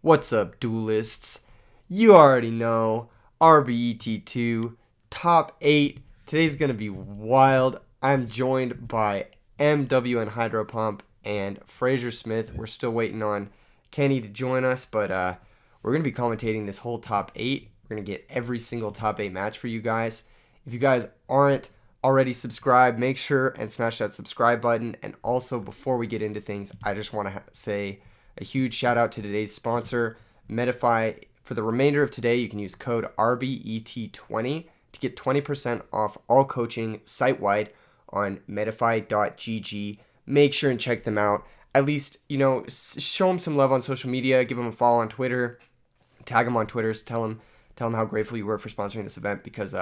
What's up, duelists? You already know, RBET02, top 8. Today's going to be wild. I'm joined by MW and Hydro Pump and Fraser Smith. We're still waiting on Kenny to join us, but we're going to be commentating this whole top 8. We're going to get every single top 8 match for you guys. If you guys aren't already subscribed, make sure and smash that subscribe button. And also, before we get into things, I just want to say a huge shout out to today's sponsor, Medify. For the remainder of today, you can use code RBET20 to get 20% off all coaching site-wide on medify.gg. Make sure and check them out. At least, show them some love on social media. Give them a follow on Twitter. Tag them on Twitter. Tell them how grateful you were for sponsoring this event, because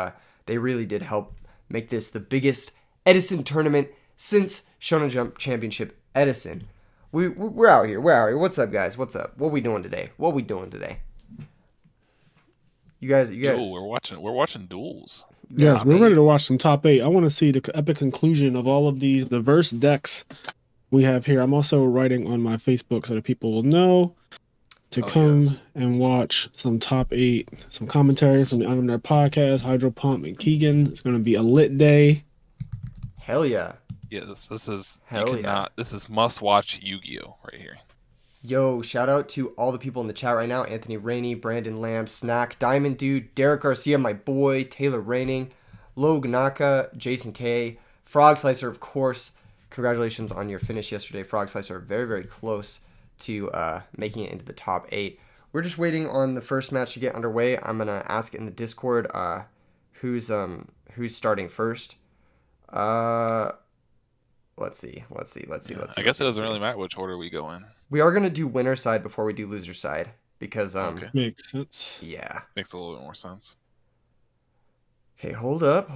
they really did help make this the biggest Edison tournament since Shonen Jump Championship Edison. We're out here. What's up, guys? What's up? What we doing today? You guys. Yo, we're watching duels. Yes, we're ready to watch some top 8. I want to see the epic conclusion of all of these diverse decks we have here. I'm also writing on my Facebook so that people will know to come and watch some top 8, some commentary from the I'm Nerd podcast, Hydro Pump and Keegan. It's going to be a lit day. Hell yeah. Yeah, this is This is must-watch Yu-Gi-Oh right here. Yo, shout out to all the people in the chat right now: Anthony Rainey, Brandon Lamb, Snack, Diamond Dude, Derek Garcia, my boy, Taylor Raining, Lognaka, Jason K, Frog Slicer, of course. Congratulations on your finish yesterday, Frog Slicer. Very, very close to making it into the top 8. We're just waiting on the first match to get underway. I'm gonna ask in the Discord who's starting first. Let's see. I guess it doesn't really matter which order we go in. We are gonna do winner side before we do loser side, because makes sense. Yeah, makes a little bit more sense. Okay, hold up.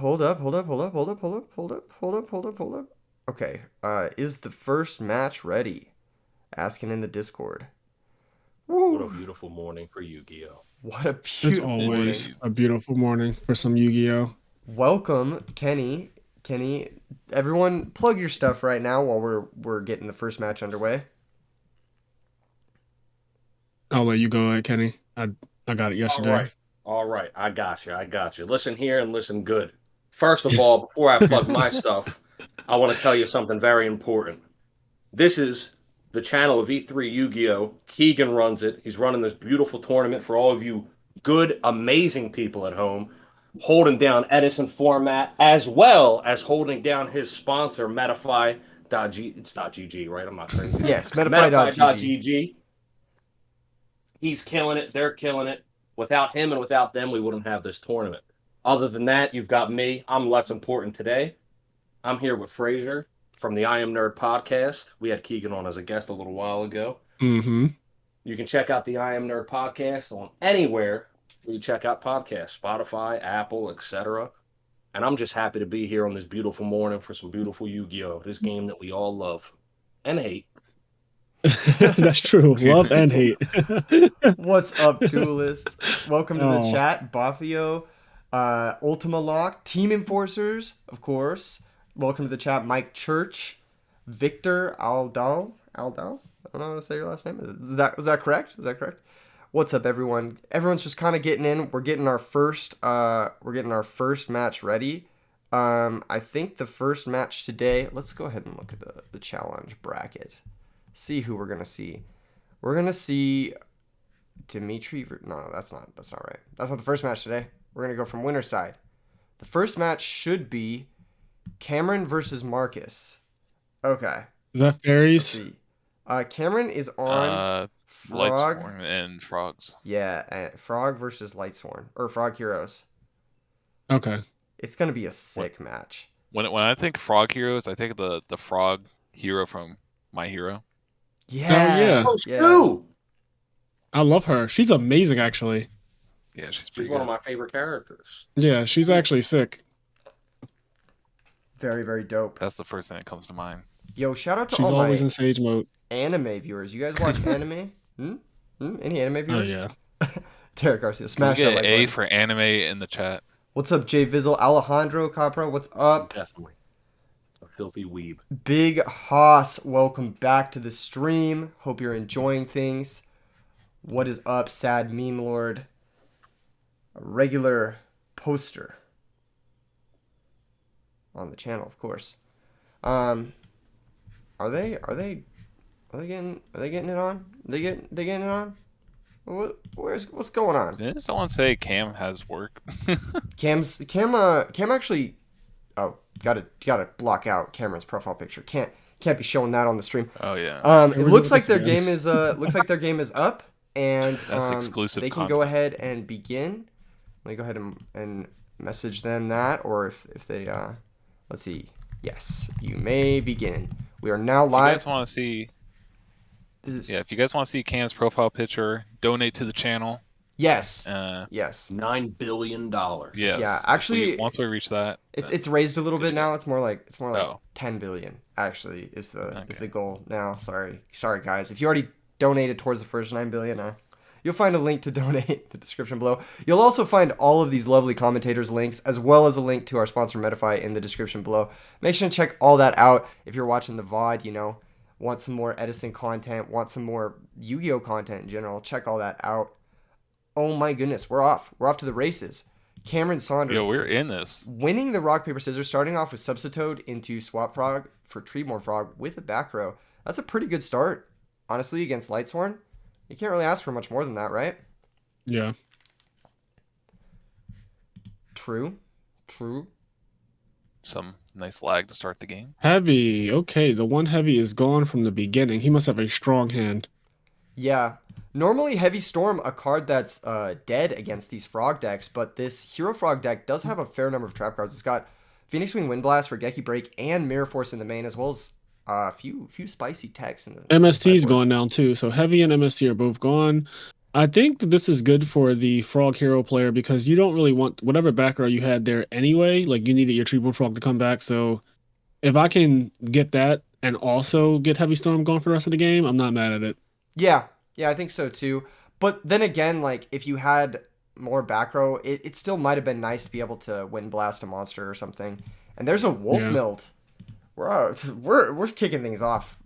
Okay, is the first match ready? Asking in the Discord. Woo. What a beautiful morning for Yu-Gi-Oh! What a beautiful morning. It's always a beautiful morning for some Yu-Gi-Oh! Welcome, Kenny. Everyone, plug your stuff right now while we're getting the first match underway. I'll let you go ahead, Kenny. I got it yesterday. All right. I got you. Listen here and listen good. First of all, before I plug my stuff, I want to tell you something very important. This is the channel of E3 Yu-Gi-Oh! Keegan runs it. He's running this beautiful tournament for all of you good, amazing people at home, holding down Edison format, as well as holding down his sponsor, Medify.gg. It's .gg, right? I'm not crazy. Yes, Medify.gg. He's killing it. They're killing it. Without him and without them, we wouldn't have this tournament. Other than that, you've got me. I'm less important today. I'm here with Fraser from the I Am Nerd podcast. We had Keegan on as a guest a little while ago. Mm-hmm. You can check out the I Am Nerd podcast on anywhere where you check out podcasts, Spotify, Apple, etc. And I'm just happy to be here on this beautiful morning for some beautiful Yu-Gi-Oh! This game that we all love and hate. That's true. Love and hate. What's up, duelists? Welcome to the chat. Bafio, Ultima Lock, Team Enforcers, of course. Welcome to the chat, Mike Church, Victor Aldal. I don't know how to say your last name. Was that correct? What's up, everyone? Everyone's just kind of getting in. We're getting our first match ready. I think the first match today. Let's go ahead and look at the challenge bracket. See who we're gonna see. We're gonna see Dimitri. No, that's not right. That's not the first match today. We're gonna go from winner side. The first match should be Cameron versus Marcus. Okay. Is that fairies? Cameron is on Frog Lightsworn and Frogs. Yeah, Frog versus Lightsworn, or Frog Heroes. Okay. It's gonna be a sick match. When I think Frog Heroes, I think of the Frog hero from My Hero. Yeah. Oh, yeah. Stu! I love her. She's amazing, actually. Yeah, she's one of my favorite characters. Yeah, she's actually sick. Very, very dope. That's the first thing that comes to mind. Yo, shout out to She's all always my in Sage mode. Anime viewers. You guys watch anime? Any anime viewers? Oh, yeah. Derek Garcia, smash that like A button. for anime in the chat. What's up, Jay Vizzle? Alejandro Capra, what's up? Definitely. A filthy weeb. Big Haas, welcome back to the stream. Hope you're enjoying things. What is up, sad meme lord? A regular poster on the channel, of course. Are they getting it on? They getting it on? What's going on? Didn't someone say Cam has work? Cam actually. Oh, gotta block out Cameron's profile picture. Can't be showing that on the stream. Oh yeah. It looks like their game is up, and That's exclusive they can content. go ahead and begin. Let me go ahead and message them that, or if they let's see. Yes, you may begin. We are now If you live. guys want to see, This is- if you guys want to see Cam's profile picture, donate to the channel. Yes. Uh, Yes. $9 billion. yes. Yeah, If actually, once we reach that, it's raised a little bit now. It's more like Oh. 10 billion. Actually, is the Okay. goal now. Sorry guys. If you already donated towards the first 9 billion, you'll find a link to donate in the description below. You'll also find all of these lovely commentators links, as well as a link to our sponsor Medify in the description below. Make sure to check all that out. If you're watching the VOD, want some more Edison content, want some more Yu-Gi-Oh content in general, check all that out. Oh my goodness, we're off to the races. Cameron Saunders yo, we're in this. winning the rock paper scissors, starting off with Substitute into Swap Frog for Treemore Frog with a back row. That's a pretty good start, honestly, against Lightsworn. You can't really ask for much more than that, right? Yeah. True. Some nice lag to start the game. Heavy. Okay, the one heavy is gone from the beginning. He must have a strong hand. Yeah. Normally, Heavy Storm, a card that's dead against these frog decks, but this Hero Frog deck does have a fair number of trap cards. It's got Phoenix Wing Windblast, Regeki Break, and Mirror Force in the main, as well as a few spicy techs in the MST's sideboard. gone now too, so heavy and MST are both gone. I think that this is good for the Frog Hero player because you don't really want whatever back row you had there anyway. Like you needed your Treeborn Frog to come back, so if I can get that and also get Heavy Storm going for the rest of the game, I'm not mad at it. Yeah, I think so too. But then again, like if you had more back row, it still might have been nice to be able to wind blast a monster or something. And there's a wolf Yeah. milt. We're kicking things off.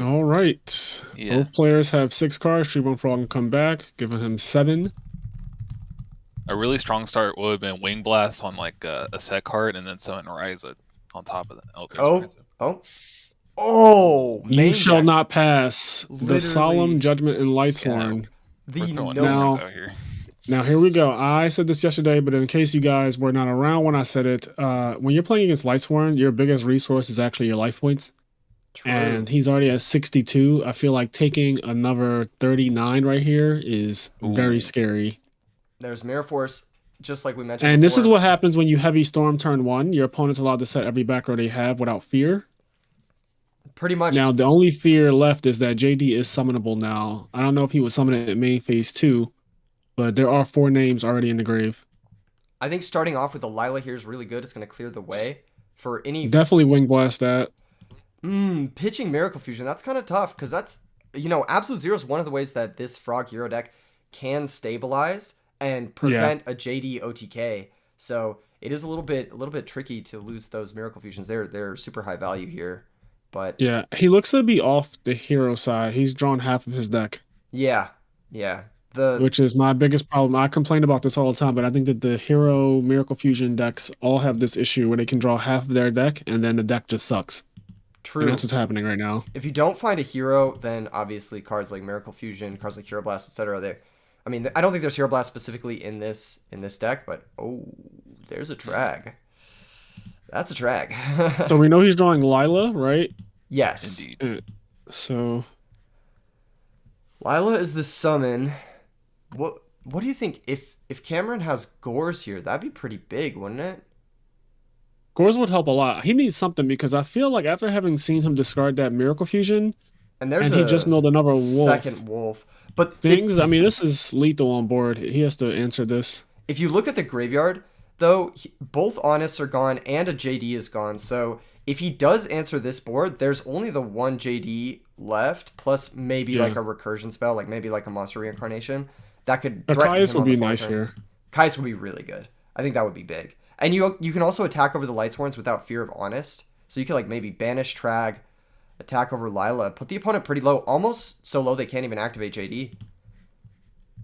All right. Yeah. Both players have 6 cards. Treeborn Frog can come back, giving him 7. A really strong start would have been Wing Blast on like a set card, and then summon Ryza on top of that. Oh, You main shall deck. not pass Literally. the Solemn Judgment and Lightsworn. The We're throwing no. Now- numbers out here. Now here we go. I said this yesterday, but in case you guys were not around when I said it, when you're playing against Lightsworn, your biggest resource is actually your life points. True. And he's already at 62. I feel like taking another 39 right here is very Ooh. scary. There's Mirror Force, just like we mentioned. And this is before. what happens when you heavy storm turn 1. Your opponent's allowed to set every back row they have without fear. Pretty much. Now the only fear left is that JD is summonable now. I don't know if he would summon it in main phase 2, but there are 4 names already in the grave. I think starting off with a Lila here is really good. It's going to clear the way for any Definitely wing blast that. pitching Miracle Fusion. That's kind of tough because that's Absolute Zero is one of the ways that this Frog Hero deck can stabilize and prevent a JD OTK. So it is a little bit tricky to lose those Miracle Fusions. They're super high value here, but Yeah, he looks to be off the hero side. He's drawn half of his deck, yeah. which is my biggest problem. I complain about this all the time, but I think that the hero Miracle Fusion decks all have this issue where they can draw half of their deck and then the deck just sucks. True. And that's what's happening right now. If you don't find a hero, then obviously cards like Miracle Fusion, cards like Hero Blast, etc. I don't think there's Hero Blast specifically in this deck, but there's a drag. That's a drag. So we know he's drawing Lila, right? Yes. Indeed. So Lila is the summon. What do you think if Cameron has Gores here? That'd be pretty big, wouldn't it? Gores would help a lot. He needs something because I feel like after having seen him discard that Miracle Fusion, And there's and he just milled another wolf. second wolf. But Things, I mean, this is lethal on board. He has to answer this. if you look at the graveyard, though, both Honest are gone and a JD is gone. So if he does answer this board, there's only the one JD left, plus maybe like a recursion spell, like maybe like a monster reincarnation that could threaten Kaius him would on be the final nice turn. here. Kaius would be really good. I think that would be big. And you can also attack over the Lightsworns without fear of Honest. So you could like maybe banish Trag, attack over Lila, put the opponent pretty low, almost so low they can't even activate JD.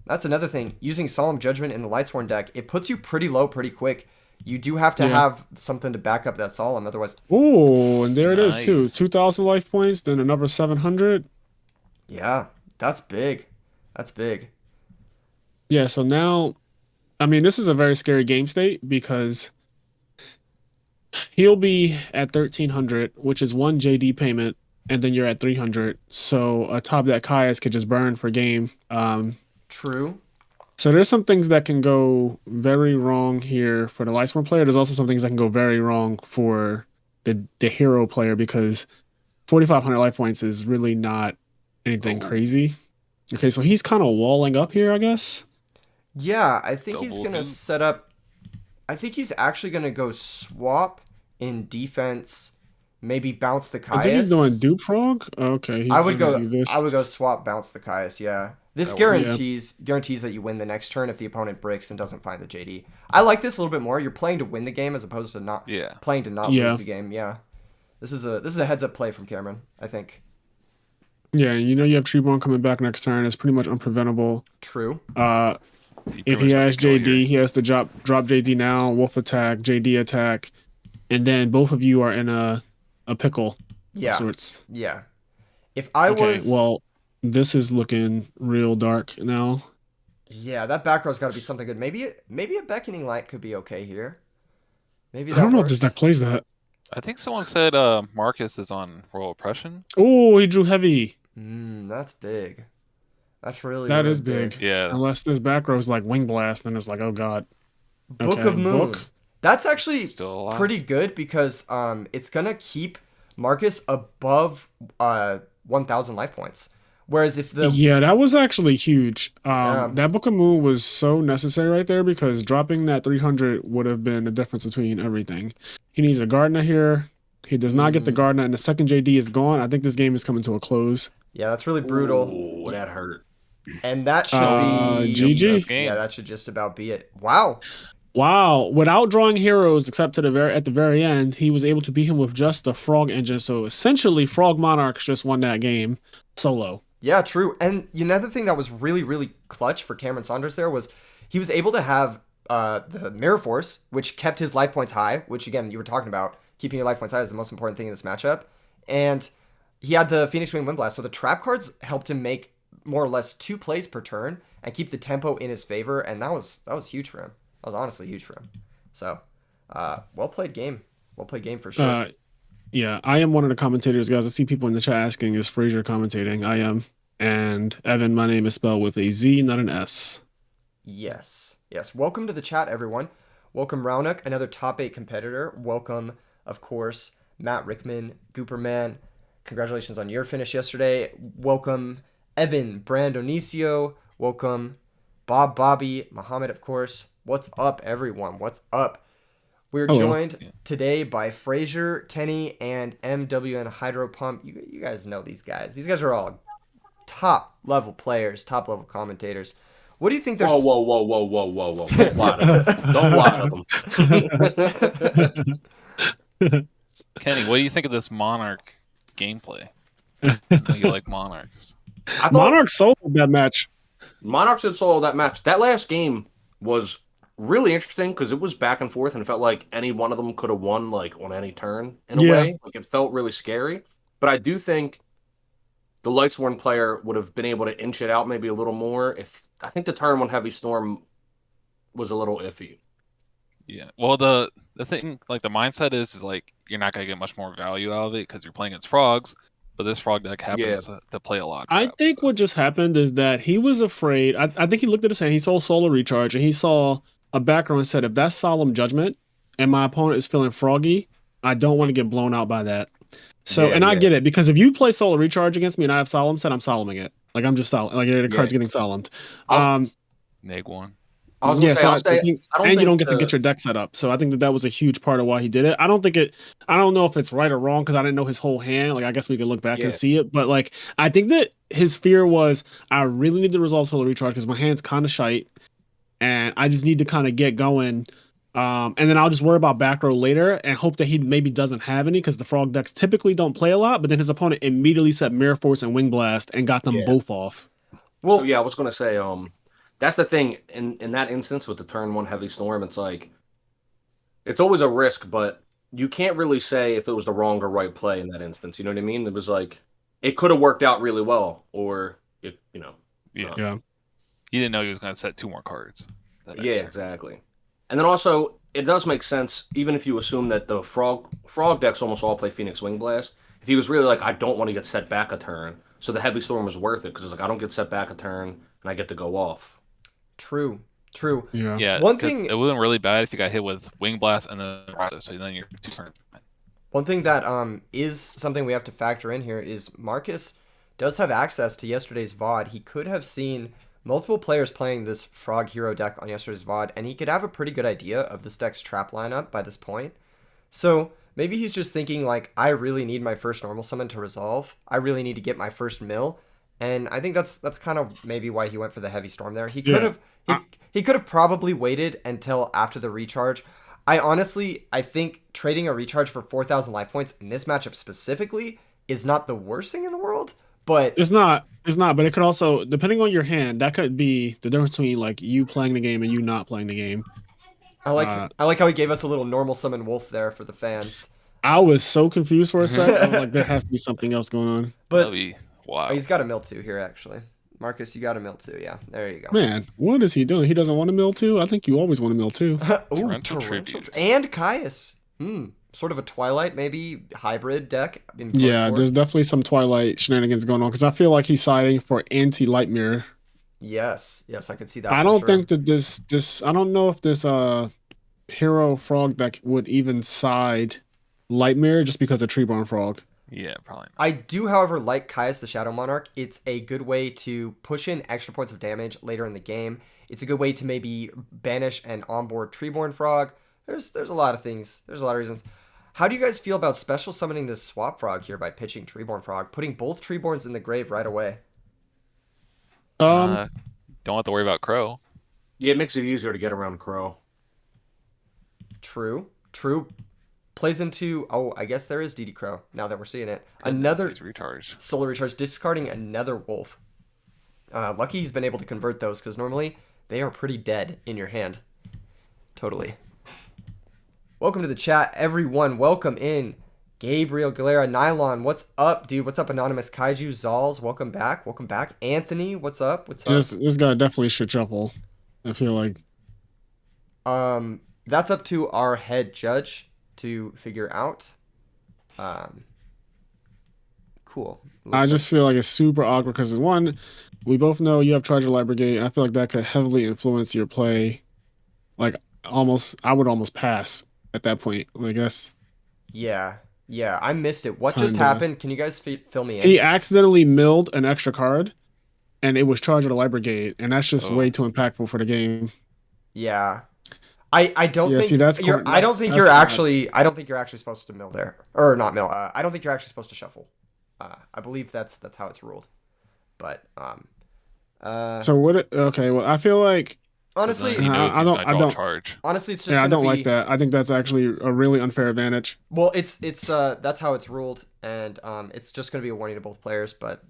That's another thing. Using Solemn Judgment in the Lightsworn deck, it puts you pretty low pretty quick. You do have to have something to back up that Solemn, otherwise... Oh, and there it is too. Nice. 2,000 life points, then another 700. Yeah, that's big. That's big. Yeah, so now, I mean, this is a very scary game state because he'll be at 1,300, which is one JD payment, and then you're at 300. So a top deck Caius could just burn for game. True. So there's some things that can go very wrong here for the Lightsworn player. There's also some things that can go very wrong for the hero player because 4,500 life points is really not anything crazy. Okay, so he's kind of walling up here, I guess. Yeah, I think he's Double going to dupe. set up... I think he's actually going to go swap in defense, maybe bounce the Caius. I think he's doing dupe frog. Okay, he's I would gonna go. do this. I would go swap, bounce the Caius. Yeah, this That guarantees that you win the next turn if the opponent breaks and doesn't find the JD. I like this a little bit more. You're playing to win the game as opposed to not playing to not lose the game. Yeah, this is a heads up play from Cameron, I think. Yeah, you know you have Treeborn coming back next turn. It's pretty much unpreventable. True. If he has JD, he has to drop JD now, Wolf attack, JD attack, and then both of you are in a pickle. Yeah. Of sorts. Yeah. If I was well, this is looking real dark now. Yeah, that back row's got to be something good. Maybe a Beckoning Light could be okay here. Maybe I that don't know if works. this deck plays that. I think someone said Marcus is on Royal Oppression. Oh, he drew heavy. That's big. That's really That really is big. Yeah. Unless this back row is like Wing Blast, then it's like, oh god. Book Okay, of Moon. Book. That's actually Still alive. pretty good because it's gonna keep Marcus above 1,000 life points. Whereas if the Yeah, that was actually huge. Yeah. That Book of Moon was so necessary right there because dropping that 300 would have been the difference between everything. He needs a Gardener here. He does not get the Gardener, and the second JD is gone. I think this game is coming to a close. yeah, that's really brutal. Ooh, that hurt. And that should be GG. That's game. Yeah, that should just about be it. Wow. Wow, without drawing heroes except to at the very end, he was able to beat him with just the Frog engine. So essentially, Frog Monarchs just won that game solo. Yeah, true. And another thing that was really, really clutch for Cameron Saunders there was he was able to have the Mirror Force, which kept his life points high, which again, you were talking about, keeping your life points high is the most important thing in this matchup. And he had the Phoenix Wing Windblast, so the trap cards helped him make more or less 2 plays per turn and keep the tempo in his favor, and that was huge for him. That was honestly huge for him. So, well played game. Well played game for sure. Yeah, I am one of the commentators, guys. I see people in the chat asking, is Frazier commentating? I am. And Evan, my name is spelled with a Z, not an S. Yes. Welcome to the chat, everyone. Welcome, Raunuk, another top 8 competitor. Welcome, of course, Matt Rickman, Gooperman. Congratulations on your finish yesterday. Welcome, Evan Brandonicio. Welcome, Bobby, Muhammad, of course. What's up, everyone? What's up? We're joined today by Frazier, Kenny, and MWN Hydro Pump. You guys know these guys. These guys are all top level players, top level commentators. What do you think? Whoa. Don't lie to them. Kenny, what do you think of this Monarch gameplay? I know you like Monarchs. Monarch sold that match. Monarchs had solo that match. That last game was really interesting because it was back and forth and it felt like any one of them could have won like on any turn in a way. Like it felt really scary. But I do think the Lightsworn player would have been able to inch it out maybe a little more. If I think the turn 1 Heavy Storm was a little iffy. Yeah. Well, the thing, like the mindset is like you're not gonna get much more value out of it because you're playing against frogs. But this frog deck happens to play a lot. I think what just happened is that he was afraid. I think he looked at his hand. He saw Solar Recharge, and he saw a background and said, if that's Solemn Judgment and my opponent is feeling froggy, I don't want to get blown out by that. So, I get it, because if you play Solar Recharge against me and I have Solemn set, I'm Solemning it. Like, I'm just Solemn. Like, the card's getting Solemned. Neg 1. I was gonna say, you don't get to get your deck set up. So I think that was a huge part of why he did it. I don't know if it's right or wrong because I didn't know his whole hand. Like, I guess we could look back and see it. But, like, I think that his fear was, I really need to resolve Solar Recharge because my hand's kind of shite. And I just need to kind of get going. And then I'll just worry about back row later and hope that he maybe doesn't have any because the frog decks typically don't play a lot. But then his opponent immediately set Mirror Force and Wing Blast and got them both off. Well, so I was going to say, That's the thing in that instance with the turn 1 heavy storm. It's like it's always a risk, but you can't really say if it was the wrong or right play in that instance. You know what I mean? It was like it could have worked out really well, or it, you know. Yeah. He didn't know he was going to set 2 more cards. Yeah, exactly. And then also, it does make sense, even if you assume that the frog decks almost all play Phoenix Wing Blast. If he was really like, I don't want to get set back a turn, so the Heavy Storm was worth it because it's like I don't get set back a turn and I get to go off. True. Yeah. One thing it wasn't really bad if you got hit with Wing Blast and then so then you're 2 turns. One thing that is something we have to factor in here is Marcus does have access to yesterday's VOD. He could have seen multiple players playing this Frog Hero deck on yesterday's VOD, and he could have a pretty good idea of this deck's trap lineup by this point. So maybe he's just thinking, like, I really need my first normal summon to resolve. I really need to get my first mill. And I think that's kind of maybe why he went for the Heavy Storm there. He could have he could have probably waited until after the recharge. I think trading a recharge for 4,000 life points in this matchup specifically is not the worst thing in the world, but It's not, but it could also, depending on your hand, that could be the difference between like you playing the game and you not playing the game. I like how he gave us a little normal summon wolf there for the fans. I was so confused for a sec. I was like, there has to be something else going on. But That'd be wow. he's got a mill too here, actually. Marcus, you got a mill too. Yeah, there you go. Man, what is he doing? He doesn't want a mill too? I think you always want a mill too. Ooh, Torrential Torrential Tributes. and Caius. Sort of a Twilight, maybe hybrid deck. Yeah, there's definitely some Twilight shenanigans going on because I feel like he's siding for anti-Light Mirror. Yes, I could see that. I for don't sure. think that this I don't know if this Hero Frog deck would even side Light Mirror just because of Treeborn Frog. Yeah, probably not. I do, however, like Caius the Shadow Monarch. It's a good way to push in extra points of damage later in the game. It's a good way to maybe banish and onboard Treeborn Frog. There's a lot of things. There's a lot of reasons. How do you guys feel about special summoning this Swap Frog here by pitching Treeborn Frog, putting both Treeborns in the grave right away? Don't have to worry about Crow. Yeah, it makes it easier to get around Crow. True. Plays into, I guess there is DD Crow now that we're seeing it. Goodness, Another he's recharge. Solar Recharge, discarding another wolf. Lucky he's been able to convert those because normally they are pretty dead in your hand. Totally. Welcome to the chat, everyone. Welcome in. Gabriel Galera, Nylon, what's up, dude? What's up, Anonymous Kaiju? Zalz, welcome back. Anthony, what's up? This guy definitely should shuffle. I feel like. That's up to our head judge to figure out. Cool. I just feel like it's super awkward because one, we both know you have Charger Light Brigade. I feel like that could heavily influence your play. Like I would almost pass at that point. I guess. Yeah, I missed it. What just Kinda. happened? Can you guys fill me in? He accidentally milled an extra card, and it was Charger Light Brigade, and that's just way too impactful for the game. Yeah. I don't think see, that's you're. cool. I don't think That's you're bad. actually. I don't think you're actually supposed to mill there, or not mill. I don't think you're actually supposed to shuffle. I believe that's how it's ruled. But So what? Okay, well, I feel like honestly, He knows I he's don't- gonna I draw don't- charge. honestly, it's just I gonna don't be, like that. I think that's actually a really unfair advantage. Well, it's that's how it's ruled, and it's just gonna be a warning to both players, but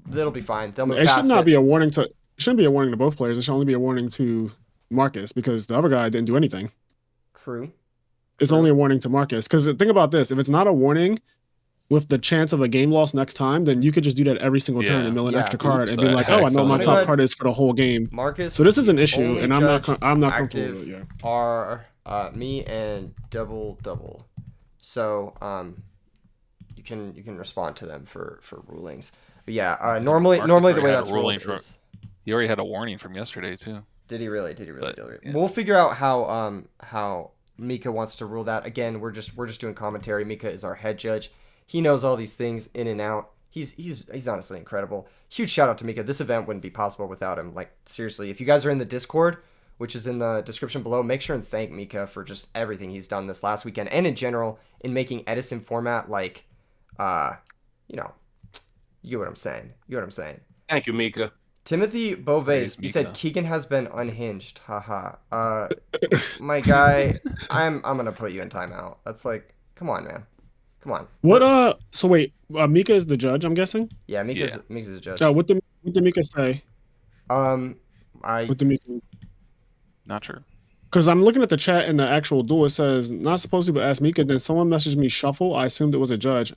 it'll be fine. They'll move It past should not it. be a warning to. It shouldn't be a warning to both players. It should only be a warning to Marcus because the other guy didn't do anything. True. It's only a warning to Marcus. Because think about this: if it's not a warning, with the chance of a game loss next time, then you could just do that every single turn and mill an Yeah. extra card and be Oops, like, "Oh, I know my excellent. top card is for the whole game." Marcus. So this is an the issue, only and I'm not judge comfortable active with it. Yeah. Are me and double. So you can respond to them for rulings. But yeah, normally Marcus the already way had a that's ruling ruled from- is. He already had a warning from yesterday too. Did he really? But, yeah. We'll figure out how Mika wants to rule that. Again, we're just doing commentary. Mika is our head judge. He knows all these things in and out. He's honestly incredible. Huge shout out to Mika. This event wouldn't be possible without him. Like, seriously, if you guys are in the Discord, which is in the description below, make sure and thank Mika for just everything he's done this last weekend and in general in making Edison format like you get what I'm saying. Thank you, Mika. Timothy Boves, Praise you said Mika. Keegan has been unhinged. Haha. My guy, I'm gonna put you in timeout. That's like, come on, man. Come on. What? So wait, Mika is the judge, I'm guessing. Yeah, Mika's a judge. What did Mika say? What the meeting? Not sure. Because I'm looking at the chat in the actual duel. It says not supposed to, but ask Mika. Then someone messaged me shuffle. I assumed it was a judge.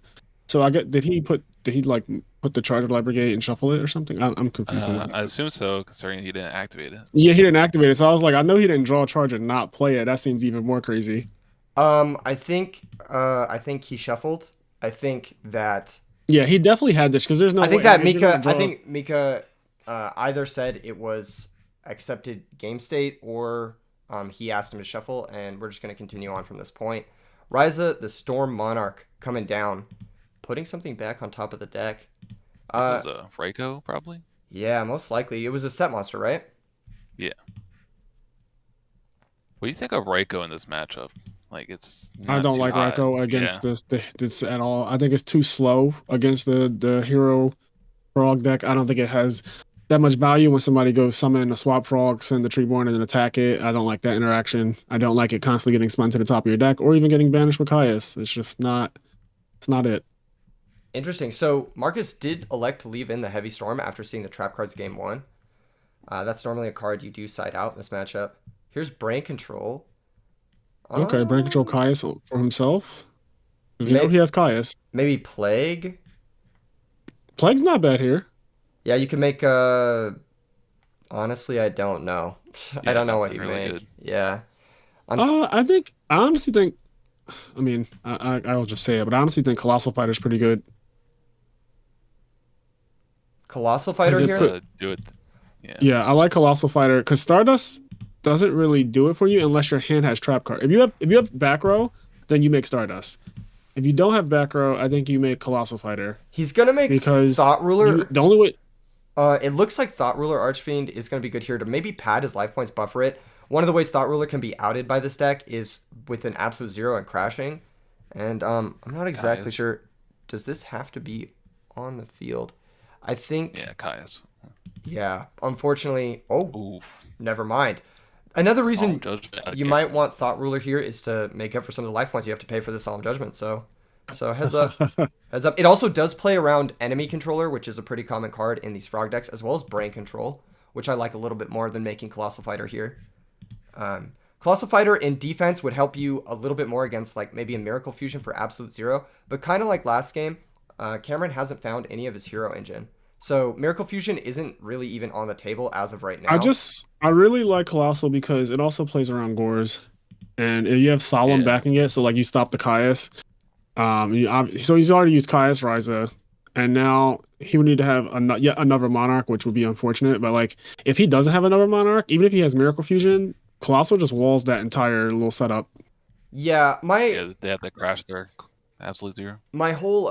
So did he like put the charger light brigade and shuffle it or something? I'm confused on that. I assume so, considering he didn't activate it. Yeah, he didn't activate it. So I was like, I know he didn't draw a charge and not play it. That seems even more crazy. I think he shuffled. I think that. Yeah, he definitely had this because there's no. I think way, that Mika. I think Mika either said it was accepted game state or he asked him to shuffle, and we're just gonna continue on from this point. Ryza, the Storm Monarch, coming down, putting something back on top of the deck. It was a Fraco, probably. Yeah, most likely. It was a set monster, right? Yeah. What do you think of Raiko in this matchup? Like, it's I not don't too like hot. Raiko against this at all. I think it's too slow against the hero frog deck. I don't think it has that much value when somebody goes summon a swap frog, send the Treeborn, and then attack it. I don't like that interaction. I don't like it constantly getting spun to the top of your deck or even getting banished with Caius. It's just not. It's not it. Interesting. So Marcus did elect to leave in the Heavy Storm after seeing the trap cards game 1. That's normally a card you do side out in this matchup. Here's Brain Control. Okay, Brain Control Caius for himself. You know he has Caius. Maybe Plague. Plague's not bad here. Yeah, you can make honestly, I don't know. I don't know what you really make. good. Yeah. I honestly think. I mean, I'll just say it, but I honestly think Colossal Fighter's pretty good. Colossal Fighter here? Do it. Yeah, I like Colossal Fighter because Stardust doesn't really do it for you unless your hand has trap card. If you have back row, then you make Stardust. If you don't have back row, I think you make Colossal Fighter. He's gonna make Thought Ruler. The only way. It looks like Thought Ruler Archfiend is gonna be good here to maybe pad his life points, buffer it. One of the ways Thought Ruler can be outed by this deck is with an absolute 0 and crashing. And I'm not exactly sure. Does this have to be on the field? I think. Yeah, Caius. Yeah, unfortunately. Oh, Oof. never mind. Another reason Judgment you might want Thought Ruler here is to make up for some of the life points you have to pay for the Solemn Judgment. So heads up. Heads up. It also does play around Enemy Controller, which is a pretty common card in these Frog decks, as well as Brain Control, which I like a little bit more than making Colossal Fighter here. Colossal Fighter in defense would help you a little bit more against like maybe a Miracle Fusion for absolute 0, but kind of like last game, Cameron hasn't found any of his hero engine. So Miracle Fusion isn't really even on the table as of right now. I really like Colossal because it also plays around Gores, and you have Solemn backing it, so like you stop the Caius. So he's already used Caius Ryza, and now he would need to have yet another Monarch, which would be unfortunate. But like if he doesn't have another Monarch, even if he has Miracle Fusion, Colossal just walls that entire little setup. Yeah, they have that crash there. Absolute 0. My whole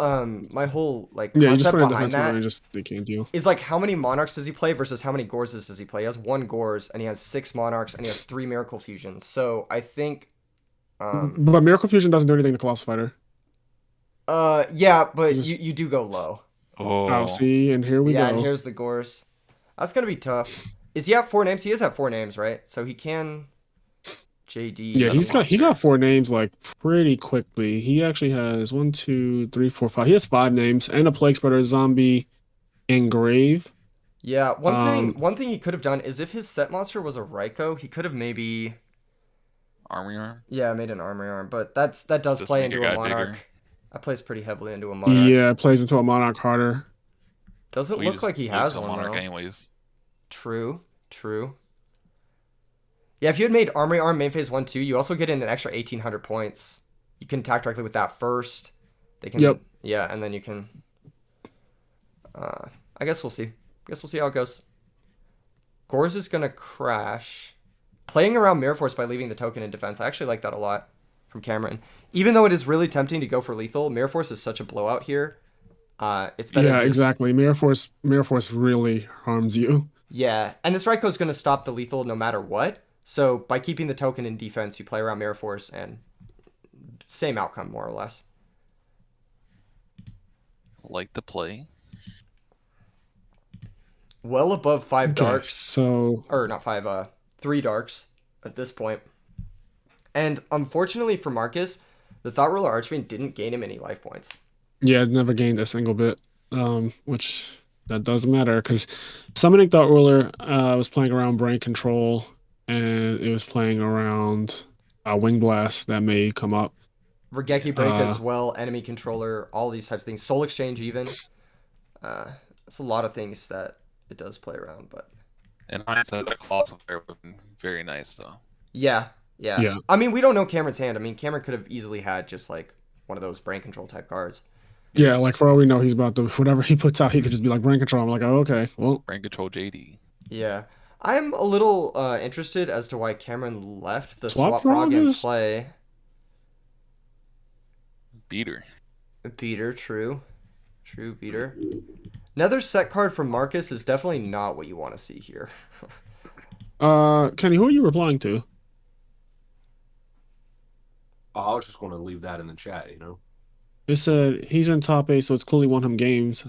like Yeah, you just concept put it in behind defense mode that and just they can't deal. is like how many Monarchs does he play versus how many Gorses does he play? He has 1 Gores and he has 6 Monarchs and he has 3 Miracle Fusions. So I think but Miracle Fusion doesn't do anything to Colossal Fighter. Yeah, but you do go low. Oh, see, and here we go. Yeah, and here's the Gores. That's gonna be tough. Is he at 4 names? He is at 4 names, right? So he can JD. Yeah, he got 4 names like pretty quickly. He actually has 1, 2, 3, 4, 5. He has 5 names and a Plague Spreader, Zombie, and Grave. Yeah, one thing he could have done is if his set monster was a Raiko, he could have maybe Armory Arm. Yeah, made an Armory Arm, but that does play into a Monarch. Bigger. That plays pretty heavily into a Monarch. Yeah, it plays into a Monarch harder. Doesn't look like he has one Monarch though. anyways. True. Yeah, if you had made Armory Arm main phase 1-2, you also get in an extra 1,800 points. You can attack directly with that first. They can. Yep. Yeah, and then you can. I guess we'll see. How it goes. Gores is gonna crash. Playing around Mirror Force by leaving the token in defense. I actually like that a lot from Cameron. Even though it is really tempting to go for lethal, Mirror Force is such a blowout here. It's better. Yeah, exactly. Mirror Force really harms you. Yeah, and this Raiko is going to stop the lethal no matter what. So by keeping the token in defense, you play around Mirror Force and same outcome more or less. Like the play. Well above 5 darks. So or not 5, 3 darks at this point. And unfortunately for Marcus, the Thought Ruler Archfiend didn't gain him any life points. Yeah, never gained a single bit. Which that does matter because Summoning Thought Ruler was playing around Brain Control, and it was playing around Wing Blast that may come up. Regeki Break as well, enemy controller, all these types of things. Soul Exchange even. It's a lot of things that it does play around, but in hindsight, that Colossal Fire would have been very nice though. Yeah. I mean, we don't know Cameron's hand. I mean, Cameron could have easily had just like one of those brain control type cards. Yeah, like for all we know, he's about to whatever he puts out, he could just be like Brain Control. I'm like, oh, okay, well, Brain Control JD. Yeah. I'm a little interested as to why Cameron left the Swap Swap Frog in is- play. Beater. Beater, true. True, beater. Another set card from Marcus is definitely not what you want to see here. Kenny, who are you replying to? I was just going to leave that in the chat, you know. It said he's in top 8, so it's clearly won him games.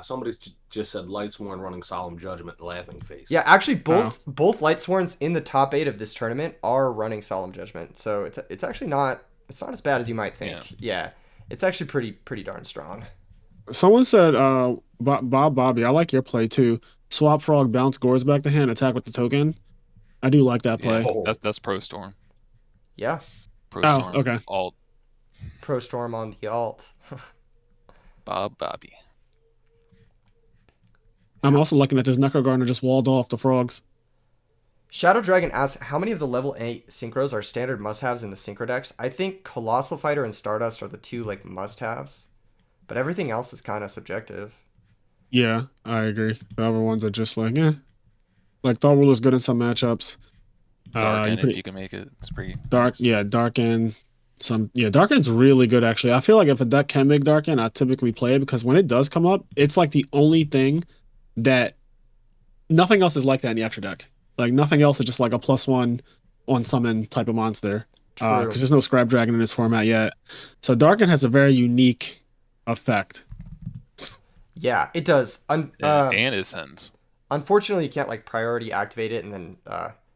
Somebody just said Lightsworn running Solemn Judgment, laughing face. Yeah, actually, both Lightsworns in the top 8 of this tournament are running Solemn Judgment, so it's actually not as bad as you might think. Yeah, it's actually pretty darn strong. Someone said, Bobby, I like your play too. Swap Frog, bounce Gores back to hand, attack with the token. I do like that play. Yeah, that's Pro Storm. Yeah. Pro Storm. Okay. Alt. Pro Storm on the alt. Bobby. I'm also looking at this Necro Gardener just walled off the frogs. Shadow Dragon asks, how many of the level 8 synchros are standard must-haves in the synchro decks? I think Colossal Fighter and Stardust are the two like must-haves, but everything else is kind of subjective. Yeah, I agree. The other ones are just like, like Thought Ruler's good in some matchups. Dark End, if you can make it, it's pretty dark. nice. Yeah, Dark End. Dark End's really good actually. I feel like if a deck can make Dark End, I typically play it because when it does come up, it's like the only thing that nothing else is like that in the extra deck. Like nothing else is just like a +1 on summon type of monster. Because there's no Scrap Dragon in this format yet. So Dark End has a very unique effect. Yeah, it does. And it sends. Unfortunately, you can't like priority activate it and then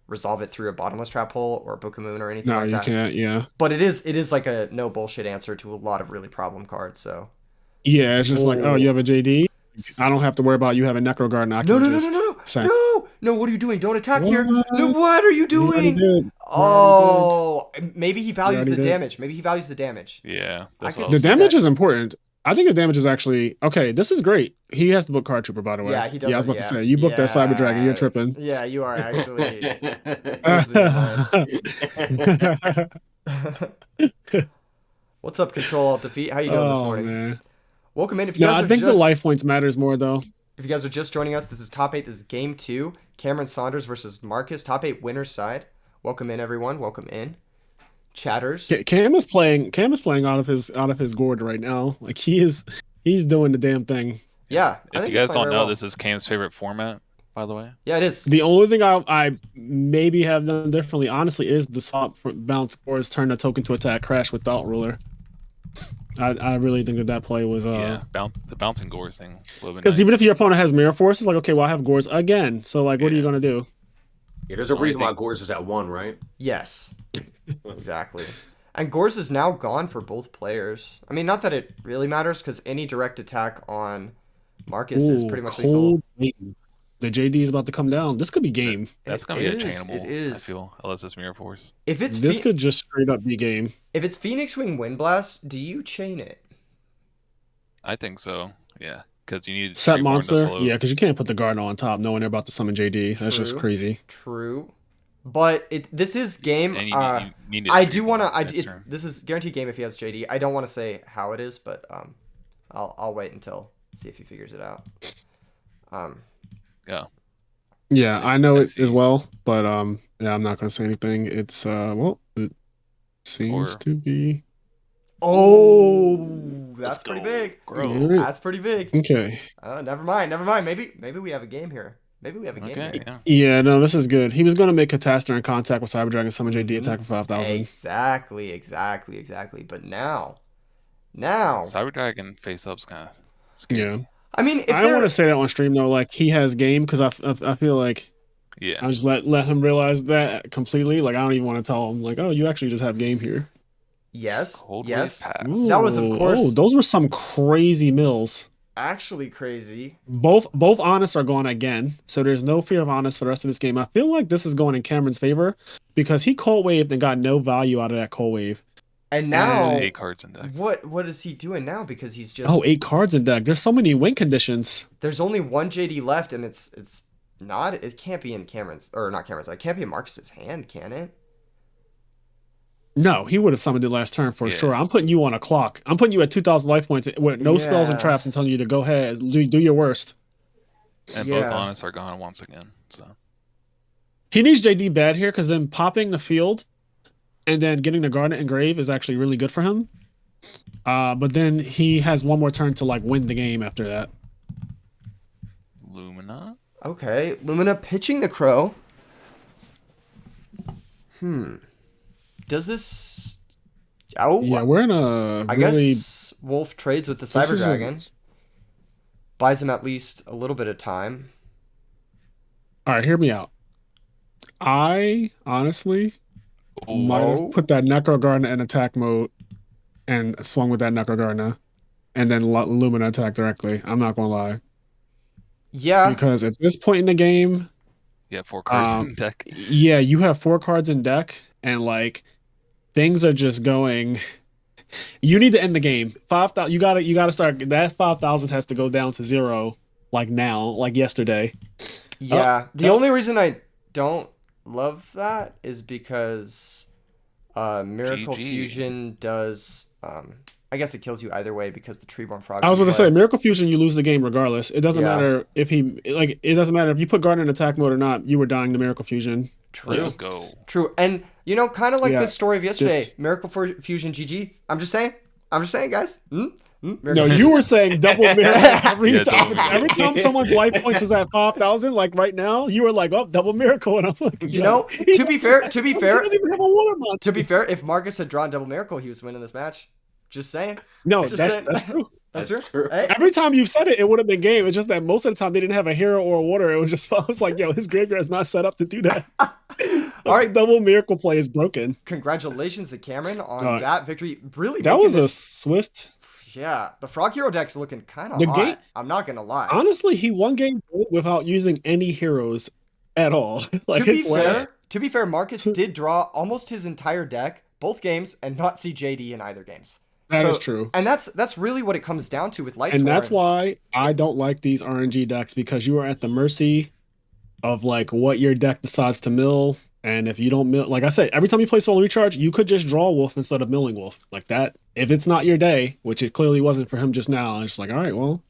resolve it through a bottomless trap hole or a Book of Moon or anything like that. No, you can't. Yeah. But it is like a no bullshit answer to a lot of really problem cards. So. Yeah, it's just like, oh, you have a JD. I don't have to worry about you having Necro Garden. No, what are you doing? Don't attack here. No, what are you doing? Maybe he values the damage. Maybe he values the damage. Yeah. The damage is important. I think the damage is actually okay. This is great. He has to book Card Trooper, by the way. Yeah, he does. Yeah, I was about to say you booked that Cyber Dragon. You're tripping. Yeah, you are actually. What's up, Control Alt Defeat? How you doing this morning? Man. Welcome in. If you guys I think the life points matters more though. If you guys are just joining us, this is top 8. This is game 2. Cameron Saunders versus Marcus. Top 8 winner's side. Welcome in, everyone. Welcome in. Chatters. Cam is playing out of his gourd right now. Like he's doing the damn thing. Yeah. If you guys don't know, this is Cam's favorite format, by the way. Yeah, it is. The only thing I maybe have done differently, honestly, is the swap for bounce Gores, turn a token to attack, crash with Thought Ruler. I really think that play was the bouncing Gores thing. Because even if your opponent has Mirror Force, it's like, okay, well I have Gores again. So like, what are you gonna do? Yeah, there's a reason why Gores is at 1, right? Yes. Exactly. And Gores is now gone for both players. I mean, not that it really matters, because any direct attack on Marcus is pretty much lethal. The JD is about to come down. This could be game. That's gonna be a chainable. It is. I feel, unless it's Mirror Force. If it's this could just straight up be game. If it's Phoenix Wing Wind Blast, do you chain it? I think so. Yeah, because you need set monster. Yeah, because you can't put the Garden on top knowing they're about to summon JD. That's just crazy. True. But this is game. You need I do want to. This is guaranteed game if he has JD. I don't want to say how it is, but I'll wait until see if he figures it out. Yeah, I know it as well, but yeah, I'm not gonna say anything. It's well, it seems to be. Oh, that's pretty big. Right. That's pretty big. Okay. Never mind. Maybe we have a game here. Maybe we have a game here. Yeah, no, this is good. He was gonna make Catastor in contact with Cyber Dragon, summon JD, attack for 5,000. Exactly. But now, Cyber Dragon face up's kind of scary. Yeah. I mean, I don't want to say that on stream though. Like he has game because I feel like I just let him realize that completely. Like I don't even want to tell him like, oh, you actually just have game here. Yes. Ooh, that was of course. Oh, those were some crazy mills. actually crazy. Both honest are gone again, so there's no fear of honest for the rest of this game. I feel like this is going in Cameron's favor because he cold waved and got no value out of that cold wave. And now 8 cards in deck. What is he doing now? Because he's just 8 cards in deck. There's so many win conditions. There's only one JD left, and it's not. It can't be in Cameron's or not Cameron's. It can't be in Marcus's hand, can it? No, he would have summoned it last turn for sure. I'm putting you on a clock. I'm putting you at 2,000 life points with no spells and traps and telling you to go ahead, do your worst. And both honest are gone once again. So he needs JD bad here because then popping the field and then getting the Garnet and Grave is actually really good for him. But then he has one more turn to like win the game after that. Lumina. Okay, Lumina pitching the Crow. Does this? Oh yeah, we're in a. I guess Wolf trades with the Cyber Dragon. Buys him at least a little bit of time. All right, hear me out. I honestly might have put that Necro Gardener in attack mode and swung with that Necro Gardener, and then Lumina attack directly. I'm not gonna lie. Yeah. Because at this point in the game, you have 4 cards in deck. Yeah, you have 4 cards in deck, and like things are just going. You need to end the game. 5,000. You gotta start. That 5,000 has to go down to 0, like now, like yesterday. Yeah. The only reason I don't love that is because Miracle Fusion does. I guess it kills you either way because the Treeborn Frog. I was going to say Miracle Fusion, you lose the game regardless. It doesn't matter if it doesn't matter if you put Gardener in attack mode or not. You were dying to Miracle Fusion. True. Let's go. True. And kind of like the story of yesterday, Miracle Fusion GG. I'm just saying, guys. No, you were saying double miracle every time someone's life points was at 5,000. Like right now, you were like, "Oh, double miracle," and I'm like, to be fair, he doesn't even have a water monster. To be fair, if Marcus had drawn double miracle, he was winning this match. Just saying. No, just that's saying. true. That's true. Hey. Every time you said it, it would have been game. It's just that most of the time they didn't have a hero or a water. It was just I was like, yo, his graveyard is not set up to do that. All right, double miracle play is broken. Congratulations to Cameron on that victory. Really, that was a swift. Yeah, the Frog Hero deck's looking kind of hot. I'm not gonna lie. Honestly, he won game without using any heroes at all. Like to be fair, Marcus did draw almost his entire deck, both games, and not see JD in either games. That is true. And that's really what it comes down to with Lightsworn. And that's why I don't like these RNG decks, because you are at the mercy of like what your deck decides to mill. And if you don't mill, like I said, every time you play Soul Recharge, you could just draw Wolf instead of milling Wolf. Like that, if it's not your day, which it clearly wasn't for him just now, it's just like, all right, well,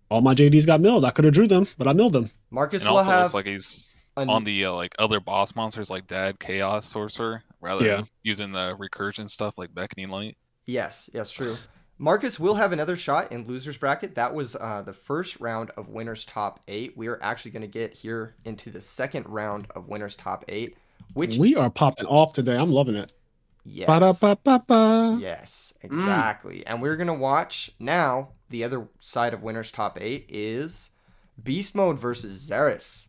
all my JDs got milled. I could have drew them, but I milled them. Marcus and will also have looks like he's on the like other boss monsters like Dad, Chaos, Sorcerer, rather than using the recursion stuff like Beckoning Light. Yes, true. Marcus will have another shot in loser's bracket. That was the first round of winners top 8. We are actually going to get here into the second round of winners top 8, which we are popping off today. I'm loving it. Yes. Ba-da-ba-ba-ba. Yes, exactly. And we're going to watch now. The other side of winners top 8 is Beast Mode versus Zerus.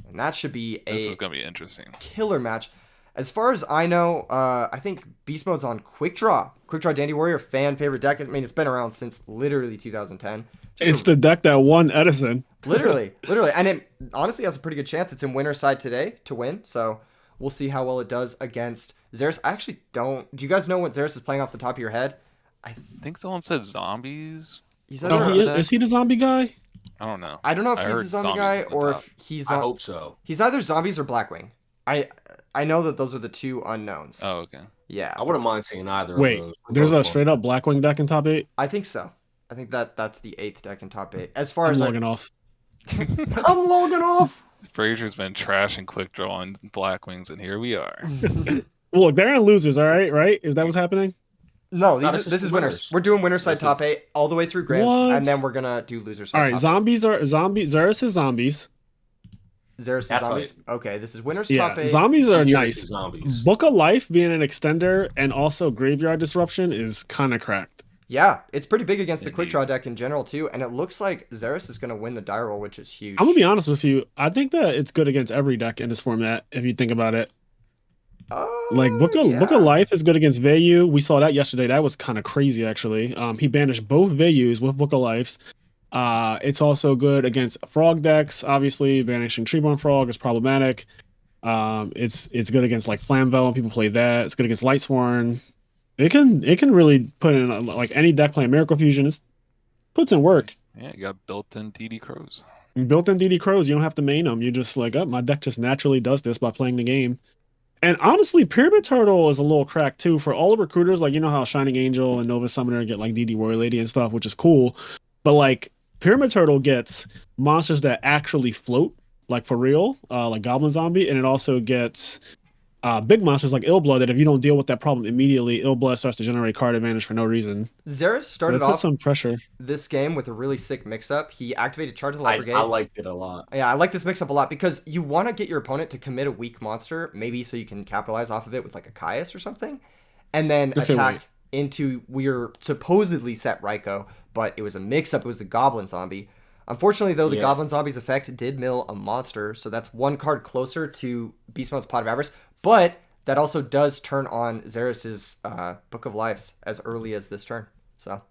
And that should be this is going to be interesting. Killer match. As far as I know, I think Beast Mode's on Quick Draw. Quick Draw Dandy Warrior, fan favorite deck. I mean, it's been around since literally 2010. It's the deck that won Edison. Literally. And it honestly has a pretty good chance. It's in winner's side today to win. So we'll see how well it does against Zerus. I actually don't. Do you guys know what Zerus is playing off the top of your head? I think someone said zombies. Is he the zombie guy? I don't know. I don't know if he's the zombie guy or if he's. I hope so. He's either zombies or Blackwing. I know that those are the two unknowns. Oh, okay. Yeah. I wouldn't mind seeing either Wait, of those. there's a straight up Blackwing deck in top 8? I think so. I think that's the 8th deck in top 8. As far as logging off. I'm logging off. Fraser's been trashing Quick Draw and Blackwings, and here we are. Look, they're in losers, all right? Right? Is that what's happening? No, this is winners. We're doing winner side top 8 all the way through Grants, and then we're gonna do loser side. All right, Zerus is zombies. Zerus is zombies. Right. Okay, this is winners top 8. Zombies are nice. Zombies. Book of Life being an extender and also Graveyard Disruption is kind of cracked. Yeah, it's pretty big against the Quick Draw deck in general too, and it looks like Zerus is going to win the die roll, which is huge. I'm gonna be honest with you. I think that it's good against every deck in this format if you think about it. Like Book of Life is good against Vayu. We saw that yesterday. That was kind of crazy actually. He banished both Vayus with Book of Lives. It's also good against frog decks. Obviously, banishing Treeborn Frog is problematic. It's good against like Flamvel when people play that. It's good against Lightsworn. It can really put in like any deck playing Miracle Fusion. It puts in work. Yeah, you got built-in DD Crows. Built-in DD Crows. You don't have to main them. You just like, oh, my deck just naturally does this by playing the game. And honestly, Pyramid Turtle is a little cracked too for all the recruiters. Like, you know how Shining Angel and Nova Summoner get like DD Warrior Lady and stuff, which is cool. But like Pyramid Turtle gets monsters that actually float, like for real, like Goblin Zombie, and it also gets big monsters like Illblood that if you don't deal with that problem immediately, Illblood starts to generate card advantage for no reason. Zerus started off off some pressure this game with a really sick mix-up. He activated Charge of the Light Brigade. I liked it a lot. Yeah, I like this mix-up a lot because you want to get your opponent to commit a weak monster, maybe so you can capitalize off of it with like a Caius or something, and then attack into your supposedly set Raikou, but it was a mix-up. It was the Goblin Zombie. Unfortunately, though, the Goblin Zombie's effect did mill a monster, so that's one card closer to Beast Mode's Pot of Avarice, but that also does turn on Zerus's Book of Lives as early as this turn. So,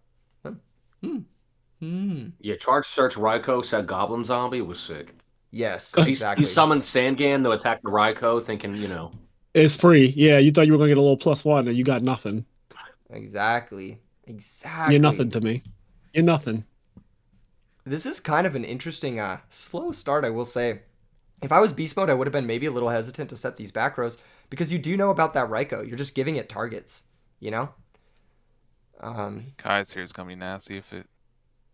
Yeah, Charge Search Raikou said Goblin Zombie was sick. Yes, exactly. He summoned Sangan to attack the Raikou, thinking, it's free. Yeah, you thought you were gonna get a little +1, and you got nothing. Exactly. You're nothing to me. You're nothing. This is kind of an interesting slow start, I will say. If I was Beast Mode, I would have been maybe a little hesitant to set these back rows because you do know about that Raikou. You're just giving it targets, you know? Caius here is going to be nasty if it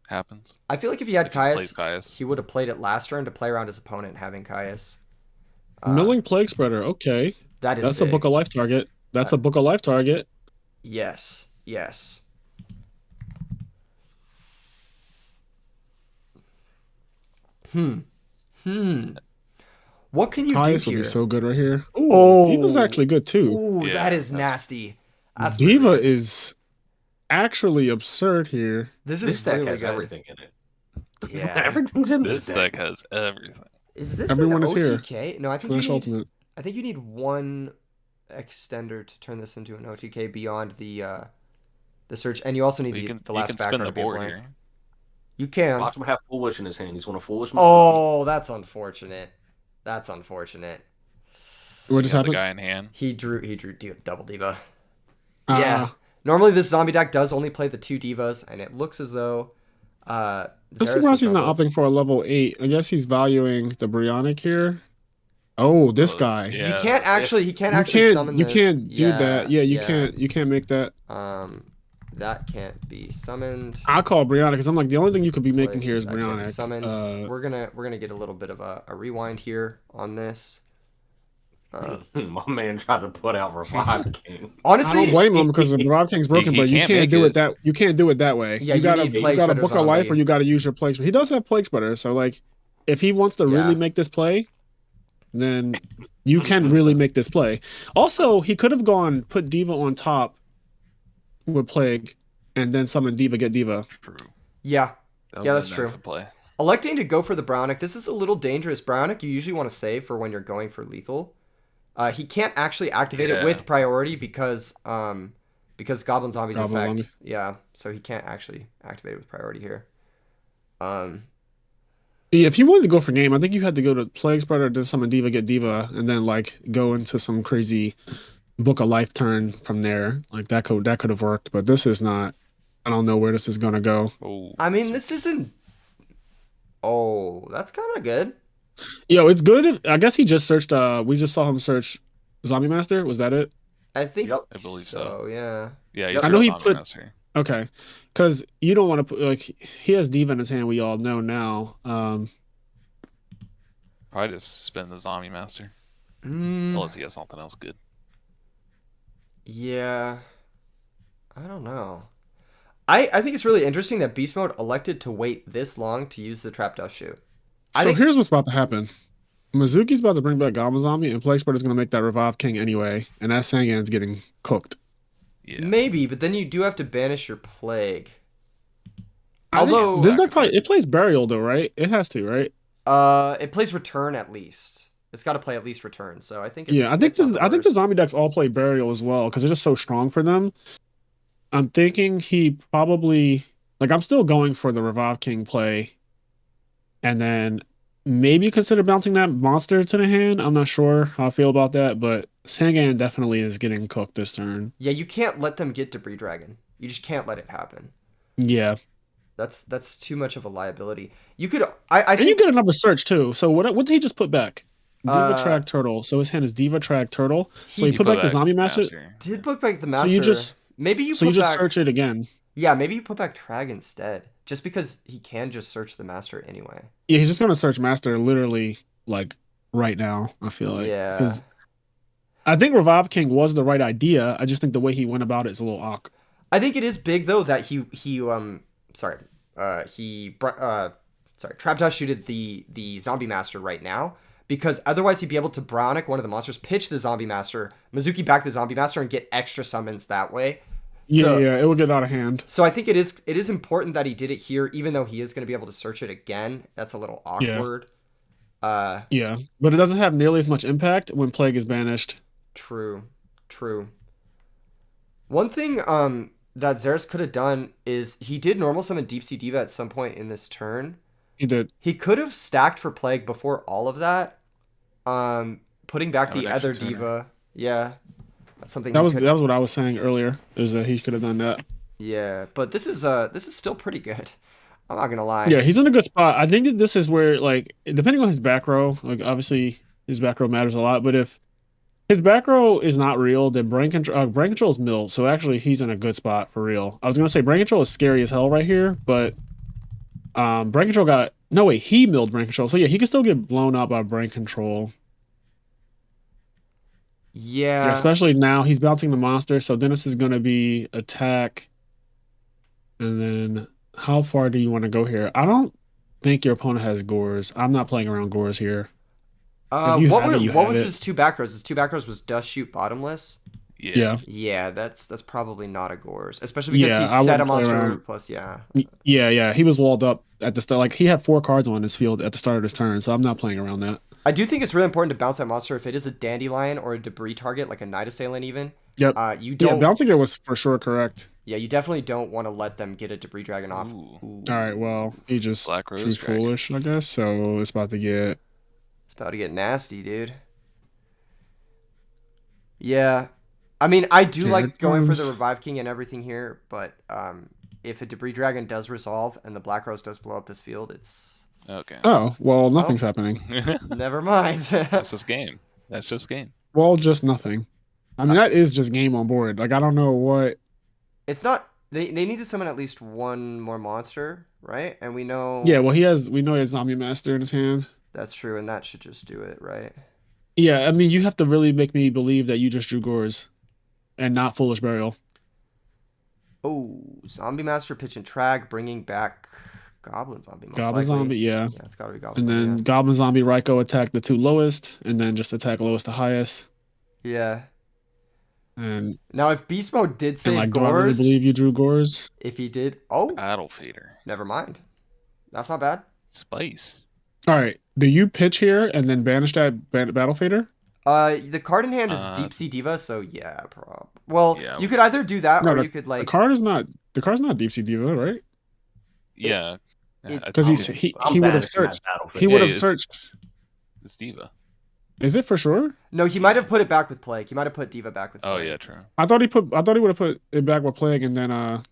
happens. I feel like if he had Caius, he would have played it last turn to play around his opponent having Caius. Milling Plague Spreader, okay. That's big. A Book of Life target. That's a Book of Life target. Yes, yes. What can you Caius do here? Would be so good right here. Ooh, Diva's actually good too. Ooh, yeah, that is nasty. That's Diva really is actually absurd here. This deck really has everything in it. Yeah, everything's in this deck. Has everything. Is this everyone an is OTK? here? No, I think Smash Ultimate. I think you need one extender to turn this into an OTK beyond the search, and you also need the last background to be a blank. Here. You can. Watch him have Foolish in his hand. He's one of Foolish. Oh, that's unfortunate. That's unfortunate. What just happened? The guy in hand. He drew double Diva. Yeah. Normally this zombie deck does only play the 2 Divas, and it looks as though I'm surprised he's not opting for a level 8. I guess he's valuing the Bryonic here. Oh, this guy. He Yeah. can't actually summon you this. Can't do that. Yeah, you can't make that. That can't be summoned. I call Bryonic because I'm like the only thing you could be making here is Bryonic. Summoned. We're gonna get a little bit of a rewind here on this. My man tried to put out Revive King. Honestly, I don't blame him because the Revive King's broken, but you can't do it that. You can't do it that way. Yeah, you gotta book a life, or you gotta use your Plague Spreader. He does have Plague Spreader, so like, if he wants to really make this play, then you can really make this play. Also, he could have put Diva on top with Plague, and then summon Diva, get Diva. True. Yeah, that's true. Play. Electing to go for the Bryonic, this is a little dangerous. Bryonic, you usually want to save for when you're going for lethal. He can't actually activate it with priority because Goblin Zombie's effect. Yeah, so he can't actually activate it with priority here. Yeah, if you wanted to go for game, I think you had to go to Plague Spreader to summon Diva, get Diva, and then like go into some crazy Book of Life turn from there. Like that could have worked, but this is not. I don't know where this is gonna go. Oh, I mean, this isn't. Oh, that's kind of good. Yo, it's good. I guess he just searched. We just saw him search Zombie Master. Was that it? I think. Yep, I believe so. Yeah. Yeah, I know he put. Master. Okay, because you don't want to put like he has Diva in his hand. We all know now. Probably just spin the Zombie Master. Unless he has something else good. Yeah. I don't know. I think it's really interesting that Beast Mode elected to wait this long to use the Trap Dust Shoe. Here's what's about to happen. Mizuki's about to bring back Goblin Zombie, and Plague Spreader is going to make that Revive King anyway, and that Sangan's getting cooked. Yeah. Maybe, but then you do have to banish your Plague. Although this deck it plays Burial though, right? It has to, right? It plays Return at least. It's got to play at least Return. So I think. I think the zombie decks all play Burial as well because it's just so strong for them. I'm thinking he probably Like I'm still going for the Revive King play, and then maybe consider bouncing that monster to the hand. I'm not sure how I feel about that, but Sangan definitely is getting cooked this turn. Yeah, you can't let them get Debris Dragon. You just can't let it happen. Yeah, That's too much of a liability. You could I and you think get another search too. So what did he just put back? Diva Uh, Track Turtle. So his hand is Diva Track Turtle. So He he put back the Zombie Master. did put back the So you master. just Maybe you so you put just back search it again. Yeah, maybe you put back Trag instead. Just because he can just search the master anyway. Yeah, he's just gonna search Master literally like right now. I feel like Yeah. because I think Revive King was the right idea. I just think the way he went about it is a little awk. I think it is big though that sorry Trap Dust shooted the zombie master right now, because otherwise he'd be able to Brownic one of the monsters, pitch the zombie master, Mizuki back the zombie master, and get extra summons that way. Yeah, yeah, it will get out of hand. So I think it is important that he did it here, even though he is going to be able to search it again. That's a little awkward. Yeah, but it doesn't have nearly as much impact when Plague is banished. True. One thing that Zerus could have done is he did normal summon Deep Sea Diva at some point in this turn. He did. He could have stacked for Plague before all of that. Putting back the other Diva. Yeah. That's something that was what I was saying earlier, is that he could have done that. Yeah, but this is still pretty good. I'm not gonna lie. Yeah, he's in a good spot. I think that this is where, like, depending on his back row, like obviously his back row matters a lot, but if his back row is not real, then brain control is milled. So actually he's in a good spot for real. I was gonna say brain control is scary as hell right here, but brain control he milled brain control. So yeah, he can still get blown up by brain control. Yeah. Especially now he's bouncing the monster, so Dennis is gonna be attack. And then how far do you want to go here? I don't think your opponent has Gores. I'm not playing around Gores here. What was his two back rows? His two back rows was Dust Shoot Bottomless. Yeah, that's probably not a Gores, especially because he set a monster plus. Yeah, he was walled up at the start. Like he had 4 cards on his field at the start of his turn, so I'm not playing around that. I do think it's really important to bounce that monster if it is a Dandelion or a debris target, like a Night Assailant even. Yep. Bouncing it was for sure correct. Yeah, you definitely don't want to let them get a Debris Dragon off. Ooh. All right, well, he just Black Rose too Dragon. foolish, I guess. So it's about to get nasty, dude. Yeah, I mean, I do like going for the Revive King and everything here, but if a Debris Dragon does resolve and the Black Rose does blow up this field, it's okay. Oh well, nothing's happening. Never mind. That's just game. Well, just nothing. I mean, that is just game on board. Like I don't know what. It's not. They need to summon at least one more monster, right? And we know. Yeah, well, we know he has Zombie Master in his hand. That's true, and that should just do it, right? Yeah, I mean, you have to really make me believe that you just drew Gores, and not Foolish Burial. Oh, Zombie Master pitch and Trag, bringing back Goblin Zombie. Goblin Zombie, yeah. Yeah, it's gotta be Goblin. And then Goblin Zombie Raikou attack the 2 lowest, and then just attack lowest to highest. Yeah. And now, if Beast Mode did save do Gores, I really believe you drew Gores? If he did, Battle Fader. Never mind. That's not bad. Spice. All right. Do you pitch here and then banish that Battle Fader? The card in hand is Deep Sea Diva, so yeah, Well, yeah. You could either do that, or you could like. The card's not Deep Sea Diva, right? Yeah. Because he would have searched. He would have searched. It's Diva. Is it for sure? No, he might have put it back with Plague. He might have put Diva back with Plague. Oh yeah, true. I thought he would have put it back with Plague and then was.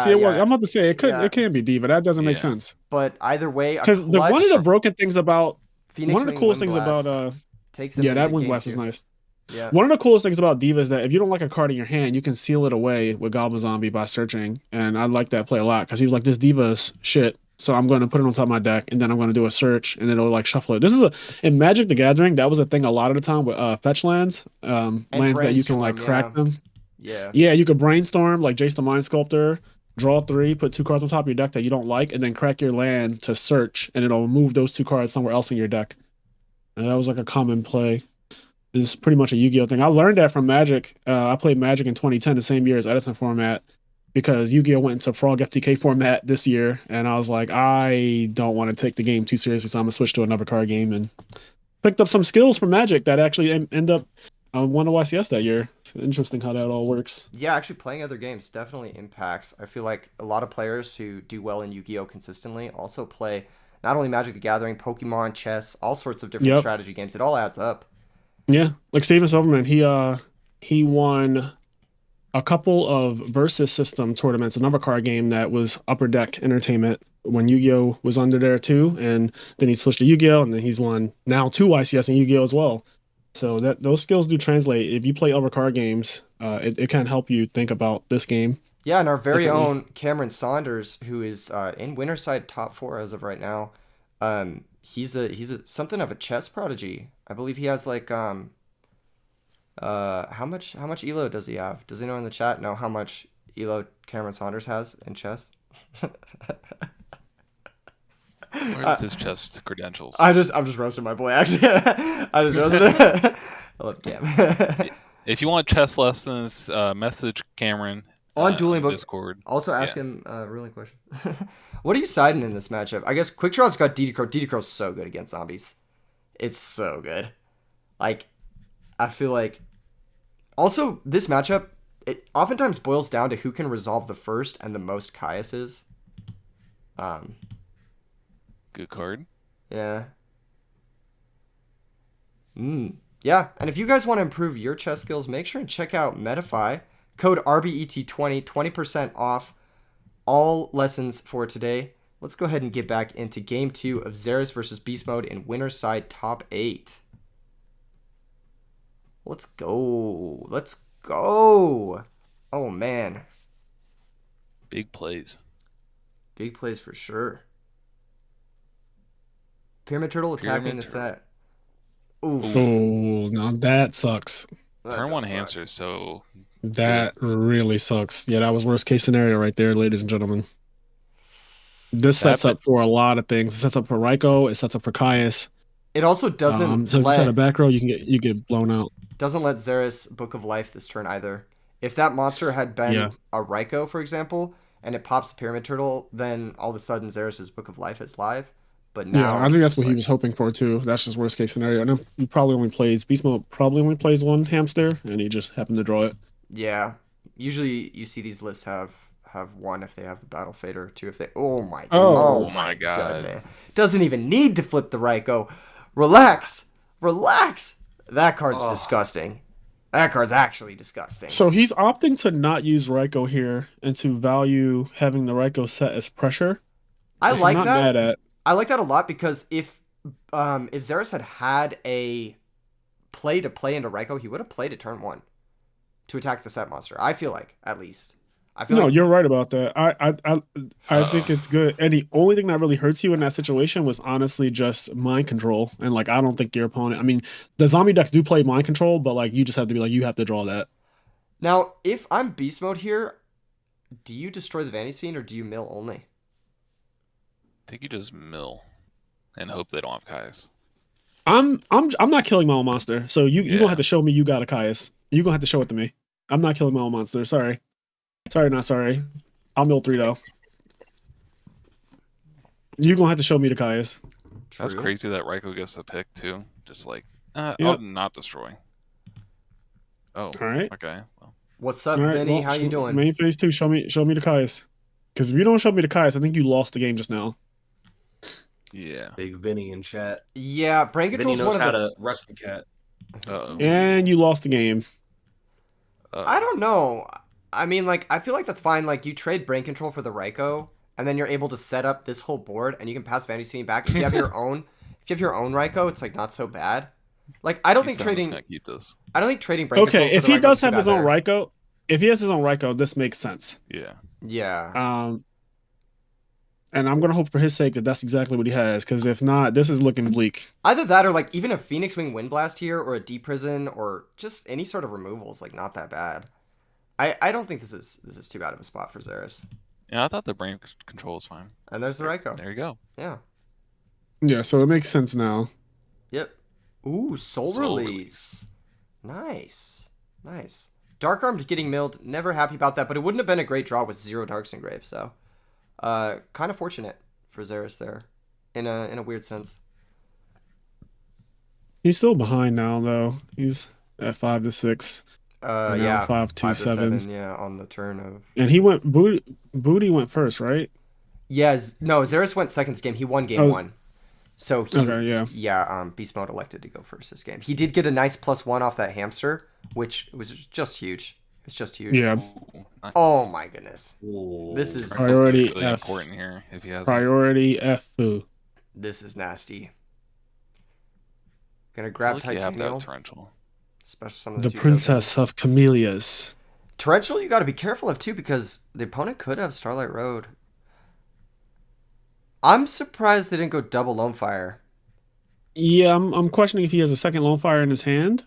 I'm about to say it can be Diva. That doesn't make sense. But either way, because one of the broken things about Phoenix one of the coolest things about that Wind Blast was nice. Yeah. One of the coolest things about Diva is that if you don't like a card in your hand, you can seal it away with Goblin Zombie by searching. And I like that play a lot because he was like, this Diva's shit. So I'm going to put it on top of my deck, and then I'm going to do a search, and then it'll like shuffle it. This is in Magic the Gathering. That was a thing a lot of the time with fetch lands, lands that you can like crack them. Yeah. Yeah, you could brainstorm like Jace the Mind Sculptor, draw 3, put 2 cards on top of your deck that you don't like, and then crack your land to search, and it'll move those 2 cards somewhere else in your deck. And that was like a common play. It's pretty much a Yu-Gi-Oh thing. I learned that from Magic. I played Magic in 2010, the same year as Edison format, because Yu-Gi-Oh went into Frog FTK format this year, and I was like, I don't want to take the game too seriously, so I'm gonna switch to another card game, and picked up some skills from Magic that actually end up I won a YCS that year. It's interesting how that all works. Yeah, actually playing other games definitely impacts. I feel like a lot of players who do well in Yu-Gi-Oh consistently also play not only Magic the Gathering, Pokemon, chess, all sorts of different Yep. strategy games. It all adds up. Yeah, like Steven Silverman, he won a couple of Versus System tournaments, another card game that was Upper Deck Entertainment when Yu-Gi-Oh was under there too, and then he switched to Yu-Gi-Oh, and then he's won now 2 YCS in Yu-Gi-Oh as well. So that those skills do translate. If you play other card games, it can help you think about this game. Yeah, and our very Differently. own Cameron Saunders, who is in Winterside top 4 as of right now, he's a something of a chess prodigy. I believe he has like how much elo does he have? Does anyone in the chat know how much elo Cameron Saunders has in chess? Where is his chess credentials? I'm just roasting my boy. Actually, I just roasted him. I love Cam. If you want chess lessons, message Cameron On Dueling Book. Discord. Also, ask him a really question. What are you siding in this matchup? I guess Quick Draw's got DD Crow. DD Crow's so good against zombies. It's so good. Like, I feel like. Also, this matchup, it oftentimes boils down to who can resolve the first and the most Caiuses. Good card. Yeah. Yeah, and if you guys want to improve your chess skills, make sure and check out Metafy. Code RBET20, 20% off all lessons for today. Let's go ahead and get back into Game 2 of Zerus versus Beast Mode in Winterside Top 8. Let's go. Let's go. Oh, man. Big plays. Big plays for sure. Pyramid Turtle attacking the set. Oof. Oh, now that sucks. Turn 1 hamster, so That really sucks. Yeah, that was worst case scenario right there, ladies and gentlemen. This sets up for a lot of things. It sets up for Raiko. It sets up for Caius. It also doesn't so if you set a back row, you get blown out. Doesn't let Zerus Book of Life this turn either. If that monster had been a Raiko, for example, and it pops the Pyramid Turtle, then all of a sudden Zerus's Book of Life is live. But now I think that's what he was hoping for too. That's just worst case scenario. And he probably only plays Beast Mode. Probably only plays 1 hamster, and he just happened to draw it. Yeah, usually you see these lists have 1 if they have the Battle Fader, 2 if they. Oh my god, man! Doesn't even need to flip the Raiko. Relax. That card's disgusting. That card's actually disgusting. So he's opting to not use Raiko here and to value having the Raiko set as pressure. I like I'm not that. mad at. I like that a lot because if Zerus had a play to play into Raiko, he would have played it turn 1 to attack the set monster. I feel like, at least. I feel like you're right about that. I think it's good. And the only thing that really hurts you in that situation was honestly just mind control. And like I don't think your opponent. I mean, the zombie decks do play mind control, but like you just have to be like you have to draw that. Now, if I'm beast mode here, do you destroy the Vanity's Fiend or do you mill only? I think you just mill and hope they don't have Caius. I'm not killing my own monster. So you're gonna have to show me you got a Caius. You're gonna have to show it to me. I'm not killing my own monster. Sorry. Not sorry. I'll mill 3 though. You're gonna have to show me the Caius. That's crazy that Raiko gets the pick too. Just like I'll not destroy. Oh, all right. Okay. Well. What's up, Vinny? How you doing? Main phase 2. Show me the Caius. Because if you don't show me the Caius, I think you lost the game just now. Yeah. Big Vinny in chat. Yeah, brain control's Vinny knows one of how to rescue cat. And you lost the game. I don't know. I mean, like, I feel like that's fine. Like, you trade brain control for the Raiko, and then you're able to set up this whole board, and you can pass Vanity's Fiend back. If you have your own, Raiko, it's like not so bad. Like, I don't think trading. Keep this. I don't think trading brain control. Okay, if he does have his own Raiko, if he has his own Raiko, this makes sense. Yeah. Yeah. And I'm gonna hope for his sake that that's exactly what he has, because if not, this is looking bleak. Either that, or like even a Phoenix Wing Wind Blast here, or a Deep Prison, or just any sort of removal is like not that bad. I don't think this is too bad of a spot for Zerus. Yeah, I thought the brain control was fine. And there's the Raiko. There you go. Yeah. Yeah, so it makes sense now. Yep. Ooh, Soul Release. Nice. Dark Armed getting milled. Never happy about that, but it wouldn't have been a great draw with 0 Darks Engraved, so kind of fortunate for Zerus there, in a weird sense. He's still behind now, though. at 5 to 6. And now Yeah, 5 to 7. Yeah, on the turn of. And he went Booty went first, right? Yeah, no, Zerus went second this game. He won game 1. So he, okay, yeah. Beast Mode elected to go first this game. He did get a nice +1 off that hamster, which was just huge. It's just huge. Yeah. Oh my goodness. Ooh. This is priority really F. important here if he has priority F. This is nasty. Gonna grab Titanial. Torrential. Especially some of The two Princess tokens. of Camellias. Torrential, you got to be careful of too because the opponent could have Starlight Road. I'm surprised they didn't go double Lone Fire. Yeah, I'm questioning if he has a second Lone Fire in his hand.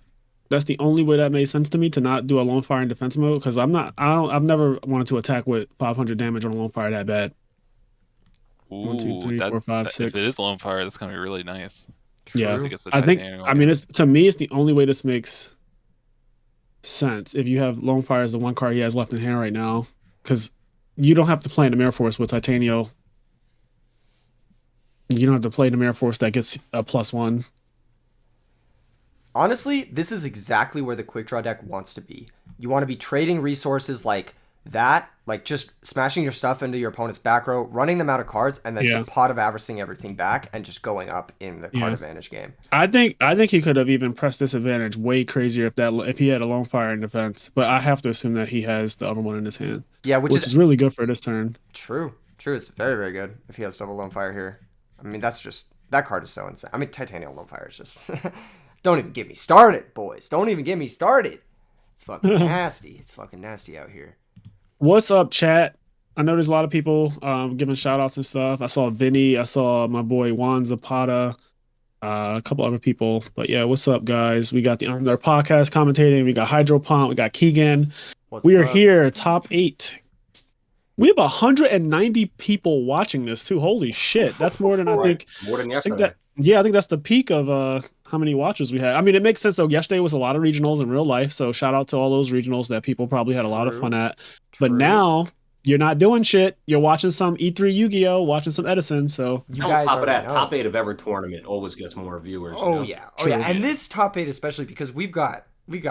That's the only way that made sense to me to not do a Lone Fire in defense mode because I've never wanted to attack with 500 damage on a Lone Fire that bad. Ooh, 1, 2, 3, 4, 5, 6. If it is Lone Fire, that's gonna be really nice. Yeah, True. I think. I mean, to me, it's the only way this makes sense. If you have Lone Fire as the one card he has left in hand right now, because you don't have to play in the Mirror Force with Titanial. You don't have to play in the Mirror Force that gets a +1. Honestly, this is exactly where the quick draw deck wants to be. You want to be trading resources like that, like just smashing your stuff into your opponent's back row, running them out of cards, and then just pot of averaging everything back and just going up in the card advantage game. I think he could have even pressed this advantage way crazier if he had a Lone Fire in defense. But I have to assume that he has the other one in his hand. Yeah, which is really good for this turn. True. It's very, very good if he has double Lone Fire here. I mean, that card is so insane. I mean, Titanial Lone Fire is just... Don't even get me started, boys. Don't even get me started. It's fucking nasty. It's fucking nasty out here. What's up, chat? I know there's a lot of people giving shout outs and stuff. I saw Vinny. I saw my boy Juan Zapata. A couple other people. But yeah, what's up, guys? We got their podcast commentating. We got Hydro Pump. We got Keegan. We are here, top 8. We have 190 people watching this too. Holy shit. That's more than I think. More than yesterday. I think that's the peak of how many watches we had. I mean, it makes sense though. Yesterday was a lot of regionals in real life, so shout out to all those regionals that people probably had a lot of fun at. But now you're not doing shit. You're watching some E3 Yu-Gi-Oh, watching some Edison. So you guys top of that, top 8 of every tournament always gets more viewers. Oh yeah, and this top 8 especially because we got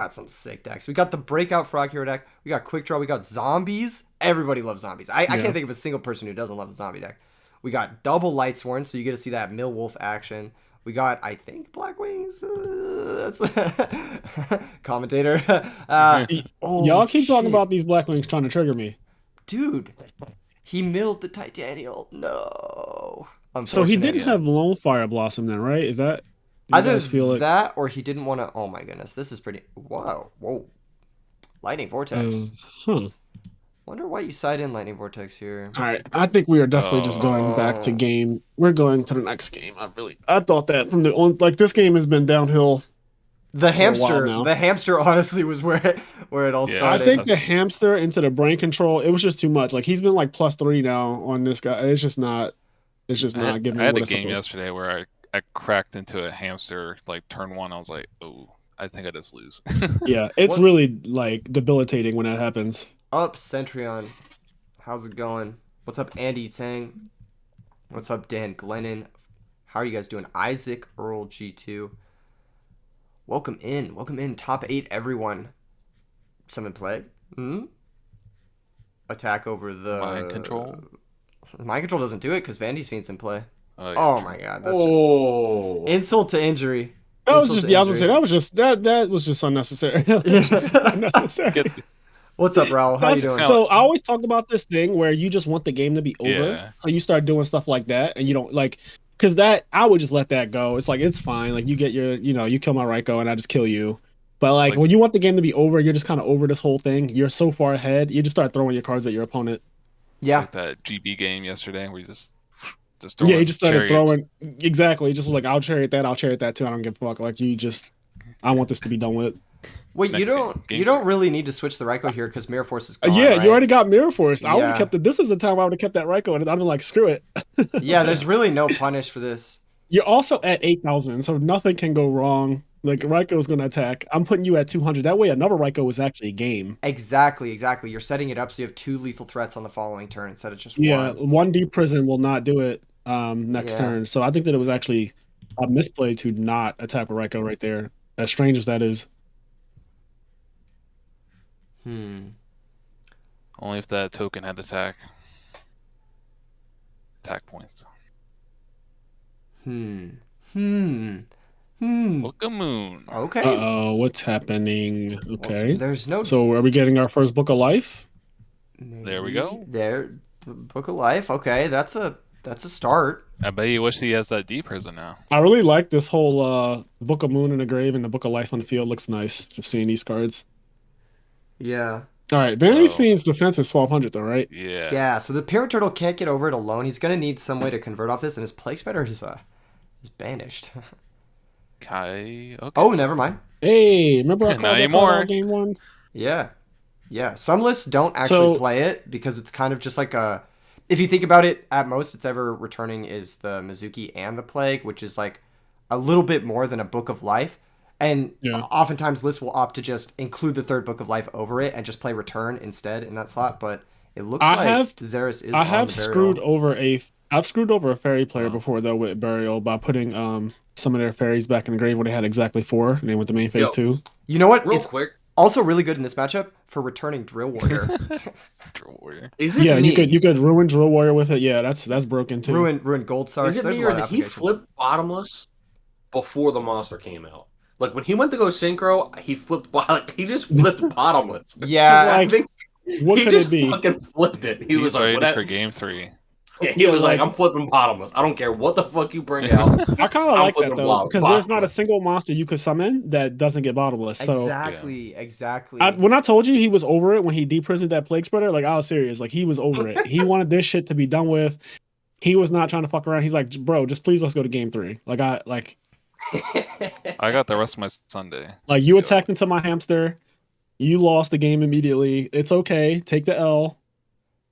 some sick decks. We got the Breakout Frog Hero deck. We got Quick Draw. We got Zombies. Everybody loves Zombies. I can't think of a single person who doesn't love the Zombie deck. We got double Light Sworn, so you get to see that Mill Wolf action. We got, I think, Black Wings. That's Commentator. Y'all keep talking about these Black Wings trying to trigger me. Dude, he milled the Titanial. No. So he didn't have Lone Fire Blossom then, right? Is that... Either that or he didn't want to... Oh my goodness, this is pretty... Whoa. Lightning Vortex. Wonder why you side in Lightning Vortex here. All right, I think we are definitely just going back to game. We're going to the next game. I thought that from this game has been downhill. The hamster honestly was where it all started. I think the hamster into the brain control, it was just too much. Like he's been like +3 now on this guy. It's just not giving. I had a game yesterday where I cracked into a hamster like turn 1. I was like, oh, I think I just lose. Yeah, it's really like debilitating when that happens. Up, Centrion. How's it going? What's up, Andy Tang? What's up, Dan Glennon? How are you guys doing? Isaac Earl G2. Welcome in. Top 8, everyone. Summon play. Attack over the... Mind Control? Mind Control doesn't do it because Vandy's Fiend's in play. Oh my god. That's just insult to injury. That was just, I was gonna say, that was just unnecessary. Unnecessary. What's up, Raul? How you doing? So I always talk about this thing where you just want the game to be over. Yeah. So you start doing stuff like that and you don't like, because that, I would just let that go. It's like, it's fine. Like you get your, you kill my Raiko and I just kill you. But like when you want the game to be over, you're just kind of over this whole thing. You're so far ahead. You just start throwing your cards at your opponent. Yeah. Like that GB game yesterday where you just he just started throwing. Exactly. He just was like, I'll chariot that too. I don't give a fuck. Like I want this to be done with. Wait, you don't really need to switch the Raiko here because Mirror Force is gone, right? You already got Mirror Force. I would have kept it. This is the time I would have kept that Raiko, and I'd been like, screw it. Yeah, there's really no punish for this. You're also at 8,000, so nothing can go wrong. Like Raiko's gonna attack. I'm putting you at 200. That way, another Raiko is actually a game. Exactly. You're setting it up so you have 2 lethal threats on the following turn instead of just one. Yeah, 1D Prison will not do it next turn. So I think that it was actually a misplay to not attack a Raiko right there. As strange as that is. Only if that token had attack points. Book of Moon. Okay. What's happening? Okay. Well, there's no. So are we getting our first book of life? There we go. Book of Life. Okay, that's a start. I bet you wish he has that D prison now. I really like this whole Book of Moon in the grave and the Book of Life on the field. Looks nice. Just seeing these cards. Yeah. All right, Vanity's Fiend's defense is 1200 though, right? Yeah. Yeah. So the Pyramid Turtle can't get over it alone. He's gonna need some way to convert off this, and his Plague Spider is banished. Okay. Oh, never mind. Hey, remember I Not called that anymore. card out game 1? Yeah. Some lists don't actually play it because it's kind of just like a. If you think about it, at most it's ever returning is the Mizuki and the Plague, which is like a little bit more than a Book of Life. And oftentimes lists will opt to just include the third Book of Life over it and just play Return instead in that slot. But it looks Zerus is. I've screwed over a fairy player before though with Burial by putting some of their fairies back in the grave when they had exactly 4 and they went to main phase 2. You know what? Real quick. Also really good in this matchup for returning Drill Warrior. Drill Warrior. Is it me? you could ruin Drill Warrior with it. Yeah, that's broken too. Ruin Gold Sarks. Is it There's me a or lot did of he applications. flip bottomless before the monster came out? Like when he went to go synchro, he just flipped bottomless. Yeah. I think What he could just it be? fucking flipped it. He was ready like, for game 3. Yeah, he was like, I'm flipping bottomless. I don't care what the fuck you bring out. I kind of like that flipping though because there's not a bottomless. single monster you could summon that doesn't get bottomless. So Exactly. when I told you he was over it when he deprisoned that Plague Spreader, like I was serious. Like he was over it. He wanted this shit to be done with. He was not trying to fuck around. He's like, bro, just please let's go to game 3. Like I got the rest of my Sunday. Like you attacked into my hamster. You lost the game immediately. It's okay. Take the L.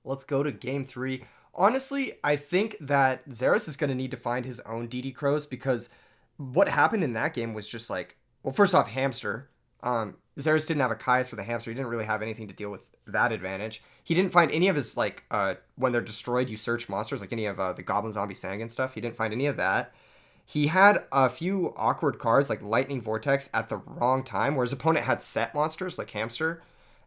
Let's go to game 3. Honestly, I think that Zerus is going to need to find his own DD Crows because what happened in that game was just like, well, first off, hamster. Zerus didn't have a Caius for the hamster. He didn't really have anything to deal with that advantage. He didn't find any of his, like, when they're destroyed, you search monsters, like any of the Goblin Zombie Sangan stuff. He didn't find any of that. He had a few awkward cards, like Lightning Vortex, at the wrong time, where his opponent had set monsters, like hamster.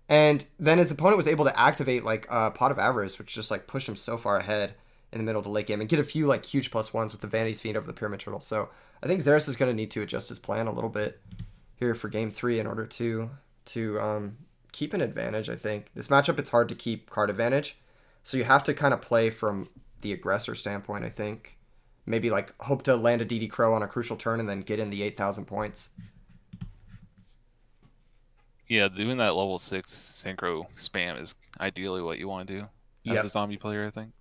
And then his opponent was able to activate like Pot of Avarice, which just like pushed him so far ahead in the middle of the late game and get a few like huge +1s with the Vanity's Fiend over the Pyramid Turtle. So I think Zerus is going to need to adjust his plan a little bit here for game 3 in order to keep an advantage. I think this matchup, it's hard to keep card advantage. So you have to kind of play from the aggressor standpoint, I think. Maybe like hope to land a DD Crow on a crucial turn and then get in the 8,000 points. Yeah, doing that level 6 synchro spam is ideally what you want to do as a zombie player, I think.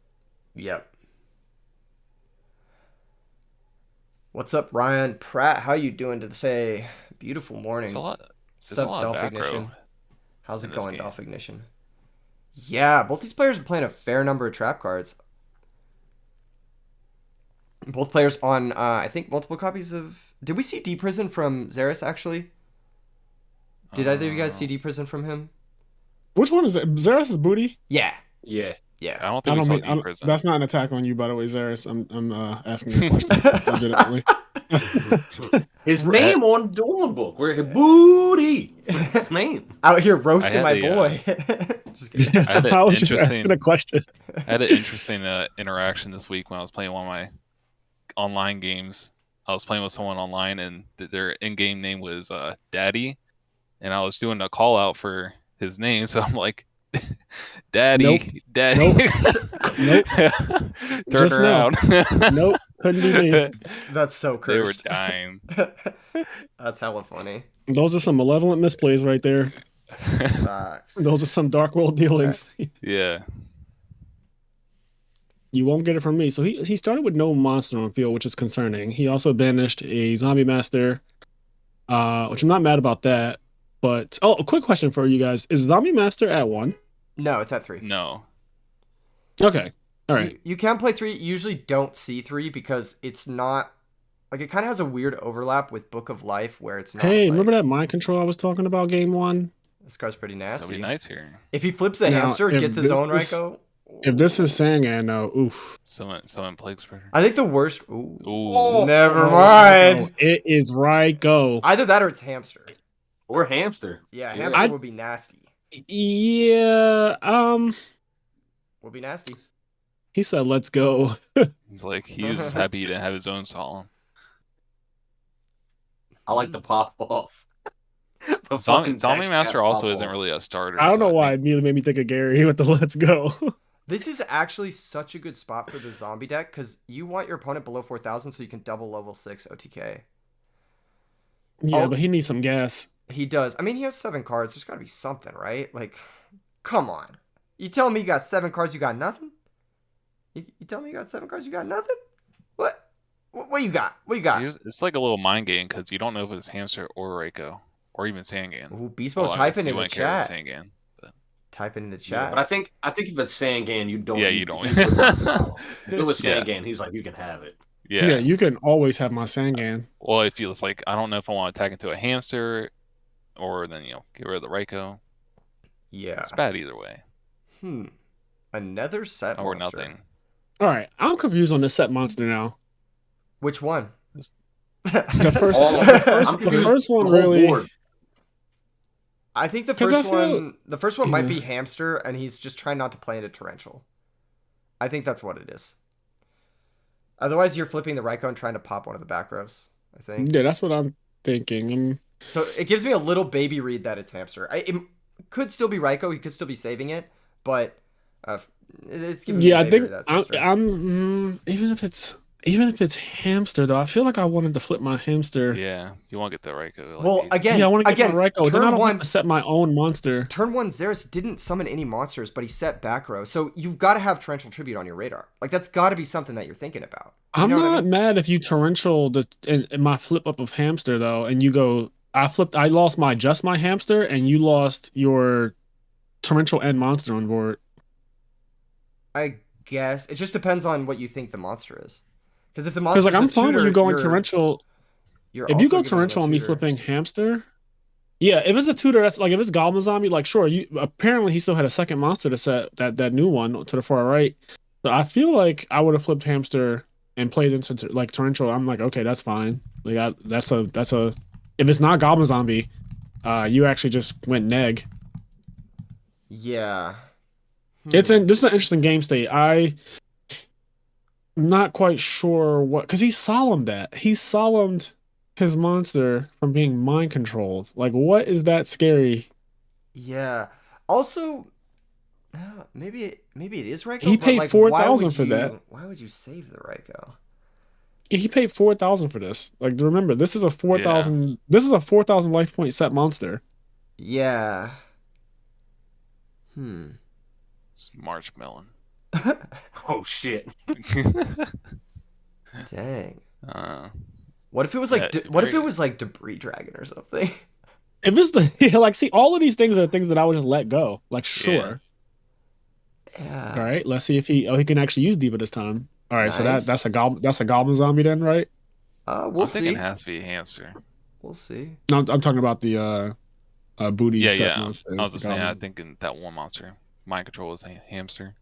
Yep. What's up, Ryan Pratt? How you doing today? Beautiful morning. There's Sup, a lot of Dolph back Ignition? row How's it in this going, game. Dolph Ignition? Yeah, both these players are playing a fair number of trap cards. Both players on, I think, multiple copies of... Did we see D Prison from Zerus, actually? Did either of you guys see D Prison from him? Which one is it? Zerus' booty? Yeah. Yeah. I don't think we saw D prison. That's not an attack on you, by the way, Zerus. I'm asking you a question legitimately. His name on the Dorman book. Where booty. What's his name? Out here roasting my the, boy. Just kidding. I was just asking a question. I had an interesting interaction this week when I was playing one of my online games. I was playing with someone online, and their in-game name was Daddy, and I was doing a call out for his name, so I'm like, Daddy, Daddy. Nope. Turn Just around. Nope, couldn't be me. That's so cursed. They were dying. That's hella funny. Those are some malevolent misplays right there. Facts. Those are some dark world dealings. Yeah. You won't get it from me. So he started with no monster on field, which is concerning. He also banished a zombie master, which I'm not mad about that. But a quick question for you guys: is zombie master at 1? No, it's at 3. No. Okay. All right. You can play 3. You usually don't see 3 because it's not like it kind of has a weird overlap with Book of Life where it's not. Hey, like, remember that mind control I was talking about game 1? This card's pretty That'd nasty. be nice here. If he flips the Now, hamster and if gets his this own is- Ryko. If this is Sangan, oof. Someone Plague Spreader. I think the worst. Ooh. Ooh. Never Oh, mind. it is Ryko. Either that or it's hamster. Or hamster. Yeah, Yeah. hamster would be nasty. Yeah. Will be nasty. He said, "Let's go." He's like, he was just happy he didn't have his own solemn. I like the pop off. The Zombie text Master chat also pop isn't off. really a starter. I don't know so why it think, immediately made me think of Gary with the "Let's go." This is actually such a good spot for the zombie deck because you want your opponent below 4,000 so you can double level 6 OTK. Yeah, Oh. but he needs some gas. He does. I mean, he has 7 cards. There's got to be something, right? Like, come on. You tell me you got 7 cards, you got nothing? You tell me you got 7 cards, you got nothing? What you got? What you got? it's like a little mind game because you don't know if it's Hamster or Reiko or even Sangan. Ooh, Beast Mode, Well, I type guess it you in the wouldn't care if chat. Sangan. Type it in the Yeah, chat. but I think if it's Sangan, you don't. Yeah, you don't. He would want Solemn. If it was Yeah. Sangan, he's like, you can have it. Yeah, you can always have my Sangan. Well, if you, it's like, I don't know if I want to attack into a Hamster or then, get rid of the Reiko. Yeah. It's bad either way. Another set Or monster. nothing. All right, I'm confused on this set monster now. Which one? The first, All of the them. first, I'm the confused. first one The whole really. board. I think the 'Cause I first feel- one might Yeah. be Hamster, and he's just trying not to play into Torrential. I think that's what it is. Otherwise, you're flipping the Reiko and trying to pop one of the back rows, I think. Yeah, that's what I'm thinking. So it gives me a little baby read that it's Hamster. It could still be Reiko. He could still be saving it, but it's giving me a Yeah, I baby think read that's Hamster. I'm even if it's Hamster though, I feel like I wanted to flip my Hamster. Yeah, you want to get the Reiko. Well, again, Yeah, I want to get again, my Reiko. Then I turn don't one, have to set my own monster. turn one, Zerus didn't summon any monsters, but he set back row. So you've got to have Torrential Tribute on your radar. Like, that's got to be something that you're thinking about. You I'm know what I not mean? mad if you torrential in my flip up of Hamster though, and you go, I lost my Hamster, and you lost your torrential and monster on board. I guess. It just depends on what you think the monster is. Because if the Because monster like I'm fine with you going tutor, torrential. you're If you also go giving him a torrential on me tutor. flipping Hamster, yeah. If it's a tutor, that's like if it's Goblin Zombie, like sure. You apparently he still had a second monster to set that new one to the far right. So I feel like I would have flipped Hamster and played into like torrential. I'm like, okay, that's fine. Like that's a if it's not Goblin Zombie, you actually just went neg. Yeah. This is an interesting game state. I'm not quite sure what because he solemned that. He solemned his monster from being mind controlled. Like, what is that scary? Yeah. Also, maybe it is Reiko. He but, paid like, 4,000 for that. Why would you save the Reiko? He paid 4,000 for this. Like, remember, this is a 4,000. This is a 4,000 life point set monster. Yeah. It's Marshmelon. Oh shit! Dang. Uh, What if it was like? Yeah, What if very- it was like Debris Dragon or something? If it's the like, see, all of these things are things that I would just let go. Like, sure. Yeah. All right, let's see if he can actually use Diva this time. All right, so Nice. that's a goblin zombie then, right? We'll I'm see. thinking it has to be a Hamster. We'll see. No, I'm talking about the booty Yeah, set yeah. monster. I was It's just the saying, I goblin. think in that one monster, Mind Control is a Hamster.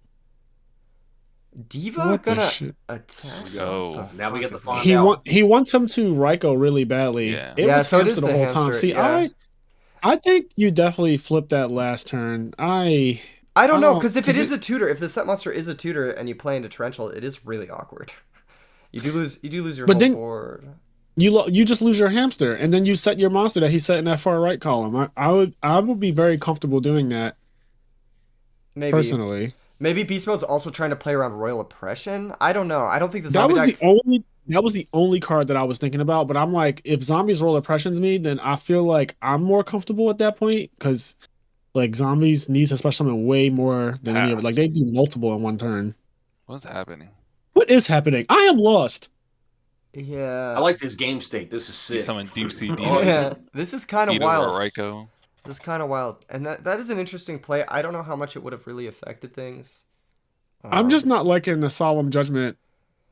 Diva What the gonna shit? attack. Oh. What the Now we fuck get to is find that? out. He wants him to Reiko really badly. Yeah. It Yeah, was so it Hamster is the the whole time. hamster, See, yeah. I think you definitely flipped that last turn. I don't know, don't- because if it 'cause is a tutor, if the set monster is a tutor and you play into Torrential, it is really awkward. You do lose your But whole then- board. you just lose your hamster, and then you set your monster that he set in that far right column. I would be very comfortable doing that Maybe. personally. Maybe Beast Mode's also trying to play around Royal Oppression. I don't know. I don't think the That zombie was deck. that was the only card that I was thinking about. But I'm like, if zombies roll oppressions me, then I feel like I'm more comfortable at that point because like zombies needs a special summon way more than any of it. Pass. Like they do multiple in one turn. What's happening? What is happening? I am lost. Yeah. I like this game state. This is He sick. summoned Deep Sea Oh, Demon. Yeah. This is kind of Beat wild. over a Reiko. This is kind of wild. And that is an interesting play. I don't know how much it would have really affected things. I'm just not liking the solemn judgment.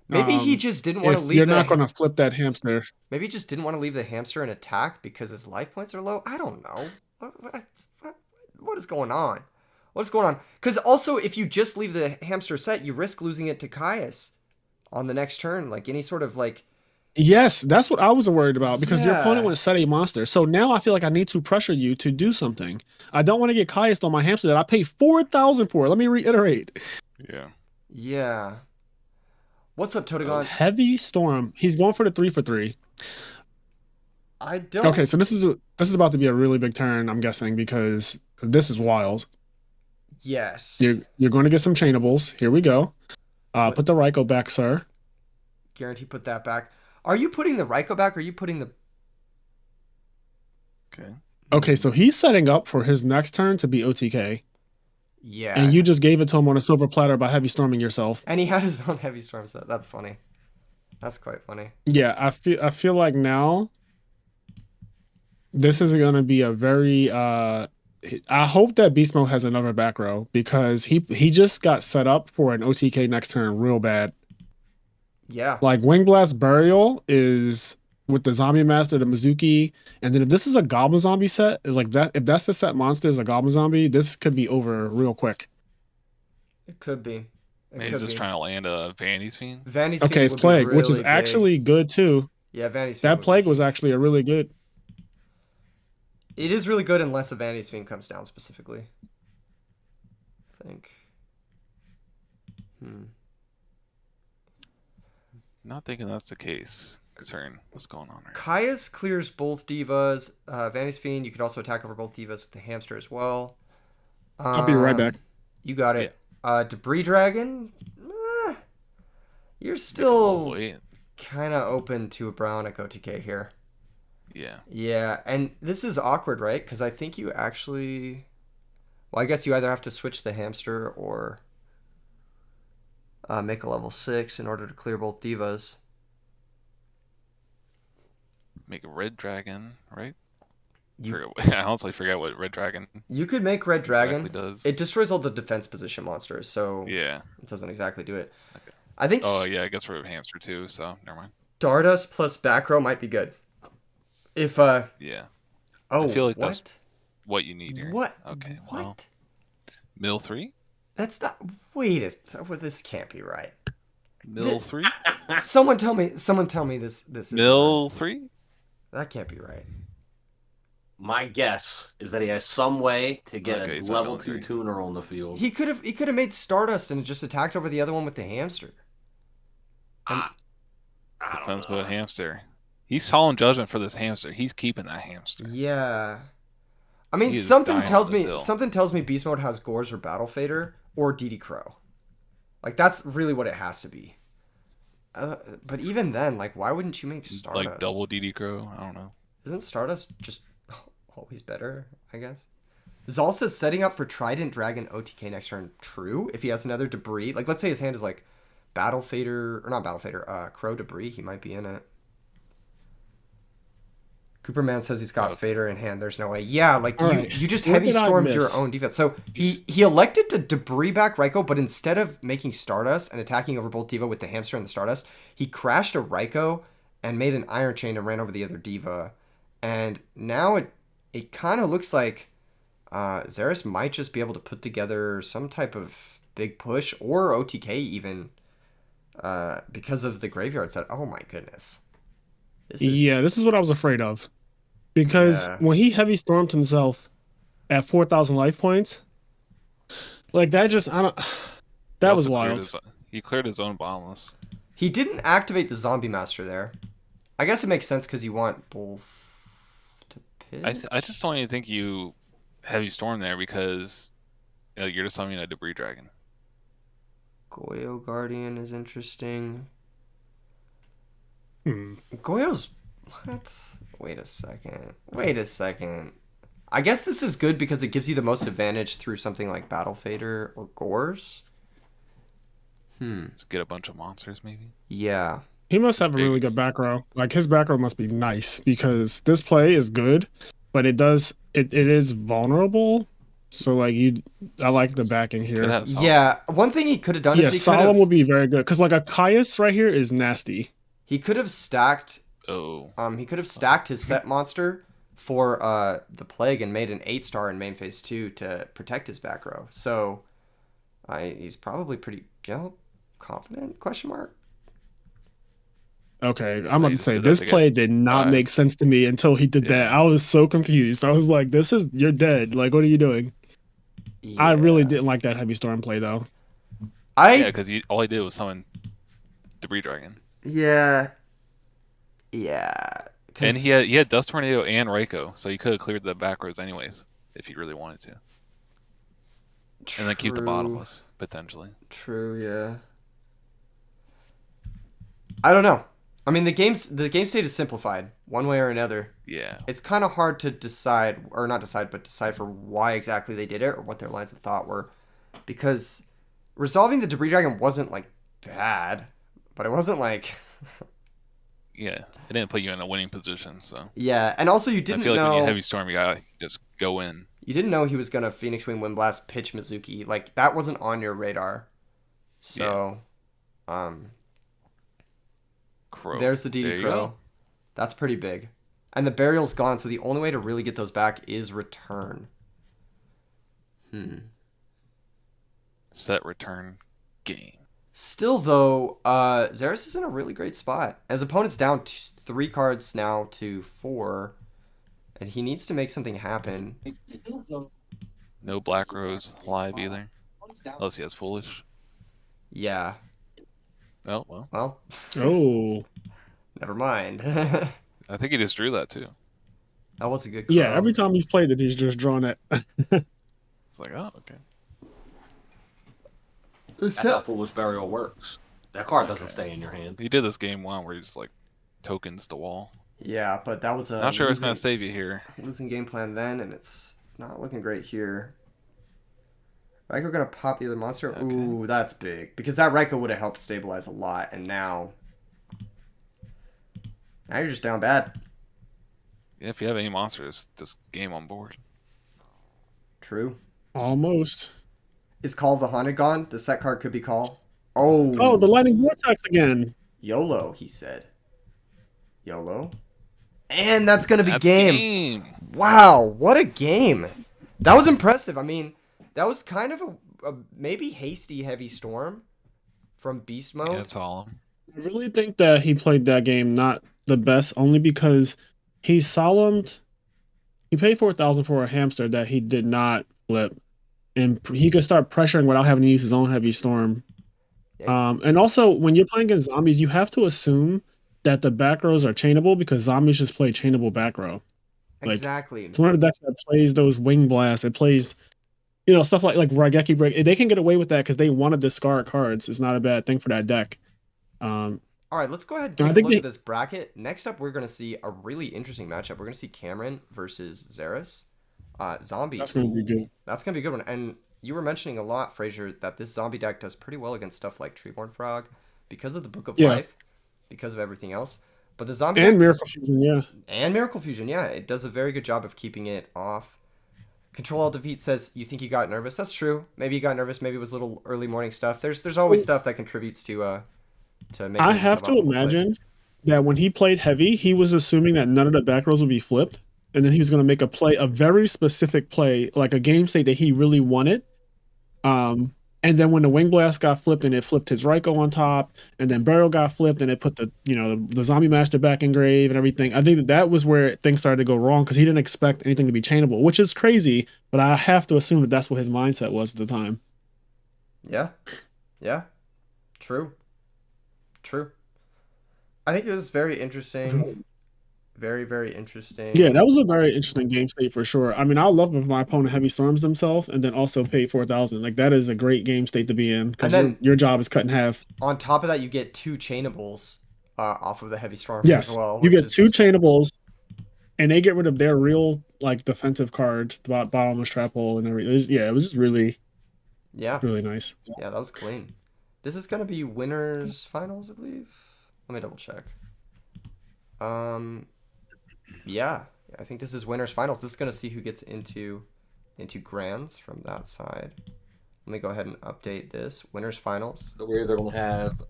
Maybe he just didn't want to If leave you're the not going to flip that hamster. maybe he just didn't want to leave the hamster in attack because his life points are low. I don't know. What is going on? What's going on? Because also, if you just leave the hamster set, you risk losing it to Caius on the next turn. Like any sort of like Yes, that's what I was worried about because your opponent Yeah. went set a monster. So now I feel like I need to pressure you to do something. I don't want to get Caiused on my hamster that I paid 4,000 for. Let me reiterate. Yeah. Yeah. What's up, Totagon? Heavy Storm. He's going for the 3 for 3. I don't. Okay, so this is about to be a really big turn, I'm guessing, because this is wild. Yes. You're going to get some chainables. Here we go. Put the Raikou back, sir. Guarantee put that back. Are you putting the Raikou back or are you putting the... Okay, so he's setting up for his next turn to be OTK. Yeah. And you just gave it to him on a silver platter by heavy storming yourself. And he had his own heavy storm set. That's funny. That's quite funny. Yeah, I feel like now this is going to be a very I hope that Beast Mode has another back row because he just got set up for an OTK next turn real bad. Yeah. Like Wing Blast Burial is with the Zombie Master, the Mizuki, and then if this is a Goblin Zombie set, is like that. If that's the set monster is a Goblin Zombie, this could be over real quick. It could be. Maybe he's just trying to land a Vanity's Fiend. Vanity's Okay, Fiend it's would be Plague, which is really actually good too. Yeah, Vanity's Fiend. That Plague was actually a really good. It is really good unless a Vanity's Fiend comes down specifically. I think. Not thinking that's the case. Considering what's going on right. Caius clears both divas. Vanity's Fiend, you could also attack over both divas with the hamster as well. I'll be right back. You got it. Debris Dragon. You're still kind of open to a Brownic OTK here. Yeah. Yeah, and this is awkward, right? Because I think you actually... Well, I guess you either have to switch the hamster or make a level 6 in order to clear both divas. Make a Red Dragon, right? I honestly forget what Red Dragon. You could make Red Dragon. Exactly does. It destroys all the defense position monsters, so yeah, it doesn't exactly do it. Okay. I think. Oh yeah, I guess for a hamster too. So never mind. Stardust plus back row might be good. If Yeah. Oh. I feel like what? that's what you need here. What? Okay. What? Well, Mill 3. That's not. Wait. Well, this can't be right. Mill 3. Someone tell me. This. This Mill 3. That can't be right. My guess is that he has some way to get Okay, a so level military. 2 tuner on the field. He could have made Stardust and just attacked over the other one with the hamster. I Depends don't know. what hamster. He's calling judgment for this hamster. He's keeping that hamster. Yeah. I mean, He is something dying tells on this me hill. Beast Mode has Gores or Battle Fader or DD Crow. Like that's really what it has to be. But even then, like, why wouldn't you make Stardust? Like double DD Crow. I don't know. Isn't Stardust just always better? I guess. Zalsa's setting up for Trident Dragon OTK next turn. True. If he has another debris, like let's say his hand is like Battle Fader or not Battle Fader, Crow Debris, he might be in it. Cooperman says he's got Fader in hand. There's no way. Yeah, like you just What heavy did I stormed miss? your own defense. So he elected to debris back Raikou, but instead of making Stardust and attacking over both Diva with the hamster and the Stardust, he crashed a Raikou and made an Iron Chain and ran over the other Diva. And now it kind of looks like Zerus might just be able to put together some type of big push or OTK even because of the graveyard set. Oh my goodness. This is what I was afraid of. Because when he heavy stormed himself at 4,000 life points, like that just, I don't, that was wild. He cleared his own bottomless. He didn't activate the Zombie Master there. I guess it makes sense because you want both to pitch. I just don't even think you heavy storm there because you're just summoning a Debris Dragon. Goyo Guardian is interesting. Hmm. Goyo's... What? Wait a second. I guess this is good because it gives you the most advantage through something like Battle Fader or Gores. Let's get a bunch of monsters, maybe. Yeah. He must have a really good back row. Like his back row must be nice because this play is good, but it is vulnerable. So like I like the backing here. Yeah. One thing he could have done is he Solemn would be very good because like a Caius right here is nasty. He could have stacked. Oh. He could have stacked his set monster for the Plague and made an 8-star in main phase 2 to protect his back row. So he's probably pretty confident? Question mark. Okay, So I'm about you to just say did that this to get play did not 5. make sense to me until he did that. Yeah. I was so confused. I was like, you're dead. Like, what are you doing? I really Yeah. didn't like that heavy storm play though. Yeah, I because all he did was summon Debris Dragon. yeah. Yeah. And he had Dust Tornado and Raikou, so he could have cleared the back rows anyways, if he really wanted to. And then keep the bottomless, potentially. True, yeah. I don't know. I mean, the game state is simplified one way or another. Yeah. It's kind of hard to decide, or not decide, but decipher why exactly they did it or what their lines of thought were, because resolving the Debris Dragon wasn't like bad, but it wasn't like Yeah. It didn't put you in a winning position, so. yeah. And also, you I didn't feel like know when you heavy storm, you gotta just go in. you didn't know he was gonna Phoenix Wing Wind Blast pitch Mizuki. Like that wasn't on your radar. So, Crow. there's the There DD you Crow. go. That's pretty big. And the burial's gone, so the only way to really get those back is return. Set, return, game. Still, though, Zerus is in a really great spot. His opponent's down 3 cards now to 4, and he needs to make something happen. No Black Rose live either. Unless he has Foolish. Yeah. Oh, well. Well, Oh, never mind. I think he just drew that too. That was a good yeah. call. Every time he's played it, he's just drawn it. It's like, oh, okay. That's how Foolish Burial works. That card doesn't stay in your hand. He did this game 1 where he just like tokens the wall. Yeah, but that was a Not sure it's gonna save you here. losing game plan then, and it's not looking great here. Raikou gonna pop the other monster. Okay. Ooh, that's big. Because that Raikou would have helped stabilize a lot, and now you're just down bad. Yeah, if you have any monsters, just game on board. True. Almost. Is Call of the Haunted gone? The set card could be Call. Oh. Oh, the lightning vortex again. YOLO, he said. YOLO. And that's gonna be That's game. Wow, what a game. That was impressive. I mean, that was kind of a maybe hasty heavy storm from beast mode. Yeah, that's all. I really think that he played that game not the best, only because he solemned. He paid 4,000 for a hamster that he did not flip, and he could start pressuring without having to use his own heavy storm. And also, when you're playing against zombies, you have to assume that the back rows are chainable because zombies just play chainable back row. Like, Exactly. it's one of the decks that plays those wing blasts. It plays, stuff like Raigeki Break. They can get away with that because they want to discard cards. It's not a bad thing for that deck. All right, let's go ahead and I take a think look at this bracket. Next up, we're going to see a really interesting matchup. We're going to see Cameron versus Zerus. Zombies. That's going to be good. That's going to be a good one. And you were mentioning a lot, Frazier, that this zombie deck does pretty well against stuff like Treeborn Frog because of the Book of Life, because of everything else. But the zombie And deck, Miracle Fusion, yeah. And Miracle Fusion, yeah. It does a very good job of keeping it off. Control Alt Defeat says, you think you got nervous? That's true. Maybe you got nervous. Maybe it was a little early morning stuff. There's always stuff that contributes to make. I have to imagine that when he played heavy, he was assuming that none of the back rows would be flipped. And then he was going to make a very specific play, like a game state that he really wanted. And then when the Wing Blast got flipped and it flipped his Raikou on top, and then Burial got flipped and it put the Zombie Master back in grave and everything, I think that was where things started to go wrong because he didn't expect anything to be chainable, which is crazy, but I have to assume that that's what his mindset was at the time. Yeah. Yeah. True. I think it was very interesting. Very, very interesting. Yeah, that was a very interesting game state for sure. I mean, I love if my opponent heavy storms himself and then also paid 4,000. Like, that is a great game state to be in because your job is cut in half. On top of that, you get 2 chainables off of the heavy storm as well. You get 2 chainables, and they get rid of their real defensive card, bottomless trap hole and everything. It was just really nice. Yeah, that was clean. This is gonna be winners finals, I believe. Let me double check. Yeah, I think this is winners finals. This is gonna see who gets into grands from that side. Let me go ahead and update this. Winners finals. So we're either gonna have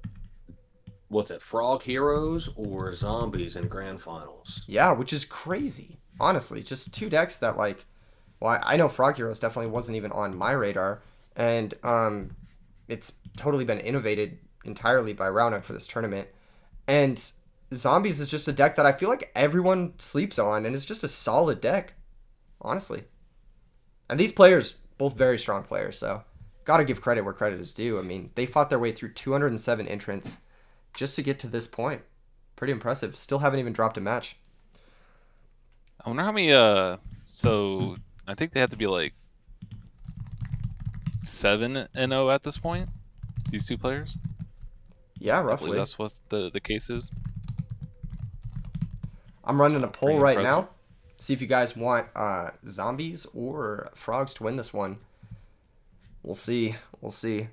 Frog Heroes or Zombies in grand finals. Yeah, which is crazy. Honestly, just 2 decks that I know Frog Heroes definitely wasn't even on my radar, and it's totally been innovated entirely by Roundhook for this tournament. And Zombies is just a deck that I feel like everyone sleeps on, and it's just a solid deck, honestly. And these players, both very strong players, so gotta give credit where credit is due. I mean, they fought their way through 207 entrants just to get to this point. Pretty impressive. Still haven't even dropped a match. I wonder how many. So I think they have to be like 7-0 at this point. These two players. Yeah, I believe roughly. that's what the case is. I'm running a poll Pretty right impressive. now. See if you guys want zombies or frogs to win this one. We'll see. We'll see.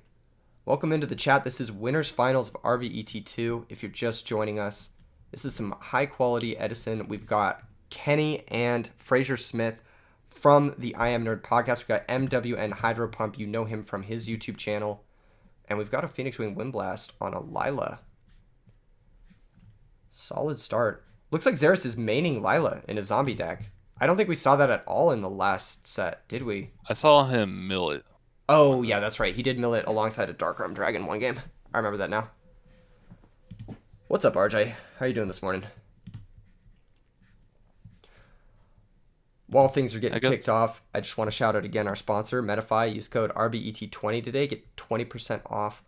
Welcome into the chat. This is winners finals of RBET02. If you're just joining us, this is some high quality Edison. We've got Kenny and Fraser Smith from the I Am Nerd podcast. We've got MWN Hydro Pump. You know him from his YouTube channel. And we've got a Phoenix Wing Windblast on a Lila. Solid start. Looks like Zerus is maining Lila in a zombie deck. I don't think we saw that at all in the last set, did we? I saw him mill it. Oh, yeah, that's right. He did mill it alongside a Dark Arm Dragon one game. I remember that now. What's up, RJ? How you doing this morning? While things are getting kicked off, I just want to shout out again our sponsor, Metafy. Use code RBET20 today. Get 20% off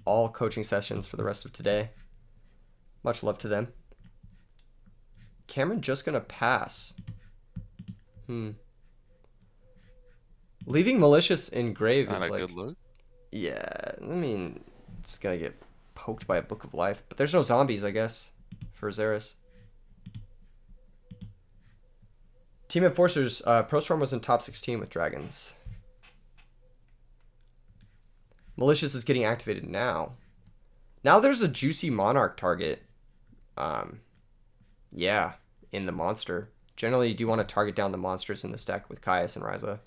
all coaching sessions for the rest of today. Much love to them. Cameron just going to pass. Leaving Malicious in grave Not is a like... good look. Yeah, I mean, it's going to get poked by a Book of Life. But there's no zombies, I guess, for Zerus. Team Enforcers, Pro Storm was in top 16 with Dragons. Malicious is getting activated now. Now there's a juicy Monarch target. Yeah, in the monster. Generally, you do want to target down the monsters in this deck with Caius and Ryza.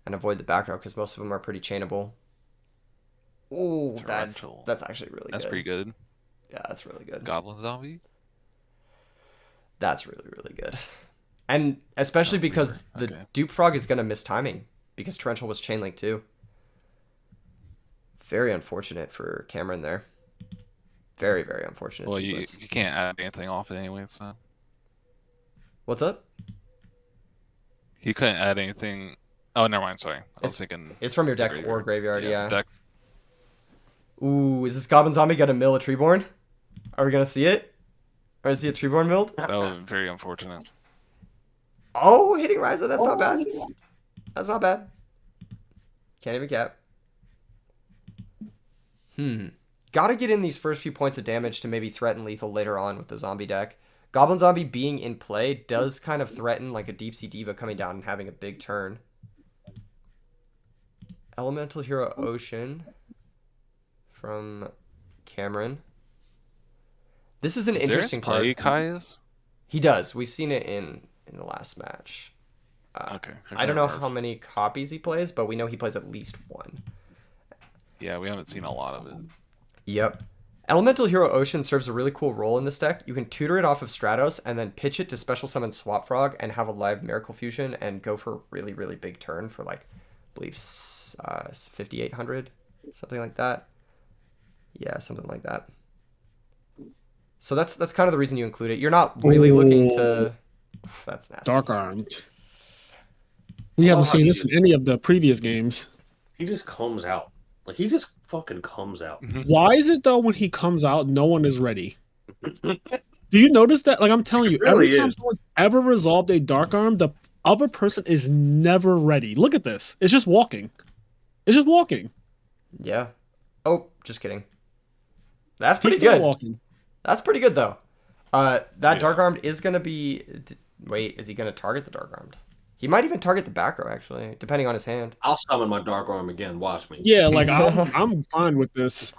And avoid the back row because most of them are pretty chainable. Oh, that's actually really good. That's pretty good. Yeah, that's really good. Goblin Zombie? That's really, really good. And especially because the Dupe Frog is going to miss timing because Torrential was Chainlink too. Very unfortunate for Cameron there. Very, very unfortunate. Well, you can't add anything off it anyway, so. What's up? He couldn't add anything. Oh, never mind. Sorry. I was thinking. It's from your deck or graveyard, yeah. Deck. Ooh, is this Goblin Zombie going to mill a Treeborn? Are we going to see it? Or is he a Treeborn milled? That was very unfortunate. Oh, hitting Ryza. That's not bad. That's not bad. Can't even cap. Gotta get in these first few points of damage to maybe threaten lethal later on with the zombie deck. Goblin Zombie being in play does kind of threaten like a Deep Sea Diva coming down and having a big turn. Elemental Hero Ocean from Cameron. This is an interesting card. Does Zerus play Caius? He does. We've seen it in the last match. Okay. I don't know how many copies he plays, but we know he plays at least one. Yeah, we haven't seen a lot of it. Yep. Elemental Hero Ocean serves a really cool role in this deck. You can tutor it off of Stratos and then pitch it to special summon Swap Frog and have a live Miracle Fusion and go for a really, really big turn for like, I believe, 5,800, something like that. Yeah, something like that. So that's kind of the reason you include it. You're not really looking to... That's nasty. Dark Armed. We haven't seen this in any of the previous games. He just comes out. Like, he just fucking comes out. Why is it, though, when he comes out, no one is ready? Do you notice that? Like, I'm telling you, really every time someone's ever resolved a Dark Arm, the other person is never ready. Look at this. It's just walking. It's just walking. Yeah. Oh, just kidding. That's He's pretty still good. walking. That's pretty good, though. That Dark Armed is going to be... Wait, is he going to target the Dark Armed? He might even target the back row, actually, depending on his hand. I'll summon my Dark Arm again. Watch me. Yeah, like, I'm fine with this.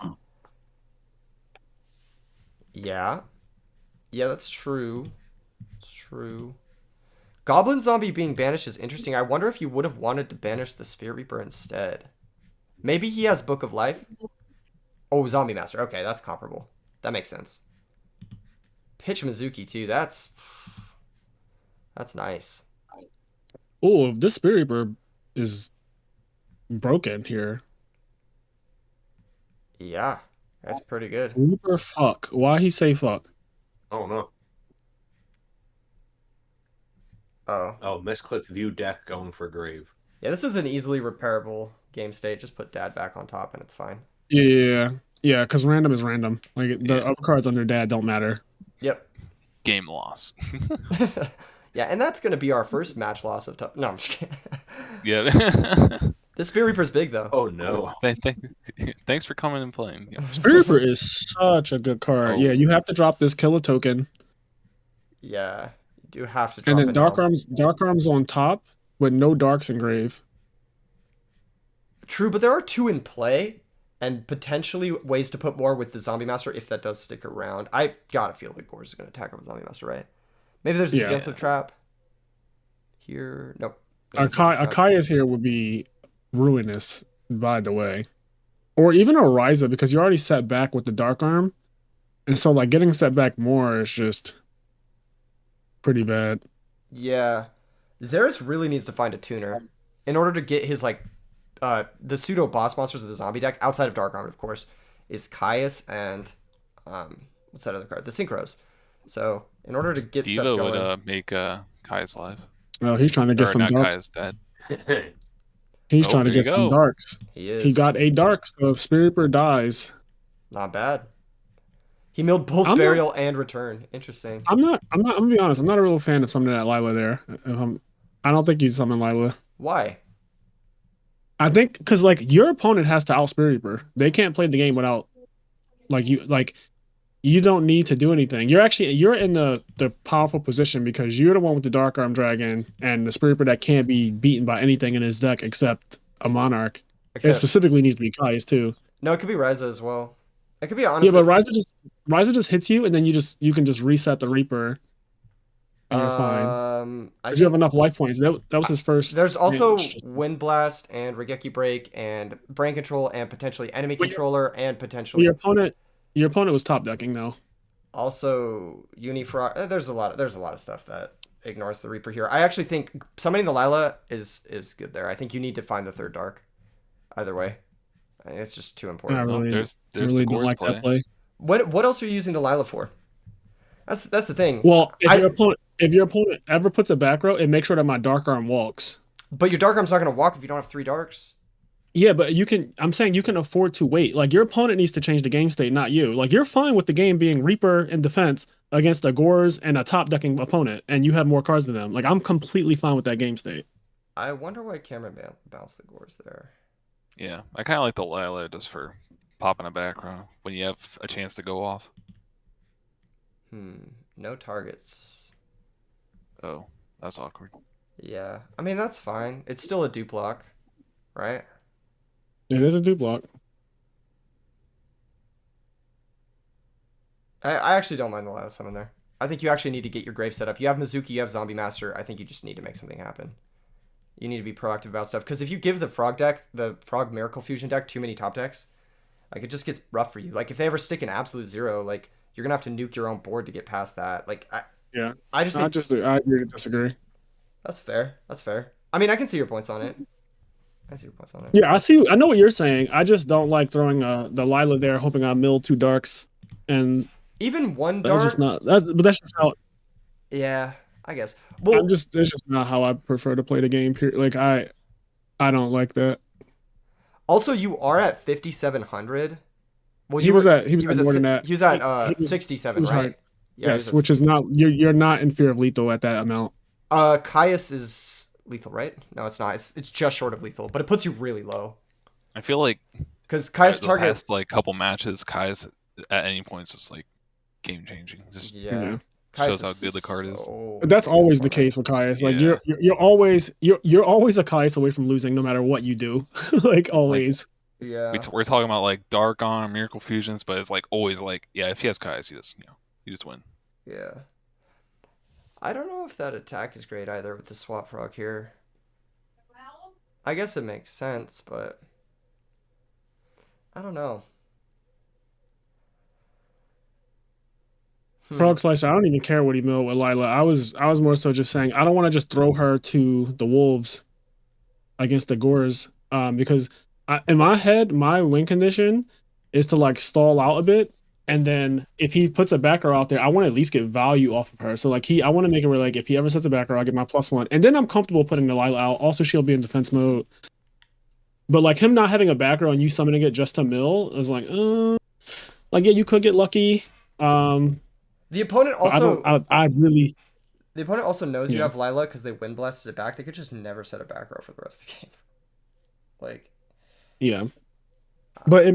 Yeah. Yeah, that's true. It's true. Goblin Zombie being banished is interesting. I wonder if you would have wanted to banish the Spear Reaper instead. Maybe he has Book of Life. Oh, Zombie Master. Okay, that's comparable. That makes sense. Pitch Mizuki, too. That's nice. Oh, this Spirit Reaper is broken here. Yeah, that's pretty good. Reaper fuck. Why he say fuck? Oh no. Oh. Oh, misclicked view deck going for grave. Yeah, this is an easily repairable game state. Just put dad back on top and it's fine. Yeah, because random is random. Like the Yeah. other cards under dad don't matter. Yep. Game loss. Yeah, and that's going to be our first match loss of top. No, I'm just kidding. Yeah. The Spear Reaper's big, though. Oh no. Thanks for coming and playing. Yeah. Spirit Reaper is such a good card. Oh. Yeah, you have to drop this, kill a token, Yeah, you do have to drop and then an Dark elm. Arms on top with no darks engraved. True, but there are 2 in play, and potentially ways to put more with the Zombie Master if that does stick around. I gotta feel like Gores is going to attack with Zombie Master, right? Maybe there's a Yeah. defensive trap. Here, nope. No defensive trap. Akaya's here would be ruinous, by the way. Or even a Ryza, because you're already set back with the Dark Arm. And so, like, getting set back more is just pretty bad. Yeah. Zerus really needs to find a tuner in order to get his, like, the pseudo boss monsters of the zombie deck, outside of Dark Armor, of course, is Caius and, what's that other card? The Synchros. So, in order to get stuff Diva going... would make Kai's live. Oh, he's trying to get Or some not darks. Kai's dead. He's Oh, trying to there you get some go. darks. He is. He got a dark, so if Spirit Reaper dies... Not bad. He milled both I'm Burial and Return. Interesting. I'm gonna be honest, I'm not a real fan of summoning that Lila there. I don't think you'd summon Lila. Why? I think because like your opponent has to out Spirit Reaper. They can't play the game without you don't need to do anything. You're in the powerful position because you're the one with the Dark Arm Dragon and the Spirit Reaper that can't be beaten by anything in his deck except a Monarch. It Except, specifically needs to be Kai's too. no, it could be Ryza as well. It could be honestly. Yeah, but Ryza just hits you and then you can just reset the Reaper and you're fine. Because you have enough life points. That was his first. There's also damage. Wind Blast and Regeki Break and Brain Control and potentially Enemy Controller and potentially Your opponent was top decking though. also Unifrog. There's a lot of stuff that ignores the Reaper here. I actually think summoning the Lila is good there. I think you need to find the third Dark. Either way, I think it's just too important. I really, There's really the don't Gores like play. that play. What else are you using the Lila for? That's the thing. Well, if your opponent ever puts a back row, it makes sure that my Dark Arm walks. But your Dark Arm's not going to walk if you don't have 3 Darks. Yeah, but I'm saying you can afford to wait. Like your opponent needs to change the game state, not you. Like you're fine with the game being Reaper in defense against a Gores and a top decking opponent, and you have more cards than them. Like I'm completely fine with that game state. I wonder why Cameron bounced the Gores there. Yeah, I kind of like the Lila just for popping a back row when you have a chance to go off. No targets. Oh, that's awkward. Yeah. I mean, that's fine. It's still a duplock, right? It is a do block. I actually don't mind the last summon there. I think you actually need to get your grave set up. You have Mizuki, you have Zombie Master. I think you just need to make something happen. You need to be proactive about stuff. Because if you give the Frog Miracle Fusion deck too many top decks, like it just gets rough for you. Like if they ever stick an absolute 0, like you're gonna have to nuke your own board to get past that. Like I just think I agree to disagree. that's fair. That's fair. I mean, I can see your points on it. Yeah, I know what you're saying. I just don't like throwing the Lila there, hoping I mill 2 darks, and Even one that's dark. just not. But that's just how. Yeah, I guess. Well, It's just not how I prefer to play the game. Like I don't like that. also you are at 5,700. Well, He was at more than that. He was at He was- 67, he was right? hard. Yeah, Yes, which is not you're not in fear of lethal at that amount. Caius is lethal, right? No, it's not. It's just short of lethal, but it puts you really low. I feel like Because Caius the target. past like couple matches, Kai's at any point is just like game changing. Just Yeah. shows Caius how is good the card is. But that's always the case with Caius. Like Yeah. you're always a Caius away from losing no matter what you do. Like always. Yeah. We're talking about like Dark Arm, Miracle Fusions, but it's like always like, yeah, if he has Kai's, you just win. Yeah. I don't know if that attack is great either with the Swap Frog here. I guess it makes sense, but I don't know. Frog Slicer, I don't even care what he milled with Lila. I was more so just saying I don't want to just throw her to the wolves against the Gores. Because in my head, my win condition is to like stall out a bit And then if he puts a back row out there, I want to at least get value off of her. So like I want to make it where like if he ever sets a back row, I get my +1, and then I'm comfortable putting Delilah out. Also, she'll be in defense mode. But like him not having a back row and you summoning it just to mill is like yeah, you could get lucky. The opponent also the opponent also knows you have Lila because they wind blasted it back. They could just never set a back row for the rest of the game. Like, yeah. But it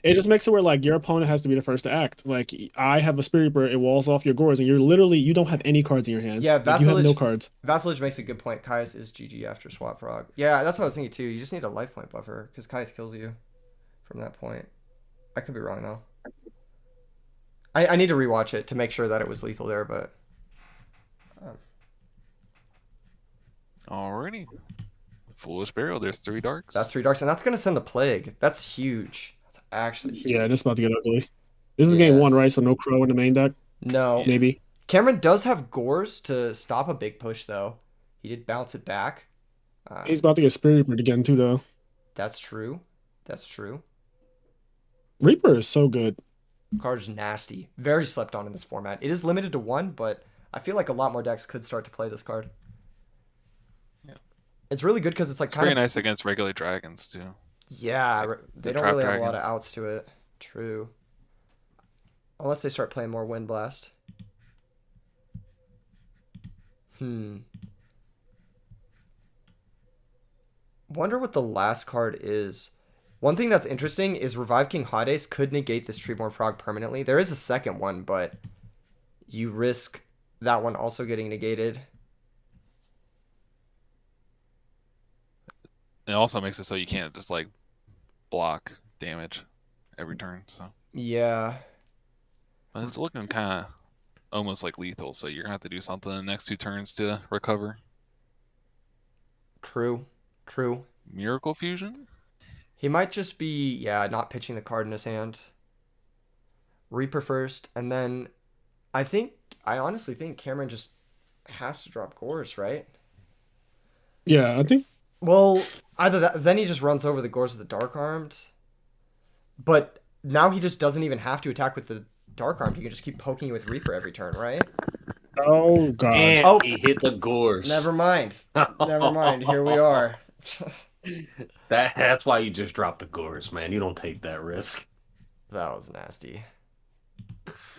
just makes it where like your opponent has to be the first to act. Like I have a Spirit Reaper, it walls off your Gores, and you don't have any cards in your hand. Yeah, like, you have no cards. Vassalage makes a good point. Kaius is GG after Swap Frog. Yeah, that's what I was thinking too. You just need a life point buffer because Kaius kills you from that point. I could be wrong though. I need to rewatch it to make sure that it was lethal there, but. Alrighty. Foolish Burial. There's 3 darks. That's 3 darks, and that's gonna send the plague. That's huge. That's actually huge. Yeah, it's about to get ugly. This is game 1, right? So no Crow in the main deck. No, maybe. Cameron does have Gores to stop a big push, though. He did bounce it back. He's about to get Spirit Reaper again too, though. That's true. That's true. Reaper is so good. Card is nasty. Very slept on in this format. It is limited to 1, but I feel like a lot more decks could start to play this card. It's really good because it's like pretty nice against regular dragons too. Yeah, they don't really have a lot of outs to it. True. Unless they start playing more Wind Blast. Wonder what the last card is. One thing that's interesting is Revive King Hades could negate this Treeborn Frog permanently. There is a second one, but you risk that one also getting negated. It also makes it so you can't just like block damage every turn. So yeah, but it's looking kind of almost like lethal. So you're gonna have to do something in the next 2 turns to recover. True. Miracle Fusion. He might just be not pitching the card in his hand. Reaper first, and then I honestly think Cameron just has to drop Gores, right? Yeah, I think. Well, either that, then he just runs over the Gores with the Dark Armed. But now he just doesn't even have to attack with the Dark Armed. He can just keep poking you with Reaper every turn, right? Oh, God. And he hit the Gores. Never mind. Here we are. That's why you just dropped the Gores, man. You don't take that risk. That was nasty.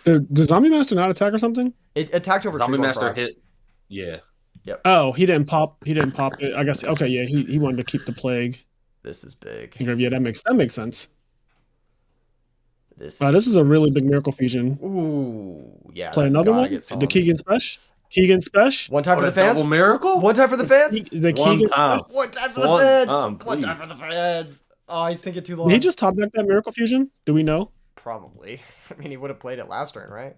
Does Zombie Master not attack or something? It attacked over Zombie Master Frog. hit. Yeah. Yep. Oh, he didn't pop it. I guess. Okay, yeah, he wanted to keep the plague. This is big. Yeah, that makes sense. This is a really big Miracle Fusion. Ooh, yeah. Play another one. The Keegan Special. One time for the fans. Double miracle. One time for the fans. The Keegan. One time for the fans. One time for the fans. Oh, he's thinking too long. Did he just top deck that Miracle Fusion? Do we know? Probably. I mean, he would have played it last turn, right?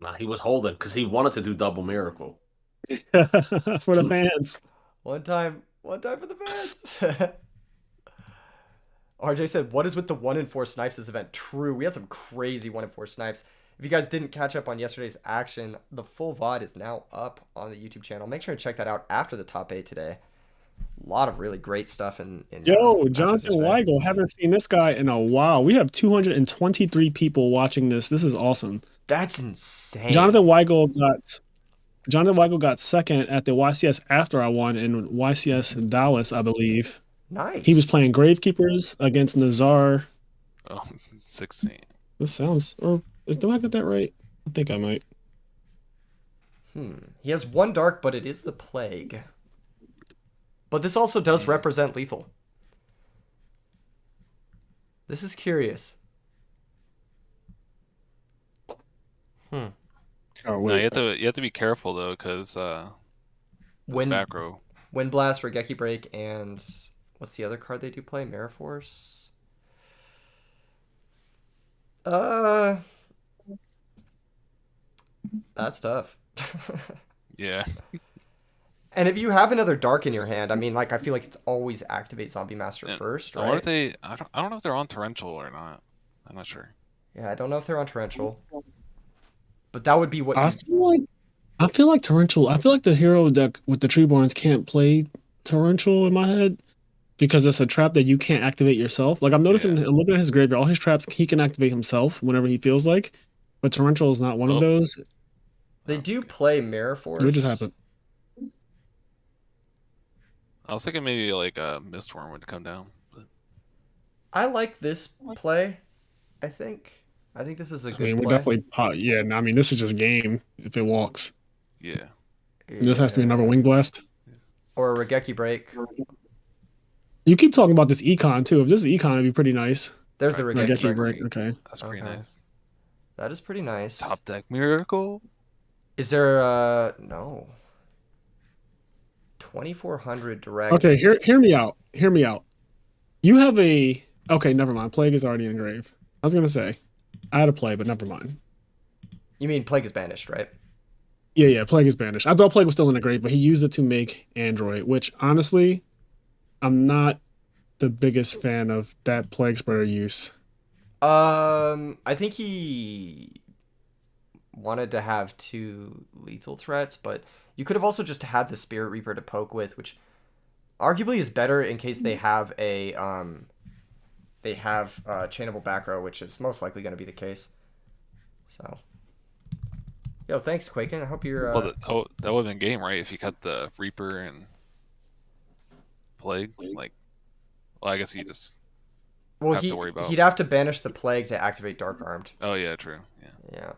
Nah, he was holding because he wanted to do double miracle. For the fans. One time for the fans. RJ said, what is with the 1 in 4 snipes this event? True. We had some crazy 1 in 4 snipes. If you guys didn't catch up on yesterday's action, the full VOD is now up on the YouTube channel. Make sure to check that out after the top 8 today. A lot of really great stuff in Jonathan Weigel. Haven't seen this guy in a while. We have 223 people watching this. This is awesome. That's insane. Jonathan Weigel got second at the YCS after I won in YCS Dallas, I believe. Nice. He was playing Gravekeepers against Nazar. Oh, 16. This sounds. Do I get that right? I think I might. He has 1 dark, but it is the plague. But this also does represent lethal. This is curious. Oh, wait. No, you have to be careful though, because back row. Wind Blast, Regeki Break, and what's the other card they do play? Mirror Force. That's tough. Yeah. And if you have another dark in your hand, I mean, like, I feel like it's always activate Zombie Master first, right? I wonder if I don't know if they're on Torrential or not. I'm not sure. Yeah, I don't know if they're on Torrential. But that would be what I feel like Torrential. I feel like the hero deck with the Treeborns can't play Torrential in my head. because it's a trap that you can't activate yourself. Like I'm noticing, I'm looking at his graveyard. All his traps he can activate himself whenever he feels like, but torrential is not one of those. They do play Mirror Force. What just happened? I was thinking maybe like a Mistworm would come down. But... I like this play. I think this is a good. I mean, we're play. definitely yeah. I mean, this is just game if it walks. Yeah. This has to be another Wing Blast or a Regeki Break. You keep talking about this econ too. If this is econ, it'd be pretty nice. There's the Regeki Break. Okay, that's pretty nice. That is pretty nice. Top deck miracle. Is there no 2400 direct? Okay, hear me out. Hear me out. You have a okay. Never mind. Plague is already engraved. I was gonna say I had a play, but never mind. You mean Plague is banished, right? Yeah. Plague is banished. I thought Plague was still in the grave, but he used it to make Android, which honestly, I'm not the biggest fan of that Plague Spreader use. I think he wanted to have 2 lethal threats, but you could have also just had the Spirit Reaper to poke with, which arguably is better in case they have a chainable back row, which is most likely going to be the case. So, yo, thanks, Quaken. I hope you're. Well, that would have been game, right? If you cut the Reaper and Plague, like, well, I guess you just have to worry about. He'd have to banish the Plague to activate Dark Armed. Oh yeah, true. Yeah.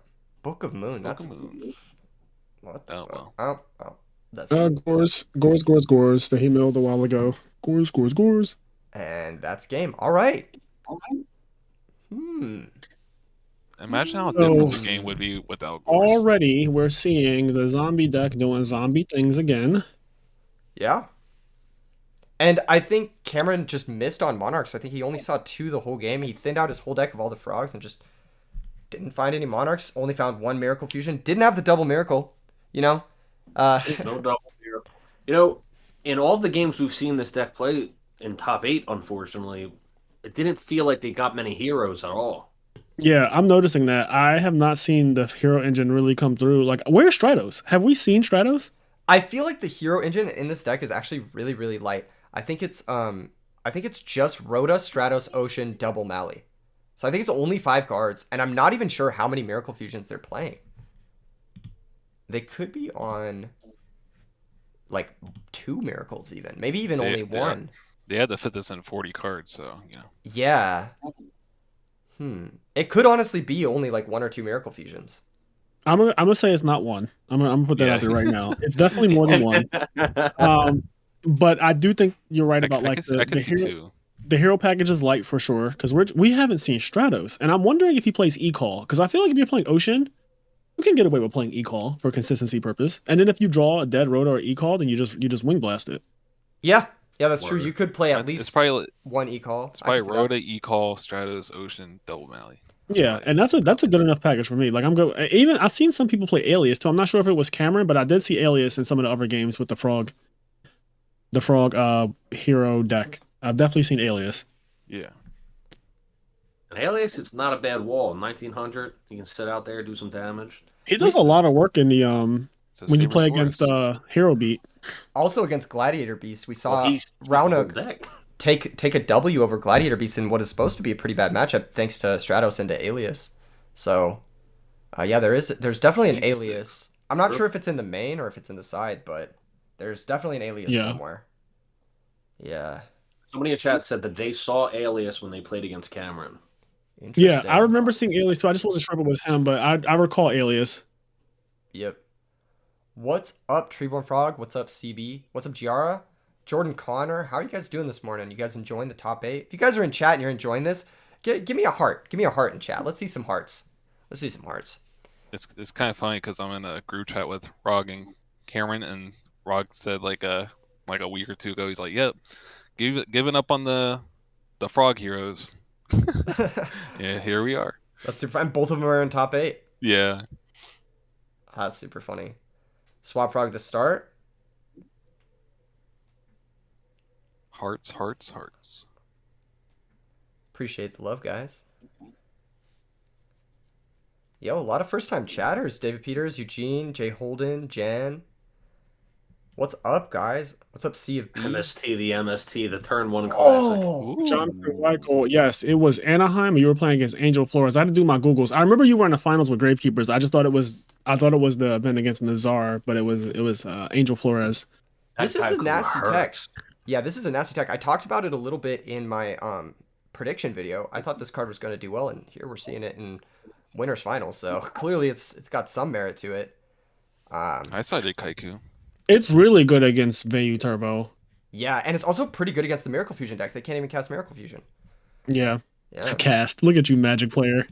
Book of Moon. That's. Moon. What the fuck? Well. Oh. That's Gores. That he milled a while ago. Gores. And that's game. All right. Imagine how different the game would be without Gores. Already, we're seeing the zombie deck doing zombie things again. Yeah. And I think Cameron just missed on Monarchs. I think he only saw 2 the whole game. He thinned out his whole deck of all the frogs and just didn't find any Monarchs. Only found 1 Miracle Fusion. Didn't have the double Miracle, No double Miracle. In all the games we've seen this deck play in top 8, unfortunately, it didn't feel like they got many heroes at all. Yeah, I'm noticing that. I have not seen the hero engine really come through. Like, where's Stratos? Have we seen Stratos? I feel like the hero engine in this deck is actually really, really light. I think it's just Rhoda, Stratos, Ocean, double Mally. So I think it's only 5 cards, and I'm not even sure how many Miracle Fusions they're playing. They could be on like 2 miracles even. Maybe even only 1. They had to fit this in 40 cards, so Yeah. It could honestly be only like 1 or 2 Miracle Fusions. I'm gonna say it's not 1. I'm gonna put that out there right now. It's definitely more than 1. But I do think you're right about the hero package is light for sure because we haven't seen Stratos, and I'm wondering if he plays E-Call because I feel like if you're playing Ocean, you can get away with playing E-Call for consistency purpose, and then if you draw a dead Rhoda or E-Call, then you just Wing Blast it. Yeah, that's true. You could play at least it's probably 1 E-Call. It's probably Rhoda, E-Call, Stratos, Ocean, double Mally. Yeah, and that's a good enough package for me. Like I'm go even I've seen some people play Alias too. I'm not sure if it was Cameron, but I did see Alias in some of the other games with the frog hero deck. I've definitely seen Alias. Yeah. And Alias, it's not a bad wall. 1900, you can sit out there, do some damage. He does a lot of work in the when you play against Hero Beat. Also against Gladiator Beast, we saw Raunuk take a W over Gladiator Beast in what is supposed to be a pretty bad matchup thanks to Stratos into Alias. So, yeah, there's definitely an Alias. I'm not sure if it's in the main or if it's in the side, but there's definitely an Alias somewhere. Yeah. Somebody in chat said that they saw Alias when they played against Cameron. Yeah, I remember seeing Alias too. I just wasn't sure if it was him, but I recall Alias. Yep. What's up, Treeborn Frog? What's up, CB? What's up, Giara? Jordan Connor, how are you guys doing this morning? You guys enjoying the top 8? If you guys are in chat and you're enjoying this, give me a heart. Give me a heart in chat. Let's see some hearts. It's kind of funny because I'm in a group chat with Rog and Cameron, and Rog said like a week or 2 ago, he's like, "Yep, giving up on the frog heroes." Yeah, here we are. That's super fun. Both of them are in top 8. Yeah. That's super funny. Swap Frog to start. Hearts. Appreciate the love, guys. Yo, a lot of first-time chatters. David Peters, Eugene, Jay Holden, Jan. What's up, guys? What's up, Sea of B? MST, the MST, the turn 1 classic. Oh, Jonathan Michael, yes, it was Anaheim. You were playing against Angel Flores. I had to do my Googles. I remember you were in the finals with Gravekeepers. I just thought it was the event against Nazar, but it was Angel Flores. this is a nasty tech. hurts. Yeah, this is a nasty tech. I talked about it a little bit in my prediction video. I thought this card was going to do well, and here we're seeing it in winners finals. So clearly, it's got some merit to it. I sided Kaiku. It's really good against Vayu Turbo. Yeah, and it's also pretty good against the Miracle Fusion decks. They can't even cast Miracle Fusion. Yeah. Yeah. Cast. Look at you, Magic player.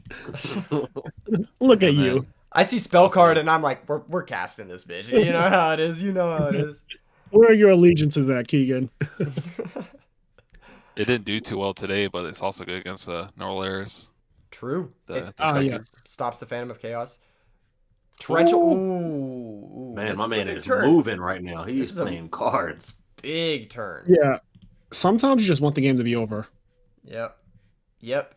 Look at you. I see spell card and I'm like, we're casting this bitch. You know how it is. You know how it is. Where are your allegiances at, Keegan? It didn't do too well today, but it's also good against Norlaris. True. The yes. Stops the Phantom of Chaos. Torrential. Ooh. Man, This my is a man big is turn. moving right now. He's This is a- playing cards. Big turn. Yeah. Sometimes you just want the game to be over. Yep.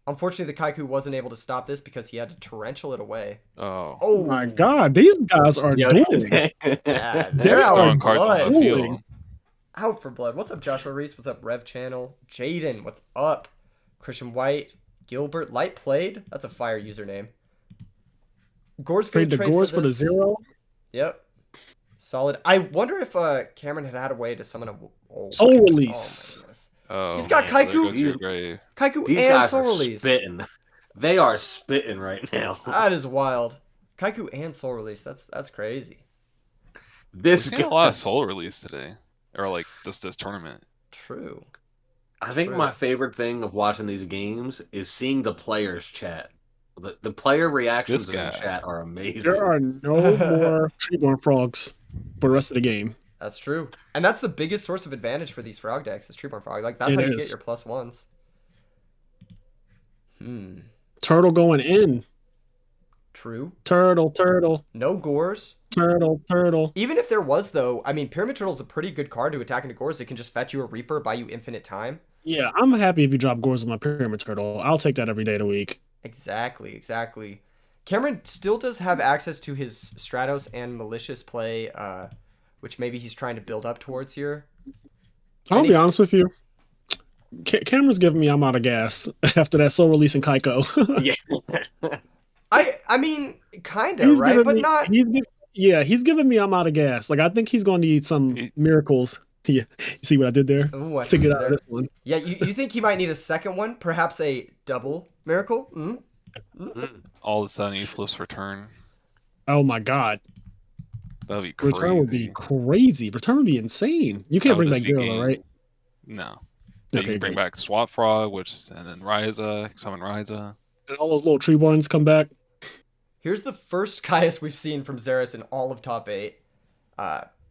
Unfortunately, the Kaiku wasn't able to stop this because he had to torrential it away. Oh. Oh my god, these guys are dueling. Yeah, They're they're out throwing for cards on blood. the Dueling. field. Out for blood. What's up, Joshua Reese? What's up, Rev Channel? Jaden, what's up? Christian White, Gilbert, Light Played. That's a fire username. Gore's Trade gonna the Gores for the this. 0. Yep. Solid. I wonder if Cameron had a way to summon a Soul my Release. goodness. Oh, He's got man, Kaiku. there goes your grave. Kaiku These and guys Soul are Release. spitting. They are spitting right now. That is wild. Kaiku and Soul Release. That's crazy. This We've seen a guy, lot of soul release today, or like this tournament. True. I think True. my favorite thing of watching these games is seeing the players chat. The player reactions This in the guy. chat are amazing. There are no more Treeborn Frogs for the rest of the game. That's true. And that's the biggest source of advantage for these frog decks is Treeborn Frog. Like that's It how you is. get your +1s. Turtle going in. True. Turtle. No Gores. Turtle. Even if there was though, I mean Pyramid Turtle is a pretty good card to attack into Gores. It can just fetch you a Reaper, buy you infinite time. Yeah, I'm happy if you drop Gores with my Pyramid Turtle. I'll take that every day of the week. Exactly. Cameron still does have access to his Stratos and Malicious play, which maybe he's trying to build up towards here. I'll be honest with you. Cameron's giving me I'm out of gas after that Soul Release and Kaiko. Yeah. I mean, kind of, right? But not. He's giving me I'm out of gas. Like I think he's going to need some miracles. Yeah, you see what I did there? Ooh, I To see get you out of there. this one. Yeah, you think he might need a second one? Perhaps a double miracle? All of a sudden, he flips return. Oh my god. That'd be crazy. Return would be crazy. Return would be insane. You can't That would bring back just be Daryl, game. right? No. You Okay, can bring great. back Swap Frog, and then Ryza, summon Ryza. And all those little Treeborns come back. Here's the first Caius we've seen from Zerus in all of top 8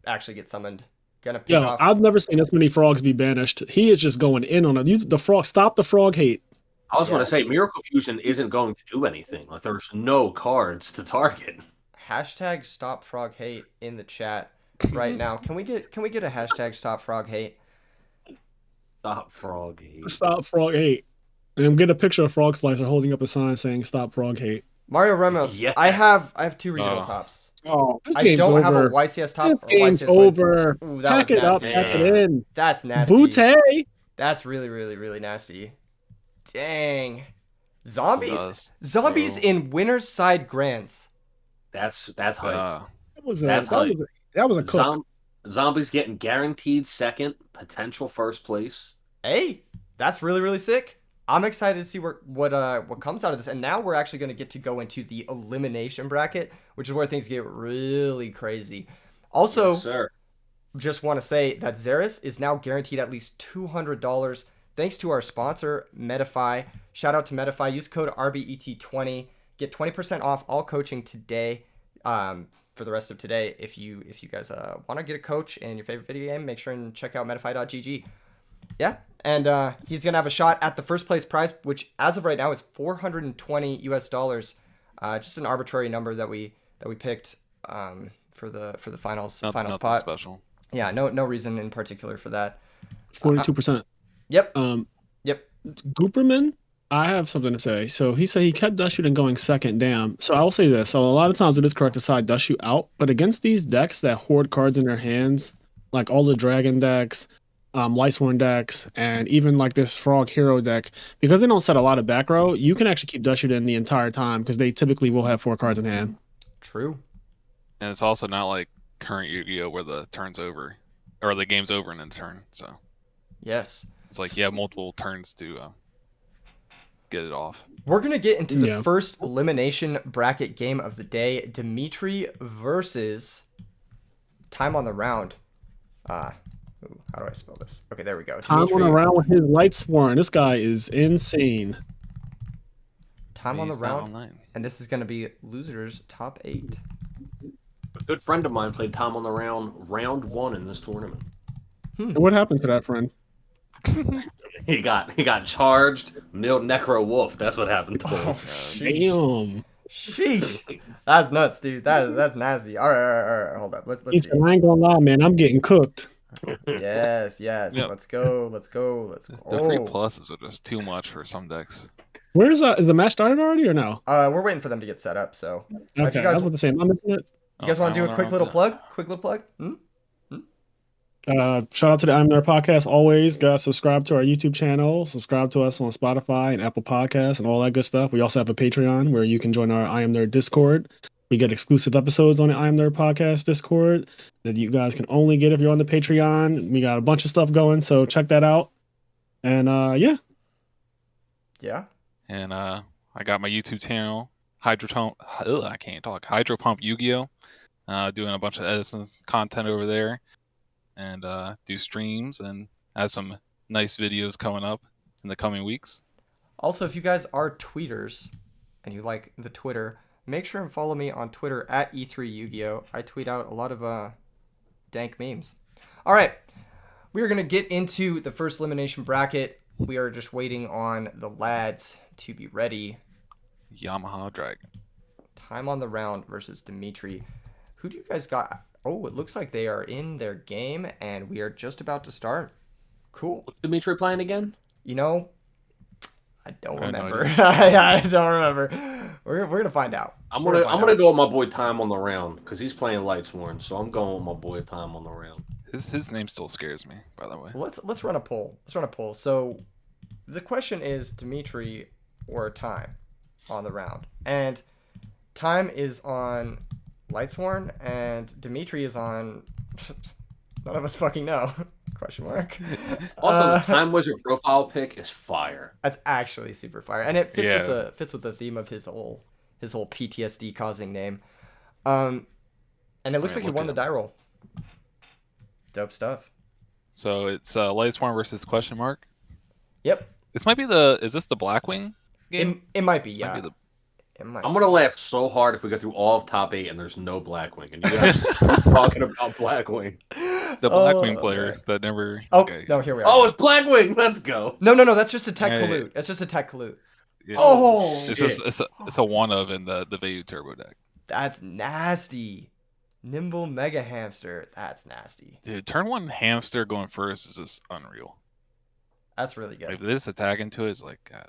actually get summoned. Gonna pick Yo, off. I've never seen this many frogs be banished. He is just going in on it. The frog, stop the frog hate. I was going to Yes. say, Miracle Fusion isn't going to do anything. Like, there's no cards to target. Hashtag stop frog hate in the chat right now. Can we get a hashtag stop frog hate? Stop frog. Stop frog hate. And get a picture of Frog Slicer holding up a sign saying stop frog hate. Mario Ramos. Yeah. I have 2 regional Oh. tops. Oh, this I game's don't over. have a YCS top. This or game's YCS win. over. Ooh, that Pack was it up, nasty. pack it in. That's nasty. Butte. That's really, really, really nasty. Dang. Zombies. Does, Zombies bro. in winner's side grants. That's hype. That was That's hype. a cook. Zombies getting guaranteed second, potential first place. Hey, that's really, really sick. I'm excited to see what comes out of this. And now we're actually going to get to go into the elimination bracket, which is where things get really crazy. Also, Yes, sir. just want to say that Zerus is now guaranteed at least $200 thanks to our sponsor, Medify. Shout out to Medify. Use code RBET20. Get 20% off all coaching today for the rest of today. If you guys want to get a coach in your favorite video game, make sure and check out medify.gg. Yeah, and he's going to have a shot at the first place prize, which as of right now is $420 US. Just an arbitrary number that we picked for the finals Nothing spot. special. Yeah, no reason in particular for that. 42%. Yep. Gooperman I have something to say. So he said he kept dust shooting going second. Damn. So I will say this. So a lot of times it is correct to side dust shoot out, but against these decks that hoard cards in their hands, like all the dragon decks, Lightsworn decks, and even like this frog hero deck, because they don't set a lot of back row, you can actually keep dust shooting the entire time because they typically will have 4 cards in hand. True. And it's also not like current Yu-Gi-Oh where the turn's over or the game's over in a turn. So Yes. it's like you have multiple turns to get it off. We're going to get into the Yeah. first elimination bracket game of the day. Dimitri versus Time on the Round. How do I spell this? Okay, there we go. Time on around with his Lightsworn. This guy is insane. Time on the He's not Round. online. And this is going to be losers top 8. A good friend of mine played Time on the round 1 in this tournament. What happened to that friend? He got charged, milled Necro Wolf. That's what happened to him. Damn. Sheesh. That's nuts, dude. That's nasty. All right. Hold up. Let's He see. said, I ain't gonna lie, man. I'm getting cooked. Yes. Yeah. Let's go. The 3 pluses are just too much for some decks. Where's is the match started already or no? We're waiting for them to get set up. So, if Okay, you guys, I was about to say, am I missing it? you guys want to do a quick little plug? Shout out to the I'm There podcast. Always, guys, subscribe to our YouTube channel. Subscribe to us on Spotify and Apple Podcasts and all that good stuff. We also have a Patreon where you can join our I Am There Discord. We get exclusive episodes on the I Am There podcast Discord that you guys can only get if you're on the Patreon. We got a bunch of stuff going, so check that out. And yeah. And I got my YouTube channel, I can't talk. Hydro Pump Yu-Gi-Oh. Doing a bunch of Edison content over there. And do streams and have some nice videos coming up in the coming weeks. Also, if you guys are tweeters and you like the Twitter, make sure and follow me on Twitter at E3Yugioh. I tweet out a lot of dank memes. All right, we are going to get into the first elimination bracket. We are just waiting on the lads to be ready. Yamaha Dragon. Time on the Round versus Dimitri. Who do you guys got? Oh, it looks like they are in their game, and we are just about to start. Cool. What's Dimitri playing again? You know, I don't I have no remember. idea. I don't remember. We're gonna find out. I'm We're gonna go with my boy Time on the Round because he's playing Lightsworn, so I'm going with my boy Time on the Round. His name still scares me, by the way. Well, let's run a poll. So the question is Dimitri or Time on the round, and Time is on Lightsworn, and Dimitri is on. None of us fucking know. Question mark. Also, the Time Wizard profile pic is fire. That's actually super fire, and it fits Yeah. with the theme of his whole PTSD causing name. And it looks like he won the die roll. Dope stuff. So it's Lightsworn versus question mark. Yep. This might be is this the Blackwing game? It might be, Might yeah. be the- It might. I'm gonna laugh so hard if we go through all of top 8 and there's no Blackwing, and you guys just keep talking about Blackwing. The Blackwing player that never. Oh, okay. no, here we are. Oh, it's Blackwing. Let's go. No, that's just a tech Yeah. collude. That's just a tech collude. Yeah. Oh, It's shit. just it's a one of in the Vayu Turbo deck. that's nasty. Nimble Mega Hamster. That's nasty. Dude, turn 1 hamster going first is just unreal. That's really good. Like, if they just attack into it, it's like God.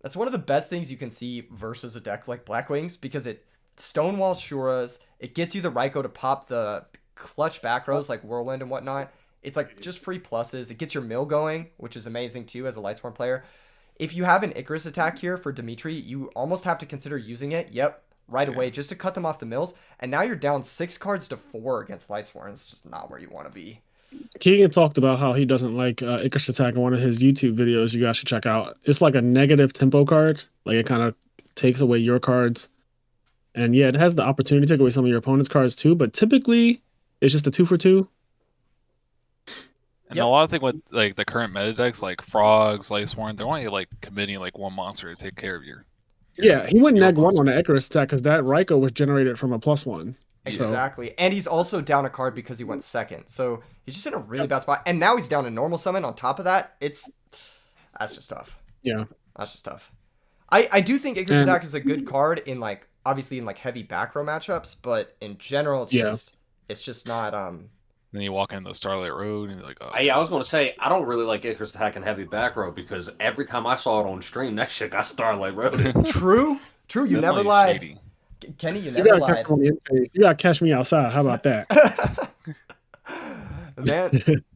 That's one of the best things you can see versus a deck like Blackwings because it stonewalls Shuras. It gets you the Raikou to pop the clutch back rows like Whirlwind and whatnot. It's like just free pluses. It gets your mill going, which is amazing too as a Lightsworn player. If you have an Icarus attack here for Dimitri, you almost have to consider using it. Yep, right away just to cut them off the mills. And now you're down 6 cards to 4 against Lightsworn. It's just not where you want to be. Keegan talked about how he doesn't like Icarus Attack in one of his YouTube videos you guys should check out. It's like a negative tempo card. Like it kind of takes away your cards. And yeah, it has the opportunity to take away some of your opponent's cards too, but typically it's just a 2 for 2. And Yep. a lot of things with like the current meta decks, like Frogs, Lightsworn, they're only like committing like one monster to take care of your Yeah, he went your neg 1 monster. on the Icarus Attack because that Raikou was generated from a +1. So, Exactly. And he's also down a card because he went second. So he's just in a really bad spot. And now he's down a normal summon on top of that. That's just tough. yeah. That's just tough. I do think Icarus And- Attack is a good card in like obviously in like heavy back row matchups, but in general it's Yeah. just not then you walk into Starlight Road and you're like, oh. Yeah, I was gonna say I don't really like Icarus Attack and Heavy Back Row because every time I saw it on stream, that shit got Starlight Road. True. You never Definitely lied. shady. Kenny, you You never gotta lied. catch me on the interface. You gotta catch me outside. How about that?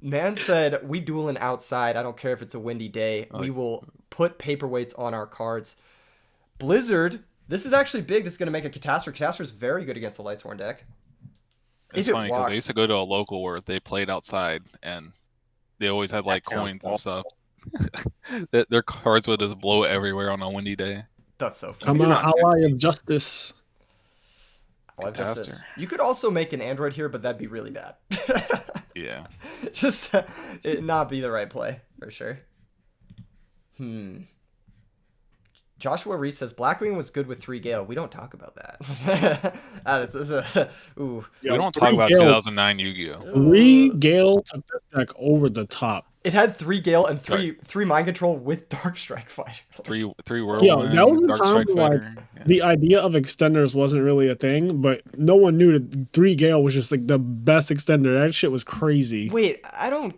Man said, we dueling outside. I don't care if it's a windy day. We will put paperweights on our cards. Blizzard, this is actually big. This is going to make a Catastrophe. Catastrophe is very good against the Lightsworn deck. It's funny because I used to go to a local where they played outside and they always had like coins and stuff. Their cards would just blow everywhere on a windy day. That's so funny. Come on, Ally of Justice. You could also make an Android here, but that'd be really bad. Yeah. Just it not be the right play for sure. Joshua Reese says Blackwing was good with 3 Gale. We don't talk about that. Ooh. We don't talk about 2009 Yu-Gi-Oh. 3 Gale took this deck over the top. It had 3 Gale and three Mind Control with Dark Strike Fighter. Three Whirlwind. Yeah, that was Dark a time Strike like the idea of extenders wasn't really a thing, but no one knew that 3 Gale was just like the best extender. That shit was crazy. Wait, I don't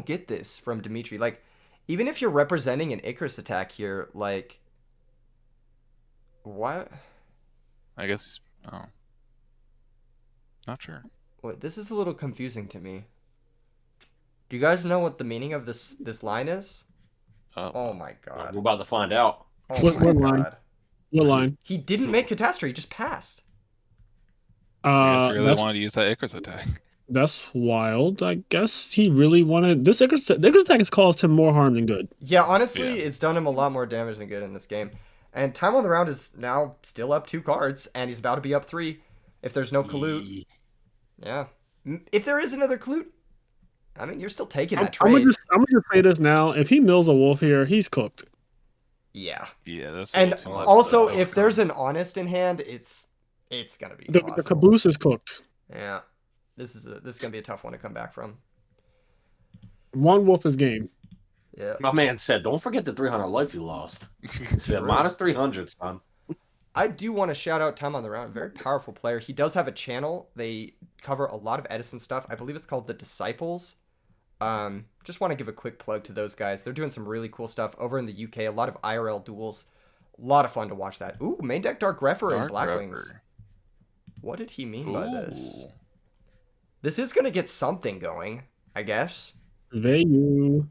get this from Dimitri. Like, even if you're representing an Icarus attack here, like, what? I guess. Oh. Not sure. What? This is a little confusing to me. Do you guys know what the meaning of this line is? Oh my god. We're about to find out. Oh What my line? god. What line? He didn't make Catastrophe, he just passed. I guess he really wanted to use that Icarus attack. That's wild. I guess he really wanted this Icarus attack has caused him more harm than good. Yeah, honestly, it's done him a lot more damage than good in this game. And time on the round is now still up 2 cards, and he's about to be up 3 if there's no Kalute. Yeah. If there is another Kalute, I mean, you're still taking that trade. I'm gonna just say this now. If he mills a wolf here, he's cooked. Yeah. Yeah, that's and too much, also, if there's an Honest in hand, it's gonna be the caboose is cooked. Yeah. This is gonna be a tough one to come back from. One wolf is game. Yeah. My man said, "Don't forget the 300 life you lost." He said, "Minus 300, son." I do want to shout out Time on the Round. Very powerful player. He does have a channel. They cover a lot of Edison stuff. I believe it's called The Disciples. Just want to give a quick plug to those guys. They're doing some really cool stuff over in the UK. A lot of IRL duels. A lot of fun to watch that. Ooh, main deck Dark Greffer and Blackwings. What did he mean by this? This is going to get something going, I guess. Value.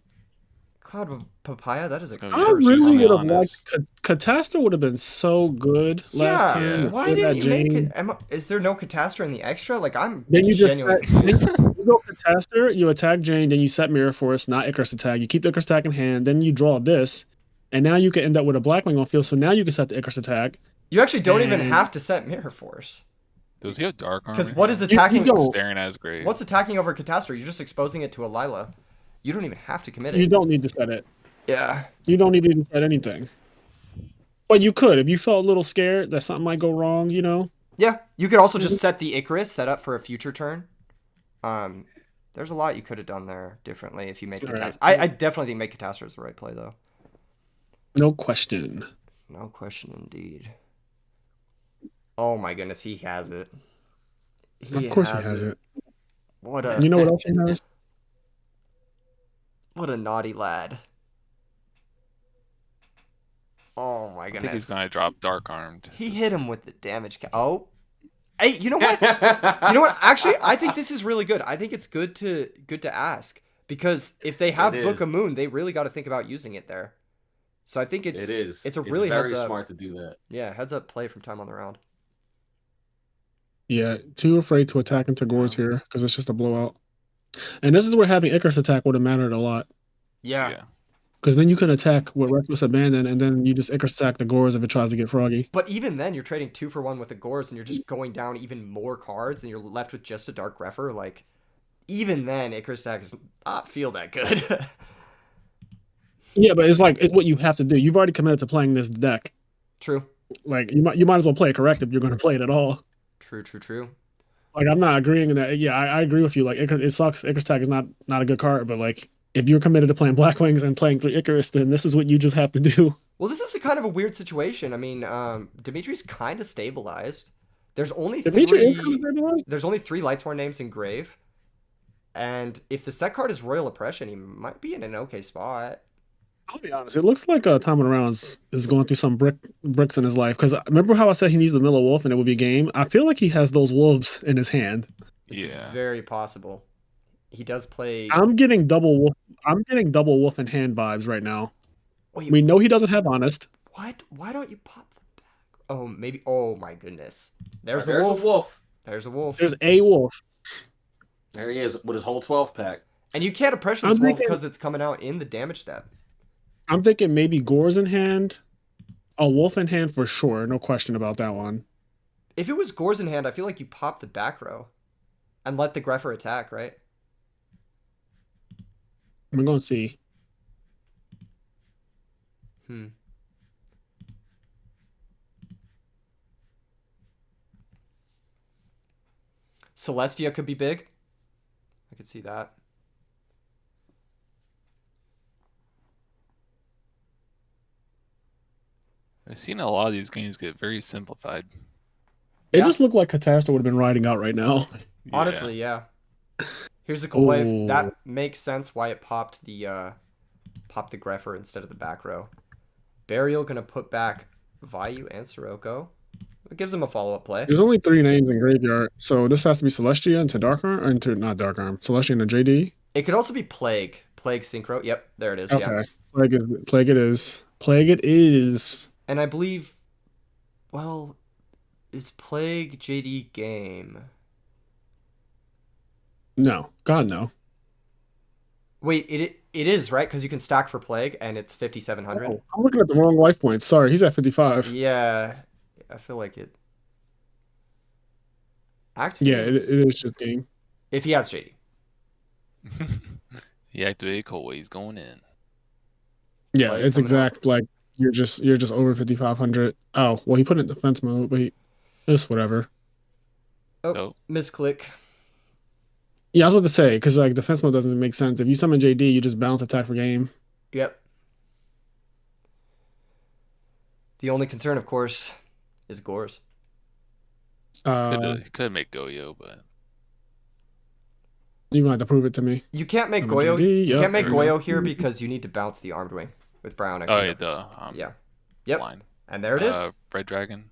Cloud Papaya, that is a I really would have liked Catastor would have been so good last time. Why didn't you make it? Is there no Catastor in the extra? Like, I'm then you genuinely you go Catastor, you attack Jane, then you set Mirror Force, not Icarus attack. You keep the Icarus attack in hand, then you draw this, and now you can end up with a Blackwing on field. So now you can set the Icarus attack. You actually don't even have to set Mirror Force. Does he have Dark Armor? Because what is attacking? Staring at his grave. What's attacking over Catastor? You're just exposing it to a Lila. You don't even have to commit it. You don't need to set it. Yeah. You don't need to set anything. But you could if you felt a little scared that something might go wrong, you know? Yeah. You could also just set the Icarus, set up for a future turn. There's a lot you could have done there differently if you made Catastor. Right. I definitely think make Catastor is the right play, though. No question. No question, indeed. Oh, my goodness. He has it. Of course he has it. What a... You know what else he has? What a naughty lad. Oh my goodness. I think he's going to drop Dark Armed. He hit him with the damage. Oh. Hey, you know what? You know what? Actually, I think this is really good. I think it's good to ask. Because if they have Book of Moon, they really got to think about using it there. So I think it's a really very heads up. smart to do that. Yeah, heads up play from Time on the Round. Yeah, too afraid to attack into Gores here because it's just a blowout. And this is where having Icarus attack would have mattered a lot. Yeah. Because then you can attack with Reckless Abandon, and then you just Icarus attack the Gores if it tries to get froggy. But even then, you're trading 2 for 1 with the Gores, and you're just going down even more cards, and you're left with just a Dark Greffer. Like, even then, Icarus attack does not feel that good. Yeah, but it's what you have to do. You've already committed to playing this deck. True. Like, you might as well play it correct if you're going to play it at all. True. Like, I'm not agreeing in that. Yeah, I agree with you. Like, it sucks. Icarus attack is not a good card, but like, if you're committed to playing Blackwings and playing 3 Icarus, then this is what you just have to do. Well, this is a kind of a weird situation. I mean, Dimitri's kind of stabilized. There's only 3 Lightsworn names in Grave. And if the set card is Royal Oppression, he might be in an okay spot. I'll be honest. It looks like Tomlin Rounds is going through some bricks in his life. Because remember how I said he needs the Miller Wolf and it would be game? I feel like he has those wolves in his hand. It's Yeah. very possible. He does play. I'm getting double wolf. I'm getting double wolf in hand vibes right now. Wait, We know he doesn't have honest. what? Why don't you pop the back? Oh, maybe. Oh my goodness. There's There's a a wolf. wolf. There's a wolf. There's a wolf. There he is with his whole 12 pack. And you can't oppression I'm this wolf thinking- because it's coming out in the damage step. I'm thinking maybe Gore's in hand. A wolf in hand for sure. No question about that one. If it was Gore's in hand, I feel like you pop the back row and let the Greffer attack, right? I'm going to see. Celestia could be big. I could see that. I've seen a lot of these games get very simplified. It Yeah. just looked like Catastrophe would have been riding out right now. Yeah. Honestly, yeah. Here's a cool wave. Ooh. That makes sense why it popped the Greffer instead of the back row. Burial gonna put back Vayu and Sirocco. It gives him a follow-up play. There's only 3 names in Graveyard. So this has to be Celestia into Dark Arm. Or into, not Dark Arm. Celestia into JD. It could also be Plague. Plague Synchro. Yep, there it is. Okay. Yeah. Plague it is. Plague it is. And I believe, well, is Plague JD game? No. God, no. Wait, it is, right? Because you can stack for Plague and it's 5,700. Oh, I'm looking at the wrong life points. Sorry, he's at 55. Yeah, I feel like it. Yeah, Activate it is just game. if he has JD. He activated Cold He's going in. Yeah, Plague it's coming out. exact. Like you're just over 5,500. Oh, well, he put it in defense mode, but it's whatever. Oh, Misclick. Yeah, I was about to say because like defense mode doesn't make sense. If you summon JD, you just bounce attack for game. Yep. The only concern, of course, is Gore's. could make Goyo, but You're gonna have to prove it to me. You can't make Summon Goyo. JD, You yep, can't make there we go. Goyo here because you need to bounce the Armed Wing with Brown. oh yeah, duh. Yeah. Yep. Blind. And there it is. Red Dragon.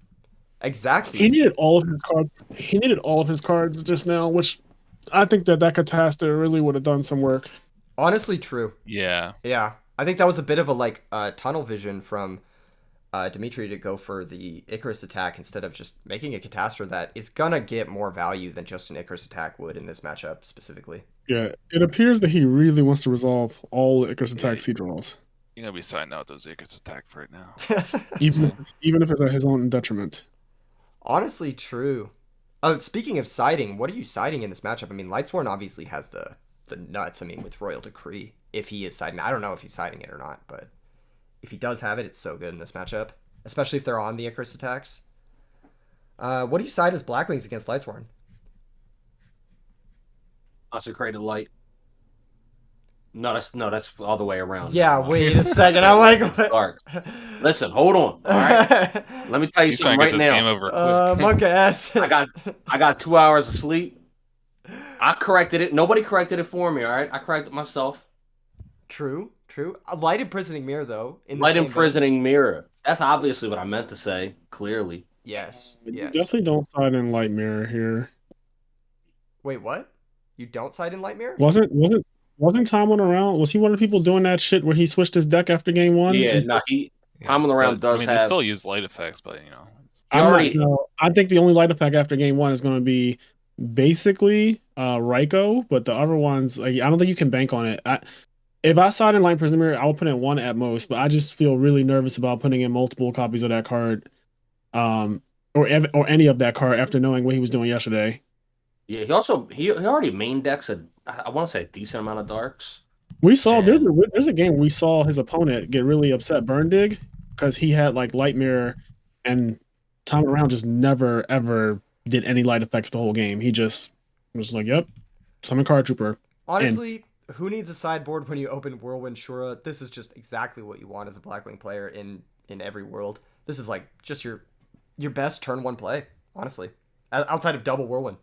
Exactly. He needed all of his cards. He needed all of his cards just now, which I think that Catastrophe really would have done some work. Honestly, true. Yeah. Yeah. I think that was a bit of a tunnel vision from Dimitri to go for the Icarus attack instead of just making a Catastrophe that is gonna get more value than just an Icarus attack would in this matchup specifically. Yeah, it appears that he really wants to resolve all the Icarus attacks Yeah. he draws, You're gonna be signing out those Icarus attack right now. even if it's at his own detriment. Honestly, true. Oh, speaking of siding, what are you siding in this matchup? I mean, Lightsworn obviously has the nuts. I mean, with Royal Decree, if he is siding, I don't know if he's siding it or not, but if he does have it, it's so good in this matchup, especially if they're on the Icarus attacks. What do you side as Blackwings against Lightsworn? Consecrated Light. No, that's all the way around. Yeah, wait a second. I'm like, what? Dark. Listen, hold on. All right. Let me tell you He's trying something to get right this game now. over quick. Monk ass. I got 2 hours of sleep. I corrected it. Nobody corrected it for me. All right, I corrected myself. True. A light imprisoning mirror, though. In the Light same vein. imprisoning mirror. That's obviously what I meant to say. Clearly. Yes. You Yes. definitely don't side in Light Mirror here. Wait, what? You don't side in light mirror? Wasn't Tomlin around? Was he one of the people doing that shit where he switched his deck after game one? Yeah. No, Tomlin around But, does I mean, have. they still use light effects, but you know. I think the only light effect after game one is going to be basically Raiko, but the other ones, like, I don't think you can bank on it. If I saw it in Light Prison Mirror, I would put in one at most, but I just feel really nervous about putting in multiple copies of that card, or any of that card after knowing what he was doing yesterday. Yeah, he already main decks I want to say a decent amount of darks. We saw Man. there's a game we saw his opponent get really upset, Burn Dig, because he had like Light Mirror, and Tom around just never ever did any light effects the whole game. He just was like, "Yep, summon Card Trooper." Honestly, who needs a sideboard when you open Whirlwind Shura? This is just exactly what you want as a Blackwing player in every world. This is like just your best turn one play, honestly, outside of double Whirlwind.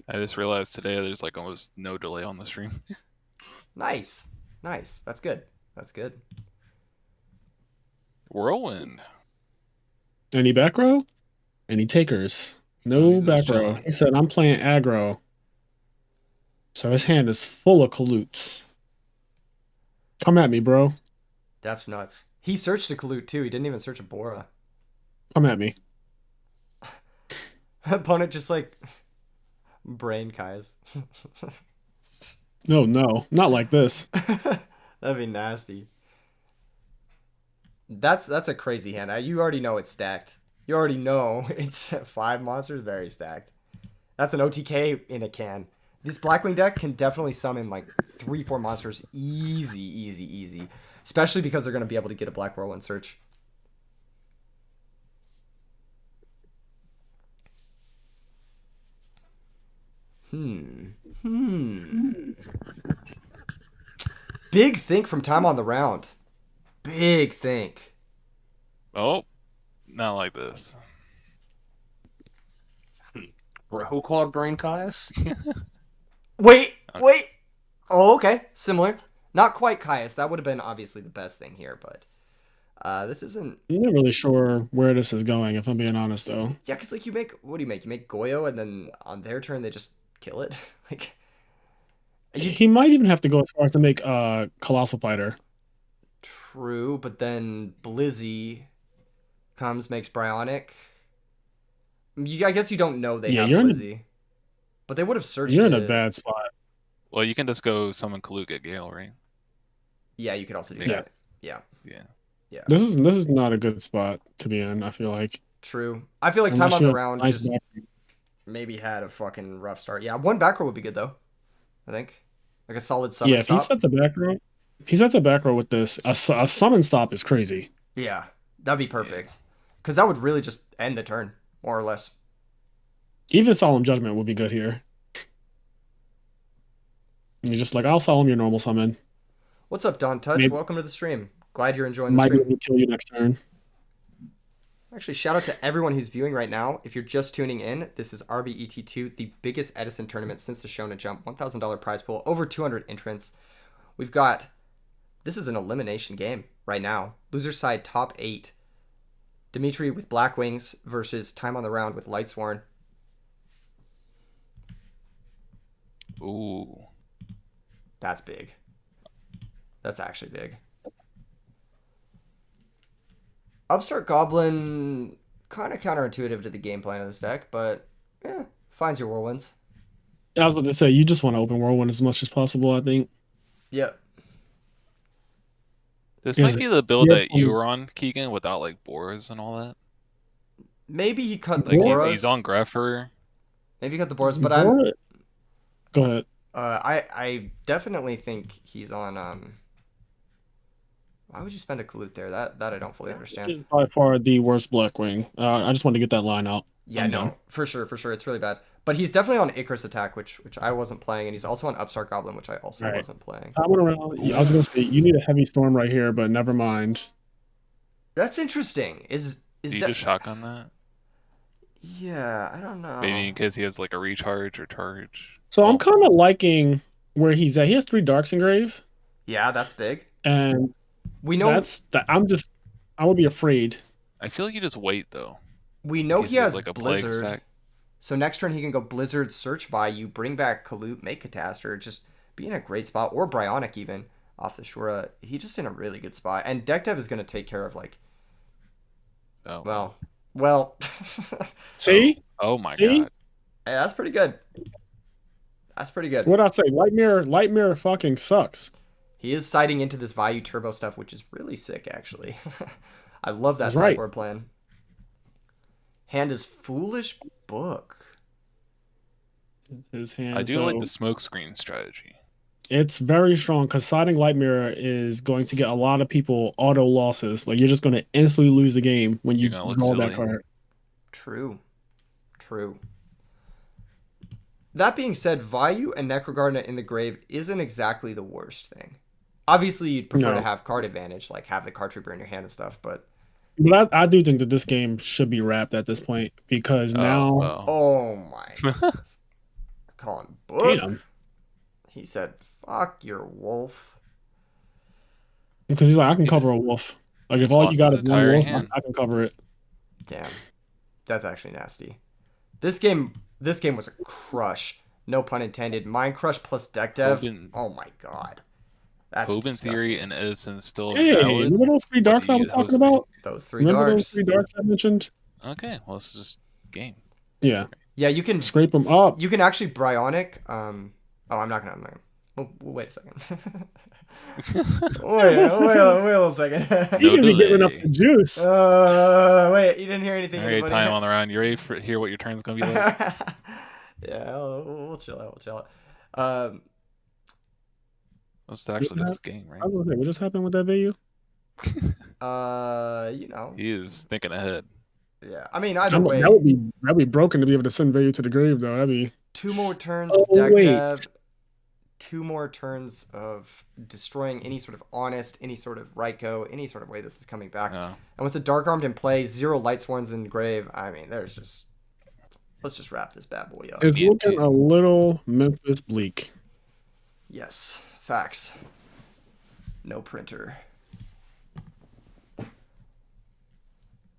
I just realized today there's like almost no delay on the stream. Nice. Nice. That's good. That's good. Whirlwind. Any back row? Any takers? No, No he's just back row. chilling. He said, I'm playing aggro. So his hand is full of Kalutes. Come at me, bro. That's nuts. He searched a Kalut too. He didn't even search a Bora. Come at me. Opponent just like brain Kai's. No, not like this. That'd be nasty. That's a crazy hand. You already know it's stacked. You already know it's 5 monsters, very stacked. That's an OTK in a can. This Blackwing deck can definitely summon like 3-4 monsters easy. Especially because they're going to be able to get a Black Whirlwind search. Big think from Time on the Round. Big think. Oh, not like this. Who called Brain Caius? Wait. Oh, okay. Similar. Not quite Caius. That would have been obviously the best thing here, but this isn't. I'm not really sure where this is going, if I'm being honest, though. Yeah, because like you make. What do you make? You make Goyo, and then on their turn they just kill it. Like. He might even have to go as far as to make Colossal Fighter. True, but then Blizzy comes, makes Bryonic. I guess you don't know they have Blizzy. But they would have searched You're it. in a bad spot. Well, you can just go summon Kaluk at Gale, right? Yeah, you could also do Yeah. that. Yeah. This is not a good spot to be in, I feel like. True. I feel like Unless Time on you the have Round nice just maybe had a fucking rough start. Yeah, one back row would be good though. I think. Like a solid summon Yeah, if stop. he sets the back row, with this, a summon stop is crazy. Yeah, that'd be perfect. Because that would really just end the turn, more or less. Even Solemn Judgment would be good here. And you're just like, I'll solemn your normal summon. What's up, Don Touch? Maybe- Welcome to the stream. Glad you're enjoying the Might be stream. able to kill you next turn. Actually, shout out to everyone who's viewing right now. If you're just tuning in, this is RBET02, the biggest Edison tournament since the Shonen Jump. $1,000 prize pool, over 200 entrants. We've got, this is an elimination game right now. Loser side top 8. Dimitri with Black Wings versus Time on the Round with Lightsworn. Ooh. That's big. That's actually big. Upstart Goblin, kind of counterintuitive to the game plan of this deck, but finds your Whirlwinds. I was about to say, you just want to open Whirlwind as much as possible, I think. Yep. This Is might be it- the build yeah, that you were on, Keegan, without like Boars and all that. Maybe he cut the Like Boras. he's on Greffer. Maybe he cut the Boras, but I'm. Go ahead. I definitely think he's on. Why would you spend a Kalut there? That I don't fully understand. Is by far the worst Blackwing. I just wanted to get that line out. Yeah, I'm no, done. for sure, it's really bad. But he's definitely on Icarus Attack, which I wasn't playing, and he's also on Upstart Goblin, which I also Right. wasn't playing. I was gonna say you need a heavy storm right here, but never mind. That's interesting. Is Do you that? just shotgun that? Yeah, I don't know. Maybe in case he has like a recharge or charge. So I'm kind of liking where he's at. He has 3 Darks Engrave, Yeah, that's big. and We know I would be afraid. I feel like you just wait though. we know In case he has like a plague Blizzard. stack. So next turn he can go Blizzard, search Vayu, bring back Kalut, make Catastor, just be in a great spot, or Bryonic even off the Shura. He just in a really good spot, and deck dev is going to take care of like. Oh. Well. See? Oh my See? god. Hey, that's pretty good. That's pretty good. What I say? Light Mirror fucking sucks. He is sighting into this Vayu Turbo stuff, which is really sick, actually. I love that That's right. sideboard plan. Hand is Foolish Book. His hand. I do so like the smoke screen strategy. It's very strong because siding Light Mirror is going to get a lot of people auto losses. Like you're just going to instantly lose the game when you You're gonna look draw that silly. card. True. That being said, Vayu and Necrogarna in the grave isn't exactly the worst thing. Obviously, you'd prefer No. to have card advantage, like have the card trooper in your hand and stuff, but... But I do think that this game should be wrapped at this point because now well. Oh my goodness. calling book. Damn. He said, "Fuck your wolf." Because he's like, I can cover a wolf. Like, if He's all you lost got his is one entire wolf, hand. I can cover it. Damn, that's actually nasty. This game was a crush. No pun intended. Mind crush plus deck dev. Hoban- Oh my god. That's Hoban disgusting. Theory and Edison still Hey, valid. remember those 3 What darks do I you was talking hosting? about? Those 3 Remember darks. those 3 darks I mentioned? Okay, well, it's just game. Yeah. Yeah, you can Scrape them up. You can actually Bryonic. Oh, I'm not gonna. We'll wait a second. wait a little second. You can be delay. giving up the juice. Wait, you didn't hear anything. All right, anybody? time on the round. You ready to hear what your turn's gonna be like? Yeah, we'll chill out. We'll chill out. It's actually just a game, right? I was gonna say, what just happened with that video? You know. He is thinking ahead. Yeah, I mean, either way, That'd be broken to be able to send value to the grave, though. That'd be 2 more turns Oh, of deck wait. dev, 2 more turns of destroying any sort of honest, any sort of right go, any sort of way this is coming back. Yeah. And with the Dark Armed in play, 0 Light Sworns in grave, I mean, let's just wrap this bad boy up. it's Me looking too. a little Memphis bleak. Yes, facts. No printer.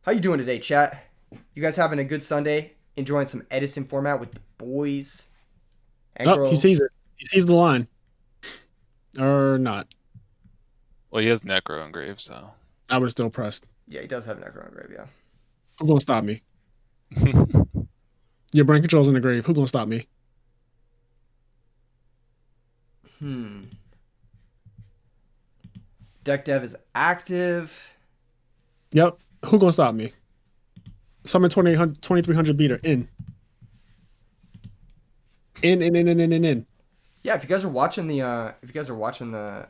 How you doing today, chat? You guys having a good Sunday? Enjoying some Edison format with the boys and Oh, girls? he sees it. He sees the line. Or not. Well, he has Necro engraved, so. I would have still pressed. Yeah, he does have Necro in grave, yeah. Who gonna stop me? Your brain control's in the grave. Who gonna stop me? Deck dev is active. Yep. Who gonna stop me? Summon 2300 beater in. In. Yeah, if you guys are watching the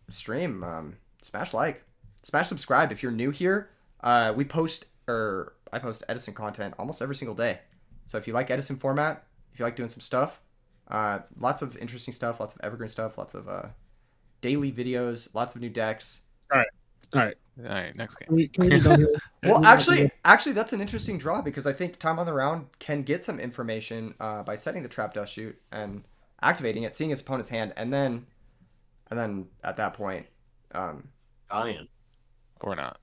stream, smash like, smash subscribe. If you're new here, I post Edison content almost every single day. So if you like Edison format, if you like doing some stuff, lots of interesting stuff, lots of evergreen stuff, lots of daily videos, lots of new decks. All right. All right, next game. Can we be done here? Well, actually, that's an interesting draw because I think time on the round can get some information by setting the trap dust shoot and activating it, seeing his opponent's hand, and then at that point, Ian. Or not.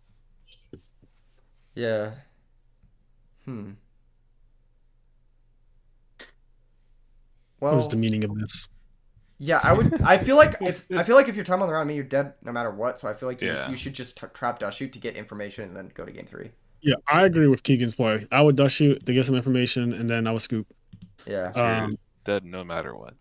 yeah. Well, What is the meaning of this? yeah, I feel like if you're time on the round, I mean, you're dead no matter what. So I feel like Yeah. you should just trap dust shoot to get information and then go to game 3. Yeah, I agree with Keegan's play. I would dust shoot to get some information, and then I would scoop. Yeah. You're dead no matter what.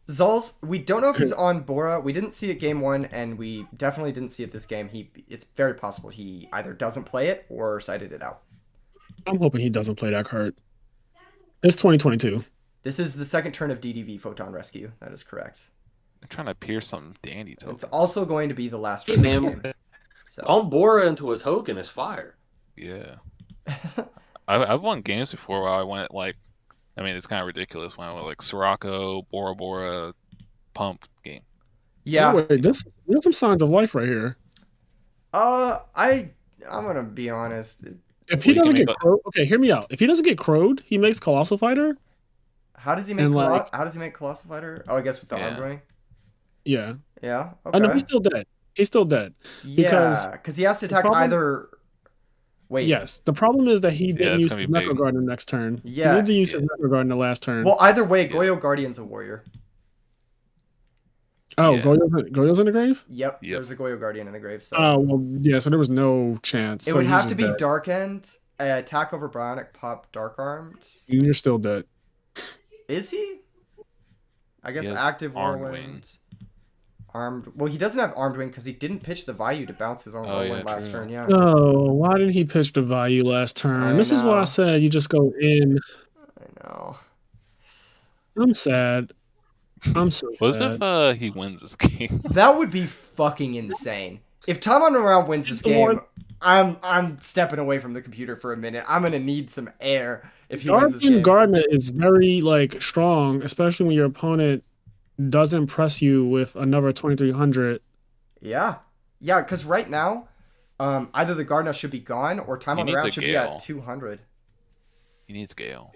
Zolz, we don't know if he's on Bora. We didn't see it game 1, and we definitely didn't see it this game. It's very possible he either doesn't play it or sided it out. I'm hoping he doesn't play that card. It's 2022. This is the second turn of DDV Photon Rescue. That is correct. I'm trying to pierce some dandy token. It's also going to be the last Hey, turn of the man. game. So. Palm Bora into a token is fire. Yeah. I've won games before where I went like, I mean, it's kind of ridiculous when I went like Sirocco, Bora Bora, Pump game. Yeah. Oh, wait, there's some signs of life right here. I'm gonna be honest. If he Well, you doesn't can get crowed, okay, hear me out. If he doesn't get crowed, he makes Colossal Fighter. How does he make And, like- Colossal Fighter? Oh, I guess with the Yeah. arm ring. Yeah. Yeah. I Okay. know he's still dead. He's still dead. because Yeah, because he has to attack problem- either. Wait. Yes. The problem is that he didn't it's use gonna his be big. Necro Guard in the next turn. Yeah. He needed to use his Necro Guard in the last turn. Well, either way, Yeah. Goyo Guardian's a warrior. oh, yeah. Goyo's in the grave? Yep. Yep. There's a Goyo Guardian in the grave. So Oh, well, yeah, so there was no chance. it So would he's have to just be dead. Dark End, attack over Bionic, pop Dark Armed. You're still dead. Is he? I guess He has active Armed Whirlwind. Wing. Armed. Well, he doesn't have Armed Wing because he didn't pitch the value to bounce his own Oh, Whirlwind yeah, last true. turn. Yeah. Oh, why didn't he pitch the value last turn? I This is why know. I said you just go in. I know. I'm sad. I'm so What sad. if he wins this game? That would be fucking insane. If Tom on around wins this the game, one- I'm stepping away from the computer for a minute. I'm gonna need some air if he wins this Guardian game. Gardener is very strong, especially when your opponent doesn't press you with another 2300. Yeah, because right now, either the Gardener should be gone or time He on the needs round a should be Gale. at 200. He needs Gale.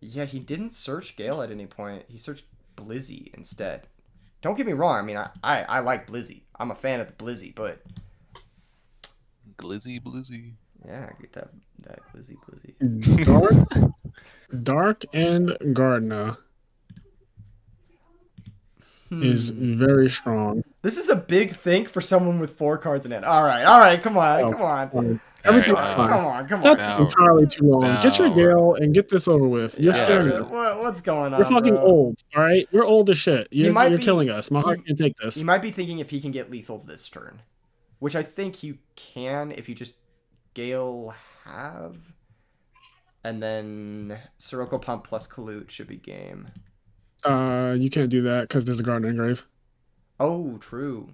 Yeah, he didn't search Gale at any point. He searched Blizzy instead. Don't get me wrong. I mean, I like Blizzy. I'm a fan of the Blizzy, but Blizzy. yeah, I get that Blizzy. Dark and Gardner is very strong. This is a big think for someone with 4 cards in hand. All right, come on. Everything's Alright, fine. Come on. That's Now- entirely too long. now Get your we're- Gale and get this over with. You're scaring me. What's going on? We're fucking bro? old, all right? We're old as shit. You're might be- killing us. My heart can't take this. You might be thinking if he can get lethal this turn, which I think you can if you just Gale have, and then Sirocco Pump plus Kalut should be game. You can't do that because there's a Gardner engrave. Oh, true.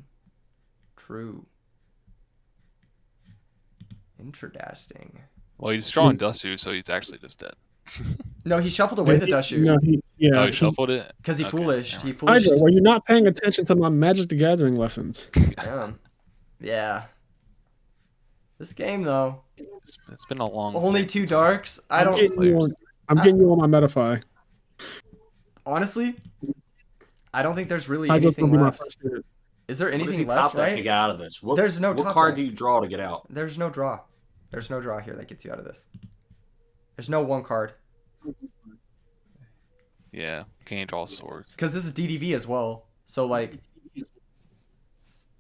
Interesting. Well, he's drawing Dushu, so he's actually just dead. No, he shuffled away the Dushu No, Oh, he shuffled it? because he Okay, foolish. never He mind. foolish. Hydra, were you not paying attention to my Magic the Gathering lessons? Yeah. This game though, It's been a long only time. 2 darks. I I'm don't getting you on my Metafy. honestly. I don't think there's really Hydra's anything gonna be my left. first hit. Is there What does he anything top left? deck to Right? get out of this? What, There's no What top card deck. do you draw to get out? There's no draw. There's no draw here that gets you out of this. There's no 1 card Yeah, can't draw a sword. because this is DDV as well. So like,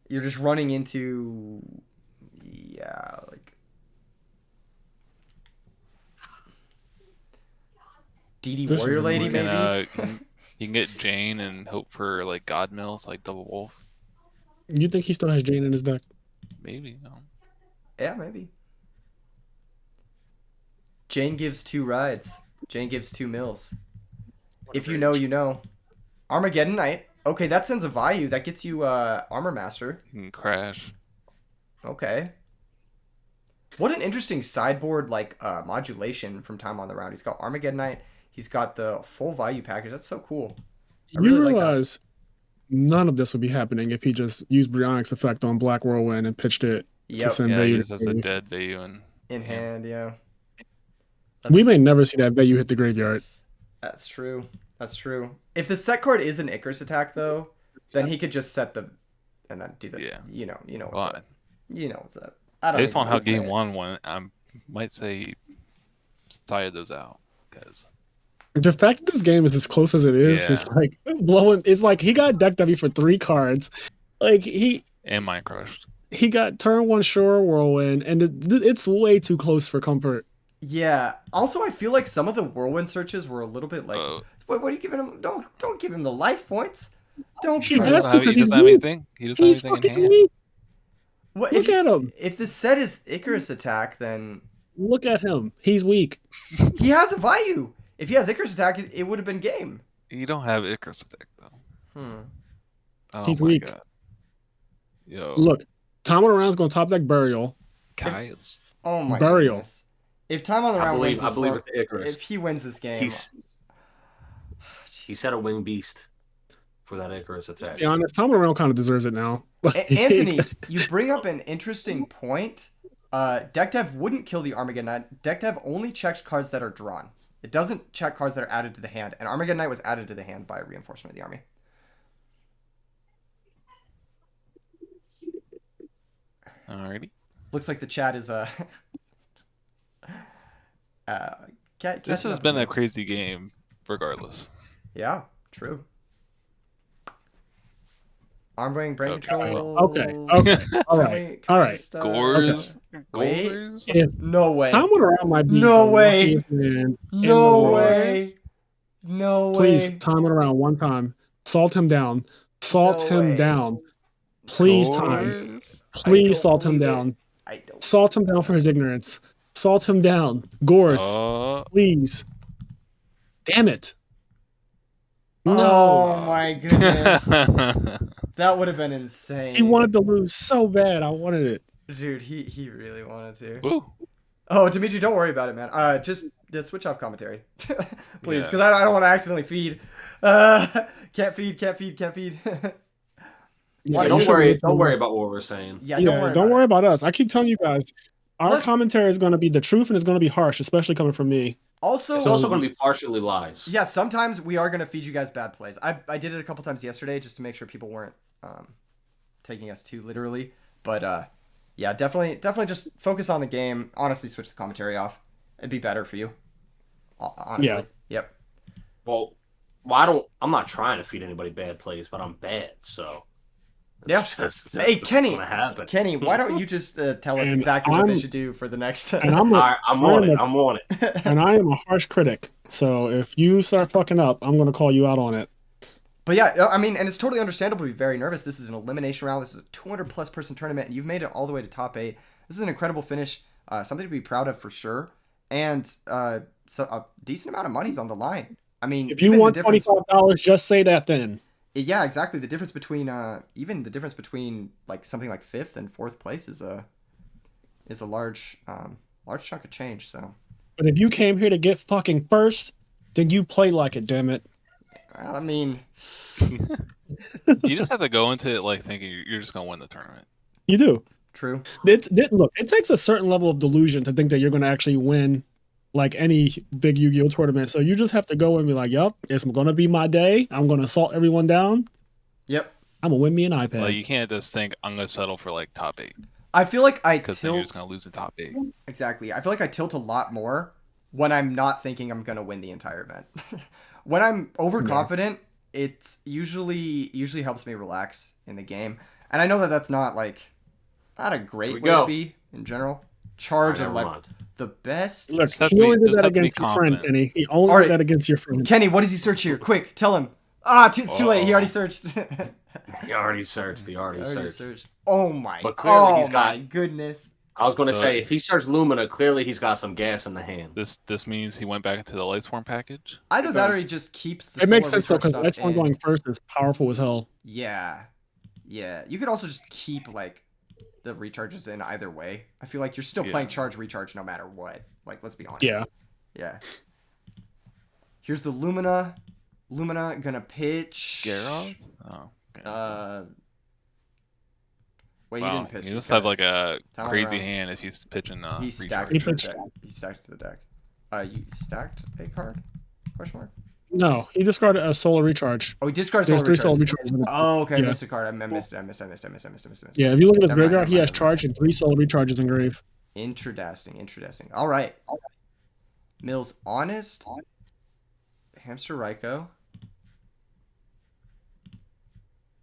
you're just running into, like DD This Warrior isn't Lady working. maybe. You can get Jane and hope for like God Mills, like Double Wolf. You think he still has Jane in his deck? Maybe. No. Yeah, maybe. Jane gives 2 rides. Jane gives 2 mills. If you know, you know. Armageddon Knight. Okay, that sends a Vayu. That gets you Armor Master. You can crash. Okay. What an interesting sideboard like modulation from time on the round. He's got Armageddon Knight. He's got the full Vayu package. That's so cool. I You really like that. realize none of this would be happening if he just used Brionic's effect on Black Whirlwind and pitched it to Yep. send Yeah, Vayu he to just has a grave. dead Vayu and In hand, yeah. We may never see that Vayu hit the graveyard. That's true. That's true. If the set card is an Icarus attack, though, then he could just set the, and then do the, Yeah. you know what's Well, up. You know what's up. I don't based even on know how what to game say. 1 went, I might say he sided those out because The fact that this game is as close as it is, Yeah. is like blowing. It's like he got deck W for 3 cards. Like and Mind Crushed. he got turn 1 Shore Whirlwind, and it's way too close for comfort. Yeah. Also, I feel like some of the whirlwind searches were a little bit like, Oh. what are you giving him? Don't give him the life points. Don't He give him. has He to The, because doesn't he's have weak. anything. He doesn't He's have anything in fucking hand. weak. what, Look at him. if the set is Icarus attack, then Look at him. He's weak. he has a Vayu. If he has Icarus attack, it would have been game. You don't have Icarus attack though. Oh He's my weak. god. Yo, Look, Time on Around's going to top deck Burial. Kai is Oh my Burial. goodness. If Time on the Round wins I this believe one, with the Icarus. if he wins this game, He set a winged beast for that Icarus attack. To be honest, Time on Around kind of deserves it now. Anthony, you bring up an interesting point. Deck Dev wouldn't kill the Armageddon Knight. Deck Dev only checks cards that are drawn. It doesn't check cards that are added to the hand, and Armageddon Knight was added to the hand by reinforcement of the army. alrighty. Looks like the chat is This has been a crazy game, regardless. Yeah, true. Arm brain Okay. control. Okay. All right. All right. Gores, Wait. Gores. No way. Time on Around might be No the way. luckiest man in the No world. way. No way. Please, Time on Around one time. Salt him down. Salt No him way. down. Please, Gores. time. I Please don't salt him believe it. down. I don't. Salt him down for his ignorance. Salt him down. Gores, please. Damn it. No. Oh my goodness. That would have been insane. He wanted to lose so bad. I wanted it. Dude, he really wanted to. Woo. Oh, Dimitri, don't worry about it, man. Just switch off commentary. Please, Yeah. because I don't want to accidentally feed. Can't feed. Yeah, Don't you should worry. wait till Don't worry next- about what we're saying. Yeah, Yeah, don't worry. about us. I keep telling you guys, our Let's- commentary is going to be the truth and it's going to be harsh, especially coming from me. Also, It's also going to be partially lies. yeah, sometimes we are going to feed you guys bad plays. I did it a couple times yesterday just to make sure people weren't taking us too literally. But yeah, definitely just focus on the game. Honestly, switch the commentary off. It'd be better for you. Honestly. Yeah. Yep. Well, I'm not trying to feed anybody bad plays, but I'm bad, so. Yeah. Hey, Kenny. What's gonna happen. Kenny, why don't you just tell us And exactly what they should do for the next? And I'm I'm on it. And I am a harsh critic. So if you start fucking up, I'm going to call you out on it. But yeah, I mean, and it's totally understandable to be very nervous. This is an elimination round. This is a 200+ person tournament, and you've made it all the way to top 8. This is an incredible finish. Something to be proud of for sure. And so a decent amount of money's on the line. I mean, if you want $25, just say that then. Yeah, exactly. The difference between like something like 5th and 4th place is a large chunk of change. So. But if you came here to get fucking first, then you play like it, damn it. Well, I mean, you just have to go into it like thinking you're just gonna win the tournament. You do. True. Look, it takes a certain level of delusion to think that you're going to actually win like any big Yu-Gi-Oh tournament. So you just have to go and be like, "Yup, it's going to be my day. I'm going to assault everyone down. Yep. I'm gonna win me an iPad." Well, you can't just think I'm gonna settle for like top 8 I feel like I because tilt. then you're just gonna lose in top 8. Exactly. I feel like I tilt a lot more when I'm not thinking I'm gonna win the entire event. When I'm overconfident, it's usually helps me relax in the game. And I know that that's not a great way to be in general. Charge are like the best. Look, he only did that against your friend, Kenny. He only did that against your friend. Kenny, what does he search here? Quick, tell him. It's too late. He already searched. He already searched. Oh my. But clearly he's got. My goodness. I was going to say, if he searched Lumina, clearly he's got some gas in the hand. This means he went back into the Lightsworn package? Either that or he just keeps the It makes sense, though, because Lightsworn going first is powerful as hell. Yeah. Yeah. You could also just keep, the recharges in either way. I feel like you're still playing charge, recharge no matter what. Let's be honest. Yeah. Yeah. Here's the Lumina. Lumina gonna pitch. Zerus? Oh. Okay. Wait, wow. he didn't pitch. He must have a crazy hand if he's pitching. He stacked to the deck. He stacked to the deck. You stacked a card? Question mark. No, he discarded a solar recharge. Oh, he discarded There's solar recharge. 3 solar recharges. Oh, okay. I missed a card. I missed it. Yeah, if you look at his graveyard, he has charge and 3 solar recharges in grave. Interesting. All right. Mills Honest. Hamster Raiko.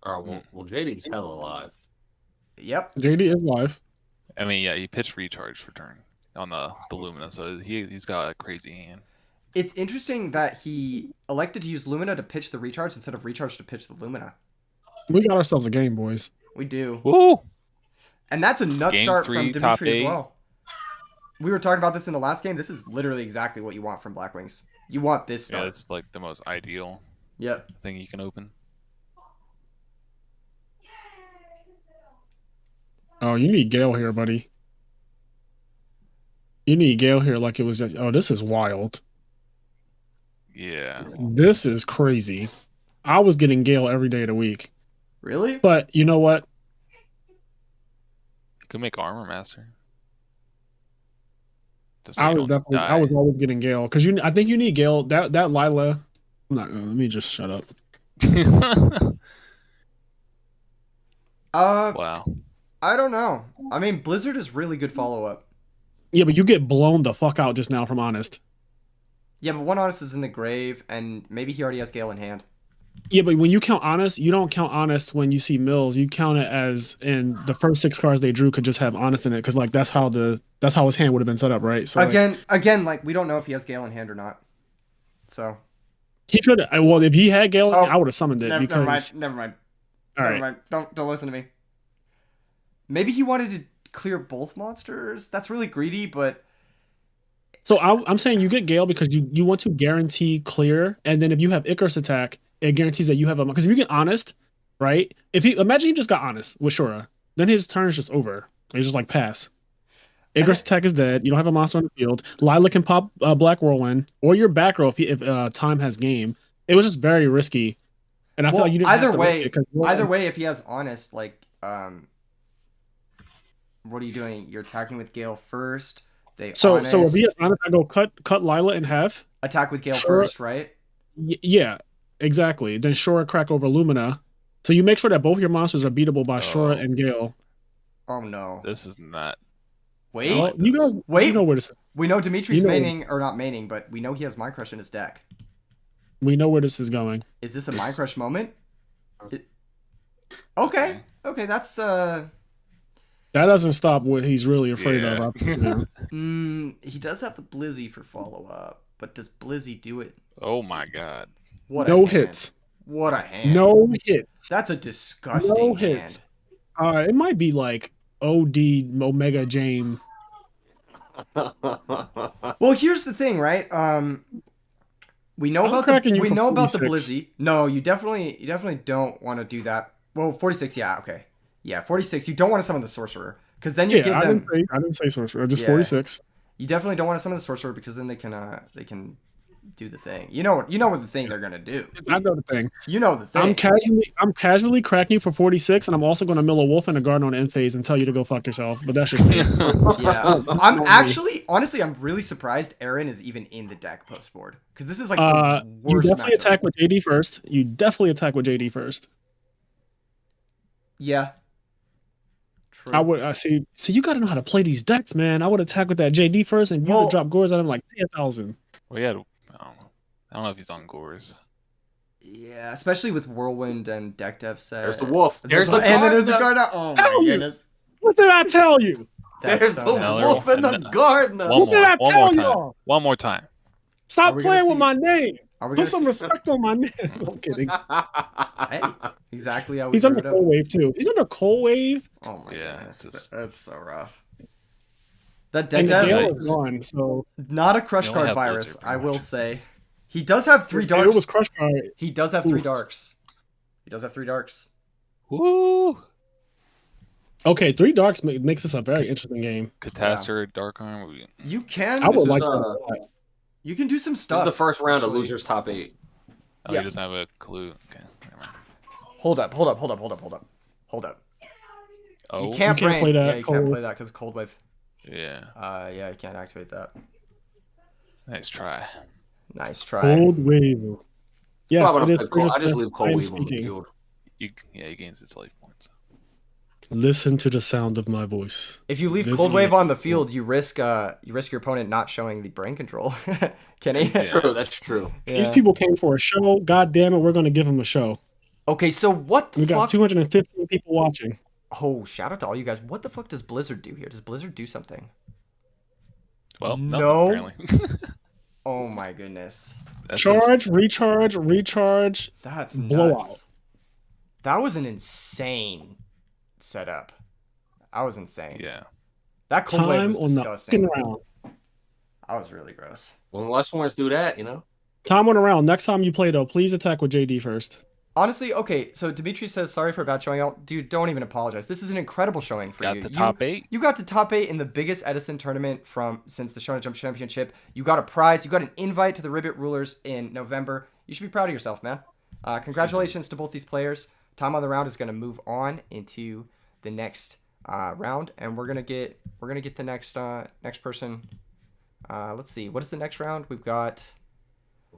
Well, JD's hell alive. Yep. JD is live. I mean, yeah, he pitched recharge for turn on the Lumina, so he's got a crazy hand. It's interesting that he elected to use Lumina to pitch the recharge instead of recharge to pitch the Lumina. We got ourselves a game, boys. We do. Woo! And that's a nut start from Dimitri as 8. well. We were talking about this in the last game. This is literally exactly what you want from Black Wings. You want this start. Yeah, it's the most ideal thing you can open. Oh, you need Gale here, buddy. You need Gale here like it was... Oh, this is wild. Yeah. This is crazy. I was getting Gale every day of the week. Really? But you know what? You could make Armor Master. I was always getting Gale because I think you need Gale. That Lila. I'm not. Let me just shut up. Wow. I don't know. I mean, Blizzard is really good follow up. Yeah, but you get blown the fuck out just now from Honest. Yeah, but one Honest is in the grave, and maybe he already has Gale in hand. Yeah, but when you count Honest, you don't count Honest when you see Mills. You count it as in the first 6 cards they drew could just have Honest in it because that's how his hand would have been set up, right? So again, we don't know if he has Gale in hand or not. So he could. Well, if he had Gale, I would have summoned it. Never mind. All right. Never mind. Don't listen to me. Maybe he wanted to clear both monsters. That's really greedy, but. So I'm saying you get Gale because you want to guarantee clear, and then if you have Icarus attack, it guarantees that you have a... Because if you get Honest, right? Imagine he just got Honest with Shura, then his turn is just over. He's just pass. Icarus attack is dead. You don't have a monster on the field. Lila can pop Black Whirlwind, or your back row if time has game. It was just very risky, and I feel like you didn't either have to way. risk it Either way, if he has Honest, what are you doing? You're attacking with Gale first. They So honest, to be honest, I go cut Lila in half. attack with Gale Sure. first, right? Yeah, exactly. Then Shura crack over Lumina. So you make sure that both your monsters are beatable by Shura and Gale. Oh no. This is not. Wait. Well, you know where this is. We know Dimitri's You know- maining, or not maining, but we know he has Mind Crush in his deck. We know where this is going. Is this a Mind Crush moment? Okay, that's That doesn't stop what he's really afraid of. he does have the Blizzy for follow up, but does Blizzy do it? Oh my god. What No a hand. hits. What a hand. No hits. That's a disgusting No hand. hits. It might be like OD Omega Jame. Well, here's the thing, right? We know about the the Blizzy. No, you definitely don't want to do that. Well, 46, yeah, okay. Yeah, 46. You don't want to summon the sorcerer because then you give them. I didn't say sorcerer. Just Yeah. 46. You definitely don't want to summon the sorcerer because then they can do the thing. You know what the thing they're gonna do. I know the thing. You know the thing. I'm casually cracking you for 46, and I'm also going to mill a wolf and a garden on end phase and tell you to go fuck yourself. But that's just me. Yeah, I'm actually, honestly, I'm really surprised Aaron is even in the deck post board because this is like the you worst. definitely attack with JD first. Yeah. True. I would see. You got to know how to play these decks, man. I would attack with that JD first, and you would drop Gores at him like 10,000. Well, yeah, I don't know if he's on Gores. Yeah, especially with Whirlwind and deck dev set. There's the wolf. There's the and then there's the gardener. Gardener. Oh my goodness. What did I tell you? There's the wolf and the gardener. What did I tell you? One more time. Stop playing with my name. Are we Put some respect on my name. I'm kidding. Hey, exactly how we He's under Cold Wave too. He's under Cold Wave. Oh my Yeah, goodness. That's so rough. That And deck the Gale dev is gone, so not a crush You only card have virus, Blizzard, I pretty will much. say. He does have 3 darks. It was crush card. He does have 3 Oof. darks. He does have 3 darks. Woo! Okay, 3 darks makes this a very interesting game. Catastrophe, Dark Arm. You can. I would is, like that. You can do some This is stuff. the first round of actually. losers top 8. Oh, Yeah. he doesn't have a clue. Okay, never mind. Hold up. Oh, You can't play brain. that Yeah, you can't cold. play that because of Cold Wave. yeah. Yeah, you can't activate that. Nice try. Nice try. Cold Wave. Yes, Why would it I is. play Cold? I just leave I Cold am Wave on the speaking. field. He gains its life points. Listen to the sound of my voice. If you leave This Cold Wave game- on the field, you risk your opponent not showing the brain control. Can he? Yeah. True, that's true. These people came for a show. God damn it, we're going to give them a show. Okay, so what the We fuck? got 215 people watching. Oh, shout out to all you guys. What the fuck does Blizzard do here? Does Blizzard do something? Well, No. apparently. Oh my goodness. That's Charge, recharge. That's Blowout. nuts. That was an insane setup. That was insane. Yeah. That Cold Wave Time was on the disgusting. fucking round. That was really gross. When the last ones do that, you know. Time on a round. Next time you play, though, please attack with JD first. Honestly, okay, so Dimitri says, sorry for a bad showing out. Dude, don't even apologize. This is an incredible showing for Got you. the top 8. You got to top 8 in the biggest Edison tournament since the Shonen Jump Championship. You got a prize. You got an invite to the Ribbit Rulers in November. You should be proud of yourself, man. Congratulations to both these players. Time on the round is going to move on into the next round, and we're gonna get the next person. Let's see, what is the next round? We've got.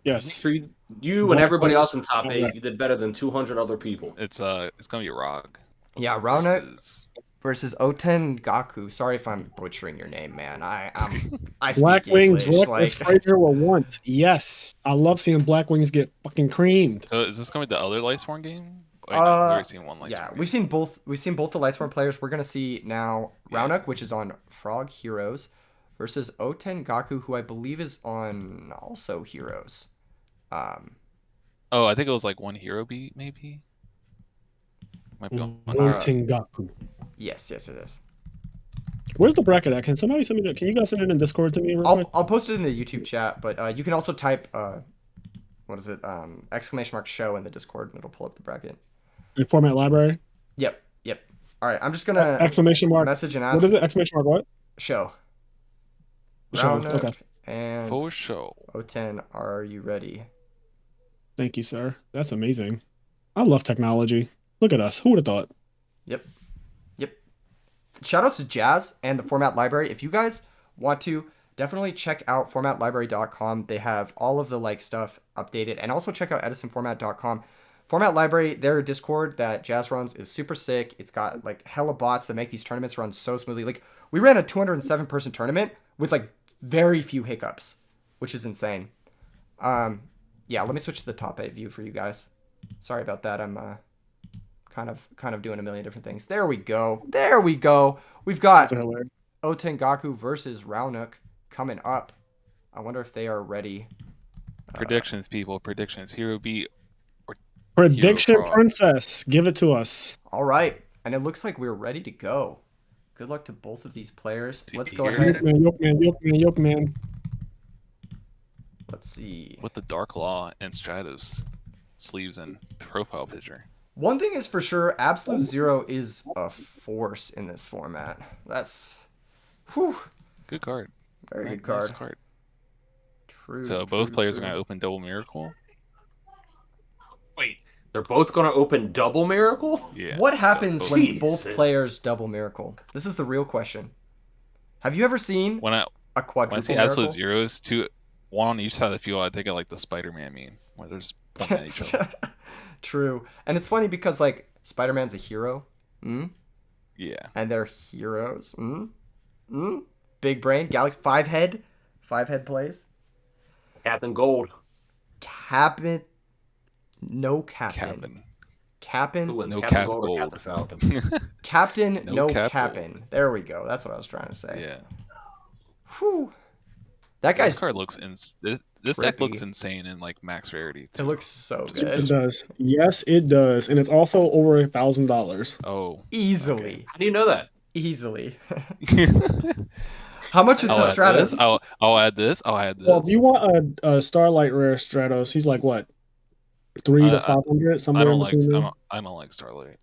Make Yes. sure you and everybody else in top 8, you did better than 200 other people. It's gonna be Rog. Yeah, Raunek Versus- versus Oten Gaku. Sorry if I'm butchering your name, man. I speak Black Wings, English, what as Frazier will want. Yes. I love seeing Black Wings get fucking creamed. So is this gonna be the other Lightsworn game? Wait, Uh, no, we've already seen one Lightsworn. Yeah, game. we've seen both the Lightsworn players. We're gonna see now Yeah. Raunek, which is on Frog Heroes, versus Oten Gaku, who I believe is on also Heroes. Oh, I think it was like one hero beat, maybe. Might be on. Tengaku. Yes. Where's the bracket at? Can somebody send me that? Can you guys send it in Discord to me real quick? I'll post it in the YouTube chat, but you can also type what is it? !show in the Discord, and it'll pull up the bracket. In format library? Yep. All right, I'm just gonna Exclamation mark. message and What ask is it? Exclamation mark what? show. Show, Raunek okay. and For show. Oten, are you ready? Thank you, sir. That's amazing. I love technology. Look at us. Who would have thought? Yep. Shoutouts to Jazz and the format library. If you guys want to definitely check out formatlibrary.com. They have all of the like stuff updated, and also check out edisonformat.com. Format Library, their Discord that Jazz runs is super sick. It's got like hella bots that make these tournaments run so smoothly. Like we ran a 207 person tournament with like very few hiccups, which is insane. Yeah, let me switch to the top 8 view for you guys. Sorry about that. I'm kind of doing a million different things. There we go. We've got Otengaku versus Raunuk coming up. I wonder if they are ready. Predictions, people. Predictions. Hero beat. Prediction Princess. Give it to us. All right. And it looks like we're ready to go. Good luck to both of these players. Let's go Yoke ahead. Yoke man. Let's see. With the Dark Law and Stratos sleeves and profile picture. One thing is for sure, Absolute Zero is a force in this format. That's... Whew. Good card. Very good Nice card. True. So both players are going to open Double Miracle? Wait, they're both going to open Double Miracle? Yeah. What happens when Jesus. both players double miracle? This is the real question. Have you ever seen When I quadruple see miracle? Absolute Zeros, one on each side of the field, I think of like the Spider-Man meme, where they're just pointing at each other. True. And it's funny because like Spider-Man's a hero. Yeah. And they're heroes. Big brain. Galaxy 5-head. 5-head plays. Captain Gold. Captain. No Captain. Captain. Who wins, No Captain Cap Gold or Gold. Captain Falcon? Captain. No No Cap Captain. There we go. That's what I was trying to say. Yeah. Whew. That guy's... This card looks this deck looks insane in like max rarity. It looks so It good. does. Yes, it does, and it's also over $1,000. Oh. Easily. How do you know that? Easily. Okay. How much is I'll the add Stratus? this. I'll add this. I'll add this. Well, if you want a Starlight Rare Stratos, he's like what, 300 to 500, I somewhere don't in like between. I don't like Starlight.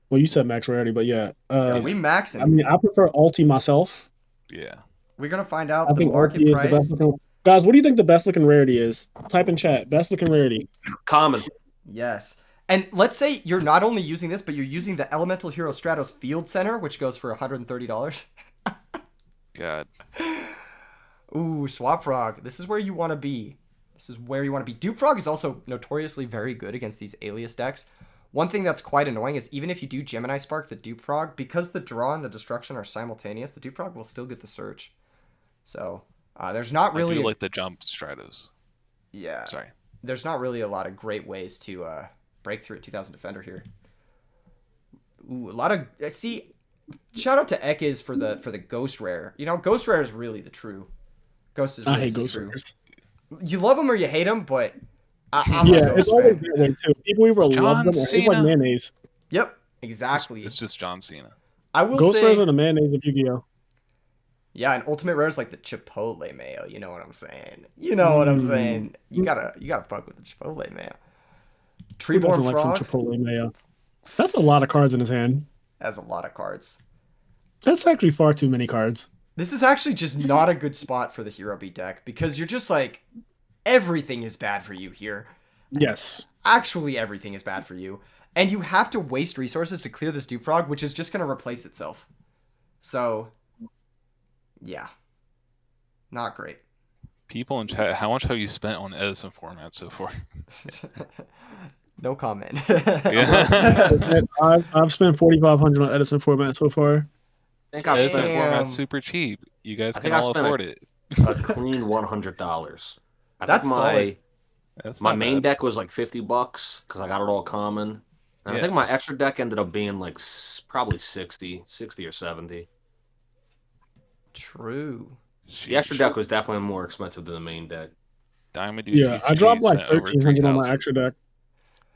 Well, you said max rarity, but yeah. Yeah, we maxing. I mean, I prefer Ulti myself. Yeah. We're gonna find out I the think market Ulti is the price. best looking. Guys, what do you think the best looking rarity is? Type in chat. Best looking rarity. Common. Yes. And let's say you're not only using this, but you're using the Elemental Hero Stratos Field Center, which goes for $130. God. Ooh, Swap Frog. This is where you want to be. Dupe Frog is also notoriously very good against these alias decks. One thing that's quite annoying is even if you do Gemini Spark the Dupe Frog, because the draw and the destruction are simultaneous, the Dupe Frog will still get the search. So there's not I really... do like the jump Stratos. Yeah. Sorry. There's not really a lot of great ways to break through a 2000 Defender here. Ooh, a lot of... See, shout out to Ekes for the Ghost Rare. You know, Ghost Rare is really the true... Ghost is really I hate the Ghost true. Rares. You love them or you hate them, but I'm a Yeah, Ghost it's always fan. that way too. People either love John them or it's like Cena. mayonnaise. Yep, exactly. It's just John Cena. I will Ghost say... Rares are the mayonnaise of Yu-Gi-Oh. Yeah, and Ultimate Rare is like the Chipotle mayo. You know what I'm saying? You know what I'm saying? You gotta fuck with the Chipotle mayo. Who doesn't Treeborn like some Frog Chipotle mayo? That's a lot of cards in his hand. has a lot of cards. That's actually far too many cards. This is actually just not a good spot for the Hero Beat deck because you're just like, everything is bad for you here. Yes. Actually, everything is bad for you. And you have to waste resources to clear this Dupe Frog, which is just going to replace itself. So, yeah. Not great. People in chat, how much have you spent on Edison format so far? No comment. Yeah. I've spent 4,500 on Edison format so far. I think I've Edison spent format's super cheap. You guys I can think I all spent afford it. a clean $100. That's solid. That's my not main bad. deck was like $50 because I got it all common. And I Yeah. think my extra deck ended up being like probably 60 or 70. True. The extra deck was definitely more expensive than the main deck. Diamond Yeah, I dropped like spent over 1,300 on my 3,000. extra deck.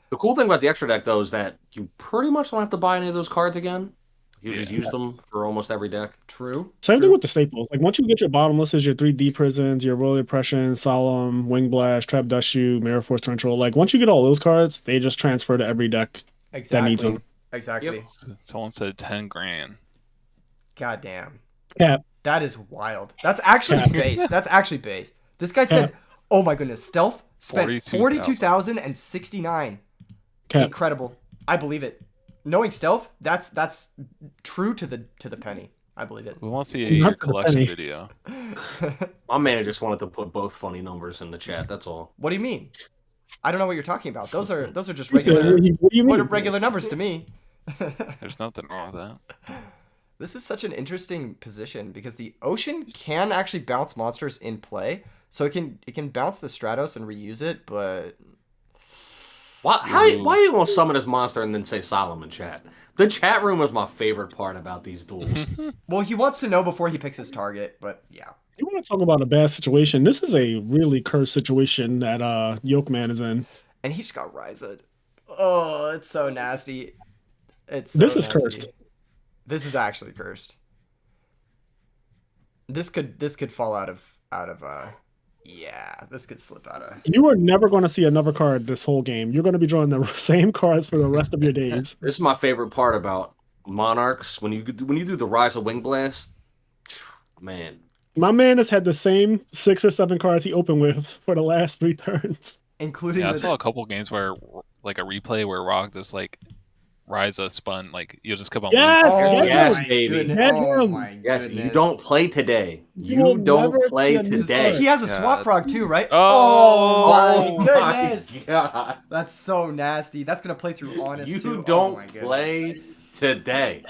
The cool thing about the extra deck, though, is that you pretty much don't have to buy any of those cards again. You just use them for almost every deck. True. Same thing with the staples. Like once you get your bottomlesses, your 3D prisons, your Royal Oppression, Solemn, Wing Blast, Trap Dust Shoe, Mirror Force Torrential. Like once you get all those cards, they just transfer to every deck that needs Exactly. them. Exactly. Yep. Someone said 10 grand. God damn. Cap. That is wild. That's actually Cap. base. That's actually base. This guy said, oh my goodness, Stealth spent 42,069. Cap. Incredible. I believe it. Knowing Stealth, that's true to the penny. I believe it. We want to see Not your for the collection penny. video. My man just wanted to put both funny numbers in the chat. That's all. What do you mean? I don't know what you're talking about. Those are just He said, regular. what do you What mean? are regular numbers to me? There's nothing wrong with that. This is such an interesting position because the ocean can actually bounce monsters in play, so it can bounce the Stratos and reuse it, but Why you gonna summon this monster and then say Solomon chat? The chat room was my favorite part about these duels. well, he wants to know before he picks his target. But yeah, You want to talk about a bad situation? This is a really cursed situation that Yolkman is in. and he just got Ryza. Oh, it's so nasty. It's so This is nasty. cursed. This is actually cursed. This could fall out of yeah, this could slip out of. You are never going to see another card this whole game. You're going to be drawing the same cards for the rest of your days. This is my favorite part about Monarchs. When you do the Rise of Wing Blast, man. My man has had the same 6 or 7 cards he opened with for the last 3 turns. Including Yeah, I the, saw a couple games where, like a replay where Rock just like Ryza spun, like you'll just keep on. Yes, losing. yes, my baby. goodness. Get Oh him. my Yes, goodness. you don't play today. You will You don't never play see a new today. He has a Yeah, swap frog too, right? Oh, my goodness. God. That's so nasty. That's gonna play through honest You too. don't Oh my goodness. play today.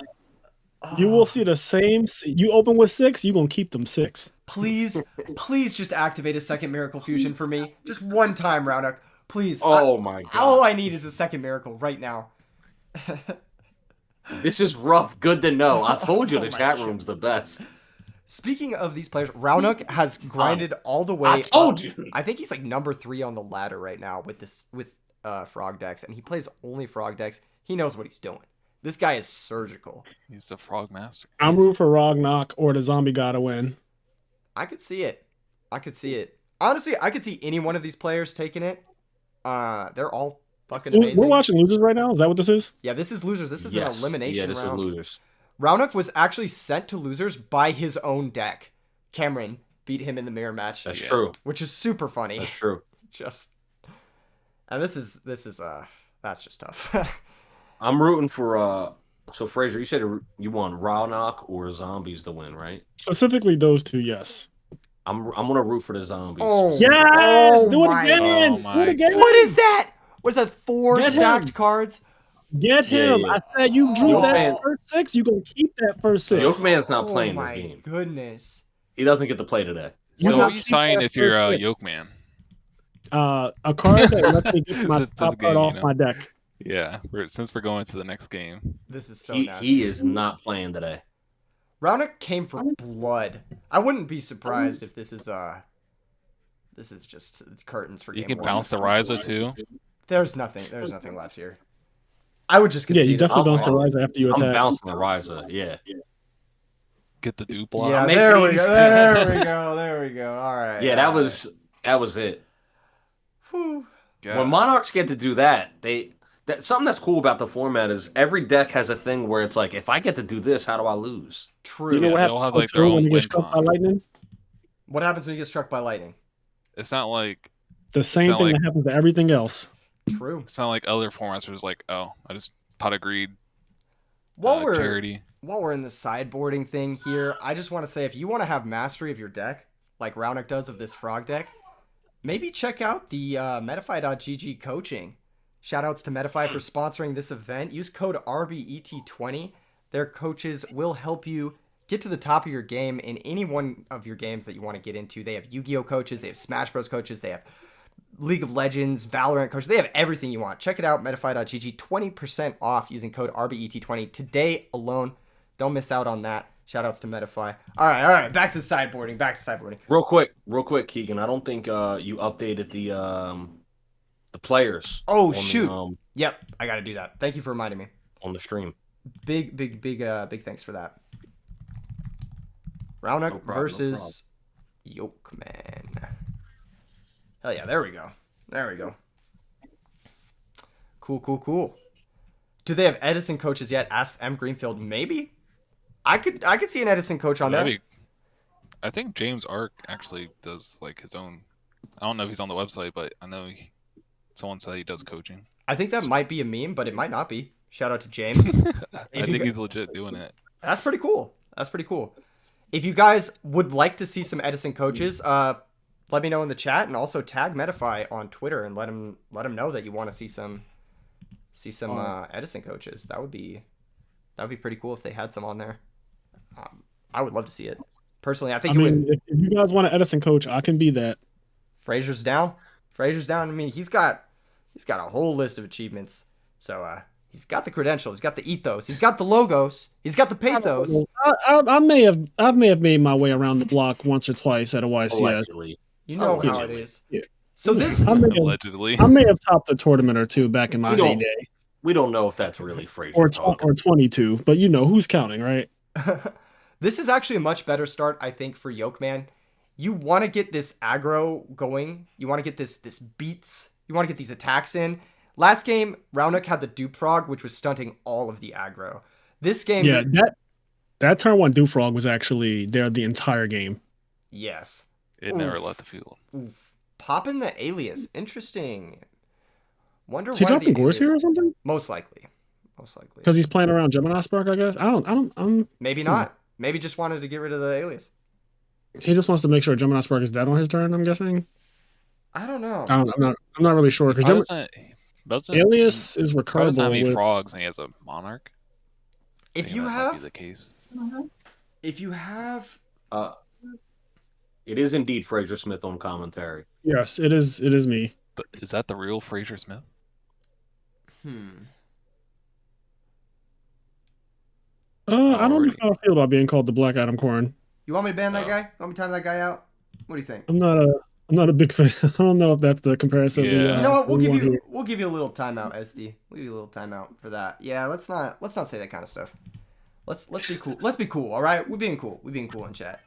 You will see the same. You open with 6, you're going to keep them 6. Please just activate a second Miracle Fusion for me. Just one time, Roundup. Please. Oh my God. All I need is a second Miracle right now. This is rough. Good to know. I told you Oh the my chat God. room's the best. Speaking of these players, Roundup has grinded all the way I told up. you. I think he's like number 3 on the ladder right now with frog decks, and he plays only frog decks. He knows what he's doing. This guy is surgical. He's the frog master. I'm rooting for Ragnarok or the zombie god to win. I could see it. Honestly, I could see any one of these players taking it. They're all fucking amazing. We're watching losers right now. Is that what this is? Yeah, this is losers. This is an Yes. elimination Yeah, this round. is losers. Roundup was actually sent to losers by his own deck. Cameron beat him in the mirror match, That's true. which is super funny. That's true. And this is that's just tough. I'm rooting for so Fraser, you said you want Ragnarok or zombies to win, right? Specifically those 2, yes. I'm gonna root for the zombies. Oh. Yes! Oh Do it my- again! Oh Do my it again! What is that? Was that 4 Get stacked him. cards? Get Yeah, him! yeah. I said you drew Yo, that man. first 6, you gonna keep that first 6. Yolkman's not Oh playing this my game. goodness. He doesn't get to play today. You So got what are you keep signing that if you're first a six. yoke man? A card that lets me get my This is top game, card you off know. my deck. Yeah, since we're going to the next game. This is so He, nasty. he is not playing today. Roundup came for blood. I wouldn't be surprised if this is just curtains for You game can 1. bounce the Ryza too. There's nothing left here. I would just Yeah, concede you it. definitely bounce the I'll- rise after you I'm attack. bouncing the Ryza. Yeah. Get the dupe block. Yeah, Make there it we easy. go. There we go. All right. Yeah, that was it. Whew. Yeah. When Monarchs get to do that, something that's cool about the format is every deck has a thing where it's like, if I get to do this, how do I lose? True. You know Yeah, what they all happens have, to like, their two when own you get win struck by con. lightning? What happens when you get struck by lightning? It's not like The same not thing like- that happens to everything else. True. it's not like other formats where it's like, oh, I just pot of greed, While we're charity. in the sideboarding thing here, I just want to say if you want to have mastery of your deck, like Roundup does of this frog deck, maybe check out the Metafy.gg coaching. Shoutouts to Metafy for sponsoring this event. Use code RBET20. Their coaches will help you get to the top of your game in any one of your games that you want to get into. They have Yu-Gi-Oh coaches, they have Smash Bros coaches, they have League of Legends, Valorant coaches. They have everything you want. Check it out, Metafy.gg. 20% off using code RBET20 today alone. Don't miss out on that. Shoutouts to Metafy. All right. Back to sideboarding. Real quick, Keegan. I don't think you updated the players. Oh, on shoot. The, Yep, I got to do that. Thank you for reminding me. on the stream. Big thanks for that. Roundup No problem, versus Yolkman. Hell yeah, there we go. Cool. Do they have Edison coaches yet? Ask M. Greenfield. Maybe. I could see an Edison coach on there. Maybe. I think James Ark actually does like his own. I don't know if he's on the website, but I know someone said he does coaching. I think that might be a meme, but it might not be. Shout out to James. I think he's legit doing it. That's pretty cool. That's pretty cool. If you guys would like to see some Edison coaches, let me know in the chat, and also tag Medify on Twitter and let him know that you want to see some Edison coaches. That would be pretty cool if they had some on there. I would love to see it. Personally, I think if you guys want an Edison coach, I can be that. Frazier's down. I mean, he's got a whole list of achievements. So he's got the credentials, he's got the ethos, he's got the logos, he's got the pathos. I may have made my way around the block once or twice at a YCS. Allegedly. You know how it is. Yeah. So this allegedly, I may have topped a tournament or two back in my heyday. We don't know if that's really Frazier. Or 22, but you know who's counting, right? This is actually a much better start, I think, for Yokeman. You want to get this aggro going. You want to get this beats. You want to get these attacks in. Last game, Roundhook had the Dupe Frog, which was stunting all of the aggro. This game... Yeah, that turn 1 Dupe Frog was actually there the entire game. Yes. It never left the field. Oof. Popping the alias. Interesting. Wonder Is he why dropping the Gorse alias... here or something? Most likely. Because he's playing around Gemini Spark, I guess. I don't. Maybe not. Maybe just wanted to get rid of the alias. He just wants to make sure Gemini Spark is dead on his turn, I'm guessing. I don't know. I'm not really sure. Because alias is recurrable. He doesn't have any frogs and he has a monarch. If you have... Might be the case. If you have... It is indeed Frazier Smith on commentary. Yes, it is me. But is that the real Frazier Smith? I don't know how I feel about being called the Black Adam Corn. You want me to ban that guy? You want me to time that guy out? What do you think? I'm not a big fan. I don't know if that's the comparison. Yeah. You know what? We'll give you a little timeout, SD. We'll give you a little timeout for that. Yeah, let's not say that kind of stuff. Let's be cool. Let's be cool, all right? We're being cool. We're being cool in chat.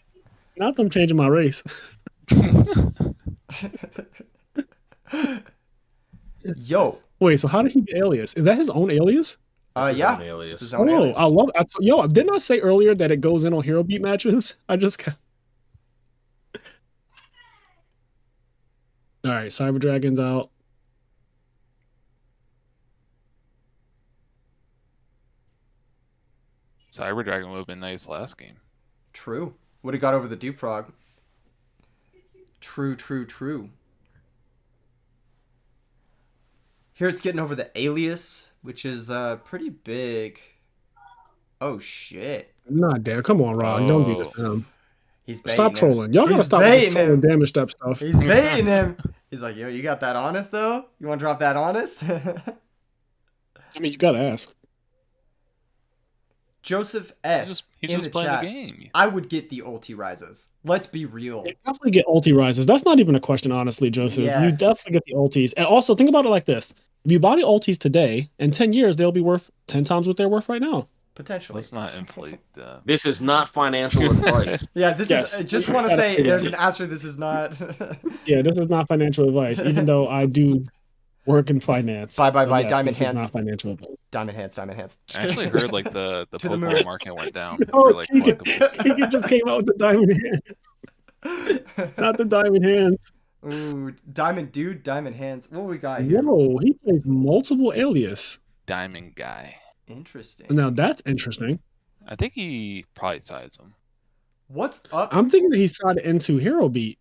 Not them changing my race. Yo. Wait, so how did he get alias? Is that his own alias? Yeah. Alias. It's his own alias. I love it. Yo, didn't I say earlier that it goes in on hero beat matches? All right, Cyber Dragon's out. Cyber Dragon would have been nice last game. True. Would have got over the Dupe Frog. True. Here it's getting over the alias, which is pretty big. Oh, shit. Not there. Come on, Rob. Don't do this to him. He's baiting Stop him. trolling. Y'all gotta stop with this trolling damage step stuff. He's baiting him. He's like, yo, you got that honest, though? You want to drop that honest? I mean, you gotta ask. Joseph S. He's in just the playing chat. the game. I would get the ulti rises. Let's be real. You definitely get ulti rises. That's not even a question, honestly, Joseph. Yes. You definitely get the ultis. And also, think about it like this. If you buy the ultis today, in 10 years, they'll be worth 10 times what they're worth right now. Potentially. Let's not inflate the... This is not financial advice. Yeah, this is... I just want to say there's an asterisk. This is not... Yeah, this is not financial advice, even though I do work in finance. Bye. Yes, Diamond this hands. is not financial advice. Diamond hands. I actually heard like the Pokemon market went down. Oh, for, like, collectibles. Keegan just came out with the diamond hands. Not the diamond hands. Ooh, diamond hands. What we got here? Yo, he plays multiple alias. Diamond guy. Interesting. Now that's interesting. I think he probably sides him. What's up? I'm thinking that he sided into Hero Beat.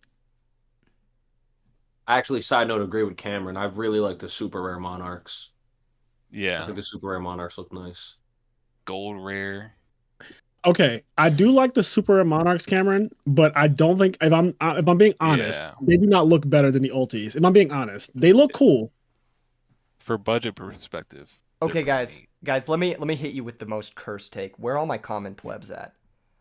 I actually, side note, agree with Cameron. I really like the super rare monarchs. I Yeah. think the super rare monarchs look nice. Gold rare. Okay, I do like the Super Rare Monarchs, Cameron, but I don't think if I'm being honest, they do not look better than the ultis. If I'm being honest, they look cool. For budget perspective. Okay, guys, let me hit you with the most cursed take. Where are all my common plebs at?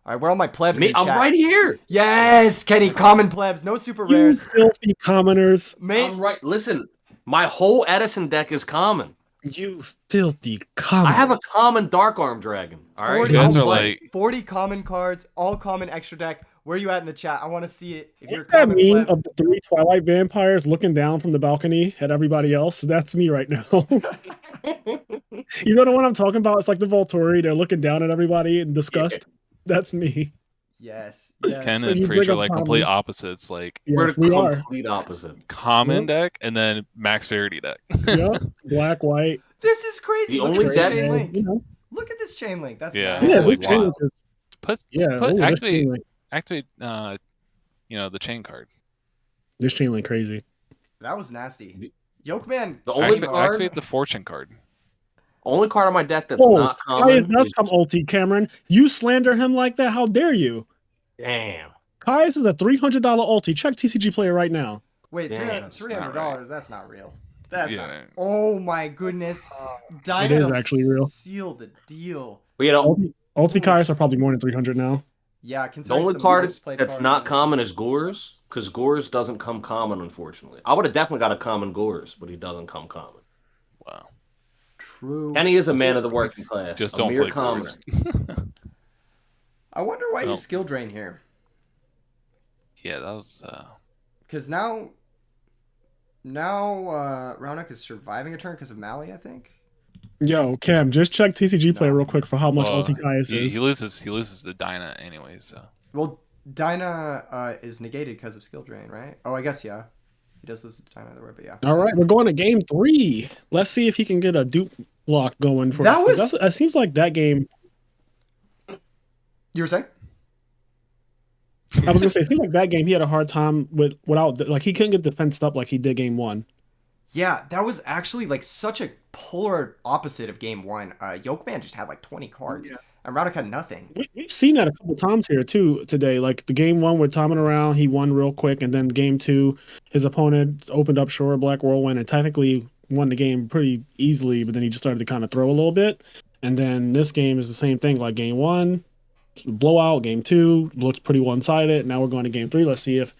All right, where are all my plebs in I'm chat? right here. Yes, Kenny, common plebs, no super You rares. filthy commoners. I'm right. Listen, my whole Edison deck is common. You filthy common. I have a common Dark Arm Dragon. All right, 40, You guys are like 40 common cards, all common extra deck. Where are you at in the chat? I want to see it. If you're a What's that common meme pleb. of the 3 Twilight vampires looking down from the balcony at everybody else? That's me right now. You know the one I'm talking about? It's like the Volturi. They're looking down at everybody in disgust. That's me. Yes. Ken So and you bring Frazier up like complete commons. opposites. Like we're Yes, the we are. complete opposite. common deck and then Max Verity deck. Yep. Black, white. This is crazy. The Look only at this deck- chain link. You know. Look at this chain link. That's Yeah. nice. Yeah, Like, this wow. chain is activate the chain card. This chain link crazy. That was nasty. Yolkman. The only card, activate the fortune card. only card on my deck that's not common. Caius does come ulti, Cameron. You slander him like that? How dare you? Damn. Caius is a $300 ulti. Check TCG Player right now. Wait, Damn, $300? That's not real. That's Yeah. not. Oh my goodness. It is actually real. Seal the deal. We had Ulti Caius are probably more than 300 now. Yeah, the only card that's not common is Gores, because Gores doesn't come common, unfortunately. I would have definitely got a common Gores, but he doesn't come common. Wow. True. And he is a man of the working class. Just a don't mere play commoner. Gores. I wonder why you skill drain here. Yeah, that was. Because now Raunaq is surviving a turn because of Mali, I think. Yo, Cam, just check TCG Player real quick for how much ulti Caius is. He loses the Dyna anyway, so. Well, Dyna is negated because of skill drain, right? Oh, I guess yeah. He does lose to Dyna either way, but yeah. All right, we're going to game 3. Let's see if he can get a dupe block going for us. It seems like that game. You were saying? I was gonna say, it seems like that game he had a hard time without he couldn't get defensed up like he did game 1. Yeah, that was actually like such a polar opposite of game 1. Yolkman just had like 20 cards, and Raunaq had nothing. We've seen that a couple times here too today. Like the game 1 with Tommen around, he won real quick, and then game 2, his opponent opened up Shore Black Whirlwind and technically won the game pretty easily, but then he just started to kind of throw a little bit. And then this game is the same thing. Like game 1, blowout. Game 2 looked pretty one-sided. Now we're going to game 3. Let's see if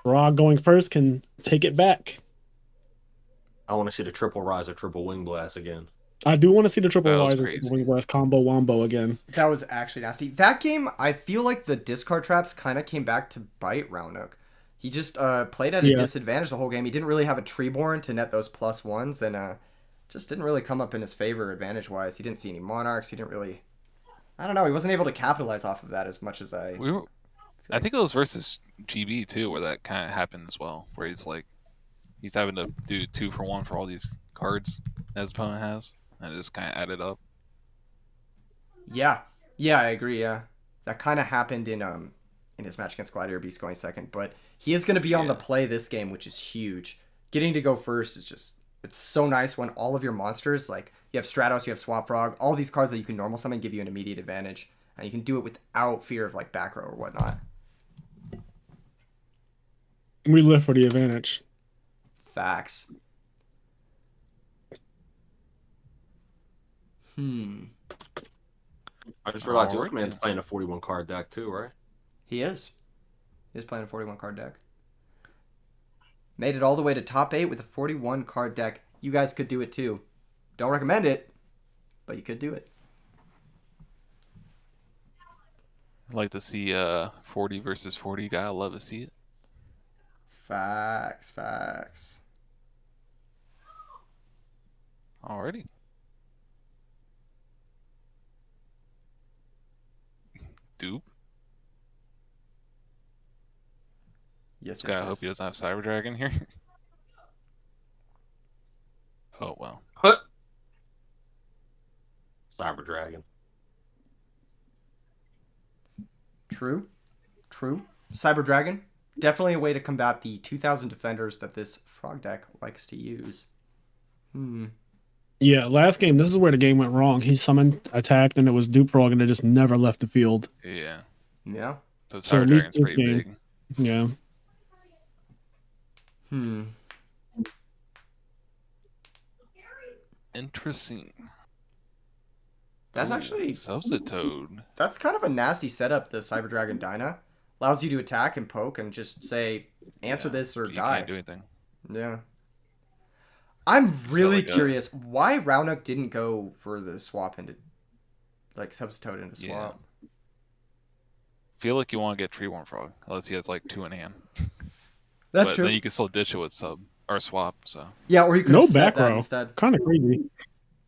Rog going first can take it back. I want to see the triple rise or triple wing blast again. I do want to see the triple That was rise or crazy. triple wing blast combo wombo again. That was actually nasty. That game, I feel like the discard traps kind of came back to bite Raunaq. He just played at a disadvantage the whole game. He didn't really have a Treeborn to net those +1s, and just didn't really come up in his favor advantage-wise. He didn't see any Monarchs. He didn't really... I don't know. He wasn't able to capitalize off of that as much as I think it was versus GB too, where that kind of happened as well, where he's having to do 2 for 1 for all these cards that his opponent has, and it just kind of added up. Yeah, I agree. Yeah, that kind of happened in his match against Gladiator Beast going second, but he is going to be on the play this game, which is huge. Getting to go first is just, it's so nice when all of your monsters, like you have Stratos, you have Swamp Frog, all these cards that you can normal summon give you an immediate advantage, and you can do it without fear of like back row or whatnot. We live for the advantage. Facts. I just realized Yolkman's playing a 41 card deck too, right? He is. He's playing a 41 card deck. Made it all the way to top 8 with a 41 card deck. You guys could do it too. Don't recommend it, but you could do it. I'd like to see 40 versus 40. Gotta love to see it. Facts. Alrighty. Dupe. Yes. I hope he doesn't have Cyber Dragon here. Oh, wow. Cyber Dragon. True. Cyber Dragon, definitely a way to combat the 2,000 defenders that this frog deck likes to use. Yeah, last game, this is where the game went wrong. He summoned, attacked, and it was dupe frog, and it just never left the field. Yeah. So Cyber Dragon's pretty big. Yeah. Interesting. That's actually... Subsitoad. That's kind of a nasty setup, the Cyber Dragon Dyna. Allows you to attack and poke and just say, answer this or You die. can't do anything. Yeah. I'm really curious why Raunaq didn't go for the swap into, like, Subsitoad into swap. Feel like you want to get Treeborn Frog, unless he has like 2 in hand. That's true. Then you can still ditch it with sub or swap. So yeah, or you could no set back that row. instead. Kind of crazy.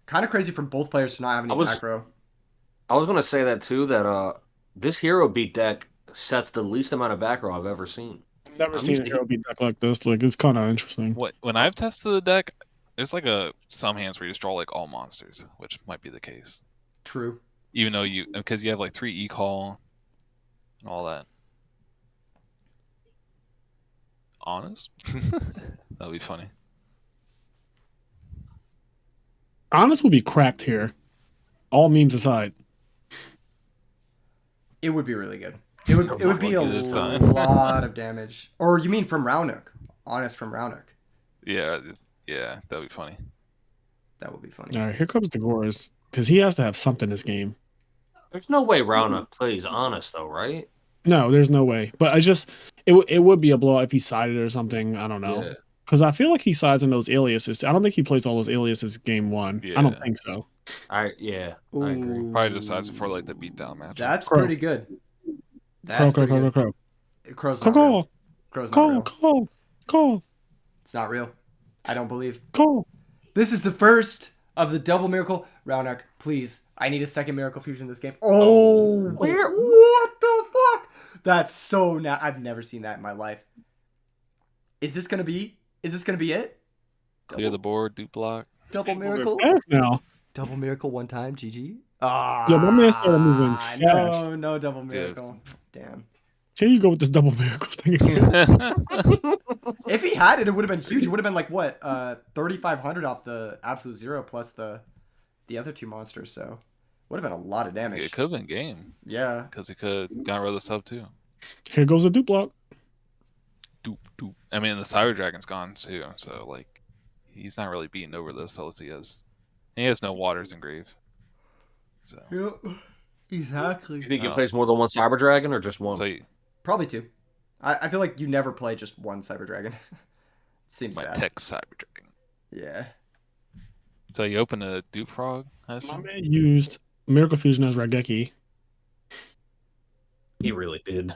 Kind of crazy for both players to not have any back row. I was gonna say that too. That this hero beat deck sets the least amount of back row I've ever seen. Never seen a hero beat deck like this. Like, it's kind of interesting. when I've tested the deck, there's like some hands where you just draw like all monsters, which might be the case. True. Even though because you have like 3 e-call, and all that. Honest? That'd be funny. Honest would be cracked here. All memes aside. It would be really good. It would be a Good time. lot of damage. Or you mean from Raunuk? Honest from Raunuk. Yeah, that'd be funny. That would be funny. All right, here comes the Gores. Because he has to have something this game. There's no way Roundup plays honest though, right? No, there's no way. But I just, it would be a blowout if he sided or something. I don't know. Yeah. Because I feel like he sides in those aliases. I don't think he plays all those aliases game one. I don't Yeah. think so. I agree. Ooh. Probably decides for like the beatdown match. That's Crow. pretty good. That's Crow. pretty good. Crow. Crow's not real. Crow's not real. Call. It's not real. I don't believe. Call. This is the first of the double miracle. Raunuk, please. I need a second miracle fusion in this game. Oh, Where? What the fuck? That's so I've never seen that in my life. Is this gonna be it? Clear the board, dupe block. Double miracle? Fast now. Double miracle one time, GG. Ah, Yeah, my man started moving fast. No double miracle. Damn. Here you go with this double miracle thing again. If he had it, it would have been huge. It would have been like what, 3,500 off the absolute zero plus the other two monsters. So would have been a lot of damage. It could have been game Yeah. because he could have gotten rid of the sub too. Here goes the dupe block. Doop. I mean, the Cyber Dragon's gone too, so like he's not really beating over this unless he has no waters in grave. So Yeah. Exactly. You think he No. plays more than one Cyber Dragon or just one? So Probably two. I feel like you never play just one Cyber Dragon. Seems my bad. tech Cyber Dragon. Yeah. So you open a dupe frog. I My assume? man used Miracle Fusion as Raigeki. He really did.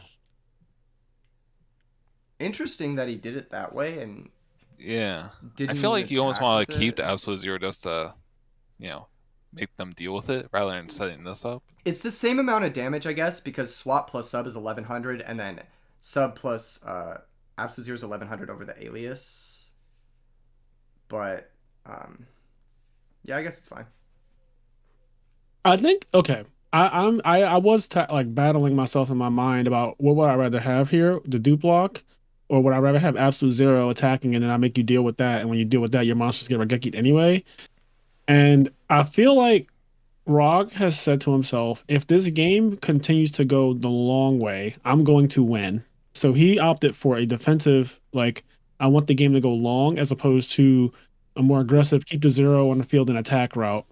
Interesting that he did it that way and Yeah. didn't. I feel like you almost attack want to with keep it. the absolute zero just to, make them deal with it rather than setting this up. It's the same amount of damage, I guess, because swap plus sub is 1,100, and then sub plus absolute zero is 1,100 over the alias. But yeah, I guess it's fine. I think okay. I was like battling myself in my mind about what would I rather have here, the dupe block, or would I rather have absolute zero attacking and then I make you deal with that, and when you deal with that, your monsters get Raigeki anyway. And I feel like Rog has said to himself, if this game continues to go the long way, I'm going to win. So he opted for a defensive, like, I want the game to go long as opposed to a more aggressive, keep the zero on the field and attack route.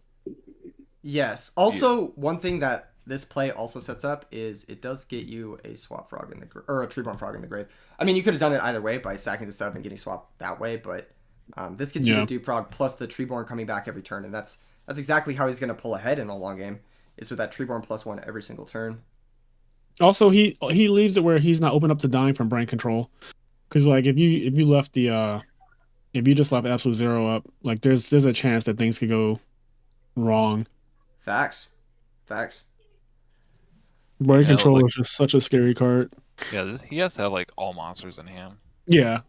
Yes. Also, one thing that this play also sets up is it does get you a swap frog in the or a treeborn frog in the grave. I mean, you could have done it either way by sacking the sub and getting swapped that way, but this gets you the dupe frog plus the treeborn coming back every turn, and that's exactly how he's going to pull ahead in a long game. Is with that treeborn +1 every single turn. Also, he leaves it where he's not open up to dying from brain control, because like if you left the if you just left absolute zero up, like there's a chance that things could go wrong. Facts. Brain control like- is just such a scary card. Yeah, he has to have like all monsters in hand Yeah,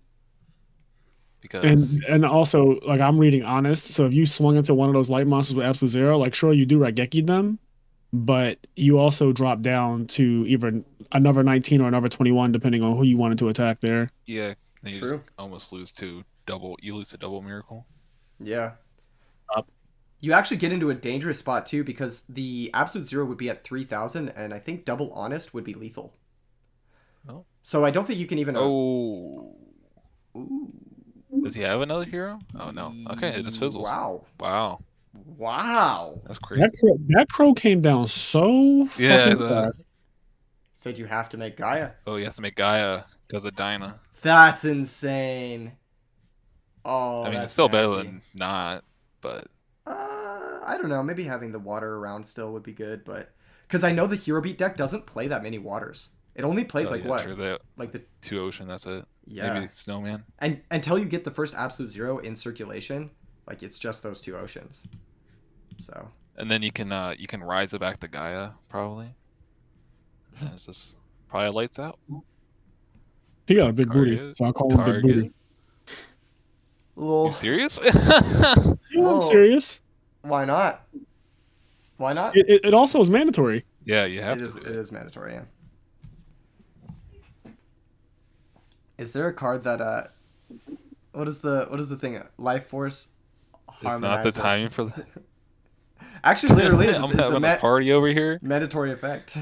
because and also like I'm reading honest. So if you swung into one of those light monsters with absolute zero, like sure you do Raigeki them, but you also drop down to either another 19 or another 21 depending on who you wanted to attack there. then you just True. almost lose to double. You lose to double miracle. Yeah. Up. You actually get into a dangerous spot too because the absolute zero would be at 3,000, and I think double honest would be lethal. Oh. So I don't think you can even. Oh, Ooh. does he have another hero? Oh no. Okay, it just fizzles. Wow. That's crazy. That crow came down so Yeah, fucking the- fast. Said you have to make Gaia. Oh, he has to make Gaia because of Dinah. That's insane. Oh, I mean, that's it's still better nasty. than not, but I don't know. Maybe having the water around still would be good, but because I know the Hero Beat deck doesn't play that many waters. It only plays oh, like yeah, what, true, the like the 2 ocean. That's it. yeah. Maybe Snowman. And until you get the first absolute zero in circulation, like it's just those 2 oceans. So And then you can rise it back to Gaia probably. And it's just probably lights out. He got a big booty, Target. so I call him Big Booty. Well, You serious? Yeah, Whoa. I'm serious. why not? Why not? It also is mandatory. Yeah, you have It to. is. do It is mandatory. Yeah. Is there a card that what is the thing? Life Force It's not the Harmonizer. timing for that. Actually, literally is. I'm It's a having a party over here. mandatory effect.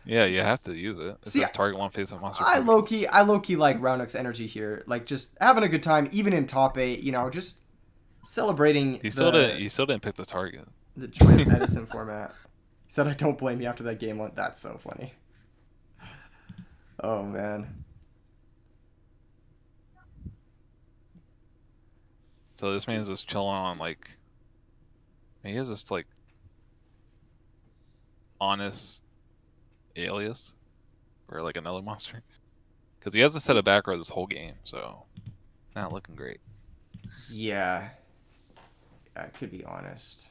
Yeah, you have to use it. It See, says target one face-up monster. I low key like Roundhook's energy here. Like just having a good time, even in top 8. You know, just celebrating. You still didn't pick the target. The joy of Edison format. He said, "I don't blame you." After that game one, that's so funny. Oh man. So this man's just chilling on like. He has this like honest alias or like another monster because he has a set of back row this whole game, so not looking great. Yeah. I could be honest.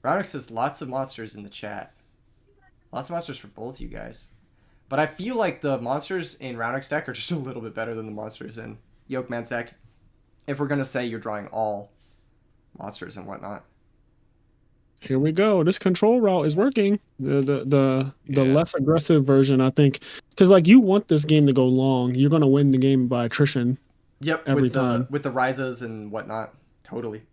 Roderick says lots of monsters in the chat. Lots of monsters for both you guys. But I feel like the monsters in Roundhook's deck are just a little bit better than the monsters in Yolkman's deck. If we're gonna say you're drawing all monsters and whatnot. Here we go. This control route is working. The Yeah. less aggressive version, I think, because like you want this game to go long. You're gonna win the game by attrition. Yep, Every time. with the rises and whatnot. Totally.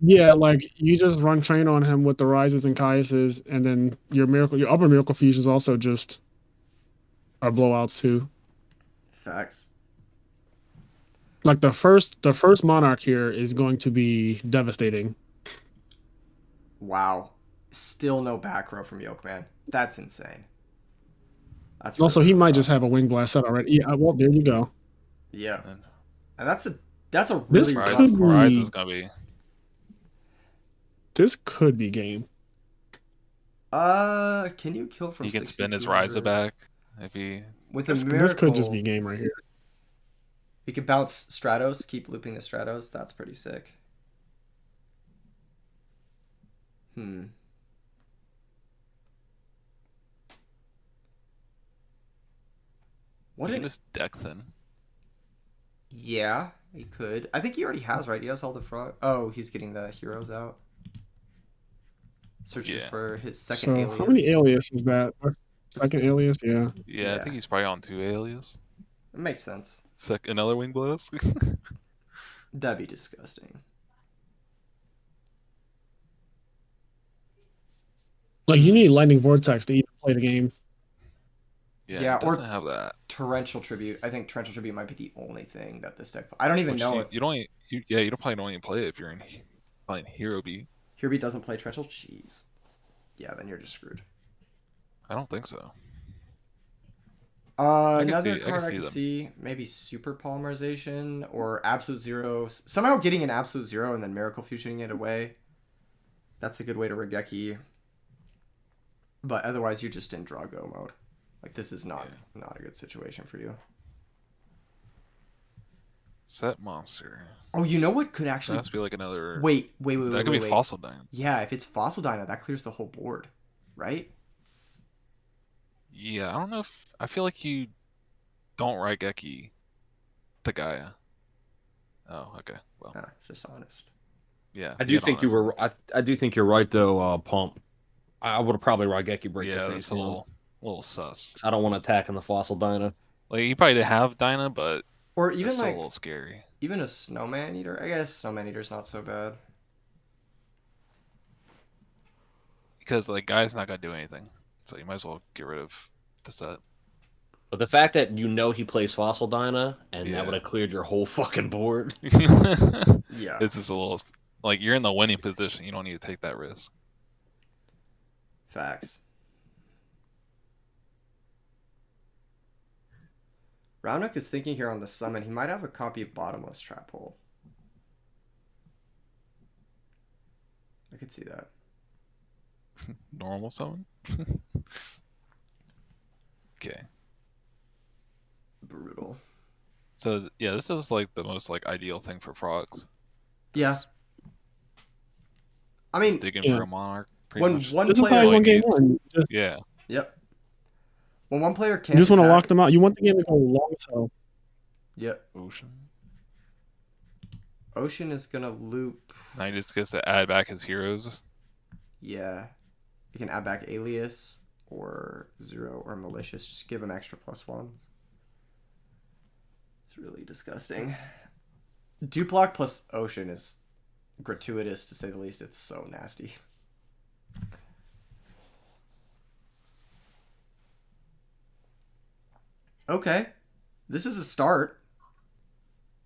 Yeah, like you just run train on him with the rises and Caiuses, and then your upper miracle fusions also just are blowouts too. Facts. Like the first monarch here is going to be devastating. Wow. Still no back row from Yolkman. That's insane. That's Also, really he might rough. just have a wing blast set already. Yeah, well, there you go. Yeah. And And that's a This really could rough be- card. Rise is gonna be. This could be game. Can you kill from He can spin his 6200? Ryza back if he. With This a miracle. this could just be game right here. He could bounce Stratos, keep looping the Stratos. That's pretty sick. What He an can just deck thin. Yeah, he could. I think he already has, right? He has all the frog. Oh, he's getting the heroes out. Searches Yeah. for his second So alias. how many alias is that? Second alias, yeah. Yeah, Yeah. I think he's probably on 2 alias. It makes sense. Another wing blast. That'd be disgusting. Like you need lightning vortex to even play the game. Yeah, Yeah, it or- doesn't have that. Torrential Tribute. I think Torrential Tribute might be the only thing that this deck. I don't even Which know you, if you don't. You probably don't even play it if you're playing Hero B. Kirby doesn't play Torrential. Jeez. Yeah, then you're just screwed. I don't think so. Another I can card I see could them. see, maybe Super Polymerization or Absolute Zero. Somehow getting an Absolute Zero and then Miracle Fusioning it away. That's a good way to Regeki. But otherwise, you're just in Drago mode. Like, this is not a good situation for you. Set monster. Oh, you know what could That actually... has to be like another. Wait. That could be Fossil Dine. Yeah, if it's Fossil Dino, that clears the whole board, right? Yeah, I don't know if I feel like you don't Raigeki to Gaia. Oh, okay. Well, Nah, just honest. yeah. I do get think honest. you were. I do think you're right though, Pump. I would have probably Raigeki break Yeah, the that's face. a Man. little sus. I don't want to attack in the fossil Dyna. Like you probably did have Dyna, but Or it's even still a like, little scary. even a Snowman Eater. I guess Snowman Eater's not so bad. Because like Gaia's not gonna do anything, so you might as well get rid of the set. But the fact that you know he plays fossil Dyna and Yeah. that would have cleared your whole fucking board. Yeah. It's just a little like you're in the winning position. You don't need to take that risk. Facts. Roundhook is thinking here on the summon. He might have a copy of Bottomless Trap Hole. I could see that. Normal summon. Okay. Brutal. So yeah, this is like the most like ideal thing for frogs. Yeah. Just I mean, digging Yeah. for a monarch. Pretty when much. one This is how player... you all win he game needs. one. Just, Yeah. Yep. When one player you can't just want to attack... lock them out. You want the game to go long so. Yep. Ocean. Ocean is gonna loop... Now he just gets to add back his heroes. Yeah. You can add back Alias or Zero or Malicious. Just give him extra +1s. It's really disgusting. Duplock plus ocean is gratuitous, to say the least. It's so nasty. Okay. This is a start.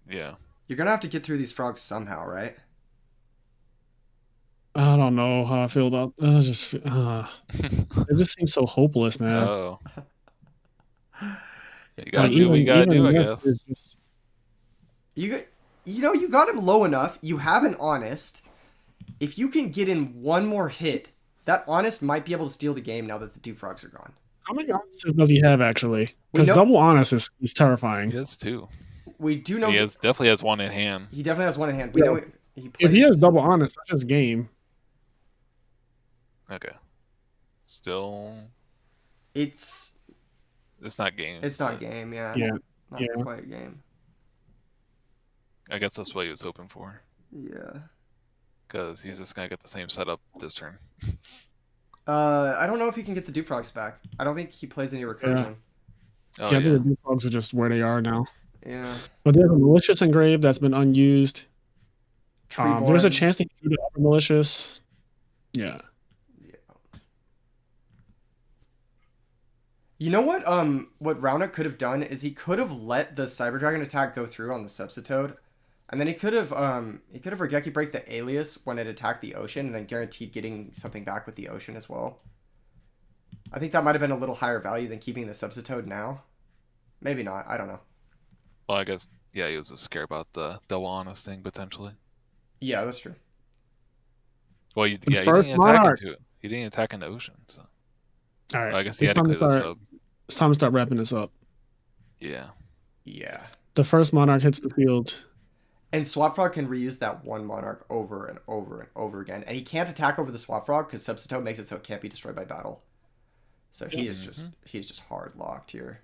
Yeah. You're going to have to get through these frogs somehow, right? I don't know how I feel about. It just seems so hopeless, man. Oh. You It gotta does. do what you gotta do, I this guess. is just- You got him low enough. You have an honest. If you can get in one more hit, that honest might be able to steal the game now that the two frogs are gone. How many honesties does he have actually? Because know- double honest is terrifying. He has two. We do know He definitely has one in hand. he definitely has one in hand. We Yeah. know he plays. If he has double honest, that's just game. Okay. Still, It's not game. not but game, yeah. Yeah. Not Yeah. quite game. I guess that's what he was hoping for. Yeah. Because he's just gonna get the same setup this turn. I don't know if he can get the Dupfrogs back. I don't think he plays any recursion. Oh, yeah, I yeah. think the defaults are just where they are now. Yeah. But there's a malicious engraved that's been unused. There's a Treeborn. chance to do the upper malicious. Yeah. You know what Rauna could have done is he could have let the Cyber Dragon attack go through on the Subsitoad. And then he could have Regeki break the alias when it attacked the ocean and then guaranteed getting something back with the ocean as well. I think that might have been a little higher value than keeping the Subsitoad now. Maybe not. I don't know. Well, I guess, yeah, he was just scared about the double honest thing, potentially. Yeah, that's true. Well, he His didn't first attack monarch. into it. He didn't attack in the ocean, so. All right. Well, I guess he It's had to time to clear the start- sub. It's time to start wrapping this up. Yeah. Yeah. The first monarch hits the field. And Swap Frog can reuse that one Monarch over and over and over again. And he can't attack over the Swap Frog because Subsitoad makes it so it can't be destroyed by battle. So he's just hard locked here.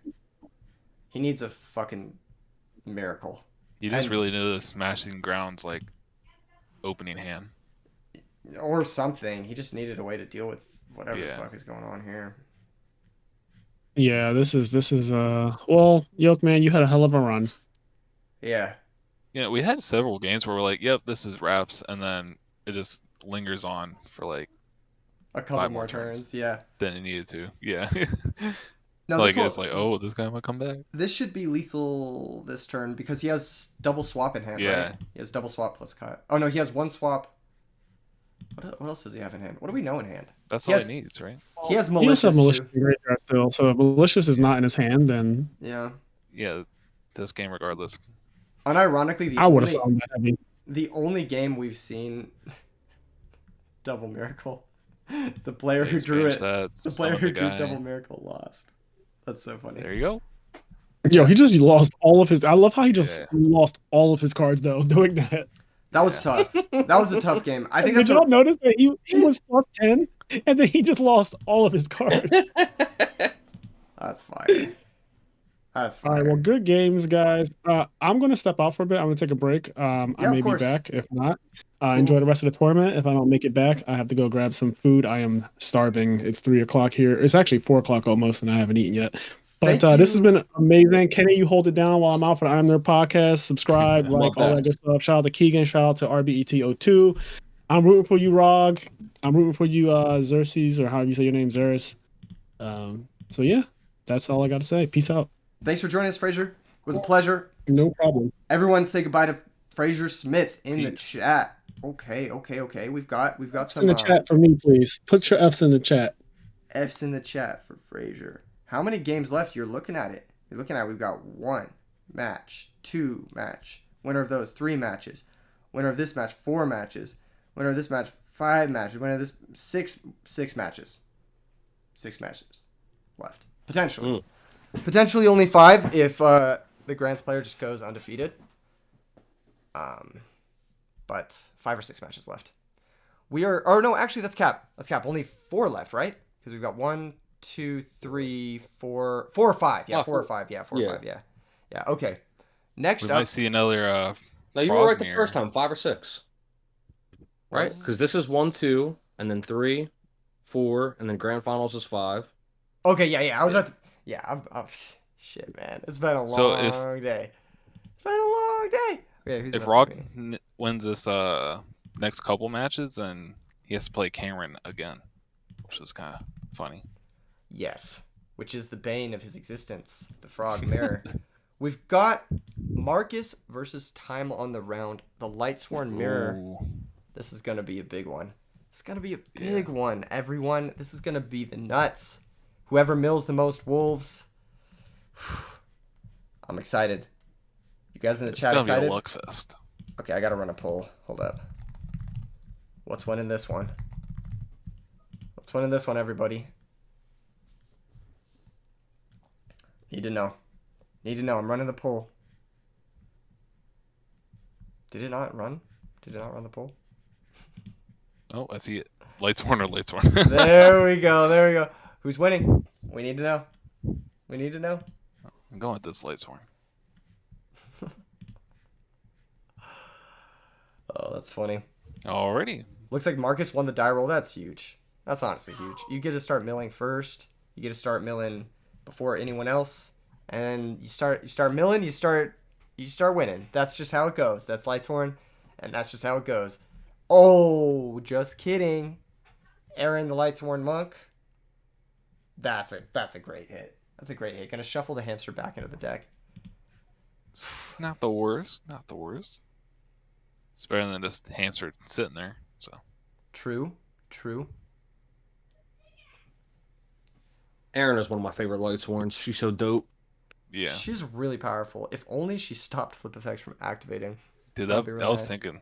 He needs a fucking miracle. He just And- really knew the smashing grounds, like, opening hand. Or something. He just needed a way to deal with whatever Yeah. the fuck is going on here. Yeah, this is well, Yoke man, you had a hell of a run. Yeah. You know, we had several games where we're like, yep, this is wraps, and then it just lingers on for, like, A couple 5 more more turns. turns. Yeah. than it needed to. Yeah. No, like, this it's like, oh, this guy might come back. This should be lethal this turn because he has double swap in hand, Yeah. right? He has double swap plus cut. Oh no, he has one swap. What else does he have in hand? What do we know in hand? That's He all has- he needs, right? He has He malicious, also has malicious too. in graveyard still. So if malicious is not in his hand, then Yeah. Yeah, this game regardless. Unironically, I would have saw him that heavy. the only game we've seen double miracle. The player who drew it. Stats, The player summon who the drew guy. double miracle lost. That's so funny. There you go. Yo, he just lost all of his. I love how he just Yeah. lost all of his cards though doing that. That was tough. That was a tough game. I think Did that's y'all notice that he was plus 10 and then he just lost all of his cards? That's fine. That's All fine. right, well, good games, guys. I'm gonna step out for a bit. I'm gonna take a break. I of may be course. back. If not, enjoy the rest of the tournament. If I don't make it back, I have to go grab some food. I am starving. It's 3:00 here. It's actually 4:00 almost, and I haven't eaten yet. But Thank this has you. been amazing. Kenny, you hold it down while I'm out for the I'm There podcast. Subscribe, like, Love all that. that good stuff. Shout out to Keegan. Shout out to RBET02. I'm rooting for you, Rog. I'm rooting for you, Xerxes, or however you say your name, Zerus. So yeah, that's all I got to say. Peace out. Thanks for joining us, Fraser. It was a pleasure. No problem. Everyone say goodbye to Fraser Smith in the Peace. chat. Okay. We've got F's some in the chat for me, please. Put your F's in the chat. F's in the chat for Fraser. How many games left? You're looking at it. We've got 1 match, 2 match. Winner of those 3 matches. Winner of this match 4 matches. Winner of this match 5 matches. Winner of this 6 matches. 6 matches left. Potentially. Potentially only 5 if the Grants player just goes undefeated. But 5 or 6 matches left. Actually that's cap. Only 4 left, right? Because we've got 1, 2, 3, 4 or 5. Yeah, 4 or 5. Yeah, 4 or 5. Yeah. Yeah, okay. Next We up. might see another No, you were right the Frogmere. first time, 5 or 6. Right? Because this is 1, 2, and then 3, 4, and then grand finals is 5. Okay, yeah. I was at the, I'm shit, man. It's been a So long day. been a long day. Okay, who's If messing Rock with me? wins this next couple matches, then he has to play Cameron again, which is kind of funny. Yes, which is the bane of his existence, the frog mirror. We've got Marcus versus Time on the Round, the Lightsworn Mirror. Ooh. This is going to be a big one. It's going to be a big one, everyone. This is going to be the nuts. Whoever mills the most wolves. I'm excited. You guys in the chat It's gonna excited? be a luck fest. Okay, I got to run a poll. Hold up. What's winning this one? What's winning this one, everybody? Need to know. Need to know. I'm running the poll. Did it not run? Did it not run the poll? Oh, I see it. Lightsworn or Lightsworn. There we go. There we go. Who's winning? We need to know. We need to know. I'm going with this Lightsworn. Oh, that's funny. Alrighty. Looks like Marcus won the die roll. That's huge. That's honestly huge. You get to start milling first. You get to start milling before anyone else. And you start milling, you start winning. That's just how it goes. That's Lightsworn, and that's just how it goes. Oh, just kidding. Aaron the Lightsworn Monk. That's a great hit. That's a great hit. Gonna shuffle the hamster back into the deck. Not the worst. Not the worst. It's better than just hamster sitting there. So True. True. Aaron is one of my favorite Lightsworns. She's so dope. yeah, She's really powerful. If only she stopped flip effects from activating. dude, that'd be really I was nice. thinking,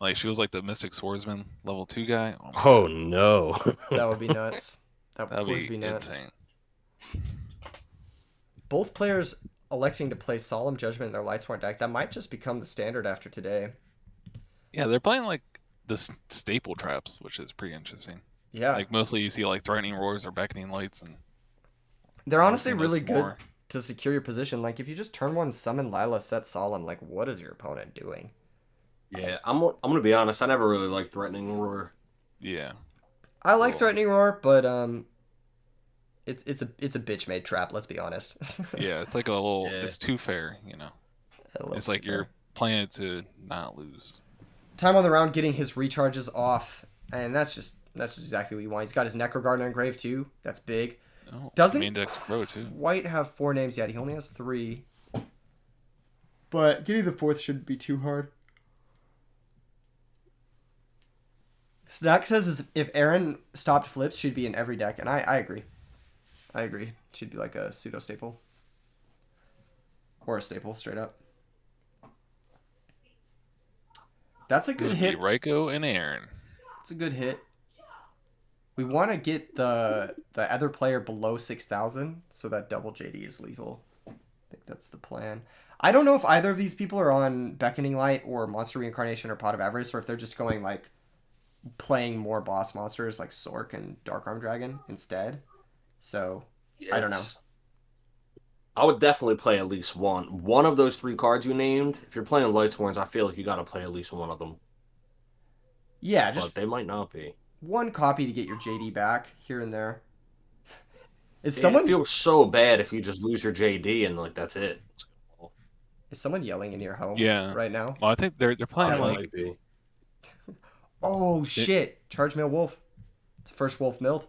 like she was like the Mystic Swordsman level 2 guy. Oh, my Oh no. That would be nuts. That that'd would be be nuts. insane. Both players electing to play Solemn Judgment in their Lightsworn deck. That might just become the standard after today. Yeah, they're playing like the staple traps, which is pretty interesting. Yeah. Like mostly you see like Threatening Roars or Beckoning Lights, and They're honestly I've seen really this good more. to secure your position. Like, if you just turn one, summon Lila, set Solemn, like, what is your opponent doing? Yeah, I'm gonna be honest. I never really liked Threatening Roar. Yeah, I like Cool. Threatening Roar, but it's a bitch made trap. Let's be honest. yeah, it's like a little. Yeah. It's too fair, you know. A little It's like too you're far. playing it to not lose. Time on the round, getting his recharges off, and that's just exactly what you want. He's got his Necro Garden engraved too. That's big. Oh, Doesn't main deck's pro too. quite have 4 names yet. He only has 3. But getting the 4th shouldn't be too hard. Snack says if Aaron stopped flips, she'd be in every deck, and I agree. I agree. She'd be like a pseudo staple. Or a staple, straight up. That's a good It'd hit. be Raiko and Aaron. It's a good hit. We want to get the other player below 6,000 so that double JD is lethal. I think that's the plan. I don't know if either of these people are on Beckoning Light or Monster Reincarnation or Pot of Avarice, or if they're just going like playing more boss monsters like Sork and Dark Arm Dragon instead. So I don't know. I would definitely play at least one. One of those 3 cards you named. If you're playing Lightsworns, I feel like you got to play at least one of them. Yeah, just But they might not be. one copy to get your JD back here and there. Is It someone feels so bad if you just lose your JD and like that's it. yelling in your home Yeah. right now? Well, I think they're playing It like might be. Oh shit! Charge Mill Wolf. It's the first wolf milled.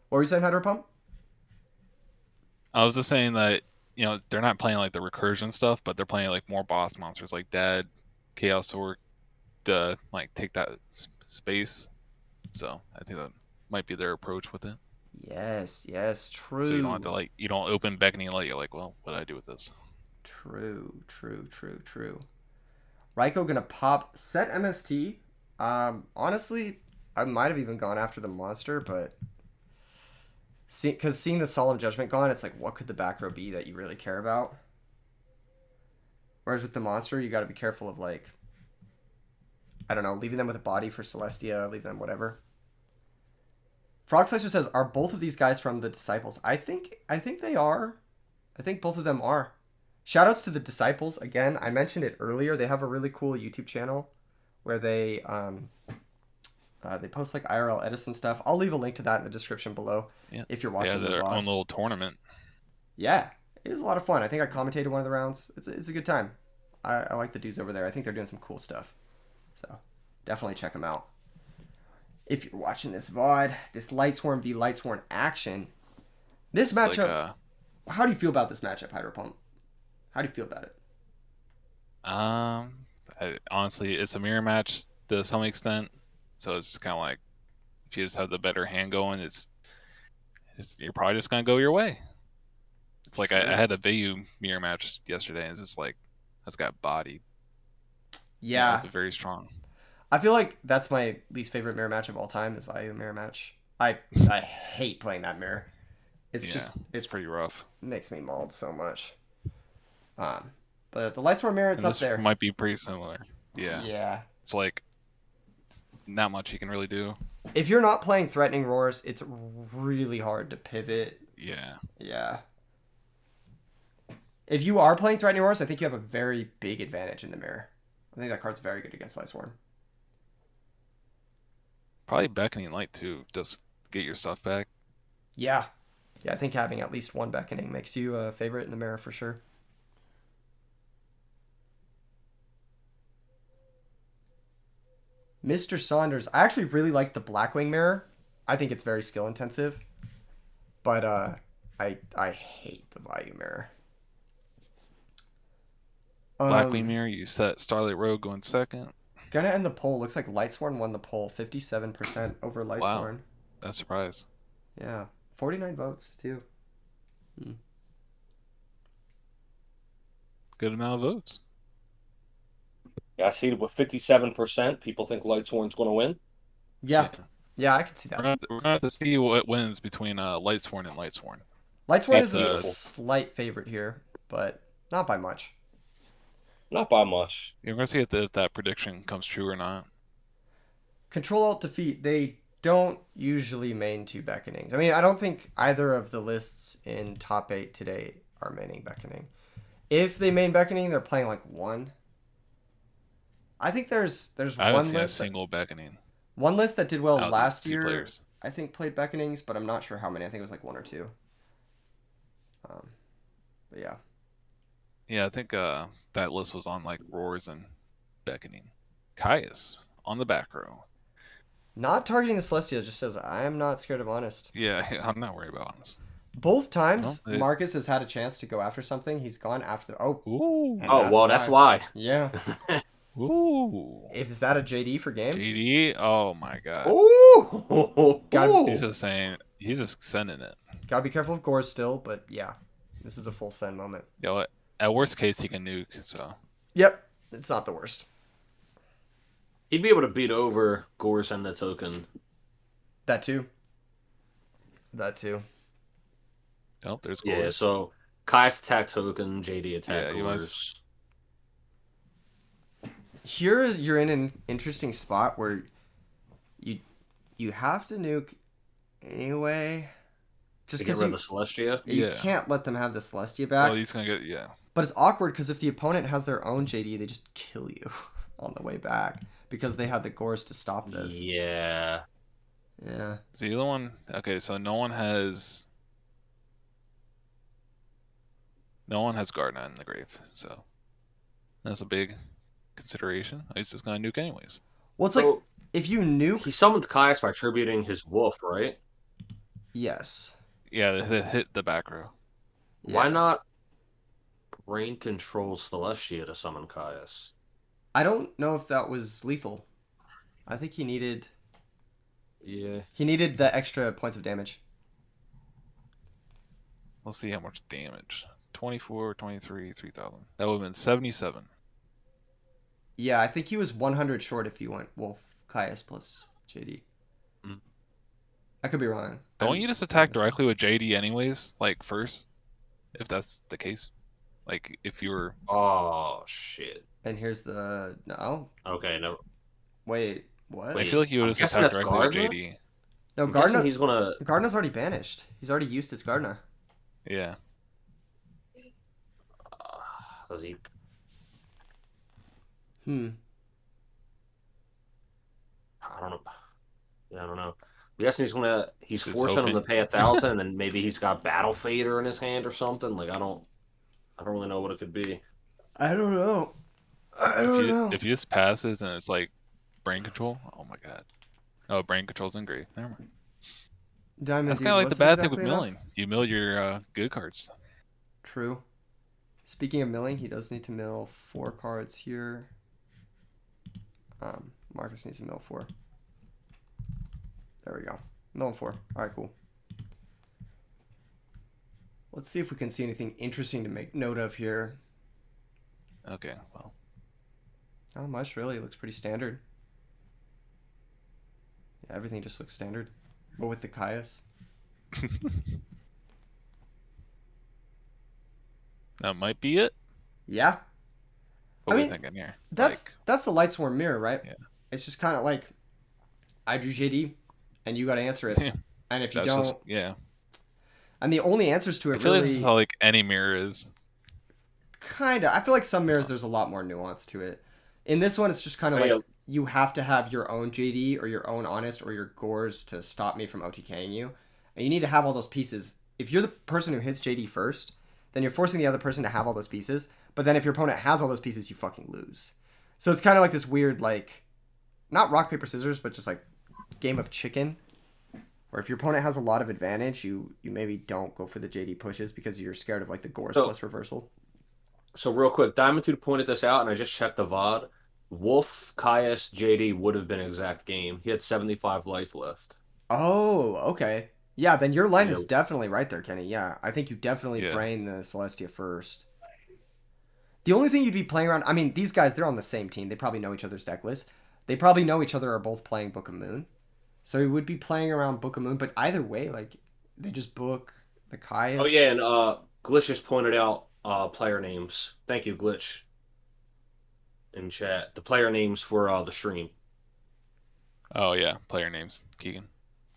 What were you saying, Hydro Pump? I was just saying that, you know, they're not playing like the recursion stuff, but they're playing like more boss monsters like Dad, Chaos Orc, to like take that space. So I think that might be their approach with it. Yes, true. So you don't have to like, you don't open Beckoning Light. You're like, well, what do I do with this? True. Raiko gonna pop set MST. Honestly, I might have even gone after the monster, but seeing the Solemn Judgment gone, it's like, what could the back row be that you really care about? Whereas with the monster, you got to be careful of like, I don't know, leaving them with a body for Celestia, leave them whatever. Frog Slicer says, are both of these guys from the Disciples? I think they are. I think both of them are. Shoutouts to the Disciples again. I mentioned it earlier. They have a really cool YouTube channel where they post like IRL Edison stuff. I'll leave a link to that in the description below Yeah. if you're Yeah, watching the their vlog. own little tournament. Yeah, It was a lot of fun. I think I commentated one of the rounds. It's a good time. I like the dudes over there. I think they're doing some cool stuff. So definitely check them out. If you're watching this VOD, this Lightsworn v Lightsworn action, this matchup, how do you feel about this matchup, Hydro Pump? How do you feel about it? Honestly, it's a mirror match to some extent, so it's kind of like if you just have the better hand going, you're probably just gonna go your way. It's like I had a Vayu mirror match yesterday, and it's just like that's got bodied. Yeah, very strong. I feel like that's my least favorite mirror match of all time is Vayu mirror match. I hate playing that mirror. It's pretty rough. It makes me mauled so much. But the Lightsworn mirror, it's up there. Might be pretty similar. Yeah. Yeah. It's like not much you can really do. If you're not playing Threatening Roars, it's really hard to pivot. Yeah. Yeah. If you are playing Threatening Roars, I think you have a very big advantage in the mirror. I think that card's very good against Lightsworn. Probably Beckoning Light too. Just get your stuff back. Yeah. Yeah, I think having at least one Beckoning makes you a favorite in the mirror for sure. Mr. Saunders. I actually really like the Blackwing mirror. I think it's very skill intensive. But I hate the Vayu mirror. Blackwing mirror, you set Starlight Road going second. Gonna end the poll. Looks like Lightsworn won the poll. 57% over Lightsworn. Wow. That's a surprise. Yeah. 49 votes, too. Good amount of votes. Yeah, I see it with 57%. People think Lightsworn's going to win. Yeah. Yeah, I can see that. We're gonna have to see what wins between Lightsworn and Lightsworn. Lightsworn is a slight favorite here, but not by much. Not by much. You're gonna see if that prediction comes true or not. Control Alt Defeat, they don't usually main two Beckonings. I mean, I don't think either of the lists in top 8 today are maining Beckoning. If they main Beckoning, they're playing like one. I think there's I one haven't seen a list. single Beckoning. One list that did well last year, players. I think played Beckonings, but I'm not sure how many. I think it was like one or two. But yeah. Yeah, I think that list was on like Roars and Beckoning. Caius on the back row. Not targeting the Celestials, just says, I am not scared of Honest. Yeah, I'm not worried about Honest. Both times Marcus has had a chance to go after something, he's gone after the... Ooh. That's why. Yeah. Ooh. Is that a JD for game? JD? Oh my god. Ooh. He's just sending it. Gotta be careful of Gores still, but yeah. This is a full send moment. Yo, at worst case he can nuke, so. Yep. It's not the worst. He'd be able to beat over Gores and the token. That too. Oh, there's Gores. Yeah, so Kai's attack token, JD attack Yeah, Gores. Here you're in an interesting spot where you have to nuke anyway. Just because the Celestia? You can't let them have the Celestia back. Well, he's gonna get But it's awkward because if the opponent has their own JD, they just kill you on the way back because they have the Gores to stop this. Yeah. Yeah. Is the other one? Okay, so no one has Gardener in the grave, so that's a big consideration. He's just gonna nuke anyways. Well, it's like if you nuke, he summoned Caius by tributing his wolf, right? Yes. Yeah, they hit the back row. Yeah. Why not brain control Celestia to summon Caius? I don't know if that was lethal. I think he needed... Yeah. He needed the extra points of damage. We'll see how much damage. 24, 23, 3,000. That would have been 77. Yeah, I think he was 100 short if you went Wolf, Caius plus JD. I could be wrong. Don't you just attack directly with JD anyways, like first? If that's the case? Like, if you were... Oh, shit. And here's the... No. Okay, no. Wait, what? I feel like you would just attack directly with JD. No, Gardner... He's gonna... Gardner's already banished. He's already used his Gardner. Yeah. Does he... I don't know. Yeah, I don't know. I'm guessing he's forcing him to pay 1,000, and then maybe he's got Battle Fader in his hand or something. Like, I don't I don't really know what it could be. I don't know. I don't know. If you just passes and it's like brain control, oh my god. Oh, brain control's in great. Never mind. Diamond That's Dude, kind of like the what's bad exactly thing with milling. You mill your good cards. True. Speaking of milling, he does need to mill 4 cards here. Marcus needs to mill 4. There we go. Milling 4. All right, cool. Let's see if we can see anything interesting to make note of here. Okay, well. Not much, really. It looks pretty standard. Yeah, everything just looks standard. But with the Caius. That might be it. Yeah. What I are we mean, thinking here? That's the Lightsworn mirror, right? Yeah. It's just kind of like I drew JD, and you got to answer it. And if you don't, just, yeah. And the only answers to it I feel really like this is how like any mirror is. kind of. I feel like some mirrors there's a lot more nuance to it. In this one, it's just kind of like you have to have your own JD or your own Honest or your Gores to stop me from OTKing you, and you need to have all those pieces. If you're the person who hits JD first, then you're forcing the other person to have all those pieces. But then if your opponent has all those pieces, you fucking lose. So it's kind of like this weird, like, not rock, paper, scissors, but just like game of chicken. Or if your opponent has a lot of advantage, you maybe don't go for the JD pushes because you're scared of like the Gores plus reversal. So real quick, Diamond Dude pointed this out, and I just checked the VOD. Wolf, Caius, JD would have been an exact game. He had 75 life left. Oh, okay. Yeah, then your line is definitely right there, Kenny. Yeah, I think you definitely brain the Celestia first. The only thing you'd be playing around... I mean, these guys, they're on the same team. They probably know each other's deck list. They probably know each other are both playing Book of Moon. So he would be playing around Book of Moon. But either way, like, they just book the Caius. Oh, yeah, and Glitch just pointed out player names. Thank you, Glitch. In chat. The player names for the stream. Oh, yeah. Player names. Keegan.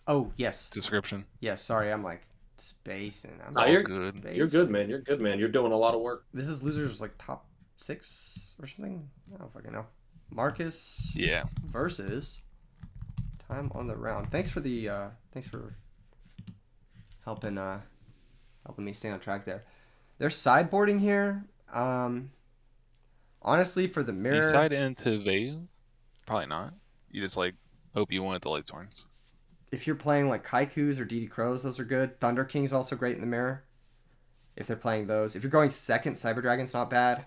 Oh, yes. Description. Yes, sorry. I'm like spacing. You're good. Spacing. You're good, man. You're good, man. You're doing a lot of work. This is losers like top 6 or something? I don't fucking know. Marcus. Yeah. Versus time on the round. Thanks for helping me stay on track there. They're sideboarding here. Honestly, for the mirror. You side into Vayu? Probably not. You just like hope you win at the Lightsworns. If you're playing like Kaikus or DD Crows, those are good. Thunder King's also great in the mirror. If they're playing those. If you're going second, Cyber Dragon's not bad.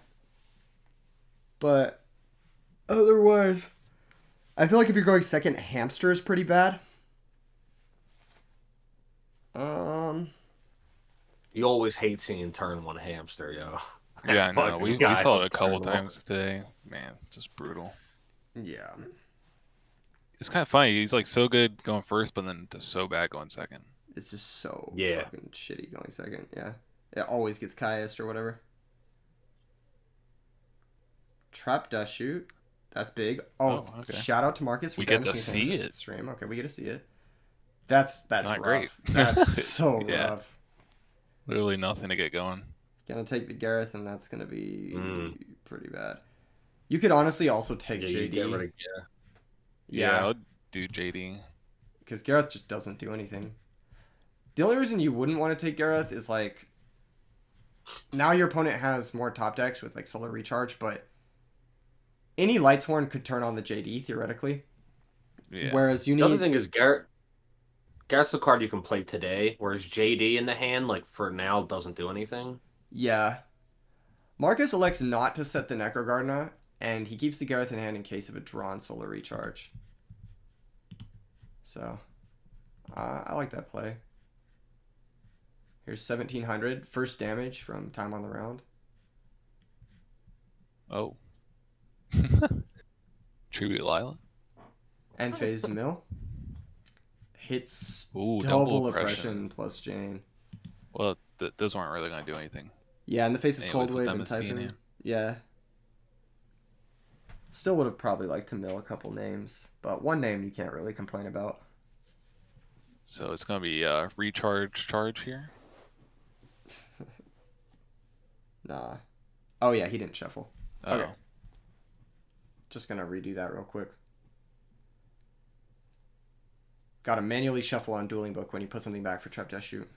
But otherwise, I feel like if you're going second, Hamster is pretty bad. You always hate seeing turn 1 Hamster, yo. Yeah, I know. We saw it a couple times today. Man, just brutal. Yeah. It's kind of funny. He's like so good going first, but then just so bad going second. It's just so fucking shitty going second. Yeah. It always gets Caius or whatever. Trap Dust Shoot. That's big. Oh, okay. Shout out to Marcus for we get to see it. Stream. Okay, we get to see it. That's not rough. Great. That's so rough. Literally nothing to get going. Gonna take the Gareth, and that's gonna be pretty bad. You could honestly also take JD. Yeah, I would do JD. Because Gareth just doesn't do anything. The only reason you wouldn't want to take Gareth is like now your opponent has more top decks with like Solar Recharge, but any Lightsworn could turn on the JD theoretically. Yeah. Whereas you need... The other thing is Gareth's the card you can play today, whereas JD in the hand, like for now, doesn't do anything. Yeah. Marcus elects not to set the Necrogardener, and he keeps the Gareth in hand in case of a drawn Solar Recharge. So, I like that play. Here's 1700. First damage from time on the round. Oh. Tribute Lila. End phase mill. Hits Ooh, double oppression plus Jane. Well, those weren't really going to do anything. Yeah, in the face of Cold Wave and Typhoon. Yeah. Still would have probably liked to mill a couple names, but one name you can't really complain about. So it's going to be recharge charge here? Nah. Oh, yeah, he didn't shuffle. Oh. Okay. Just going to redo that real quick. Got to manually shuffle on Dueling Book when you put something back for Trap Dust Shoot.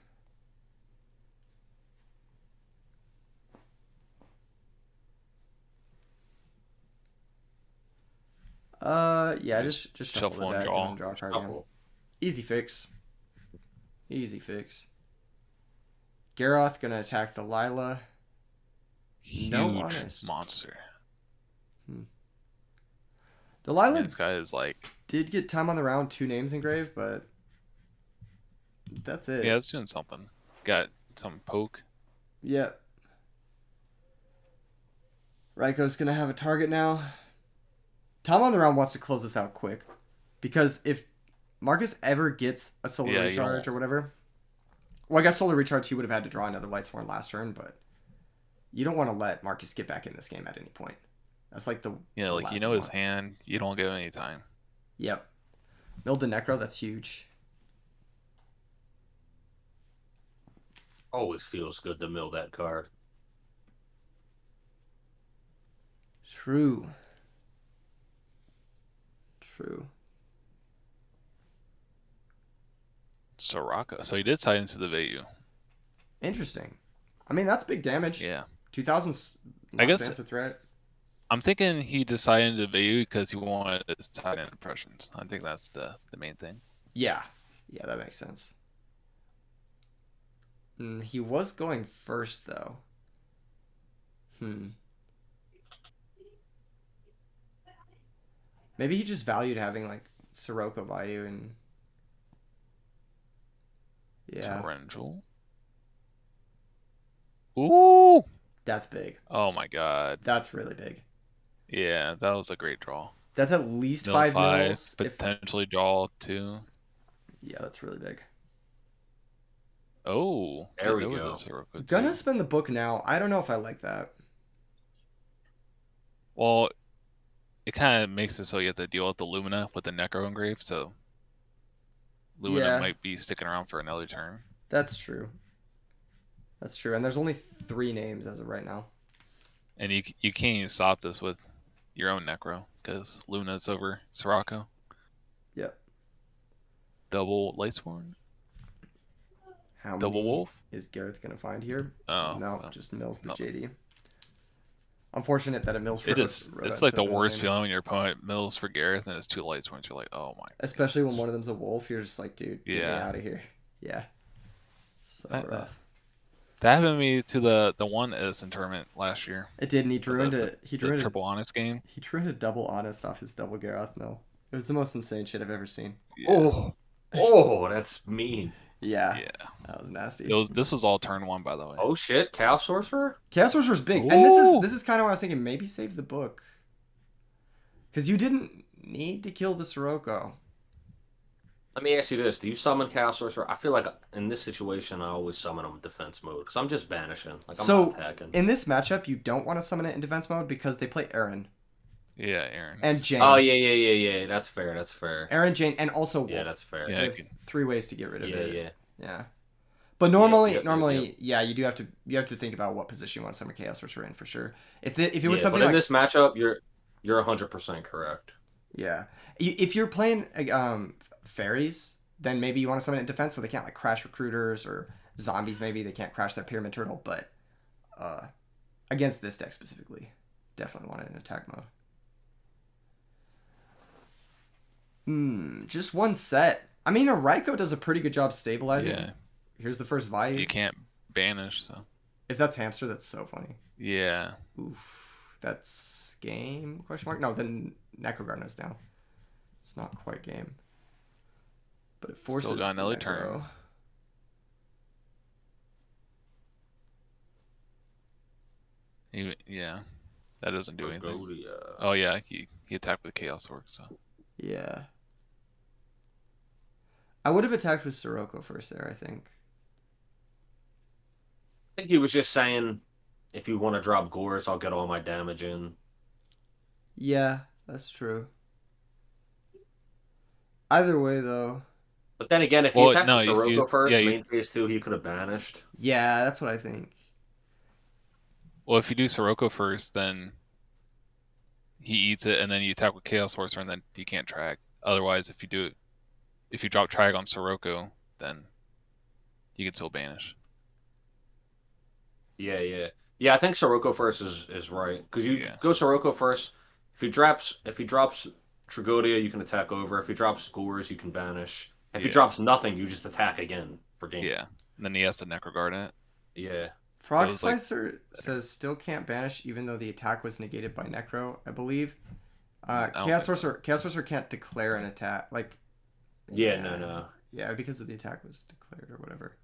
Yeah, just shuffle shuffle the and deck draw. and then draw a card. Yeah. Shuffle. Easy fix. Easy fix. Garroth gonna attack the Lila. No, Huge honest. monster. The Lila This guy is like, did get time on the round, 2 names engraved, but that's it. yeah, it's doing something. Got some poke. Yep. Raiko's gonna have a target now. Tom on the round wants to close this out quick, because if Marcus ever gets a solar Yeah, you recharge don't- or whatever, well, I guess solar recharge he would have had to draw another Lightsworn last turn, but you don't want to let Marcus get back in this game at any point. That's like the Yeah, the like last you thing know you his want. hand. You don't give him any time. Yep. Milled the Necro, that's huge. Always feels good to mill that card. True. True. Soraka. So he did side into the Vayu. Interesting. I mean, that's big damage. Yeah. 2000's I guess- stands for threat. I'm thinking he decided to Vayu because he wanted his side in impressions. I think that's the main thing. Yeah. Yeah, that makes sense. He was going first, though. Maybe he just valued having, like, Sirocco value and... Yeah. Torrential. Ooh! That's big. Oh my god. That's really big. Yeah, that was a great draw. That's at least Mill 5 5, mils. If... potentially draw 2. Yeah, that's really big. Oh, There we was go. a Sirocco too. Gonna spend the book now. I don't know if I like that. Well, it kind of makes it so you have to deal with the Lumina with the Necro engraved, so Lumina Yeah. might be sticking around for another turn. That's true. That's true. And there's only 3 names as of right now. And you can't even stop this with your own Necro, because Lumina's over Sirocco. Yep. Double Lightsworn? How Double many Wolf? is Gareth gonna find here? Oh. No, well, just mills the no. JD. Unfortunate that it mills for It is. Rhoda It's like the instead of worst Elaine. feeling when your opponent mills for Gareth and it's 2 Lightsworns. You're like, oh my. Especially when one of them's a wolf, you're just like, dude, get me Yeah. out of here. Yeah. So That- rough. That happened to me to the one Edison tournament last year. It did, and he drew into The triple honest game. he drew into double honest off his double Gareth mill. It was the most insane shit I've ever seen. Oh, oh, that's mean. Yeah. Yeah. That was nasty. This was all turn 1, by the way. Oh shit, Chaos Sorcerer? Chaos Sorcerer's big. And this Ooh. is kind of why I was thinking maybe save the book. Because you didn't need to kill the Sirocco. Let me ask you this: do you summon Chaos Sorcerer? I feel like in this situation, I always summon him in defense mode because I'm just banishing. Like I'm not attacking. In this matchup, you don't want to summon it in defense mode because they play Aaron Yeah, Aaron. and Jane. Oh yeah. That's fair. That's fair. Aaron, Jane, and also Wolf. Yeah, that's fair. Yeah. They have 3 ways to get rid of Yeah, it. yeah. Yeah. But normally, Yep. you do have to think about what position you want to summon Chaos Sorcerer in for sure. If it was Yeah, something but in like this matchup, you're 100% correct. yeah, if you're playing fairies, then maybe you want to summon it in defense so they can't like crash recruiters or zombies. Maybe they can't crash their pyramid turtle. But against this deck specifically, definitely want it in attack mode. Just one set. I mean, a Raiko does a pretty good job stabilizing. Yeah. Here's the first value. You can't banish, so. If that's hamster, that's so funny. Yeah. Oof, that's game? Question mark? No, then Necro Gardener's down. It's not quite game, but it forces. Still got another Necro. turn. Yeah. That doesn't do anything. Burgodia. Oh yeah, he attacked with Chaos Orc, so. Yeah. I would have attacked with Sirocco first there, I think. I think he was just saying, if you want to drop Gores, I'll get all my damage in. Yeah, that's true. Either way, though. But then again, if he attacked with if you- Sirocco first, yeah, main phase 2, he could have banished. Yeah, that's what I think. Well, if you do Sirocco first, then he eats it, and then you attack with Chaos Sorcerer, and then you can't track. Otherwise, if you drop Trag on Sirocco, then you can still banish. Yeah. I think Sirocco first is right because you Yeah. go Sirocco first. If he drops Tragodia, you can attack over. If he drops scores, you can banish. If he Yeah. drops nothing, you just attack again for game. Yeah. And then he has to Necroguard it. Yeah. Frog it's like- Slicer says still can't banish even though the attack was negated by Necro, I believe. don't Chaos think so. Sorcerer can't declare an attack. Like, Yeah, no. Yeah, because of the attack was declared or whatever.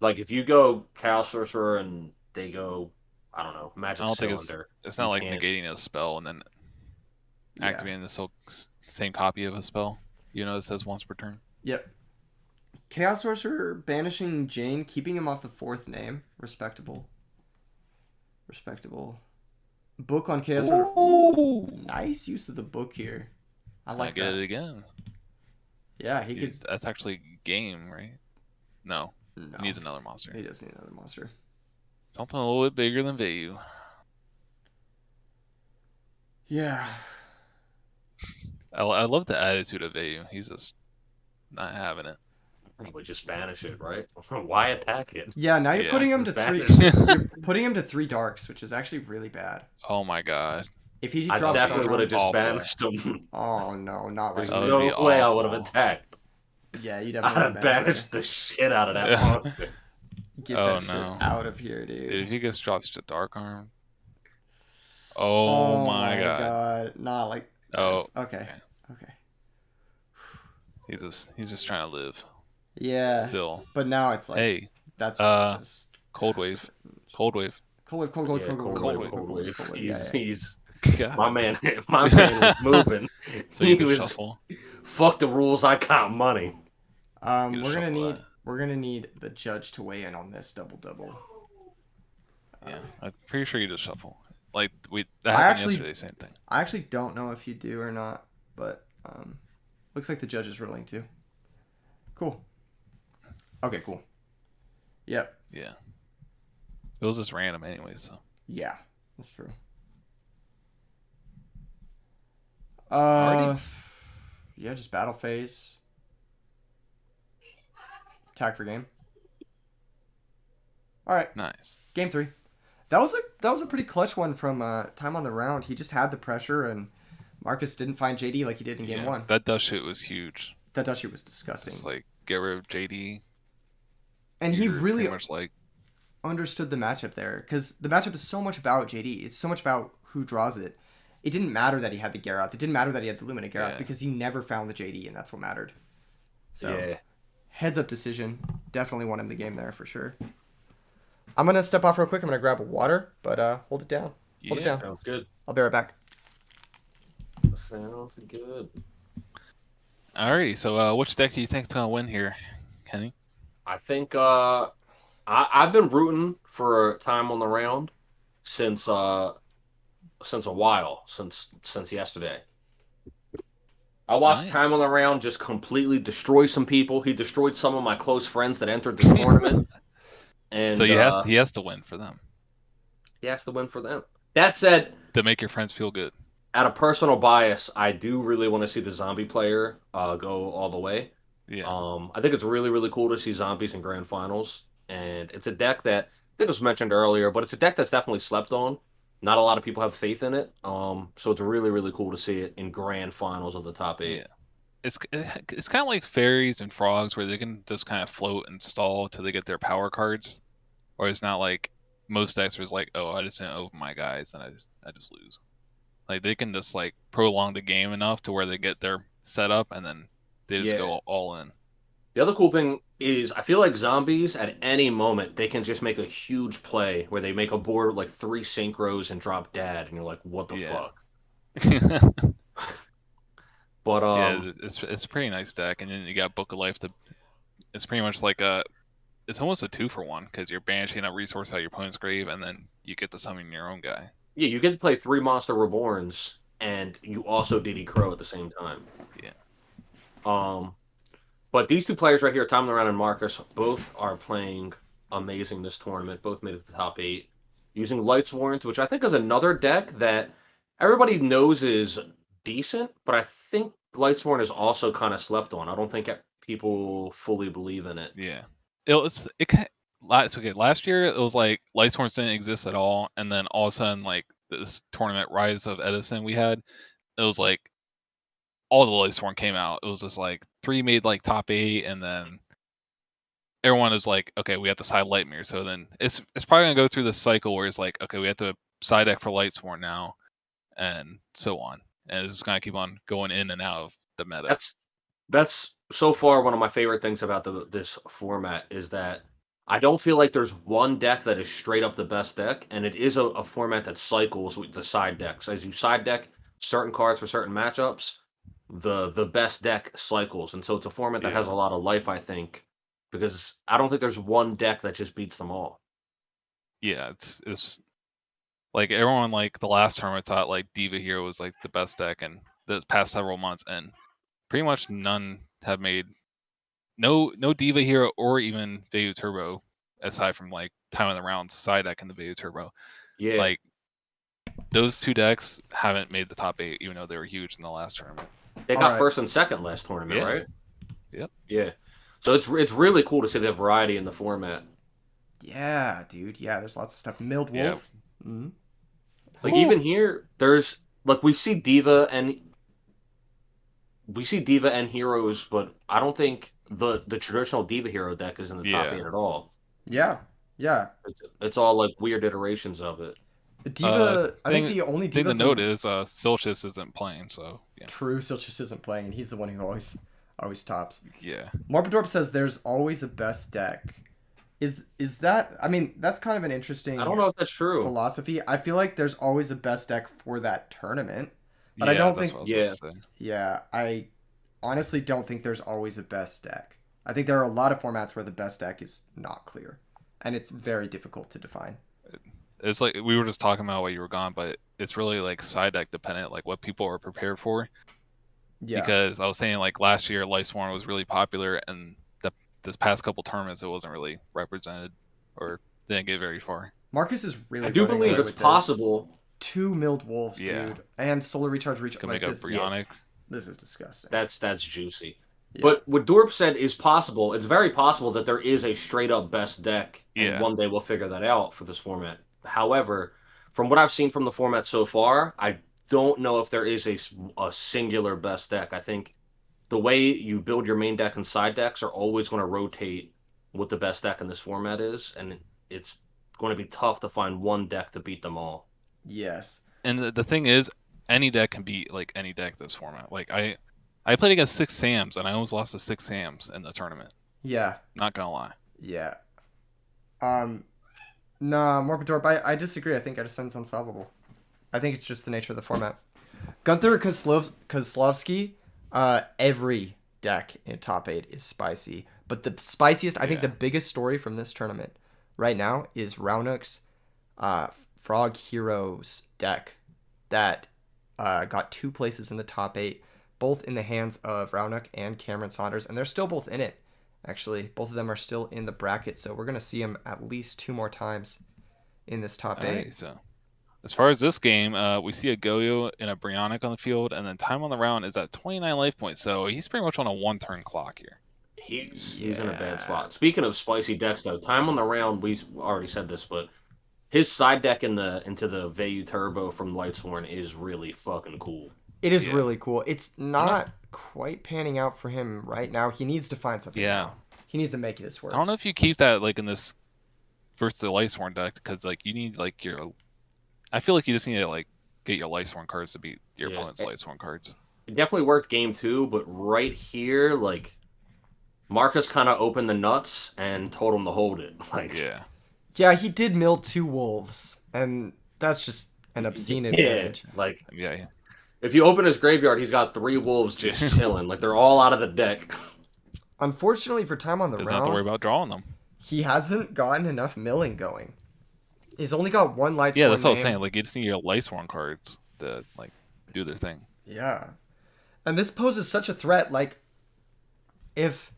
Like, if you go Chaos Sorcerer and they go, I don't know, Magic I don't think Cylinder. it's not you like can't- negating a spell and then Yeah. activating the same copy of a spell. You know, it says once per turn. Yep. Chaos Sorcerer banishing Jane, keeping him off the 4th name. Respectable. Book on Chaos Sorcerer. Ooh. Nice use of the book here. I I like get that. it again. Yeah, he could. That's actually game, right? No, No, he needs another monster. he does need another monster. Something a little bit bigger than Vayu. Yeah. I love the attitude of Vayu. He's just not having it. Probably just banish it, right? Why attack it? Yeah, now you're Yeah. putting him to 3. Banish You're putting him to 3 darks, which is actually really bad. Oh my god. If he I drops definitely one- would have just Awful. banished him. Oh no, not like There's That would no be way I would have awful. attacked. Yeah, you I'd definitely have banished the shit out of that Yeah. monster. Get Oh, that shit no. out of here, Dude, dude. if he gets dropped to Dark Arm. Oh, my god. Not like. Oh, yes. Okay. Okay. He's just trying to live. Yeah. Still. But now it's like Hey, that's uh, just Cold Wave. Cold Wave. cold wave, cold Yeah, wave, cold wave, cold wave. Yeah, yeah. He's God. my man. My man was moving. So you He can was shuffle. fuck the rules. I got money. You can We're gonna shuffle need that. we're gonna need the judge to weigh in on this double. Yeah, I'm pretty sure you just shuffle. Like that I happened actually- yesterday, same thing. I actually don't know if you do or not, but looks like the judge is ruling too. Cool. Okay, cool. Yep. Yeah. It was just random anyway, so. Yeah, that's true. Alrighty. Yeah, just battle phase. Attack for game. All right, Nice. game 3. That was a pretty clutch one from time on the round. He just had the pressure, and Marcus didn't find JD like he did in game 1. That dust shit was huge. That Dusty was disgusting. Just like get rid of JD. And he You're really pretty much like understood the matchup there, because the matchup is so much about JD. It's so much about who draws it. It didn't matter that he had the Garroth. It didn't matter that he had the Lumina Garroth, Yeah. because he never found the JD, and that's what mattered. So, Yeah. heads up decision. Definitely won him the game there for sure. I'm going to step off real quick. I'm going to grab a water, but hold it down. Hold it Yeah. down. Sounds good. I'll be right back. Sounds good. alrighty. So which deck do you think is gonna win here, Kenny? I think I've been rooting for time on the round since a while, since yesterday. I watched Nice. time on the round just completely destroy some people. He destroyed some of my close friends that entered this tournament. And So he has to win for them he has to win for them. That said, to make your friends feel good. out of personal bias, I do really want to see the zombie player go all the way. Yeah. I think it's really, really cool to see zombies in grand finals. And it's a deck that I think was mentioned earlier, but it's a deck that's definitely slept on. Not a lot of people have faith in it. So it's really, really cool to see it in grand finals of the top 8. Yeah. It's kind of like fairies and frogs where they can just kind of float and stall till they get their power cards, or it's not like most decks where it's like, oh, I just didn't open my guys and I just lose. Like they can just like prolong the game enough to where they get their setup and then they just Yeah. go all in. The other cool thing is I feel like zombies at any moment they can just make a huge play where they make a board with like 3 synchros and drop dad, and you're like, what the Yeah. fuck? But Yeah, it's a pretty nice deck, and then you got Book of Life. It's pretty much like it's almost a 2-for-1 because you're banishing a resource out of your opponent's grave, and then you get to summon your own guy. yeah, you get to play 3 Monster Reborns, and you also Diddy Crow at the same time. Yeah. But these two players right here, Tom Laran and Marcus, both are playing amazing this tournament. Both made it to the top 8 using Lights Warrant, which I think is another deck that everybody knows is decent, but I think Lights Warrant is also kind of slept on. I don't think people fully believe in it. Yeah. It's okay. Last year it was like Lightsworns didn't exist at all, and then all of a sudden like this tournament Rise of Edison we had, it was like all the Lightsworn came out. It was just like 3 made like top 8, and then everyone is like, okay, we have to side Lightmere. So then it's probably gonna go through this cycle where it's like, okay, we have to side deck for Lightsworn now, and so on. And it's just gonna keep on going in and out of the meta. That's so far one of my favorite things about this format is that I don't feel like there's one deck that is straight up the best deck, and it is a format that cycles with the side decks. As you side deck certain cards for certain matchups, the best deck cycles, and so it's a format that has a lot of life, I think, because I don't think there's one deck that just beats them all. Yeah, it's like everyone like the last tournament thought like Diva Hero was like the best deck in the past several months, and pretty much none have made no Diva Hero or even Vayu Turbo aside from like Time of the Round side deck and the Vayu Turbo. Yeah, Like those 2 decks haven't made the top 8, even though they were huge in the last tournament. they got first and second last tournament, Yeah. right? Yep. Yeah. So it's really cool to see the variety in the format. Yeah, dude. Yeah, there's lots of stuff. Milled Wolf. Yeah. Mm-hmm. Like even here, there's like we see Diva and Heroes, but I don't think the traditional Diva Hero deck is in the top 8 at all. Yeah. Yeah. It's all like weird iterations of it. Diva, I think the only thing Diva to note is Silchus isn't playing, so yeah. True, Silchus isn't playing, and he's the one who always tops. Yeah. Morbidorp says there's always a best deck. Is that? I mean, that's kind of an interesting. I don't know if that's true. Philosophy. I feel like there's always a best deck for that tournament, but I don't think. Yeah, I honestly don't think there's always a best deck. I think there are a lot of formats where the best deck is not clear, and it's very difficult to define. It's like we were just talking about while you were gone, but it's really like side deck dependent, like what people are prepared for. Yeah. Because I was saying like last year Lightsworn was really popular, and this past couple tournaments it wasn't really represented or didn't get very far. Marcus is really. I do believe it's possible. 2 milled wolves, dude, and solar recharge. Can make a Brionic. This is disgusting. That's juicy. Yeah. But what Dorp said is possible. It's very possible that there is a straight up best deck, and one day we'll figure that out for this format. However, from what I've seen from the format so far, I don't know if there is a singular best deck. I think the way you build your main deck and side decks are always going to rotate what the best deck in this format is, and it's going to be tough to find one deck to beat them all. Yes. And the thing is, any deck can beat like any deck this format. Like I played against 6 Sams, and I almost lost to 6 Sams in the tournament. Yeah. Not gonna lie. Yeah. Nah, Morbidorp, I disagree. I think Edison's unsolvable. I think it's just the nature of the format. Gunther Kozlovsky, every deck in top 8 is spicy. But the spiciest, I think the biggest story from this tournament right now is Raunuk's Frog Heroes deck that got 2 places in the top 8, both in the hands of Raunuk and Cameron Saunders, and they're still both in it. Actually, both of them are still in the bracket, so we're going to see them at least 2 more times in this top 8. Right, so as far as this game, we see a Yugioh and a Brionic on the field, and then Time on the Round is at 29 life points, so he's pretty much on a 1-turn clock here. He's in a bad spot. Speaking of spicy decks, though, Time on the Round, we already said this, but his side deck into the Vayu Turbo from Lightsworn is really fucking cool. It is really cool. It's not quite panning out for him right now. He needs to find something. Yeah. Now. He needs to make this work. I don't know if you keep that like in this versus the Lightsworn deck, because like you need like your. I feel like you just need to like get your Lightsworn cards to beat your opponent's Lightsworn cards. It definitely worked game 2, but right here, like Marcus kind of opened the nuts and told him to hold it. Like yeah, he did mill 2 wolves, and that's just an obscene advantage. Like if you open his graveyard, he's got 3 wolves just chilling. Like they're all out of the deck. Unfortunately for Time on the Round, doesn't have to worry about drawing them. He hasn't gotten enough milling going. He's only got 1 Lightsworn. Yeah, that's what I was saying. Like you just need your Lightsworn cards to like do their thing. Yeah, and this poses such a threat. Like if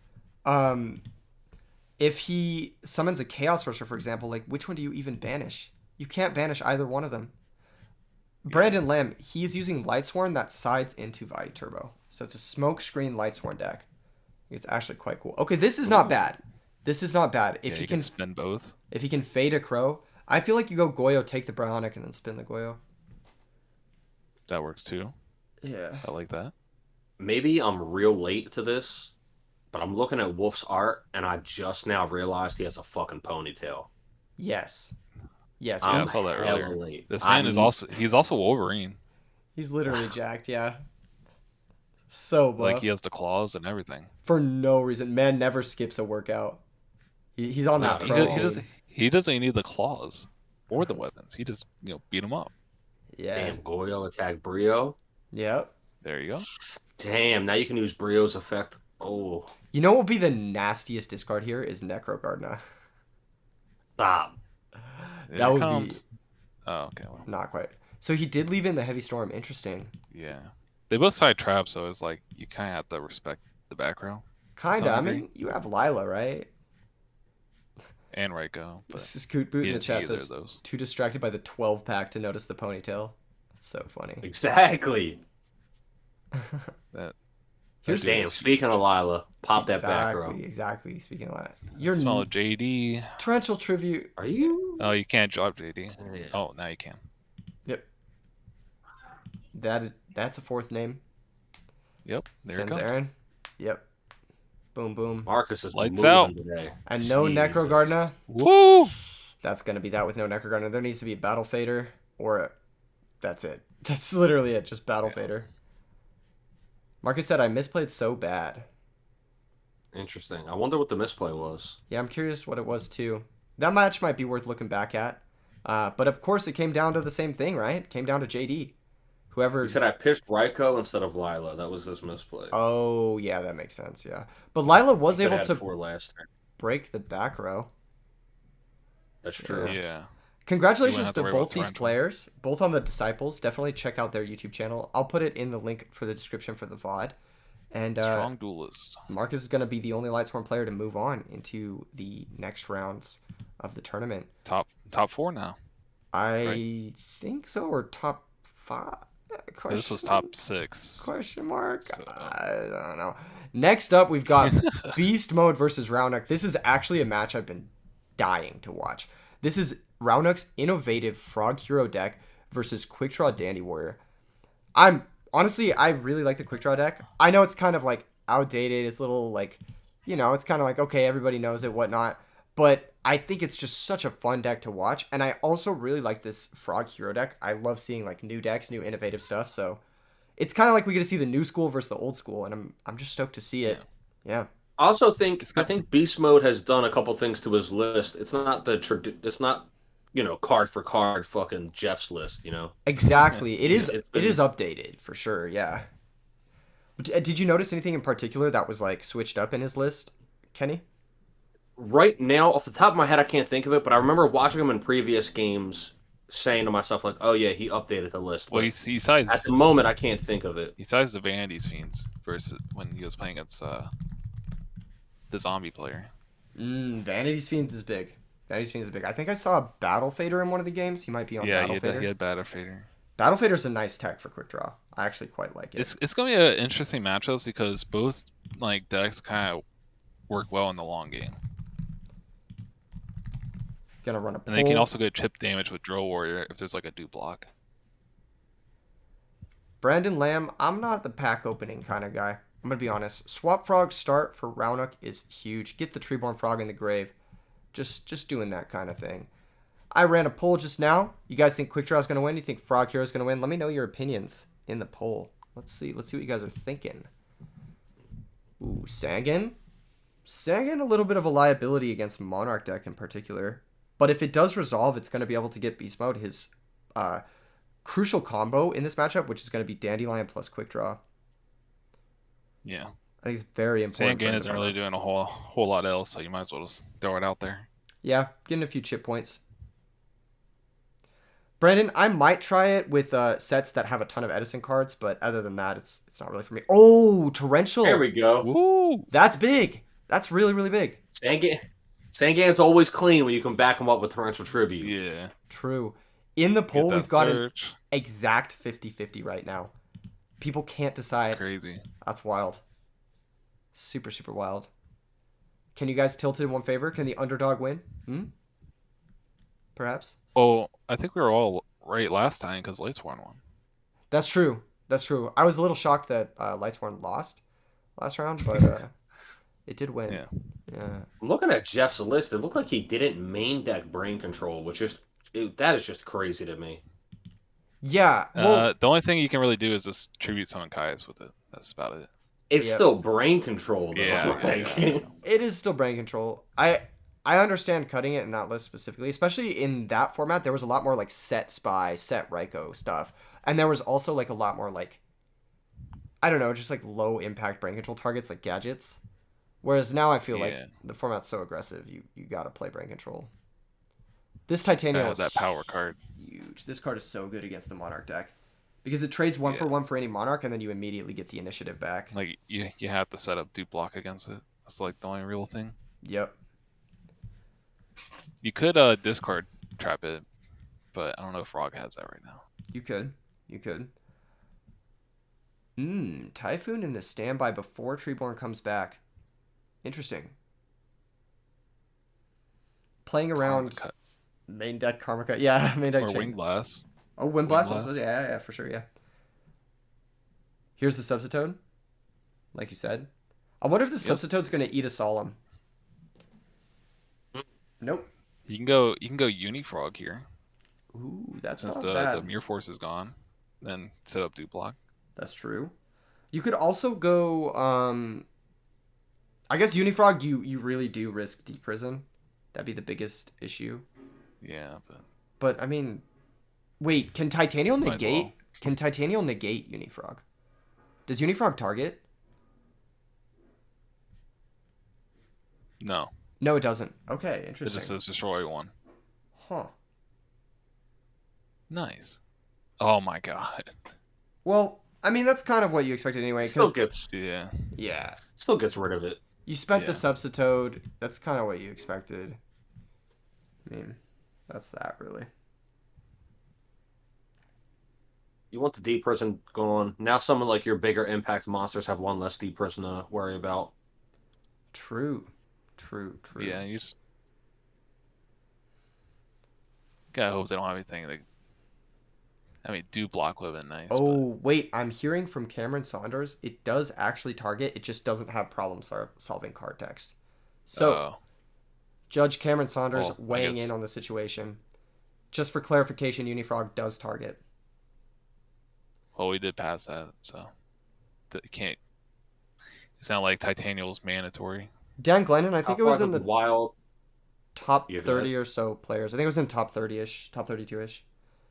he summons a Chaos Sorcerer, for example, like which one do you even banish? You can't banish either one of them. Brandon Lamb, he's using Lightsworn that sides into Vayu Turbo. So it's a smokescreen Lightsworn deck. It's actually quite cool. Okay, this is not bad. This is not bad. If he can spin both. If he can fade a Crow, I feel like you go Yugioh, take the Brionic, and then spin the Yugioh. That works too. Yeah. I like that. maybe I'm real late to this, but I'm looking at Wolf's art, and I just now realized he has a fucking ponytail. Yes. Yes. Yeah, I I'm saw that hella earlier. late. This man is he's also Wolverine. He's literally jacked, yeah. So Like buff. he has the claws and everything. For no reason. Man never skips a workout. He's on that Not at pro all. team. He doesn't need the claws or the weapons. He just beat him up. Yeah. Damn, Goyo attack Brio. Yep. There you go. Damn, now you can use Brio's effect. Oh, You know what will be the nastiest discard here is Necrogardna. stop. Here That would comes. Oh, okay. Well, Not quite. So he did leave in the Heavy Storm. Interesting. yeah. They both side trap, so it's like you kind of have to respect the back row Kinda. I some mean, you have Lila, right? and Raiko. But Scoot Boot he in the didn't see chat either of says, those. too distracted by the 12 pack to notice the ponytail. That's so funny. Exactly. That Here's that dude's Damn, a- speaking of Lila, pop that back row. Exactly. Speaking of that. Your smell of JD. torrential tribute. Are you? Oh, you can't drop JD. Yeah. Oh, now you can. Yep. That's a fourth name. Yep. There Sends it comes. Aaron. Yep. Boom, boom. Marcus is Lights moving out. today. And no Jesus. Necrogardna. Woo! That's going to be that with no Necrogardna. There needs to be a Battle Fader or that's it. That's literally it. Just Battle Fader. Marcus said, I misplayed so bad. Interesting. I wonder what the misplay was. Yeah, I'm curious what it was too. That match might be worth looking back at. But of course, it came down to the same thing, right? It came down to JD. Whoever. He said I pitched Raiko instead of Lila. That was his misplay. Oh, yeah, that makes sense. Yeah. But Lila was He able had to 4 last turn. break the back row. That's true. Yeah. Congratulations have to to worry about both these torrential. players, both on the Disciples. Definitely check out their YouTube channel. I'll put it in the link for the description for the VOD. And Strong duelist. Marcus is going to be the only Lightsworn player to move on into the next rounds of the tournament. Top 4 now. I think so, or top 5? This was top 6. Question mark? So- I don't know. Next up, we've got Beast Mode versus Roundhook. This is actually a match I've been dying to watch. This is Roundhook's innovative Frog Hero deck versus Quick Draw Dandy Warrior. Honestly, I really like the Quick Draw deck. I know it's kind of like outdated. It's a little like, it's kind of like, okay, everybody knows it, whatnot. But I think it's just such a fun deck to watch. And I also really like this Frog Hero deck. I love seeing like new decks, new innovative stuff. So it's kind of like we get to see the new school versus the old school. And I'm just stoked to see it. Yeah. I also think It's I good. think Beast Mode has done a couple things to his list. It's not it's not card for card fucking Jeff's list. Exactly. It is It's it been- is updated for sure. Yeah. But did you notice anything in particular that was like switched up in his list, Kenny? Right now, off the top of my head, I can't think of it, but I remember watching him in previous games, saying to myself like, "Oh yeah, he updated the list." Well, But he sized at the moment, I can't think of it. the Vanity's Fiends versus when he was playing against the zombie player. Vanity's Fiends is big. Vanity's Fiends is big. I think I saw a Battle Fader in one of the games. He might be on Yeah, Battle Fader. he had Battle Fader. Battle Fader's a nice tech for quick draw. I actually quite like it. It's gonna be an interesting matchup because both like decks kind of work well in the long game, Gonna run a and pull. they can also get chip damage with Drill Warrior if there's like a do block. Brandon Lamb, I'm not the pack opening kind of guy. I'm gonna be honest. Swap Frog start for Roundhook is huge. Get the Treeborn Frog in the grave. Just doing that kind of thing. I ran a poll just now. You guys think Quick Draw is gonna win? You think Frog Hero is gonna win? Let me know your opinions in the poll. Let's see what you guys are thinking. Ooh, Sangan. Sangan, a little bit of a liability against Monarch deck in particular. But if it does resolve, it's going to be able to get Beast Mode his crucial combo in this matchup, which is going to be Dandelion plus Quick Draw. Yeah, I think it's very important. Sangan isn't really doing a whole lot else, so you might as well just throw it out there. Yeah, getting a few chip points. Brandon, I might try it with sets that have a ton of Edison cards, but other than that, it's not really for me. Oh, Torrential. There we go. Woo! That's big. That's really, really big. Sangan's always clean when you can back him up with torrential tribute. Yeah. True. In the poll, Get that we've got an search. exact 50-50 right now. People can't decide. Crazy. That's wild. Super, super wild. Can you guys tilt it in one favor? Can the underdog win? Perhaps? Oh, I think we were all right last time because Lightsworn won. That's true. That's true. I was a little shocked that Lightsworn lost last round, but it did win. Yeah. Yeah. I'm looking at Jeff's list. It looked like he didn't main deck Brain Control, that is just crazy to me. Yeah. Well, The only thing you can really do is just tribute summon Kai's with it. That's about it. It's Yep. still Brain Control, though. Yeah, yeah. it is still brain control. I understand cutting it in that list specifically, especially in that format. There was a lot more like set Spy, set Raikou stuff, and there was also like a lot more like, I don't know, just like low impact brain control targets like gadgets. Whereas now I feel like Yeah. the format's so aggressive, you gotta play brain control. This Titanium is That power card. huge. This card is so good against the Monarch deck because it trades 1-for-1 for any Monarch, and then you immediately get the initiative back. Like you have to set up dupe block against it. That's like the only real thing. Yep. You could discard trap it, but I don't know if Frog has that right now. You could. Typhoon in the standby before Treeborn comes back. Interesting. Playing around Cut. main deck Karmika. Yeah, main deck Or chain. Wing Blast. Oh, Wind Blast Wind also. Blast. Yeah, for sure, yeah. Here's the Subsitone, like you said. I wonder if the Subsitone's going to eat a Solemn. Nope. You can go Unifrog here. Ooh, that's Since not the bad. Mirror Force is gone. Then set up dupe block. That's true. You could also go, I guess Unifrog, you really do risk Deep Prison. That'd be the biggest issue. Yeah, But, I mean, wait, can Titanial Might as negate? well. Can Titanial negate Unifrog? Does Unifrog target? no. No, it doesn't. Okay, It interesting. just says destroy one. Huh. Nice. Oh my god. Well, I mean, that's kind of what you expected anyway. Still 'Cause, Yeah. still gets rid of it. you spent the Yeah. Subsitode. That's kind of what you expected. I mean, that's that, really. You want the deep prison going. Now some of like your bigger impact monsters have one less deep prison to worry about. True. Yeah, you just gotta hope they don't have anything like. I mean, dupe block would have been nice. Oh, wait, I'm hearing from Cameron Saunders, it does actually target, it just doesn't have solving card text. But, So, Judge Cameron Saunders Well, I weighing guess- in on the situation. Just for clarification, Unifrog does target. well, we did pass that, so you can't. It's not like Titanial's mandatory. Dan Glennon, I think it was in the wild. top Yeah, go 30 or so players. I think it was in top 30-ish, top 32-ish.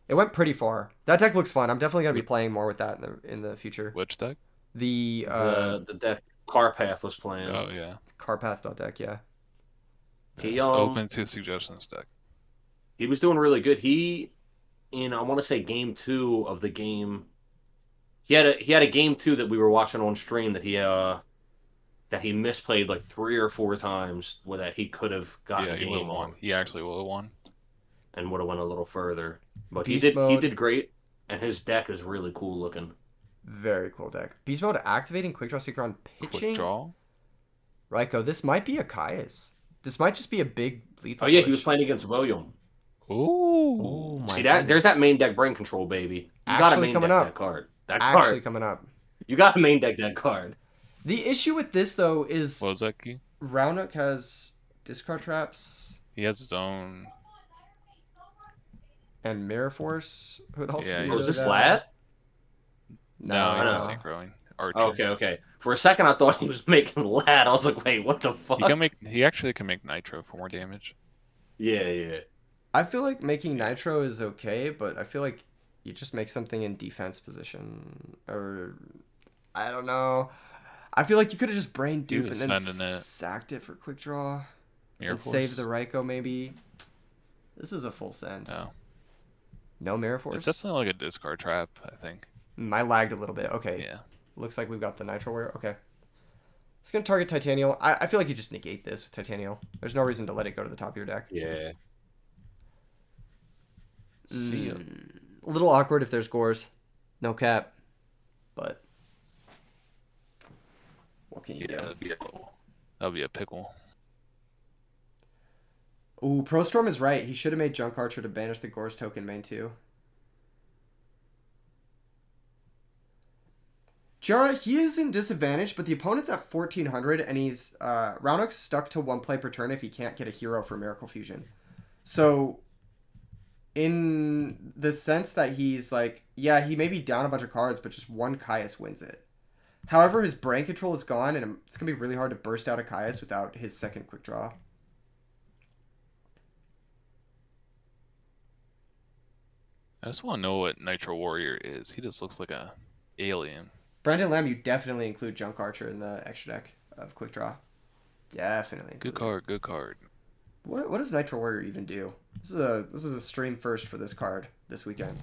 It went pretty far. That deck looks fun. I'm definitely going to be playing more with that in the future. Which deck? The The deck Carpath was playing. Oh yeah. Carpath deck, yeah. He Open to suggestions deck. he was doing really good. He in I want to say game 2 of the game. He had a game 2 that we were watching on stream that he misplayed like 3 or 4 times where that he could have gotten Yeah, a he would have game won. on He actually would have won. and would have went a little further. But Beast he mode. did great, and his deck is really cool looking. Very cool deck. Beast mode activating Quick Draw Seeker on Quick pitching. draw. Raiko, this might be a Caius. This might just be a big lethal Oh yeah, push. he was playing against William. Ooh. Oh my See that? There's that main deck brain control, baby. You gotta Actually main coming deck up. that card. That Actually card. coming up. You gotta main deck that card. The issue with this, though, is What was that key? Roundup has discard traps He has his own. and Mirror Force. Would also Yeah, be he Oh, is really this bad. Lad? No, he's no. a synchroing archer. Okay, okay. For a second, I thought he was making Lad. I was like, wait, what the fuck? He actually can make Nitro for more damage. Yeah. I feel like making Nitro is okay, but I feel like you just make something in defense position. Or, I don't know. I feel like you could have just brain dupe and just then sending it. sacked it for quick draw. Mirror And Force. save the Raikou, maybe. This is a full send. No. No Mirror Force? It's definitely like a discard trap, I think. I lagged a little bit. Okay. Yeah. Looks like we've got the Nitro Warrior. Okay. It's going to target Titanial. I feel like you just negate this with Titanial. There's no reason to let it go to the top of your deck. Yeah. See ya. A little awkward if there's Gores. No cap. But what can you Yeah, do? that'd be a pickle. Ooh, ProStorm is right. He should have made Junk Archer to banish the Gores token main too. Jara, he is in disadvantage, but the opponent's at 1400, and he's Raunuk's stuck to 1 play per turn if he can't get a hero for Miracle Fusion. So, in the sense that he's like, yeah, he may be down a bunch of cards, but just one Caius wins it. However, his brain control is gone, and it's going to be really hard to burst out a Caius without his second quick draw. I just want to know what Nitro Warrior is. He just looks like a alien. Brandon Lamb, you definitely include Junk Archer in the extra deck of quick draw. Definitely. Good card, good card. What does Nitro Warrior even do? This is a stream first for this card this weekend.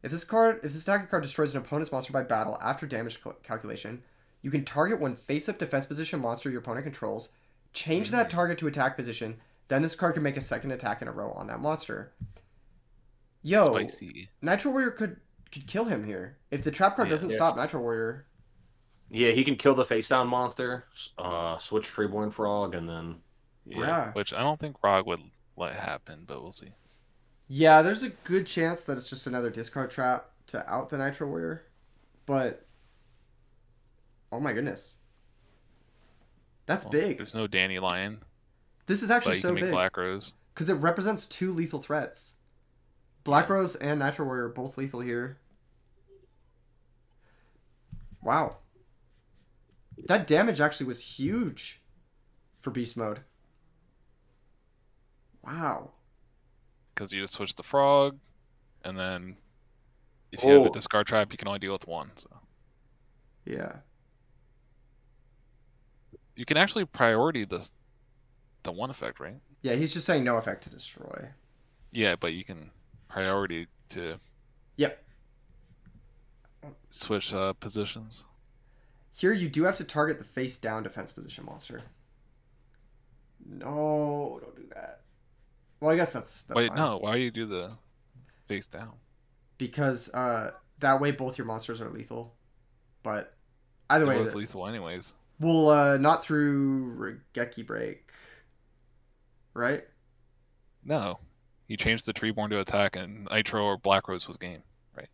If this attacking card destroys an opponent's monster by battle after damage calculation, you can target one face-up defense position monster your opponent controls, change that target to attack position, then this card can make a second attack in a row on that monster. Yo, Spicy. Nitro Warrior could kill him here. If the trap card doesn't stop Nitro Warrior. Yeah, he can kill the face down monster, switch Treeborn Frog, and then Yeah. Which I don't think Rog would let happen, but we'll see. Yeah, there's a good chance that it's just another discard trap to out the Nitro Warrior. But oh my goodness. That's big. There's no Dandelion. This is actually But you so can make big. Black Rose. Because it represents 2 lethal threats. Black Rose and Nitro Warrior are both lethal here. Wow. That damage actually was huge for Beast Mode. Wow. Because you just switch the frog, and then if you have a discard trap, you can only deal with one. So Yeah. you can actually priority the one effect, right? Yeah, he's just saying no effect to destroy. Yeah, but you can priority to Yep. switch positions. Here you do have to target the face down defense position monster. No, don't do that. Well, I guess that's Wait, fine. no. Why do you do the face down? Because that way both your monsters are lethal. But either They're way, both lethal anyways. well, not through Regeki Break, right? No. You changed the Treeborn to attack, and Nitro or Black Rose was game, right?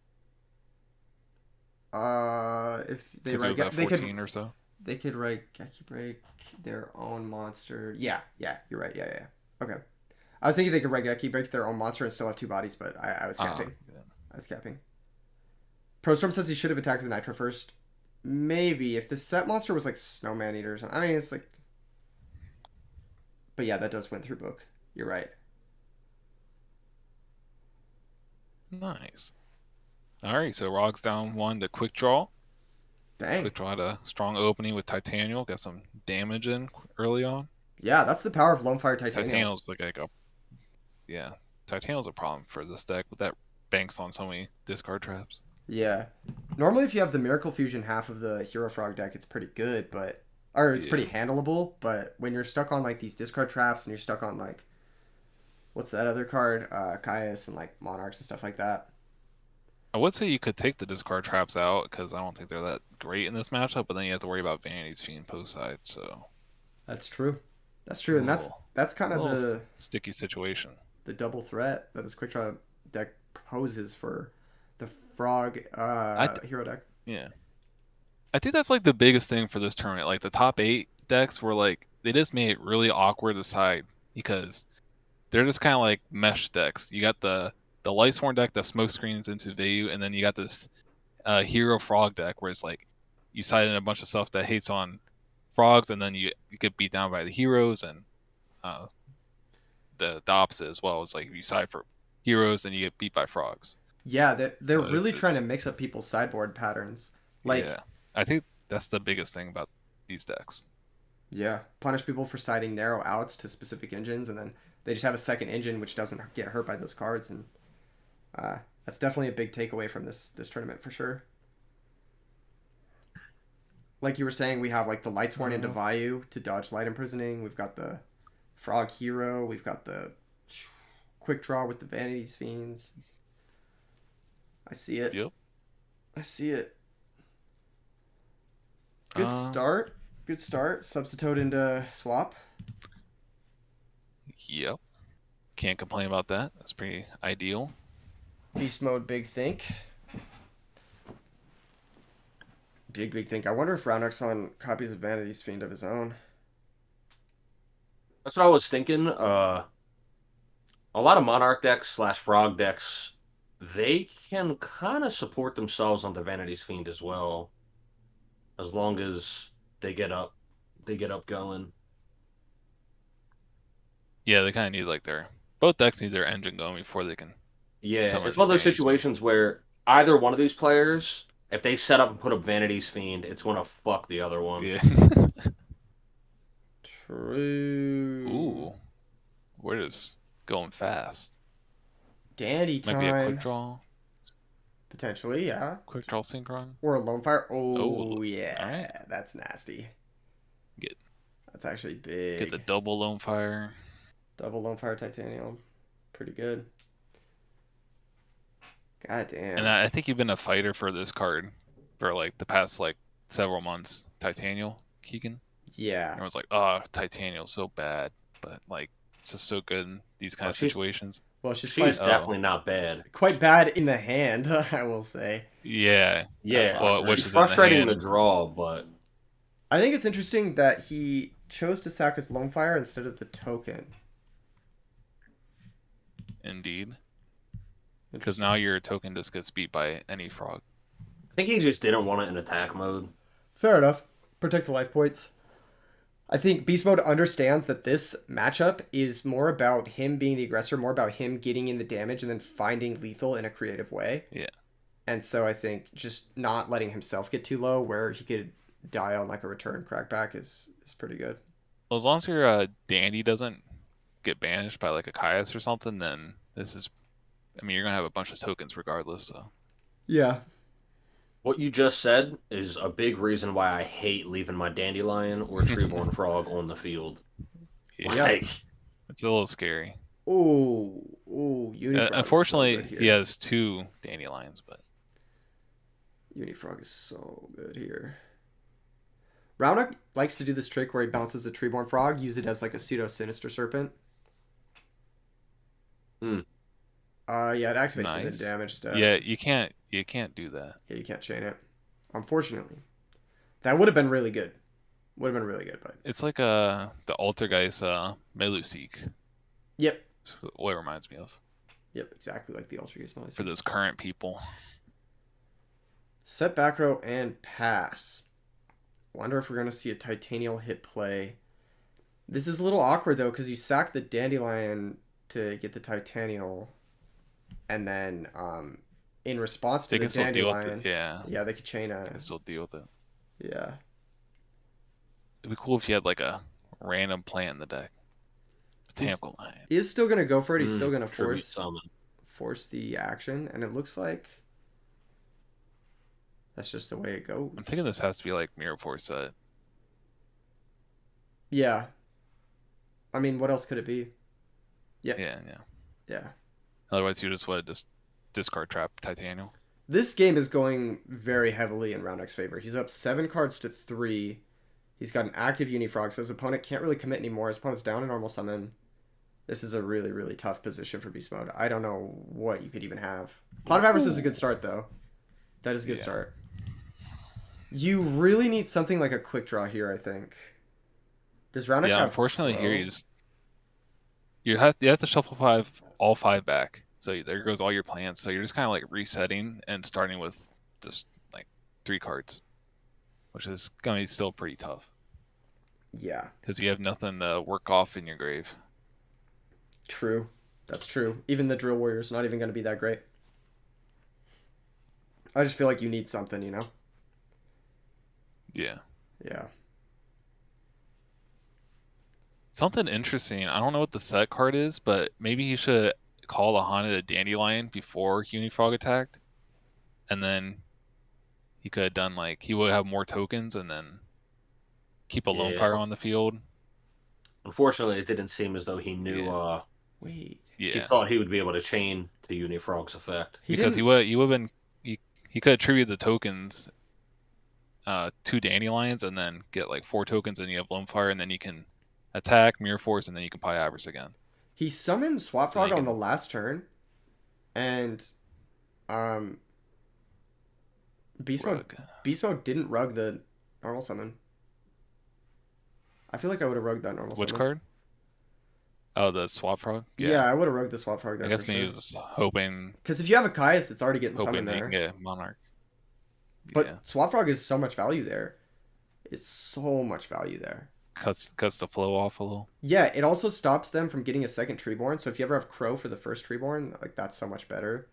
If they Because it was at they 14 or so. They could Regeki Break their own monster. Yeah, you're right. Yeah. Okay. I was thinking they could Regeki Break their own monster and still have 2 bodies, but I was capping. Yeah. I was capping. Prostorm says he should have attacked with Nitro first. Maybe if the set monster was like Snowman Eater or something. I mean, it's like. But yeah, that does win through book. You're right. Nice. Alright, so Rog's down 1 to quick draw. Dang. Quick draw had a strong opening with Titanial. Got some damage in early on. Yeah, that's the power of Lone Fire Titanium. Titanial's like a yeah. Titanial's a problem for this deck, but that banks on so many discard traps. Yeah. Normally, if you have the Miracle Fusion half of the Hero Frog deck, it's pretty good, it's pretty handleable. But when you're stuck on like these discard traps and you're stuck on like, what's that other card? Caius and like Monarchs and stuff like that. I would say you could take the discard traps out because I don't think they're that great in this matchup, but then you have to worry about Vanity's Fiend post side, so That's true. That's true, and that's kind of the sticky situation. The double threat that this quick draw deck poses for the Frog hero deck. Yeah. I think that's like the biggest thing for this tournament. Like the top 8 decks were like they just made it really awkward to decide because they're just kind of like mesh decks. You got the Lightsworn deck that smoke screens into Vayu, and then you got this Hero Frog deck where it's like you side in a bunch of stuff that hates on frogs, and then you get beat down by the heroes, and the opposite as well. It's like if you side for heroes, then you get beat by frogs. Yeah, they're really trying to mix up people's sideboard patterns. Like, yeah, I think that's the biggest thing about these decks. Yeah, punish people for siding narrow outs to specific engines, and then they just have a second engine which doesn't get hurt by those cards, and that's definitely a big takeaway from this tournament for sure. Like you were saying, we have like the Lightsworn into Vayu to dodge Light Imprisoning. We've got the Frog Hero. We've got the Quick Draw with the Vanity's Fiends. I see it. Yep. I see it. Good start. Good start. Substitute into Swap. Yep. Can't complain about that. That's pretty ideal. Beast Mode Big Think. big thing. I wonder if Roundhouse on copies of Vanity's Fiend of his own. That's what I was thinking. A lot of Monarch decks / Frog decks, they can kind of support themselves on the Vanity's Fiend as well, as long as they get up going. Yeah, they kind of need like both decks need their engine going before they can. Yeah, summon it's one of those Vanity's situations where either one of these players, if they set up and put up Vanity's Fiend, it's going to fuck the other one. Yeah. True. Ooh, we're just going fast. Dandy Might be a time. quick draw. Potentially, yeah. Quick draw synchron. Or a lone fire. Oh, Oh, yeah. alright. That's nasty. Get That's actually big. Get the double lone fire. Double lone fire titanium. Pretty good. God damn. And I think you've been a fighter for this card for like the past like several months. Titanial Keegan. Yeah. Everyone's like, oh, Titanial's so bad, but like it's just so good in these kind of situations. Well, she's She's definitely not bad. quite bad in the hand, I will say. Yeah. Yeah, well, which she's is in the frustrating hand. to draw, but I think it's interesting that he chose to sack his lone fire instead of the token. Indeed. Because now your token just gets beat by any frog. I think he just didn't want it in attack mode. Fair enough. Protect the life points. I think Beast Mode understands that this matchup is more about him being the aggressor, more about him getting in the damage and then finding lethal in a creative way. Yeah. And so I think just not letting himself get too low where he could die on like a return crackback is pretty good. Well, as long as your Dandy doesn't get banished by like a Caius or something, then this is... I mean, you're going to have a bunch of tokens regardless, so... Yeah. What you just said is a big reason why I hate leaving my Dandelion or Treeborn Frog on the field. Yeah. Like, it's a little scary. Ooh, Unifrog. Unfortunately, so he has 2 Dandelions, but... Unifrog is so good here. Roundup likes to do this trick where he bounces a Treeborn Frog, use it as like a pseudo Sinister Serpent. Yeah, it activates Nice. the damage stuff. Yeah, you can't do that. Yeah, you can't chain it. Unfortunately. That would have been really good. Would have been really good, but... It's like the Altergeist Meluseek. Yep. That's what it reminds me of. Yep, exactly like the Ultra Geese. For those current people. Set back row and pass. Wonder if we're going to see a Titanial hit play. This is a little awkward, though, because you sack the Dandelion to get the Titanial. And then, in response to They the can still deal Dandelion... with it. Yeah. Yeah, they could chain a... They can still deal with it. Yeah. It'd be cool if you had like a random plant in the deck. Botanical Lion. He is still going to go for it. He's still going to force the action. And it looks like... That's just the way it goes. I'm thinking this has to be like Mirror Force set. Yeah. I mean, what else could it be? Yeah. Yeah. Otherwise, you just would just discard trap Titanial. This game is going very heavily in Roundhouse favor. He's up 7 cards to 3. He's got an active Unifrog, so his opponent can't really commit anymore. His opponent's down a normal summon. This is a really, really tough position for Beast Mode. I don't know what you could even have. Pot of Avarice is a good start, though. That is a good start. You really need something like a quick draw here, I think. Does Roundhouse have unfortunately Crow? here you have to shuffle all 5 back. So there goes all your plans. So you're just kind of like resetting and starting with just like 3 cards, which is going to be still pretty tough. Yeah. Because you have nothing to work off in your grave. True. That's true. Even the Drill Warrior's not even going to be that great. I just feel like you need something, you know? Yeah. Yeah. Something interesting. I don't know what the set card is, but maybe he should call a Haunted Dandelion before Unifrog attacked. And then he could have done like, he would have more tokens and then keep a lone fire on the field. Unfortunately, it didn't seem as though he knew. Wait. Yeah. He thought he would be able to chain to Unifrog's effect. Because he would have been, he could attribute the tokens to Dandelions and then get like 4 tokens and you have lone fire and then you can attack, Mirror Force, and then you can Pot Avarice again. He summoned Swap Frog on the last turn, and Beast rug. Mode didn't rug the normal summon. I feel like I would have rugged that normal Which summon. card? Oh, the swap frog. Yeah, I would have rugged the swap frog there. I guess for maybe sure. he was hoping. Because if you have a Caius, it's already getting Hoping summoned they there. can get Monarch. But Yeah. swap frog is so much value there. It's so much value there. Cuts the flow off a little. Yeah, it also stops them from getting a second Treeborn. So if you ever have Crow for the first Treeborn, like that's so much better.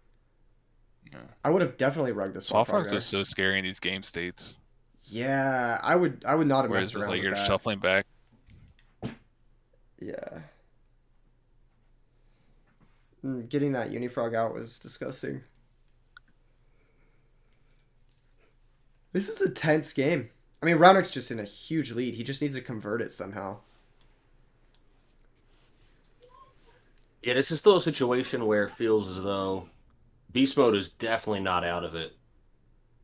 Yeah. I would have definitely rugged the swap Swap frog frogs there. are so scary in these game states. Yeah, I would not have Where messed it's just around like with you're that. shuffling back. Yeah. Getting that Unifrog out was disgusting. This is a tense game. I mean, Raunak's just in a huge lead. He just needs to convert it somehow. Yeah, this is still a situation where it feels as though Beast Mode is definitely not out of it.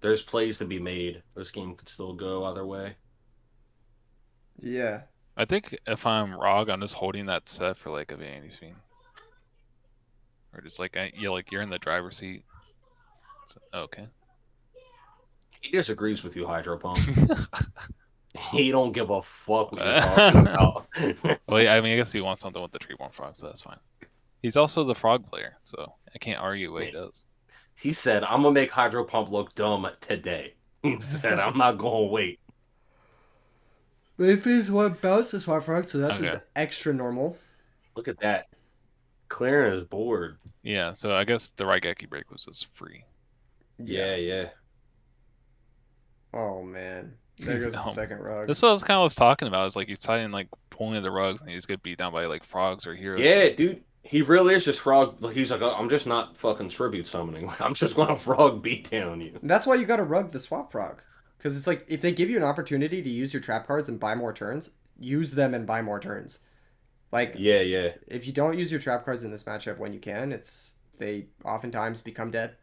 There's plays to be made. This game could still go either way. Yeah. I think if I'm Rog, I'm just holding that set for like a Vanity Spin. Or just like you're in the driver's seat. So, okay. He disagrees with you, Hydropump. He don't give a fuck what you're talking about. Well, yeah, I mean, I guess he wants something with the Treeborn Frog, so that's fine. He's also the frog player, so I can't argue what he does. He said, I'm going to make Hydropump look dumb today. He said, I'm not going to wait. But if he's one bounce the swap frog, so that's Okay. his extra normal. Look at that. Clearing his board. Yeah, so I guess the Raigeki break was just free. Yeah. Oh man. There goes the No. second rug. This is what I was kind of talking about. Is like you're starting like pulling the rugs and you just get beat down by like frogs or heroes. Yeah, dude. He really is just frog. Like, he's like, I'm just not fucking tribute summoning. Like, I'm just going to frog beat down you. That's why you gotta rug the swap frog. Because it's like, if they give you an opportunity to use your trap cards and buy more turns, use them and buy more turns. Like, Yeah. if you don't use your trap cards in this matchup when you can, they oftentimes become dead.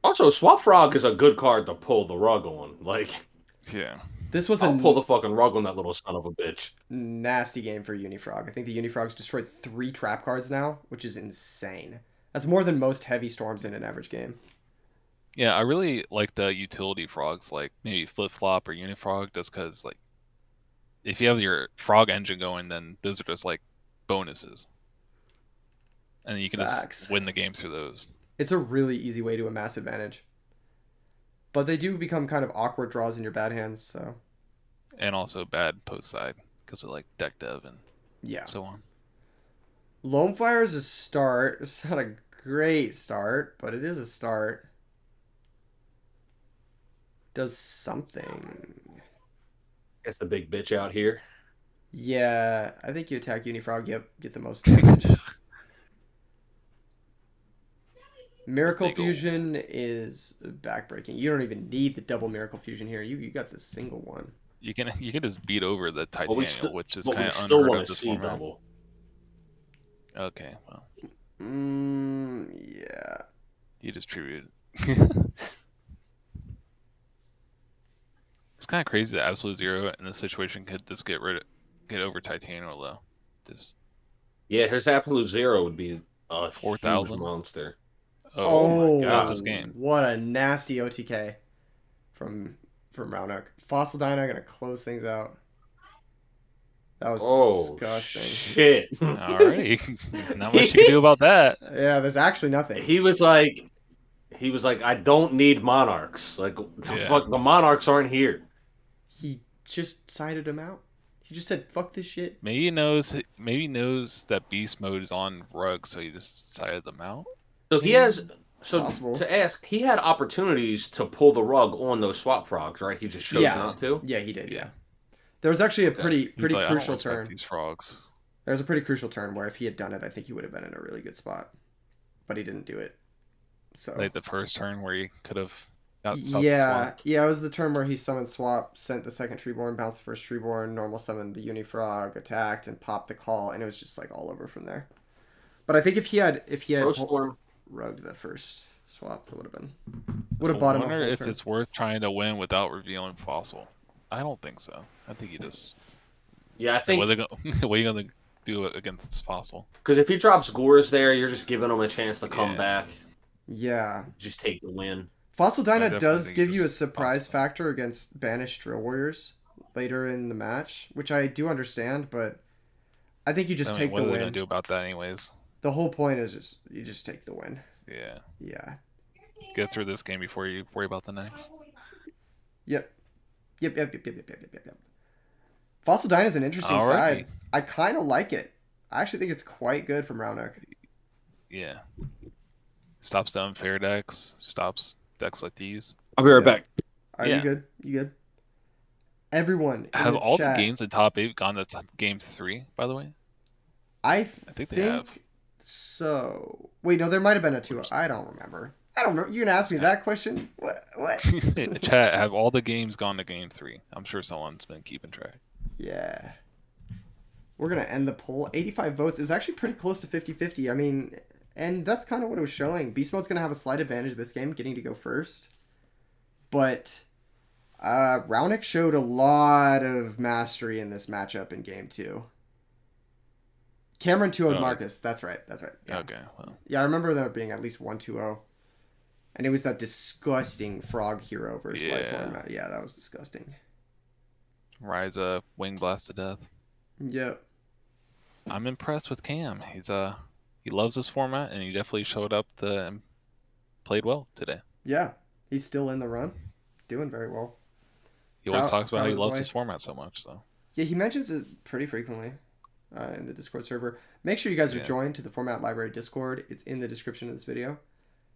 Also, Swap Frog is a good card to pull the rug on. Like, Yeah. This was I'll a pull the fucking rug on that little son of a bitch. nasty game for Unifrog. I think the Unifrog's destroyed 3 trap cards now, which is insane. That's more than most heavy storms in an average game. Yeah, I really like the utility frogs, like maybe Flip Flop or Unifrog, just because like if you have your frog engine going, then those are just like bonuses, and you can Facts. just win the game through those. It's a really easy way to amass advantage. But they do become kind of awkward draws in your bad hands, so And also bad post side because of like deck dev and yeah. so on. Loamfire is a start. It's not a great start, but it is a start. Does something. It's the big bitch out here. Yeah, I think you attack Unifrog, yep, get the most damage. Miracle Legal. Fusion is backbreaking. You don't even need the double Miracle Fusion here. You got the single one. You can just beat over the But Titanium, which is but kind we of still unheard want of to this see format. double. Okay, well, Yeah. you just tribute. It's kind of crazy that Absolute Zero in this situation could just get over Titanium though. Just Yeah, his Absolute Zero would be a 4,000? huge monster. oh my god, that's this game. What a nasty OTK from Raunak. Fossil Dyna gonna close things out. That was disgusting. Shit. Alrighty, not much you can do about that. Yeah, there's actually nothing. He was like, I don't need monarchs. Like, Yeah. fuck, the monarchs aren't here. He just sided him out. He just said, "Fuck this shit." Maybe he knows that beast mode is on rug, so he just sided them out. So he has. So Possible. to ask, he had opportunities to pull the rug on those swap frogs, right? He just chose Yeah. not to. Yeah, he did. Yeah. There was actually a pretty He's like, I don't crucial respect turn. these frogs. There was a pretty crucial turn where if he had done it, I think he would have been in a really good spot, but he didn't do it. So Like the first turn where he could have got stopped the yeah, swamp. it was the turn where he summoned swap, sent the second Treeborn, bounced the first Treeborn, normal summoned the Unifrog, attacked and popped the call, and it was just like all over from there. But I think if he had Snowstorm. rugged the first swap, it would have bought him a I wonder whole if turn. it's worth trying to win without revealing fossil. I don't think so. I think you just Yeah, I think what are you gonna do against fossil? because if he drops Gores there, you're just giving him a chance to come Yeah. back. Yeah, Just take the win. Fossil I Dyna definitely does think give you a just surprise Fossil. factor against banished Drill Warriors later in the match, which I do understand, but I think you just I mean, take what the are they gonna win. do about that anyways? The whole point is you just take the win. Yeah. Yeah. Get through this game before you worry about the next. Yep. Yep. Fossil Dyna is an interesting Alrighty. side. I kind of like it. I actually think it's quite good from Roanoke. Yeah. Stops the unfair decks. Stops decks like these. I'll be right Yeah. back. Are Yeah. you good? You good? Everyone in Have the all the chat. games in top 8 gone to game 3, by the way? I think they have. think so. Wait, no, there might have been a 2. I don't remember. I don't know. You're gonna ask me that question? What? Chat, have all the games gone to game 3? I'm sure someone's been keeping track. Yeah. We're gonna end the poll. 85 votes is actually pretty close to 50-50. I mean, and that's kind of what it was showing. Beast Mode's gonna have a slight advantage this game, getting to go first. But Raonic showed a lot of mastery in this matchup in game 2. Cameron 2-0'd Marcus. That's right. Yeah. Okay, well. Yeah, I remember there being at least 1-2-0. And it was that disgusting frog hero versus Light Storm. Yeah, that was disgusting. Rise up, wing blast to death. Yep. I'm impressed with Cam. He loves this format, and he definitely showed up and played well today. Yeah, he's still in the run, doing very well. He always talks about how he loves boy. this format so much. So Yeah, he mentions it pretty frequently in the Discord server. Make sure you guys are joined to the Format Library Discord. It's in the description of this video.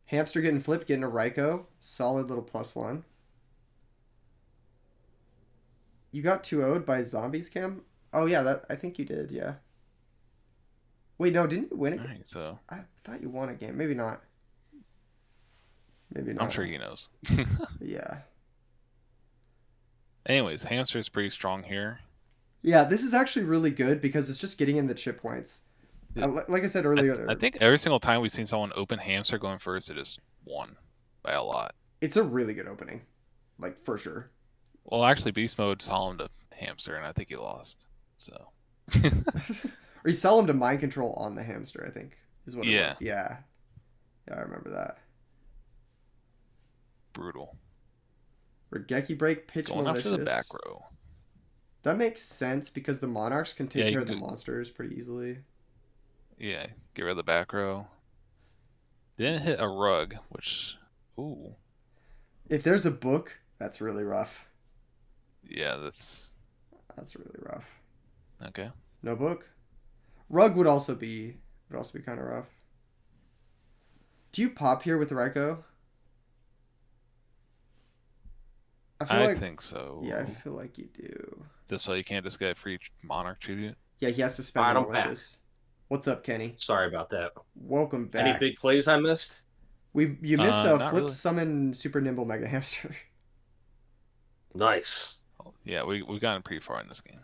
Hamster getting flipped, getting a Raikou. Solid little +1. You got 2-0'd by zombies, Cam? Oh, yeah, I think you did, yeah. Wait, no, didn't you win a game? Alright, so I thought you won a game. Maybe not. Maybe not. I'm sure he knows. Yeah. Anyways, Hamster's pretty strong here. Yeah, this is actually really good because it's just getting in the chip points. Like I said earlier, I think every single time we've seen someone open Hamster going first, it is won by a lot. It's a really good opening, like for sure. Well, actually, Beast Mode saw him to Hamster, and I think he lost. So. Or you sell him to mind control on the hamster, I think, is what it was. Yeah, I remember that. Brutal. Regeki break, pitch Going malicious. after the back row. That makes sense because the monarchs can take care of the could... monsters pretty easily. Yeah, get rid of the back row. Didn't hit a rug, which, ooh. If there's a book, that's really rough. Yeah, that's really rough. Okay. No book. Rug would also be kind of rough. Do you pop here with the Raikou? I think so. Yeah, I feel like you do. Just so you can't just get free Monarch tribute? Yeah, he has to spend the malicious. What's up, Kenny? Sorry about that. Welcome back. Any big plays I missed? You missed a flip really. summon super nimble mega hamster. Nice. Yeah, we've gotten pretty far in this game.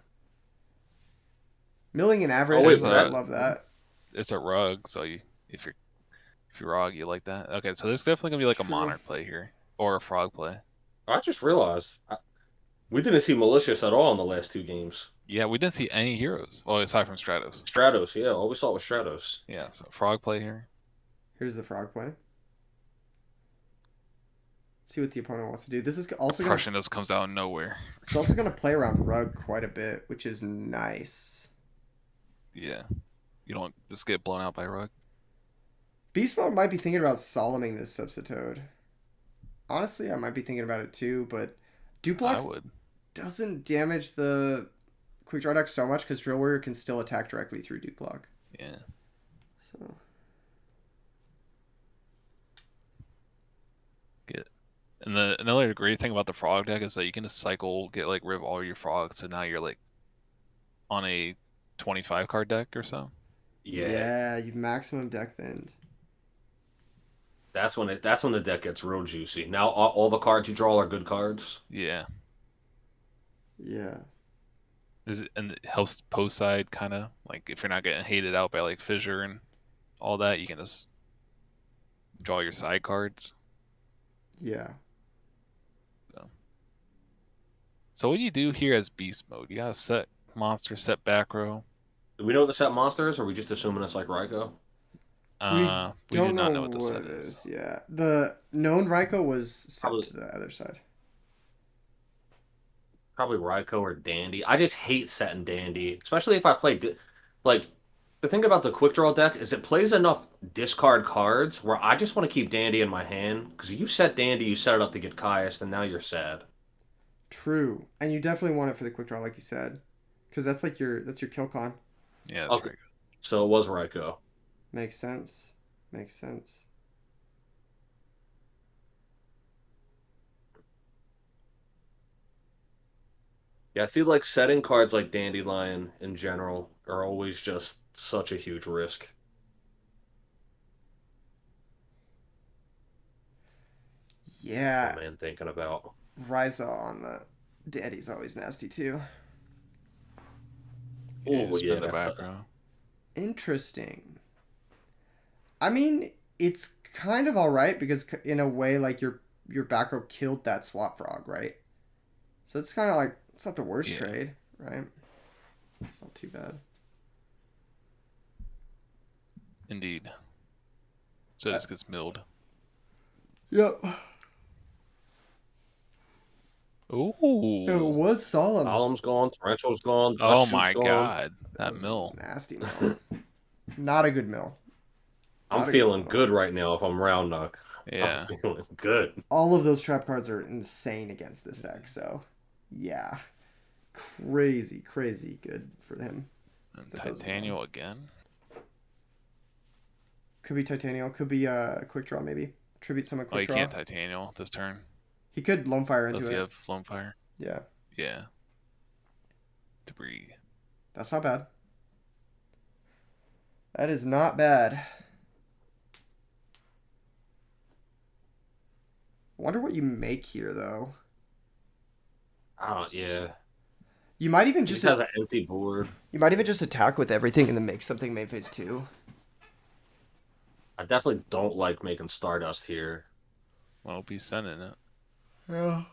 Milling and average. Oh, wait, I love that. It's a rug, so if you're rog, you like that. Okay, so there's definitely gonna be like a Monarch play here or a frog play. I just realized we didn't see malicious at all in the last 2 games. Yeah, we didn't see any heroes. Well, aside from Stratos. Stratos, yeah. All we saw was Stratos. Yeah, so frog play here. Here's the frog play. See what the opponent wants to do. This is also Prussian just comes out of nowhere. It's also going to play around rug quite a bit, which is nice. Yeah, you don't just get blown out by rug. Beast Mode might be thinking about Soloming this Substitute. Honestly, I might be thinking about it too, but Duplock doesn't damage the Quick Draw deck so much because Drill Warrior can still attack directly through Duplock. Yeah. So. Get. And another great thing about the frog deck is that you can just cycle, get like rid of all your frogs, so now you're like on a 25 card deck or so. Yeah, you've maximum deck thinned. That's when the deck gets real juicy. Now all the cards you draw are good cards. Yeah. Yeah. And it helps post side kind of like if you're not getting hated out by like Fissure and all that, you can just draw your side cards. Yeah. So what do you do here as Beast Mode? You gotta set monster, set back row. Do we know what the set monster is, or are we just assuming it's like Raikou? We We don't do not know know what this what set it is. is. Yeah, the known Raikou was set Probably- to the other side. Probably Raikou or Dandy. I just hate setting Dandy, especially if I play like the thing about the quick draw deck is it plays enough discard cards where I just want to keep Dandy in my hand because you set Dandy, you set it up to get Caius, and now you're sad. True, and you definitely want it for the quick draw, like you said, because that's like your kill con. Yeah, that's Okay. right. So it was Raikou. Makes sense. Makes sense. Yeah, I feel like setting cards like Dandelion in general are always just such a huge risk. Yeah, Oh, man, thinking about. Ryza on the Daddy's always nasty too. Yeah, Oh, spin yeah, the that's back a- row. Interesting. I mean, it's kind of all right because in a way, like your back row killed that swap frog, right? So it's kind of like it's not the worst Yeah. trade, right? It's not too bad. Indeed. So this gets milled. Yep. Ooh. It was solemn. Solemn's gone, Torrential's gone, Oh Dust my Shoot's gone. god. That That was a mill. nasty mill. Not a good mill. I'm Not a feeling good good right now if I'm round knock. Yeah. I'm feeling good. All of those trap cards are insane against this deck, so yeah. Crazy, crazy good for him. And That doesn't Titanial again. Could be Titanial, could be quick draw maybe. Tribute summon Oh, you quick draw. can't Titanial this turn. He could Lone Fire Unless into you it. have Flame Fire. Yeah. Yeah. Debris. That's not bad. That is not bad. Wonder what you make here though. Oh, yeah. You might even He just just has an empty board. attack with everything and then make something main phase 2. I definitely don't like making Stardust here. Well, be sending it. Yeah.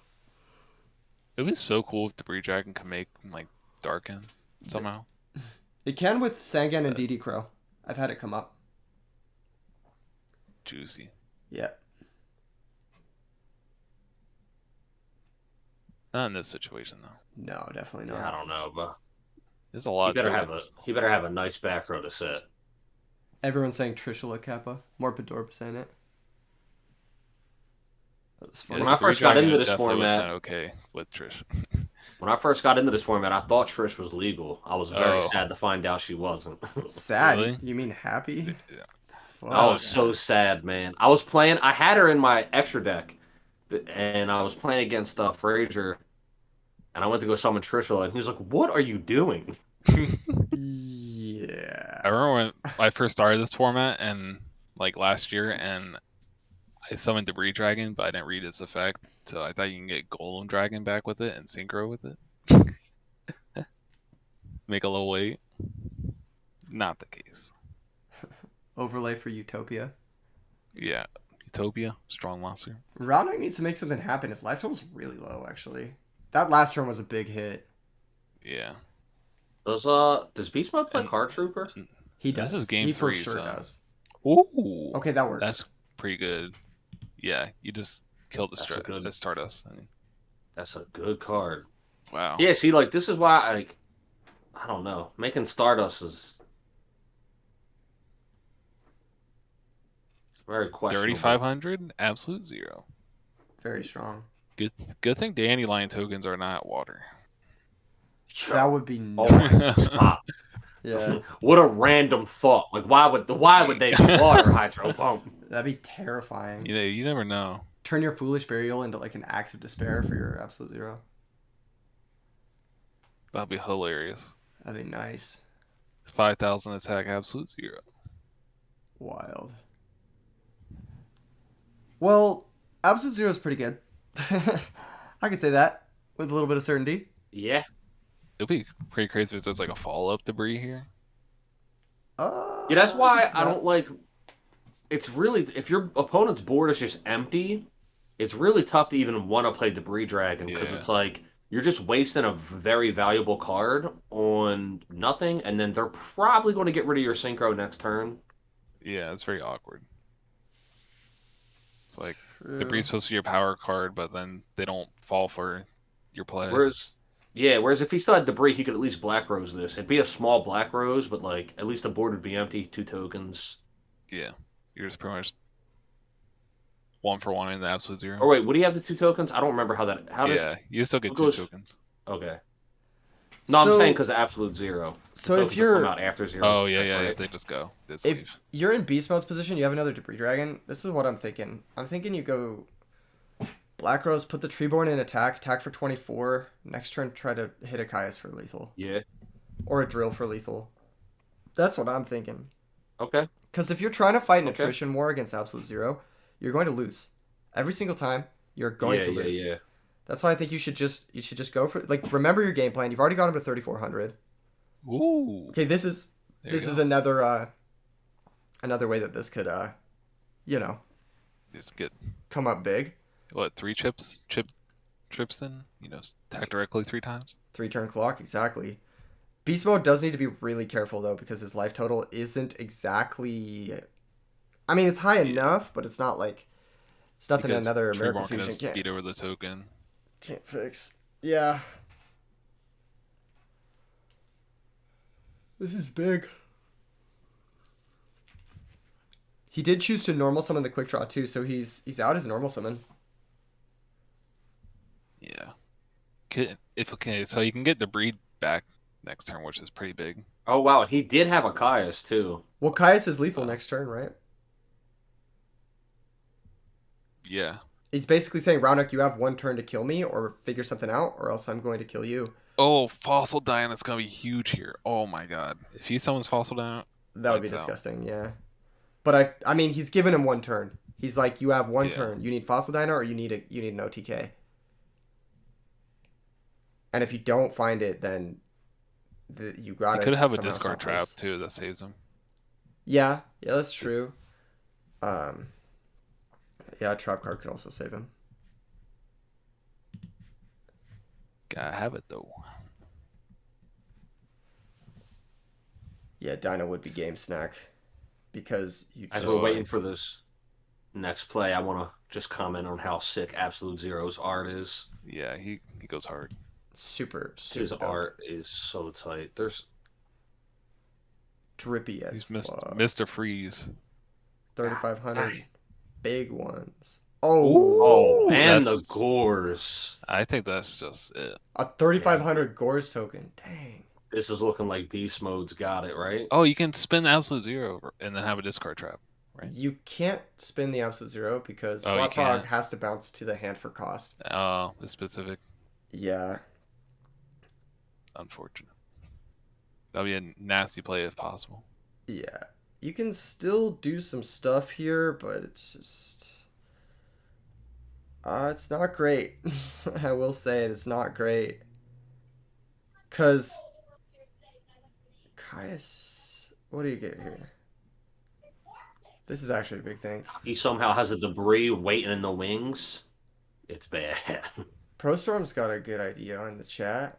It would be so cool if Debris Dragon could make like darken somehow. It can with Sangan and DD Crow. I've had it come up. Juicy. Yeah. Not in this situation though. No, definitely Yeah, not. I don't know, but There's a lot he of better have tokens. he better have a nice back row to set. Everyone's saying Trishula Kappa. Morbidorb saying it. That was funny. When I Debris first got Dragon into this definitely was format- not okay with Trish. When I first got into this format, I thought Trish was legal. I was very Oh. sad to find out she wasn't. Sad. Really? You mean happy? Yeah. Fuck. I was so sad, man. I was playing. I had her in my extra deck, and I was playing against Frazier, and I went to go summon Trishula, and he was like, "What are you doing?" Yeah. I remember when I first started this format and like last year, and I summoned Debris Dragon, but I didn't read its effect, so I thought you can get Golem Dragon back with it and Synchro with it. Make a little weight. Not the case. Overlay for Utopia. Yeah. Utopia, strong monster. Roundnock needs to make something happen. His life total was really low, actually. That last turn was a big hit. Yeah. Does Beast Mode play And- Card Trooper? He This does. is game he for 3, sure so- does. Ooh. Okay, that works. That's pretty good. Yeah, you just killed the That's a good- Stardust. I mean, That's a good card. wow. Yeah, see, like this is why I don't know. Making Stardust is very questionable. 3,500, absolute zero. Very strong. Good thing dandelion tokens are not water. That would be Oh nuts. my stop! Yeah, What a random thought. Like why would they be water hydro pump? that'd be terrifying. You know, you never know. Turn your Foolish Burial into like an Axe of Despair for your Absolute Zero. That'd be hilarious. That'd be nice. 5,000 attack, absolute zero. Wild. Well, Absolute Zero is pretty good. I could say that with a little bit of certainty. Yeah. It'd be pretty crazy if there's like a follow-up debris here. Yeah, That's why I don't like. It's really if your opponent's board is just empty, it's really tough to even want to play Debris Dragon because Yeah. it's like you're just wasting a very valuable card on nothing, and then they're probably going to get rid of your synchro next turn. Yeah, it's very awkward. It's like True. Debris supposed to be your power card, but then they don't fall for your play. Whereas if he still had debris, he could at least black rose this. It'd be a small black rose, but like at least the board would be empty. 2 tokens. Yeah, you're just pretty much 1-for-1 in the absolute zero. Or wait, would he have the 2 tokens? I don't remember how that. How does? Yeah, you still get what 2 goes- tokens. Okay. No, I'm saying because of absolute zero. The So if tokens will you're come out after zero. Oh yeah, right? they just go. They just if leave. you're in beast mode's position, you have another debris dragon. This is what I'm thinking. I'm thinking you go Black Rose, put the Treeborn in attack for 24. Next turn, try to hit a Caius for lethal. Yeah. Or a drill for lethal. That's what I'm thinking. Okay. Because if you're trying to fight an Okay. attrition war against Absolute Zero, you're going to lose. Every single time, you're going to lose. Yeah. That's why I think you should just go for, like, remember your game plan. You've already got him to 3,400. Ooh. Okay, this is another way that this could Just get come up big. what 3 trips in. Attack directly 3 times. 3-turn clock, exactly. Beast mode does need to be really careful though, because his life total isn't exactly. I mean, it's high enough, but it's not like it's nothing Because another Treeborn Miracle can Fusion just beat over the token. can't fix. Yeah. This is big. He did choose to normal summon the quick draw too, so he's out his normal summon. Yeah. So you can get Debris back next turn, which is pretty big. Oh wow, he did have a Caius too. Well, Caius is lethal next turn, right? Yeah. He's basically saying, Roundup, you have 1 turn to kill me or figure something out, or else I'm going to kill you. Oh, Fossil Diana's gonna be huge here. Oh my god. If he summons Fossil Diana, That would be lights out. disgusting, yeah. But I mean, he's given him 1 turn. He's like, you have 1 Yeah. turn. You need Fossil Dino or you need an OTK. And if you don't find it, then you got he to could have a somehow discard stop trap this. too that saves him. Yeah, that's true. Yeah, a trap card could also save him. Gotta have it though. Yeah, Dino would be game snack because you As just we're waiting for this next play, I want to just comment on how sick Absolute Zero's art is. Yeah, he goes hard. super His dope. art is so tight. There's Drippy as He's fuck. Mr. Freeze. 3,500 big ones. oh, and that's- the gores. I think that's just it. A 3,500 Gores token. Dang. This is looking like Beast Mode's got it, right? Oh, you can spin Absolute Zero and then have a discard trap. Right. You can't spin the Absolute Zero because Oh, you Slot Frog can't. has to bounce to the hand for cost. Oh, it's specific. Yeah. Unfortunate. That'd be a nasty play if possible. Yeah. You can still do some stuff here, but it's just... it's not great. I will say it, it's not great. Because... Caius... What do you get here? This is actually a big thing. He somehow has a debris waiting in the wings. It's bad. ProStorm's got a good idea in the chat.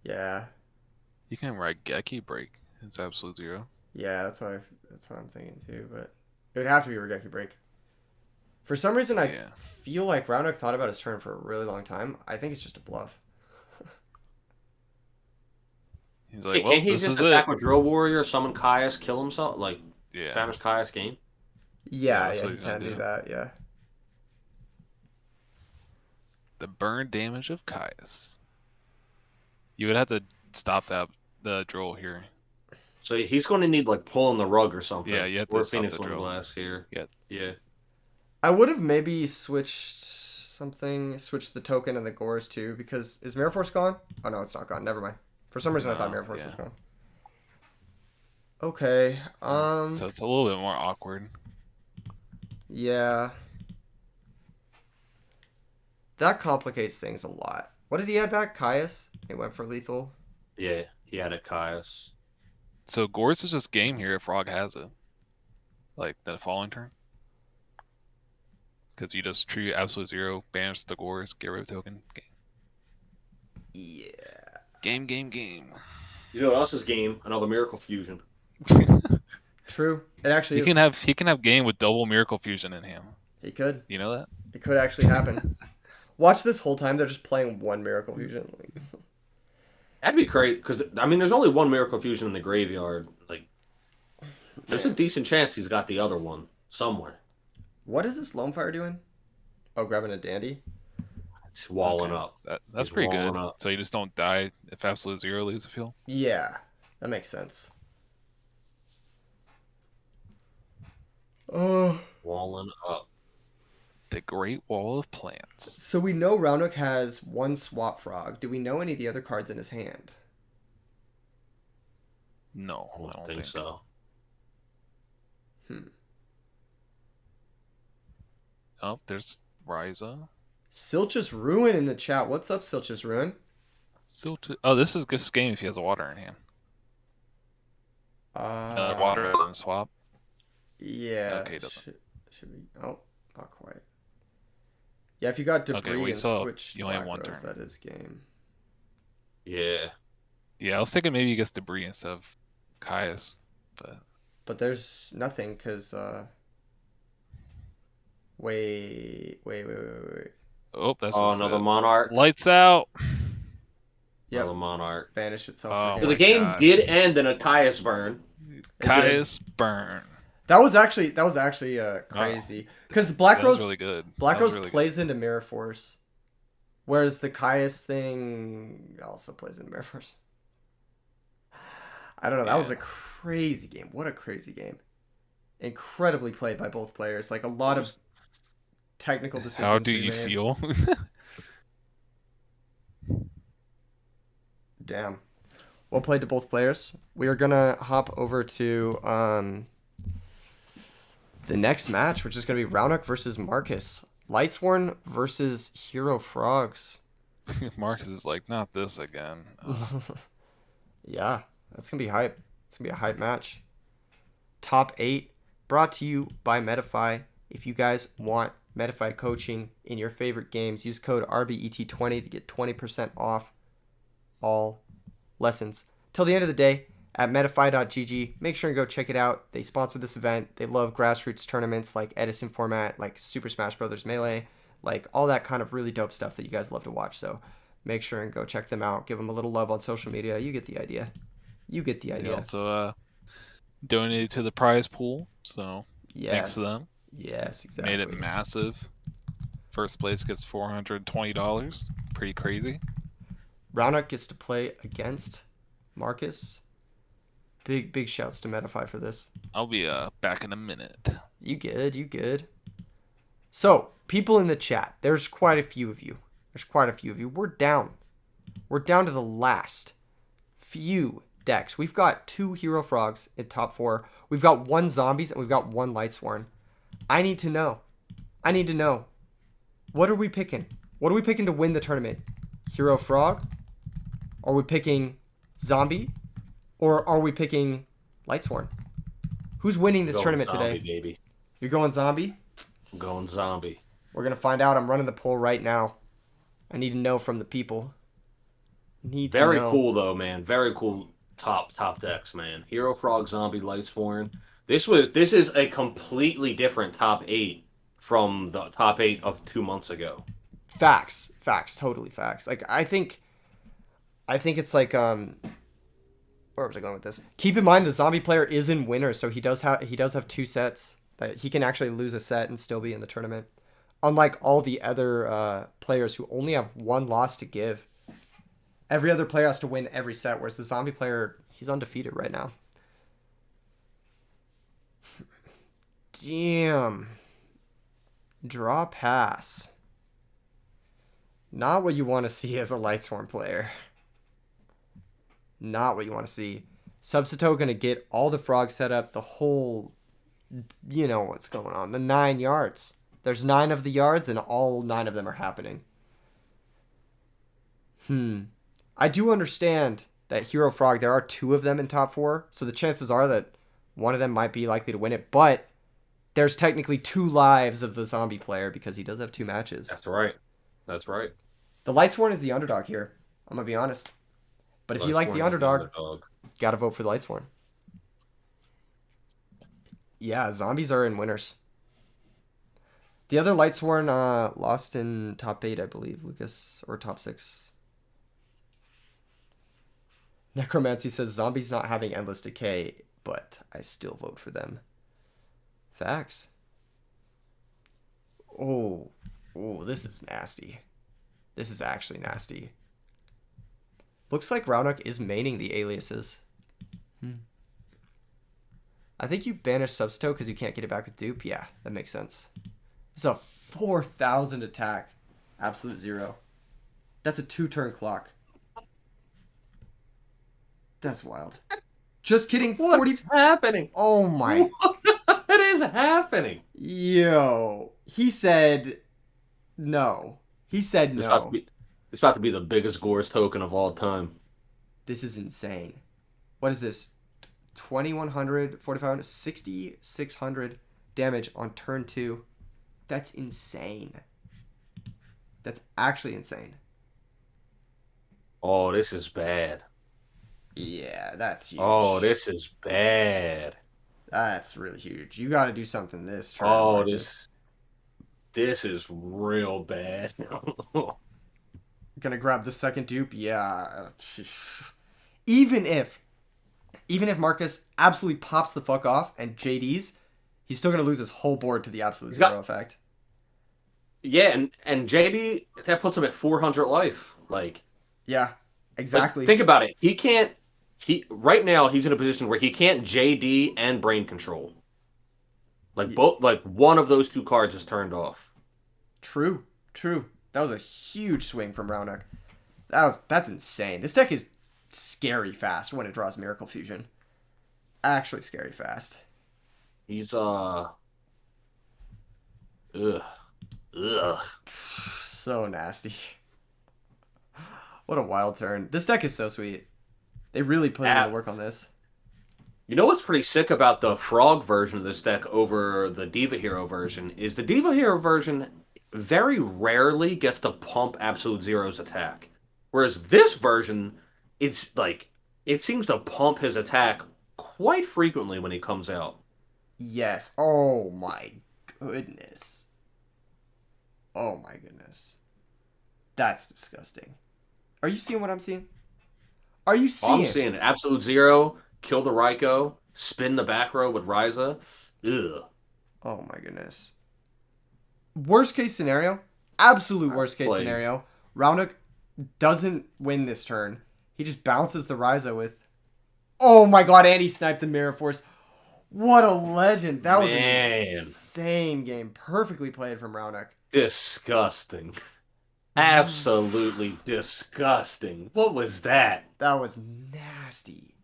Yeah. You can write Geki Break. It's Absolute Zero. Yeah, that's what I'm thinking too, but it would have to be Regeki Break. For some reason, I Yeah. feel like Roundup thought about his turn for a really long time. I think it's just a bluff. He's Hey, like, well, can't he this just is attack it. with Drill Warrior, summon Caius, kill himself? Like, Yeah. damage Caius game? Yeah, that's yeah, what you he's gonna can do do. that, yeah. The burn damage of Caius. You would have to stop the drill here. So he's going to need, like, pulling the rug or something. Yeah, you have to or stop Phoenix the drill. Blast here. Yeah. Yeah. I would have maybe switched the token and the Gores too, because is Mirror Force gone? Oh no, it's not gone. Never mind. For some reason I thought No, Mirror Force yeah. was gone. Okay. So it's a little bit more awkward. Yeah. That complicates things a lot. What did he add back? Caius? He went for lethal. Yeah, he had a Caius. So Gores is just game here if Frog has it. Like the following turn. Because you just treat Absolute Zero, banish the Gores, get rid of token. Game. Yeah. Game. You know what else is game? Another Miracle Fusion. True. It actually He is. can have game with double Miracle Fusion in him. He could. You know that? It could actually happen. Watch this whole time. They're just playing one Miracle Fusion. That'd be great because I mean, there's only one Miracle Fusion in the graveyard. Like, there's a decent chance he's got the other one somewhere. What is this Lone Fire doing? Oh, grabbing a dandy. It's walling up. That's He's pretty good. walling up. So you just don't die if Absolute Zero leaves the field. Yeah, that makes sense. Oh. Walling up. The Great Wall of Plants. So we know Roundook has one Swap Frog. Do we know any of the other cards in his hand? No, I don't think so. Oh, there's Ryza. Silch's Ruin in the chat. What's up, Silch's Ruin? Oh, this is this game if he has a water in hand. Water doesn't swap. Yeah. Okay, it doesn't. Should be. Oh, not quite. Yeah, if you got Debris Okay, and so switch you only have Black one Rose, turn. that is game. Yeah. Yeah, I was thinking maybe he gets Debris instead of Caius, but But there's nothing because wait. oh, that's Oh, just another it. Monarch. Lights out. Yep. Another Monarch. Vanish itself. Oh, for So game. the my game God. did end in a Caius burn. Caius burn. That was actually crazy because Black That was Rose really good. Black That was Rose really plays into Mirror Force, whereas the Caius thing also plays into Mirror Force. I don't know. That was a crazy game. What a crazy game! Incredibly played by both players. Like a lot of technical good. decisions. How do we you made. feel? Damn. Well played to both players. We are gonna hop over to the next match, which is gonna be Roundup versus Marcus. Lightsworn versus Hero Frogs. Marcus is like, not this again. Yeah, that's gonna be hype. It's gonna be a hype match. Top 8 brought to you by Metafy. If you guys want Metafy coaching in your favorite games, use code RBET20 to get 20% off all lessons. Till the end of the day at metafy.gg. Make sure and go check it out. They sponsor this event. They love grassroots tournaments like Edison format, like Super Smash Bros. Melee, like all that kind of really dope stuff that you guys love to watch. So make sure and go check them out. Give them a little love on social media. You get the idea. You get the They idea. also donated to the prize pool, so thanks to them. Yes, exactly. Made it massive. First place gets $420. Pretty crazy. Roundup gets to play against Marcus. Big shouts to Metafy for this. I'll be back in a minute. You good. So, people in the chat, there's quite a few of you. We're down to the last few decks. We've got 2 Hero Frogs in top 4. We've got 1 Zombies, and we've got 1 Lightsworn. I need to know. What are we picking? What are we picking to win the tournament? Hero Frog? Are we picking Zombie? Or are we picking Lightsworn? Who's winning this tournament zombie, today? Baby. You're going Zombie? I'm going zombie. We're going to find out. I'm running the poll right now. I need to know from the people. Very cool, though, man. Very cool top decks, man. Hero Frog, Zombie, Lightsworn. This is a completely different top 8 from the top 8 of 2 months ago. Facts, totally facts. Like I think it's like where was I going with this? Keep in mind the Zombie player is in winner, so he does have 2 sets that he can actually lose a set and still be in the tournament. Unlike all the other players who only have 1 loss to give. Every other player has to win every set, whereas the Zombie player, he's undefeated right now. Damn. Draw pass. Not what you want to see as a Lightsworn player. Not what you want to see. Subsito going to get all the frogs set up, the whole, you know what's going on, the 9 yards. There's 9 of the yards, and all 9 of them are happening. I do understand that Hero Frog, there are 2 of them in top 4, so the chances are that one of them might be likely to win it, but there's technically 2 lives of the Zombie player because he does have 2 matches. That's right. The Lightsworn is the underdog here. I'm going to be honest. But if you like the underdog, gotta vote for the Lightsworn. Yeah, zombies are in winners. The other Lightsworn lost in top 8, I believe, Lucas, or top 6. Necromancy says zombies not having endless decay, but I still vote for them. Facts. Oh, this is nasty. This is actually nasty. Looks like Raunuk is maining the aliases. I think you banish Substo because you can't get it back with dupe. Yeah, that makes sense. It's a 4,000 attack. Absolute zero. That's a 2-turn clock. That's wild. Just kidding. What's happening? Oh my. What is happening? Yo. He said no. He said no. It's about to be the biggest Gores token of all time. This is insane. What is this? 2,100, 4,500, 6,600 damage on turn 2. That's insane. That's actually insane. Oh, this is bad. Yeah, that's huge. Oh, this is bad. That's really huge. You got to do something this turn. Oh, Marcus. this is real bad. Gonna grab the second dupe. Yeah. Even if Marcus absolutely pops the fuck off and JD's, he's still gonna lose his whole board to the absolute zero effect. Yeah, and JD, that puts him at 400 life. Like, yeah, exactly. Like, think about it. Right now he's in a position where he can't JD and brain control. Like one of those 2 cards is turned off. True. That was a huge swing from Raunuk. That's insane. This deck is scary fast when it draws Miracle Fusion. Actually scary fast. He's Ugh. So nasty. What a wild turn. This deck is so sweet. They really put in the work on this. You know what's pretty sick about the Frog version of this deck over the Diva Hero version is the Diva Hero version very rarely gets to pump Absolute Zero's attack. Whereas this version, it's like, it seems to pump his attack quite frequently when he comes out. Yes. Oh my goodness. Oh my goodness. That's disgusting. Are you seeing what I'm seeing? Are you seeing? I'm seeing it. Absolute Zero, kill the Raikou, spin the back row with Ryza. Ugh. Oh my goodness. Worst case scenario, absolute worst case scenario, Raunuk doesn't win this turn. He just bounces the Ryza with... Oh my god, and he sniped the Mirror Force. What a legend. That was an insane game. Perfectly played from Raunuk. Disgusting. Absolutely disgusting. What was that? That was nasty.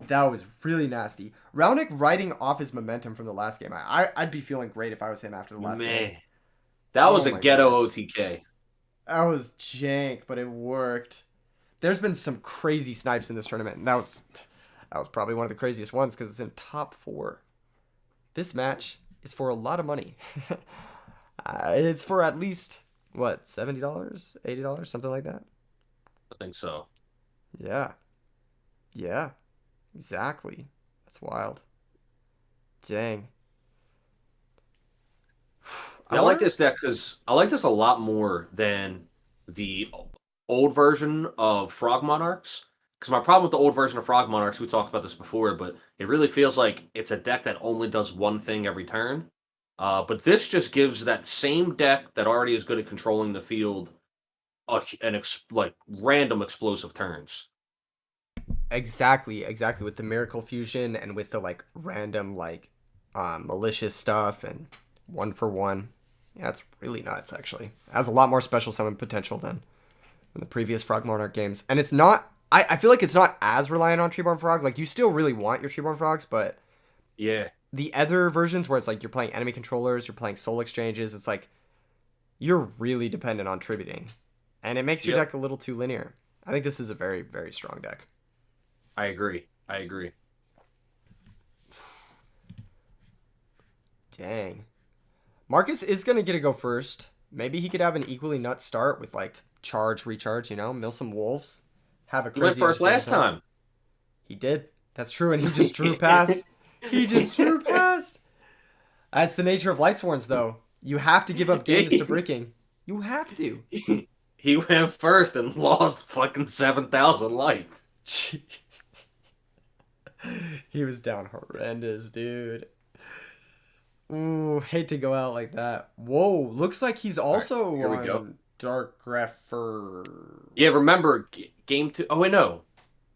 That was really nasty. Raunuk riding off his momentum from the last game. I'd be feeling great if I was him after the last game. That was a ghetto OTK. That was jank, but it worked. There's been some crazy snipes in this tournament, and that was probably one of the craziest ones because it's in top 4. This match is for a lot of money. It's for at least, what, $70, $80, something like that? I think so. Yeah. Yeah. Exactly. That's wild. Dang. I like this deck because I like this a lot more than the old version of Frog Monarchs. Because my problem with the old version of Frog Monarchs, we talked about this before, but it really feels like it's a deck that only does one thing every turn. But this just gives that same deck that already is good at controlling the field random explosive turns. Exactly with the Miracle Fusion and with the random malicious stuff and 1-for-1. Yeah, it's really nuts actually. It has a lot more special summon potential than the previous Frog Monarch games. And it's not I feel like it's not as reliant on Treeborn Frog. Like you still really want your Treeborn Frogs, but yeah. The other versions where it's like you're playing enemy controllers, you're playing soul exchanges, it's like you're really dependent on tributing. And it makes your deck a little too linear. I think this is a very, very strong deck. I agree. Dang. Marcus is going to get to go first. Maybe he could have an equally nuts start with charge, recharge, mill some wolves. have a He went crazy first last time. He did. That's true, and he just drew past. He just drew past. That's the nature of Lightsworns, though. You have to give up games to bricking. You have to. He went first and lost fucking 7,000 life. Jeez. He was down horrendous, dude. Ooh, hate to go out like that. Whoa, looks like he's also here we on go. Dark Grepher. Yeah, remember game 2? Oh, wait, no.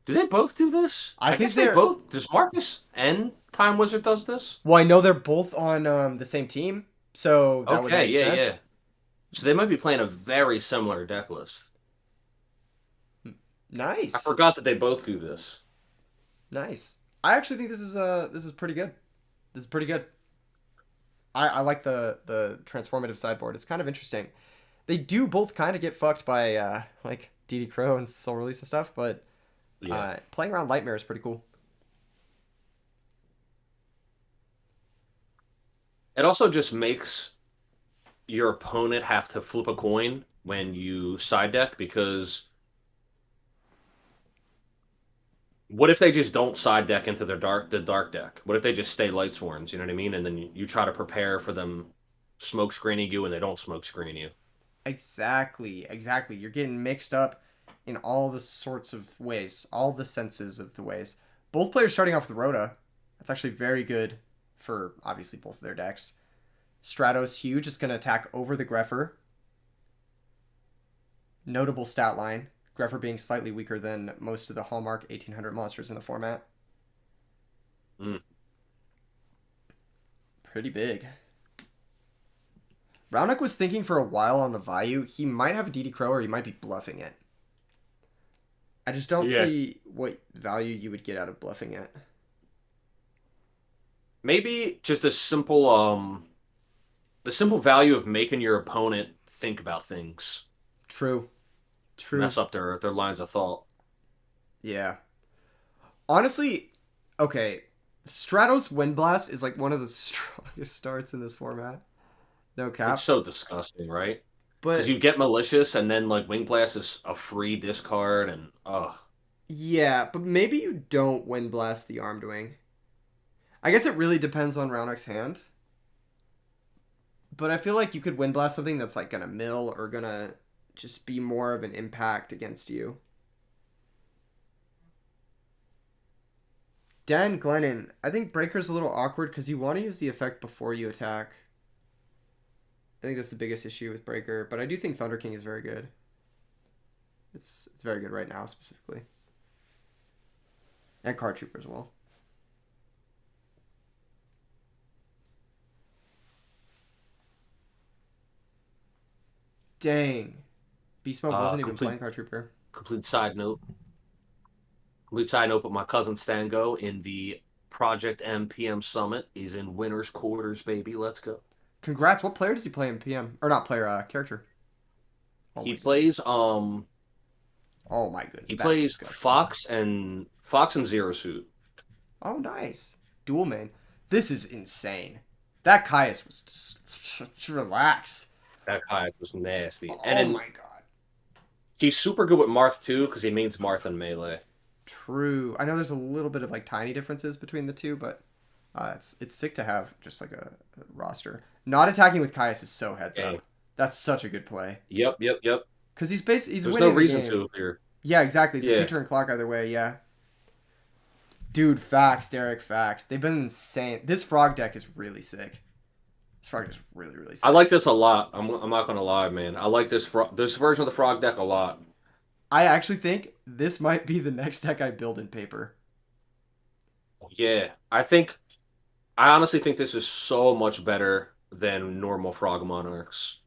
Do they both do this? I think guess they both. Does Marcus and Time Wizard does this? Well, I know they're both on the same team, so that would make sense. Yeah. So they might be playing a very similar deck list. Nice. I forgot that they both do this. Nice. I actually think this is pretty good. This is pretty good. I like the transformative sideboard. It's kind of interesting. They do both kind of get fucked by like DD Crow and Soul Release and stuff, but playing around Lightmare is pretty cool. It also just makes your opponent have to flip a coin when you side deck, because what if they just don't side deck into the dark deck? What if they just stay Lightsworns, you know what I mean? And then you try to prepare for them smoke screening you and they don't smoke screen you. Exactly. You're getting mixed up in all the sorts of ways, all the senses of the ways. Both players starting off with Rhoda. That's actually very good for obviously both of their decks. Stratos huge, is going to attack over the Grepher. Notable stat line. Grepher being slightly weaker than most of the Hallmark 1800 monsters in the format. Pretty big. Raonic was thinking for a while on the value. He might have a DD Crow or he might be bluffing it. I just don't see what value you would get out of bluffing it. Maybe just the simple value of making your opponent think about things. True. Mess up their lines of thought. Yeah. Honestly, okay, Stratos Windblast is like one of the strongest starts in this format. No cap. It's so disgusting, right? But because you get Malicious and then like Windblast is a free discard and yeah, but maybe you don't Windblast the Armed Wing. I guess it really depends on Raunic's hand. But I feel like you could Windblast something that's like gonna mill or gonna just be more of an impact against you. Dan Glennon, I think Breaker's a little awkward because you want to use the effect before you attack. I think that's the biggest issue with Breaker, but I do think Thunder King is very good. It's very good right now, specifically. And Card Trooper as well. Dang. Beast Mode wasn't even playing Card Trooper. Complete side note, but my cousin Stango in the Project M PM Summit is in winner's quarters, baby. Let's go. Congrats. What player does he play in PM? Or not player, character? He plays oh my goodness. He plays Fox and Zerus. Oh, nice. Dual main. This is insane. That Caius was just relax. That Caius was nasty. Oh my god. He's super good with Marth too, because he mains Marth in melee. True. I know there's a little bit of like tiny differences between the two, but it's sick to have just like a roster. Not attacking with Caius is so heads up. That's such a good play. Yep. Because he's winning There's no reason the game. to here. Yeah, exactly. It's a two-turn clock either way, yeah. Dude, facts, Derek, facts. They've been insane. This frog deck is really sick. This frog is really, really sick. I like this a lot. I'm not going to lie, man. I like this version of the frog deck a lot. I actually think this might be the next deck I build in paper. Yeah. I honestly think this is so much better than normal Frog Monarchs.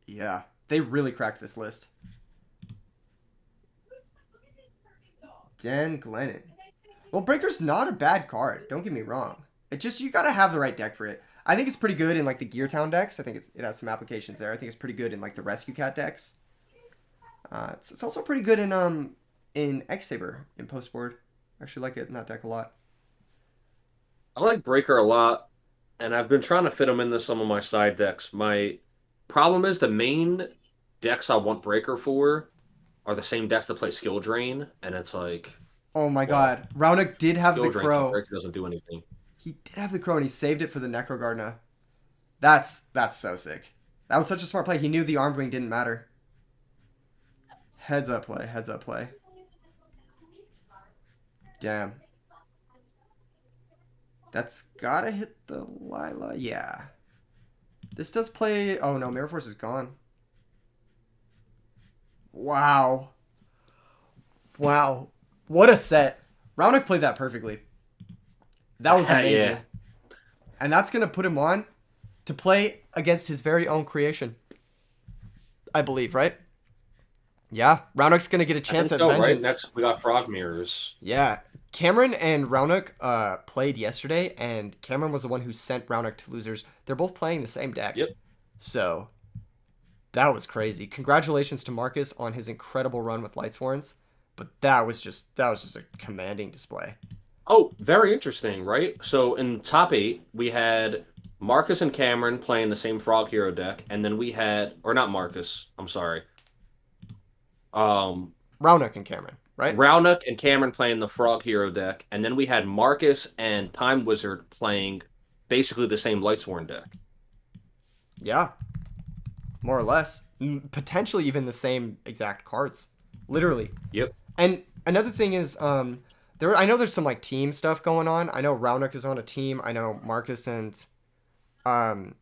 Yeah. They really cracked this list. Dan Glennon. Well, Breaker's not a bad card. Don't get me wrong. You gotta have the right deck for it. I think it's pretty good in like the Gear Town decks. I think it has some applications there. I think it's pretty good in like the Rescue Cat decks. It's also pretty good in X-Saber in post board. I actually like it in that deck a lot. I like Breaker a lot, and I've been trying to fit him into some of my side decks. My problem is the main decks I want Breaker for are the same decks that play Skill Drain, and it's like, Oh my well, god. Raunic did have Skill the Drain crow. Breaker doesn't do anything. He did have the crow and he saved it for the Necrogardna. That's so sick. That was such a smart play. He knew the Armed Wing didn't matter. Heads up play. Heads up play. Damn. That's gotta hit the Lila. Yeah. This does play... Oh no, Mirror Force is gone. Wow. Wow. What a set. Raunic played that perfectly. That was amazing. Yeah. And that's going to put him on to play against his very own creation. I believe, right? Yeah. Raunic's going to get a chance at Vengeance. Right? Next, we got Frog Mirrors. Yeah. Cameron and Raunic played yesterday, and Cameron was the one who sent Raunic to losers. They're both playing the same deck. Yep. So, that was crazy. Congratulations to Marcus on his incredible run with Lightsworns. But that was just a commanding display. Oh, very interesting, right? So in top 8, we had Marcus and Cameron playing the same Frog Hero deck, and then we had, or not Marcus, I'm sorry. Raunic and Cameron, right? Raunic and Cameron playing the Frog Hero deck, and then we had Marcus and Time Wizard playing basically the same Lightsworn deck. Yeah. More or less. Potentially even the same exact cards. Literally. Yep. And another thing is, I know there's some like team stuff going on. I know Raunic is on a team. I know Marcus and Time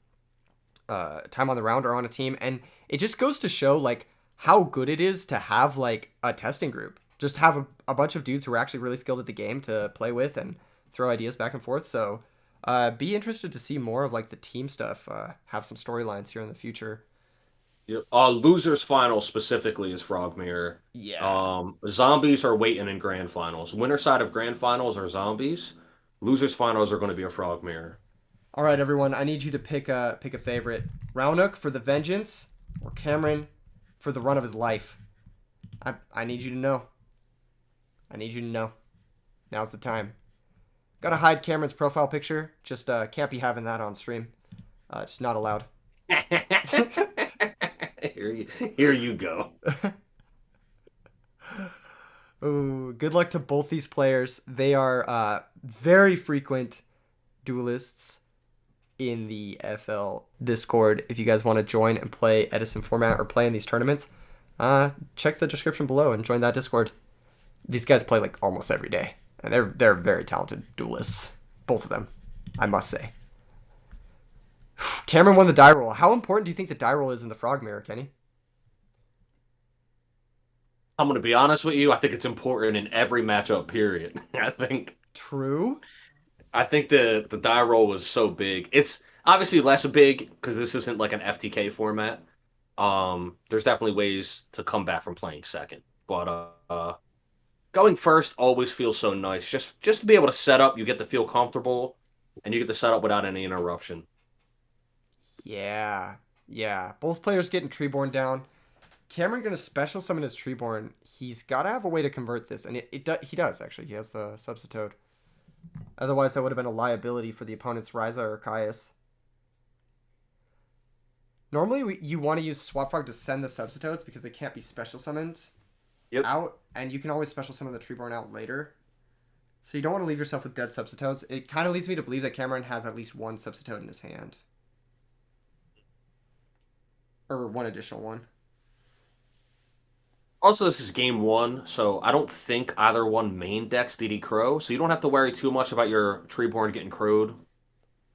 on the Round are on a team, and it just goes to show like how good it is to have like a testing group. Just have a bunch of dudes who are actually really skilled at the game to play with and throw ideas back and forth. So be interested to see more of like the team stuff. Have some storylines here in the future. Yep. Losers final specifically is Frogmere. Yeah. Zombies are waiting in grand finals. Winner side of grand finals are zombies. Losers finals are going to be a Frogmere. All right, everyone. I need you to pick a favorite. Raunic for the vengeance, or Cameron for the run of his life. I need you to know. I need you to know. Now's the time. Gotta hide Cameron's profile picture. Just can't be having that on stream. Just not allowed. Here you go. Ooh, good luck to both these players. They are very frequent duelists in the FL Discord. If you guys want to join and play Edison format or play in these tournaments, check the description below and join that Discord. These guys play like almost every day, and they're very talented duelists, both of them, I must say. Cameron won the die roll. How important do you think the die roll is in the Frogmere, Kenny? I'm going to be honest with you. I think it's important in every matchup, period. I think the die roll was so big. It's obviously less big because this isn't like an FTK format. There's definitely ways to come back from playing second. But going first always feels so nice. Just to be able to set up, you get to feel comfortable, and you get to set up without any interruption. Yeah. Both players getting Treeborn down. Cameron going to special summon his Treeborn. He's got to have a way to convert this, and he does, actually. He has the Substitute. Otherwise, that would have been a liability for the opponent's Ryza or Caius. Normally, you want to use Swap Frog to send the Substitutes because they can't be special summoned out, and you can always special summon the Treeborn out later. So you don't want to leave yourself with dead Substitutes. It kind of leads me to believe that Cameron has at least one Substitute in his hand. Or one additional one. Also, this is game 1, so I don't think either one main decks DD Crow, so you don't have to worry too much about your Treeborn getting crowed.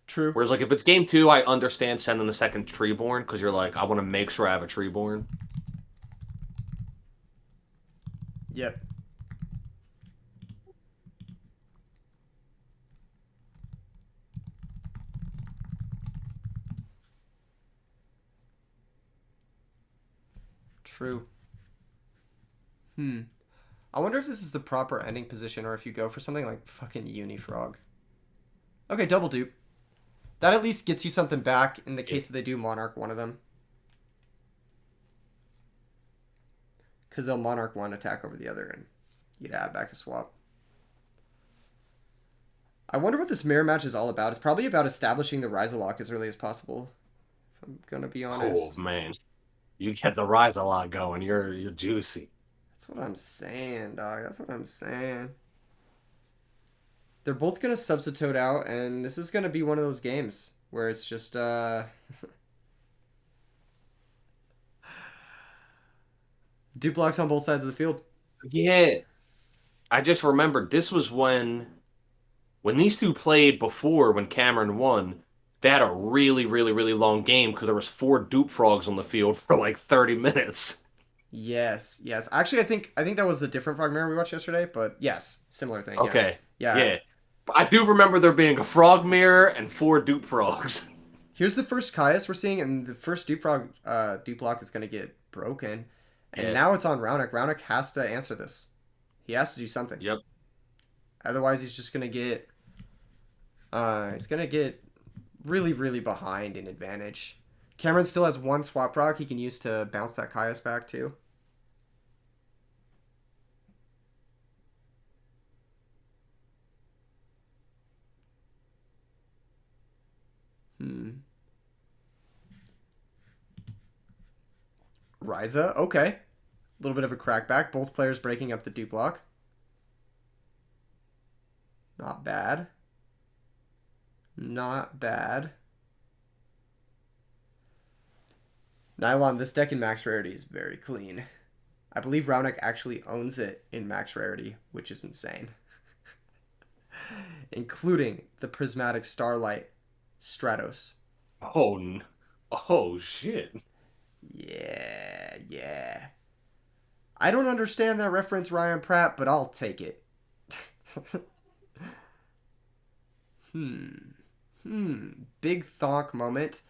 True. Whereas, like, if it's game 2, I understand sending the second Treeborn, because you're like, I want to make sure I have a Treeborn. Yep. True. I wonder if this is the proper ending position or if you go for something like fucking Unifrog. Okay, double dupe. That at least gets you something back in the case that they do Monarch one of them. Because they'll Monarch one attack over the other and you'd add back a swap. I wonder what this mirror match is all about. It's probably about establishing the Ryza lock as early as possible. If I'm going to be honest. Oh, man. You get the Ryza lock going. You're juicy. That's what I'm saying, dog. That's what I'm saying. They're both going to substitute out, and this is going to be one of those games where it's just, dupe blocks on both sides of the field. Yeah. I just remembered this was when these two played before, when Cameron won, they had a really, really, really long game because there was 4 dupe frogs on the field for like 30 minutes. Yes, yes. Actually, I think that was a different Frogmare we watched yesterday, but yes, similar thing. Okay. Yeah. But I do remember there being a frog mirror and 4 dupe frogs. Here's the first Caius we're seeing, and the first dupe frog dupe block is going to get broken. And now it's on Raonic. Raonic has to answer this. He has to do something. Yep. Otherwise, he's just going to get... he's going to get really, really behind in advantage. Cameron still has 1 swap frog he can use to bounce that Caius back, too. Ryza, okay. A little bit of a crackback. Both players breaking up the dupe block. Not bad. Not bad. Nylon, this deck in max rarity is very clean. I believe Raonic actually owns it in max rarity, which is insane. Including the Prismatic Starlight Stratos. Oh, shit. Yeah. I don't understand that reference, Ryan Pratt, but I'll take it. Big thonk moment.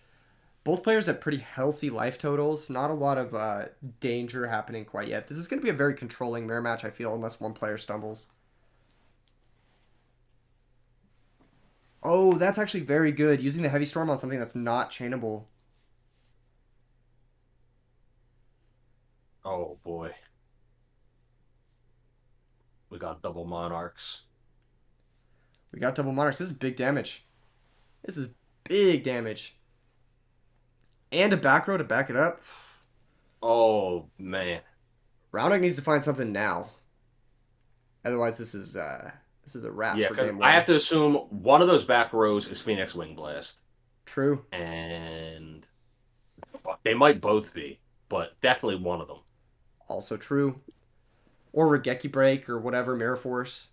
Both players have pretty healthy life totals. Not a lot of danger happening quite yet. This is going to be a very controlling mirror match, I feel, unless one player stumbles. Oh, that's actually very good. Using the Heavy Storm on something that's not chainable. Oh, boy. We got double Monarchs. This is big damage. This is big damage. And a back row to back it up. Oh, man. Raonic needs to find something now. Otherwise, this is a wrap. Yeah, for because game I one. have to assume one of those back rows is Phoenix Wing Blast. True. And they might both be, but definitely one of them. Also true. Or Regeki Break or whatever, Mirror Force.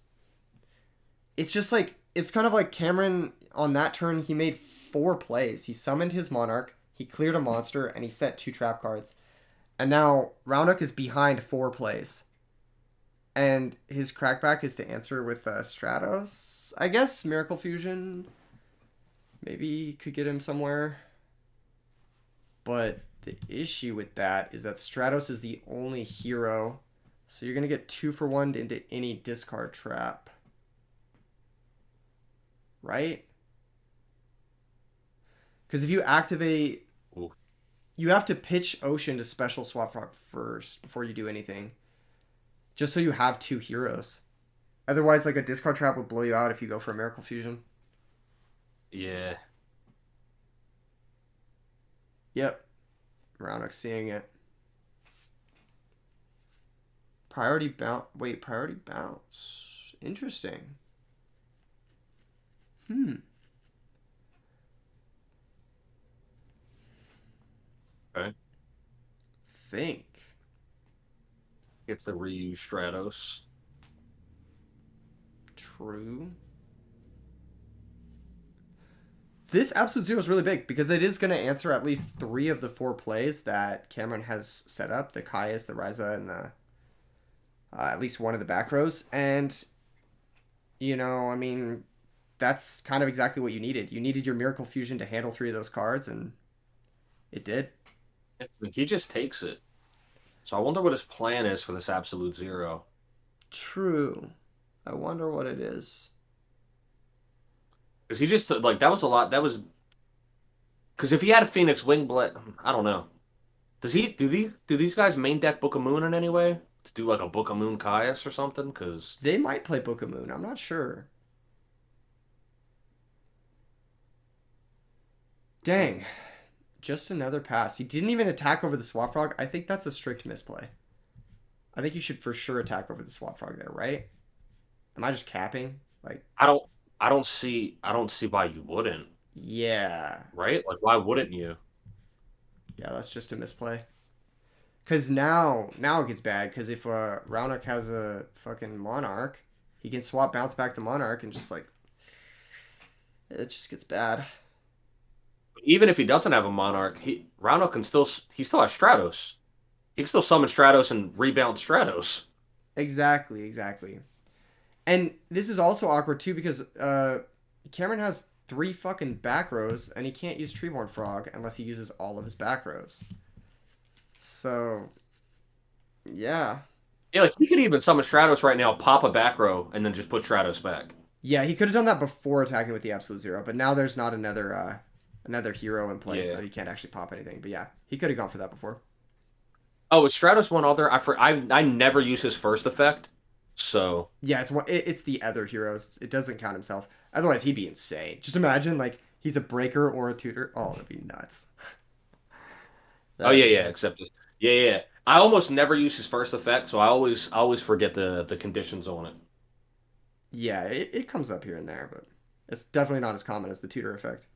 It's just like, it's kind of like Cameron on that turn, he made 4 plays. He summoned his Monarch, he cleared a monster, and he set 2 trap cards. And now Raonic is behind 4 plays. And his crackback is to answer with Stratos. I guess Miracle Fusion maybe could get him somewhere. But the issue with that is that Stratos is the only hero. So you're going to get 2 for 1 into any discard trap. Right? Because if you activate... Ooh. You have to pitch Ocean to special swap frog first before you do anything. Just so you have 2 heroes. Otherwise, like, a discard trap would blow you out if you go for a Miracle Fusion. Yeah. Yep. Raonic seeing it. Priority bounce. Wait, priority bounce. Interesting. Okay. Think. Gets the reuse Stratos. True. This Absolute Zero is really big because it is going to answer at least 3 of the 4 plays that Cameron has set up. The Caius, the Ryza, and the at least one of the back rows. And, you know, I mean, that's kind of exactly what you needed. You needed your Miracle Fusion to handle 3 of those cards, and it did. He just takes it. So I wonder what his plan is for this Absolute Zero. True. I wonder what it is. Because he just, like, that was a lot. That was... Because if he had a Phoenix Wing Blade... I don't know. Does he... Do these guys main deck Book of Moon in any way? To do, like, a Book of Moon Caius or something? Because... They might play Book of Moon. I'm not sure. Dang. Just another pass. He didn't even attack over the Swap Frog. I think that's a strict misplay. I think you should for sure attack over the Swap Frog there, right? Am I just capping? Like, I don't see why you wouldn't. yeah. Right? Like, why wouldn't you? Yeah, that's just a misplay. Because now it gets bad. Because if Raunok has a fucking Monarch, he can swap bounce back the Monarch and just like... It just gets bad. Even if he doesn't have a Monarch, Raunok can still... He still has Stratos. He can still summon Stratos and rebound Stratos. Exactly. And this is also awkward too because Cameron has 3 fucking back rows and he can't use Treeborn Frog unless he uses all of his back rows. So, yeah. Yeah, like he could even summon Stratos right now, pop a back row, and then just put Stratos back. Yeah, he could have done that before attacking with the Absolute Zero, but now there's not another hero in play, so he can't actually pop anything. But yeah, he could have gone for that before. Oh, is Stratos one other? I never use his first effect, so... Yeah, it's the other heroes. It doesn't count himself. Otherwise, he'd be insane. Just imagine, like, he's a breaker or a tutor. Oh, that'd be nuts. Except... Yeah. I almost never use his first effect, so I always forget the conditions on it. Yeah, it comes up here and there, but it's definitely not as common as the tutor effect.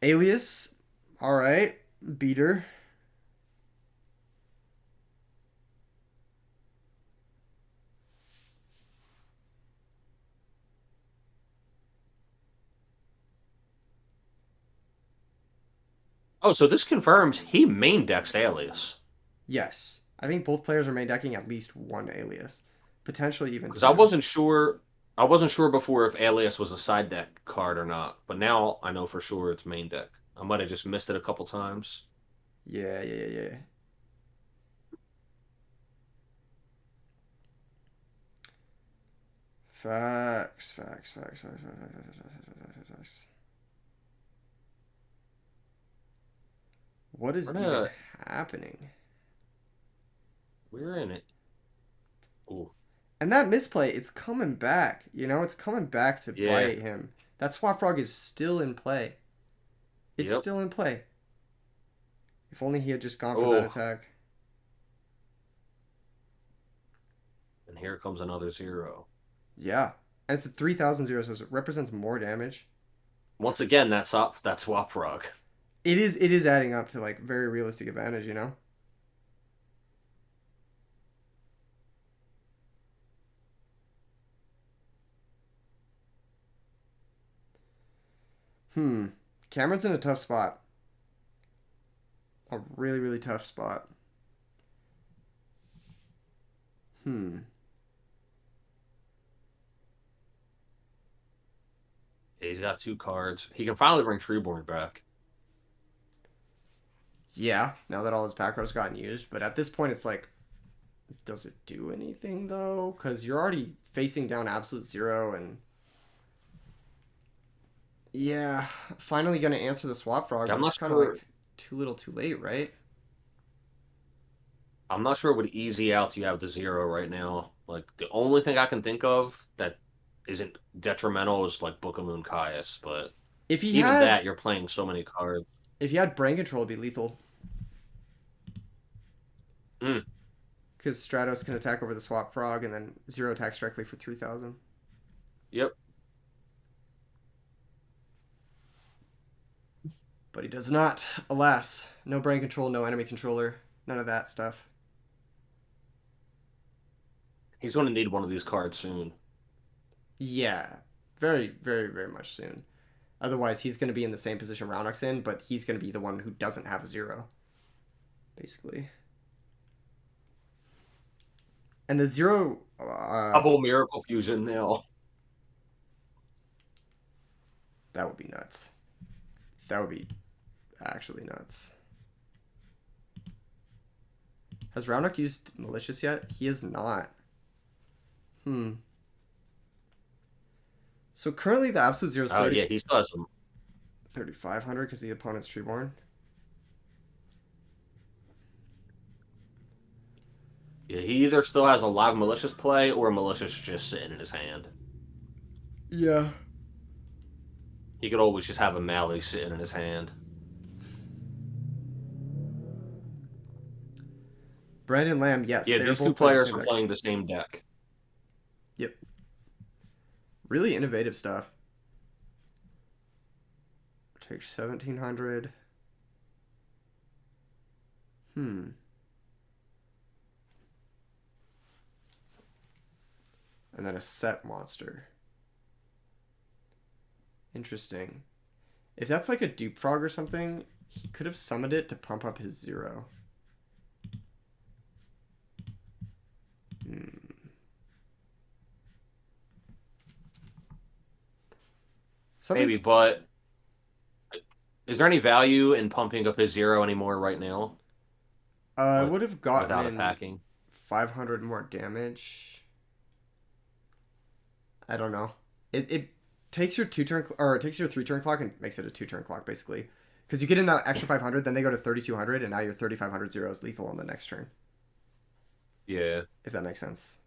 Alias, all right, beater. Oh, so this confirms he main decks Alias. Yes, I think both players are main decking at least one Alias, potentially even 'Cause 2. I wasn't sure before if Alias was a side deck card or not, but now I know for sure it's main deck. I might have just missed it a couple times. Yeah. Facts. What is even happening? We're in it. Ooh. And that misplay, it's coming back. You know, it's coming back to bite him. That Swap Frog is still in play. It's still in play. If only he had just gone for that attack. And here comes another 0. Yeah. And it's a 3,000 0, so it represents more damage. Once again, that Swap Frog. It is adding up to like very realistic advantage, you know? Cameron's in a tough spot. A really, really tough spot. Yeah, he's got 2 cards. He can finally bring Treeborn back. Yeah, now that all his back rows gotten used. But at this point, it's like, does it do anything, though? Because you're already facing down Absolute Zero, and... Yeah, finally going to answer the Swap Frog. Yeah, I'm not kind of like too little too late, right? I'm not sure what easy outs you have to 0 right now. Like, the only thing I can think of that isn't detrimental is like Book of Moon Caius, but if he even had, that, you're playing so many cards. If he had Brain Control, it'd be lethal. Because Stratos can attack over the Swap Frog and then 0 attacks directly for 3,000. Yep. But he does not. Alas. No Brain Control, no enemy controller. None of that stuff. He's going to need one of these cards soon. Yeah. Very, very, very much soon. Otherwise, he's going to be in the same position Raunok's in, but he's going to be the one who doesn't have 0. Basically. And the 0... Double Miracle Fusion now. That would be nuts. That would be actually nuts. Has Raunok used Malicious yet? He is not. So currently the Absolute Zero is 30. Oh, yeah, he still has some. 3,500 because the opponent's Treeborn. Yeah, he either still has a live Malicious play or Malicious just sitting in his hand. Yeah. He could always just have a Mally sitting in his hand. Brandon Lamb, yes. Yeah, they're these both two playing the players same are deck. playing the same deck. Yep. Really innovative stuff. Take 1,700. And then a set monster. Interesting. If that's like a dupe frog or something, he could have summoned it to pump up his 0. Maybe, but is there any value in pumping up his 0 anymore right now? I would have gotten without attacking 500 more damage. I don't know. It takes your 2-turn or it takes your 3-turn clock and makes it a 2-turn clock basically. Because you get in that extra 500, then they go to 3,200, and now your 3,500 0 is lethal on the next turn. Yeah. If that makes sense.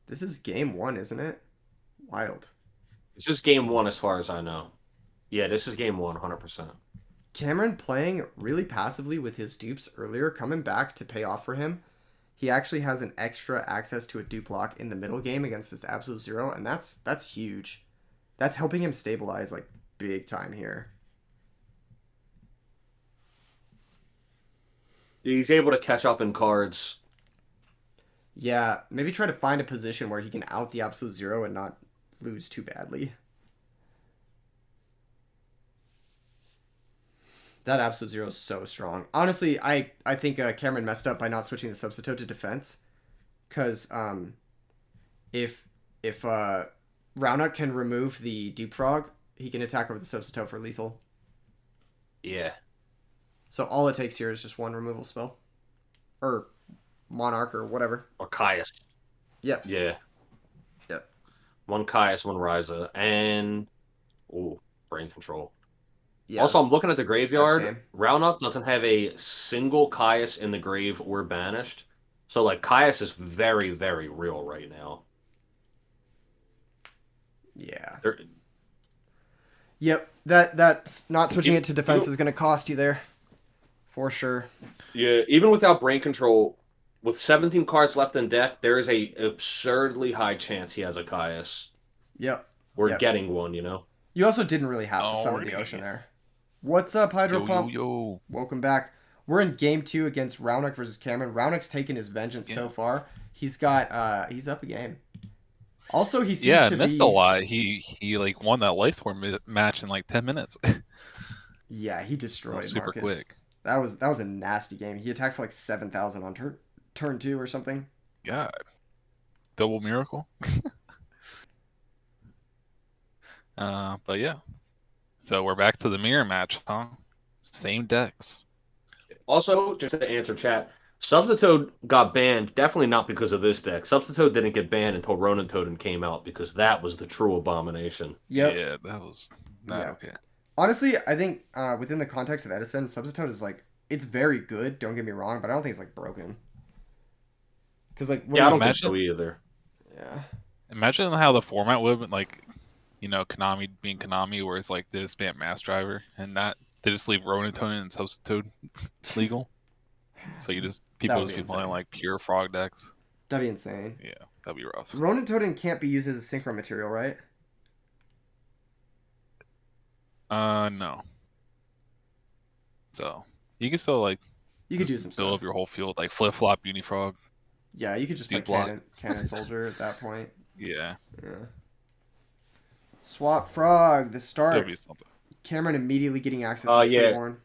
This is game 1, isn't it? Wild. It's just game 1 as far as I know. Yeah, this is game 1, 100%. Cameron playing really passively with his dupes earlier, coming back to pay off for him. He actually has an extra access to a dupe lock in the middle game against this absolute 0, and that's huge. That's helping him stabilize like big time here. He's able to catch up in cards. Yeah, maybe try to find a position where he can out the absolute 0 and not lose too badly. That absolute 0 is so strong. Honestly, I think Cameron messed up by not switching the substitute to defense. Because if Roundup can remove the dupe frog, he can attack over the substitute for lethal. Yeah. So all it takes here is just one removal spell. Or Monarch or whatever. Or Caius. Yep. Yeah. Yep. One Caius, one Ryza. And... Ooh, brain control. Yeah, also, I'm looking at the graveyard. game. Roundup doesn't have a single Caius in the grave or banished. So, like, Caius is very, very real right now. Yeah. They're... Yep. That's not switching it to defense is going to cost you there. For sure. Yeah, even without brain control, with 17 cards left in deck, there is a absurdly high chance he has a Caius. Yep. Or getting one, you know? You also didn't really have to summon the ocean there. What's up, Hydro Pump? Yo. Welcome back. We're in game 2 against Roundup versus Cameron. Roundup's taken his vengeance so far. He's got he's up a game. Also, he seems to missed a lot. He like won that life score match in like 10 minutes. Yeah, he destroyed super Marcus. Quick. That was a nasty game. He attacked for like 7,000 on turn 2 or something. God. Double miracle. But yeah. So we're back to the mirror match, huh? Same decks. Also, just to answer chat, Substitute got banned, definitely not because of this deck. Substitute didn't get banned until Ronin Totem came out, because that was the true abomination. Yep. Yeah, that was not okay. Honestly, I think within the context of Edison, Substitute is like, it's very good, don't get me wrong, but I don't think it's like broken. Because like, I don't think so either. Yeah. Imagine how the format would have been like, you know, Konami being Konami, where it's like they just ban Mass Driver and not they just leave Ronin Totem and Substitute legal. So you just people just be playing like pure frog decks. That'd be insane. Yeah, that'd be rough. Ronin Totem can't be used as a synchro material, right? No. So you can still like you could do some build stuff. up your whole field like flip flop Unifrog. Yeah, you could just play cannon soldier at that point. Yeah. Swap frog. The start. That'd be something. Cameron immediately getting access to Treeborn.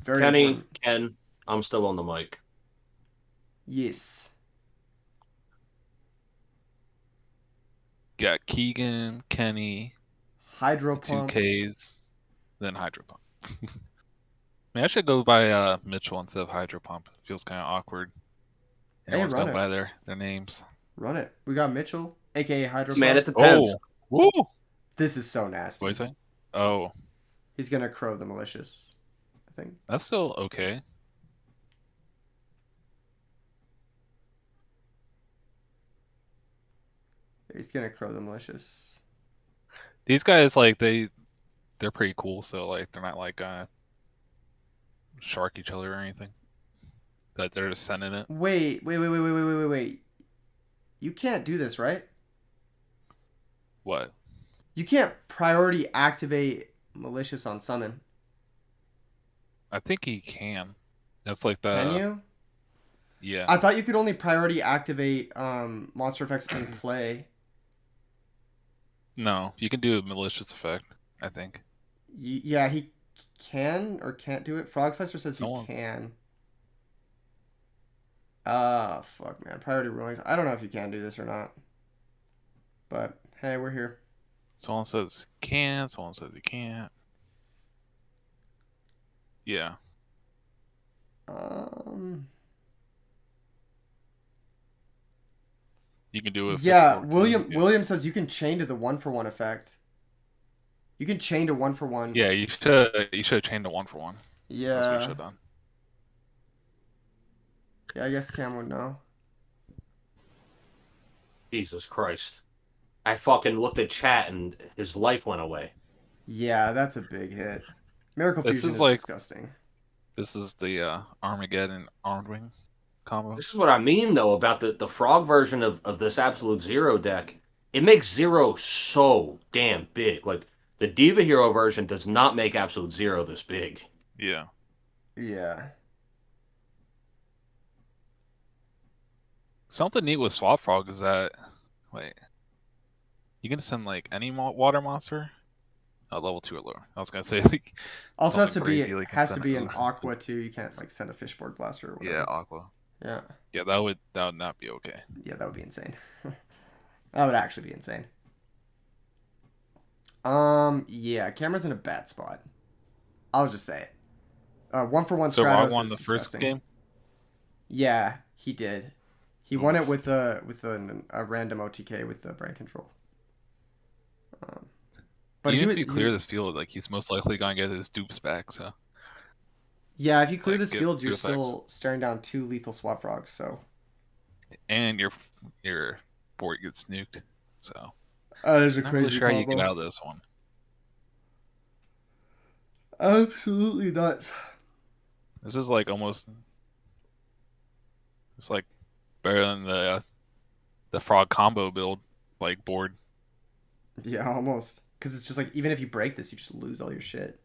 Very Kenny, important. Ken, I'm still on the mic. Yes. Got Keegan, Kenny, Hydro Pump. 2Ks, then Hydro Pump. I mean, I should go by Mitchell instead of Hydro Pump. It feels kind of awkward. Everyone's going by their names. Run it. We got Mitchell, aka Hydro Pump. Man, it depends. Oh. Woo! This is so nasty. What are you saying? Oh. He's gonna crow the malicious, I think. That's still okay. He's gonna crow the malicious. These guys, like, they they're pretty cool. So like they're not like shark each other or anything. That they're just sending it. Wait. You can't do this, right? What? You can't priority activate malicious on summon. I think he can. That's like the. Can you? Yeah. I thought you could only priority activate monster effects in play. No, you can do a malicious effect. I think. Yeah, he can or can't do it. Frog Slicer says you Someone- can. Fuck, man. Priority rulings. I don't know if you can do this or not. But, hey, we're here. Someone says can. Someone says you can't. Yeah. You can do it. Yeah, 54 William too. William says you can chain to the 1-for-1 effect. You can chain to 1-for-1. Yeah, you should have chained a 1-for-1. That's what you Yeah. should have done. Yeah, I guess Cam would know. Jesus Christ. I fucking looked at chat and his life went away. Yeah, that's a big hit. Miracle This Fusion is is like- disgusting. This is the Armageddon Armed Wing combo. This is what I mean, though, about the frog version of this Absolute Zero deck. It makes Zero so damn big. Like, the Diva Hero version does not make Absolute Zero this big. Yeah. Yeah. Something neat with Swap Frog is that, wait, you can send like any water monster, level 2 or lower. I was gonna say like Also has to something be crazy, like has to send be a- an aqua too. You can't like send a fishboard blaster or whatever. yeah, Aqua. Yeah. Yeah, that would not be okay. Yeah, that would be insane. That would actually be insane. Yeah, Cameron's in a bad spot. I'll just say it. 1-for-1 So Stratos Rob won is the first disgusting. game. Yeah, he did. He won it with a random OTK with the brain control. But he even would if you clear this field, like he's most likely gonna get his dupes back. So Yeah, if you clear like, this get field, you're good effects. still staring down 2 lethal swap frogs. So and your board gets nuked. So that is a not crazy really sure how you combo. get out of this one. Absolutely nuts. This is like almost. It's like better than the frog combo build like board. Yeah, almost. Because it's just like even if you break this, you just lose all your shit.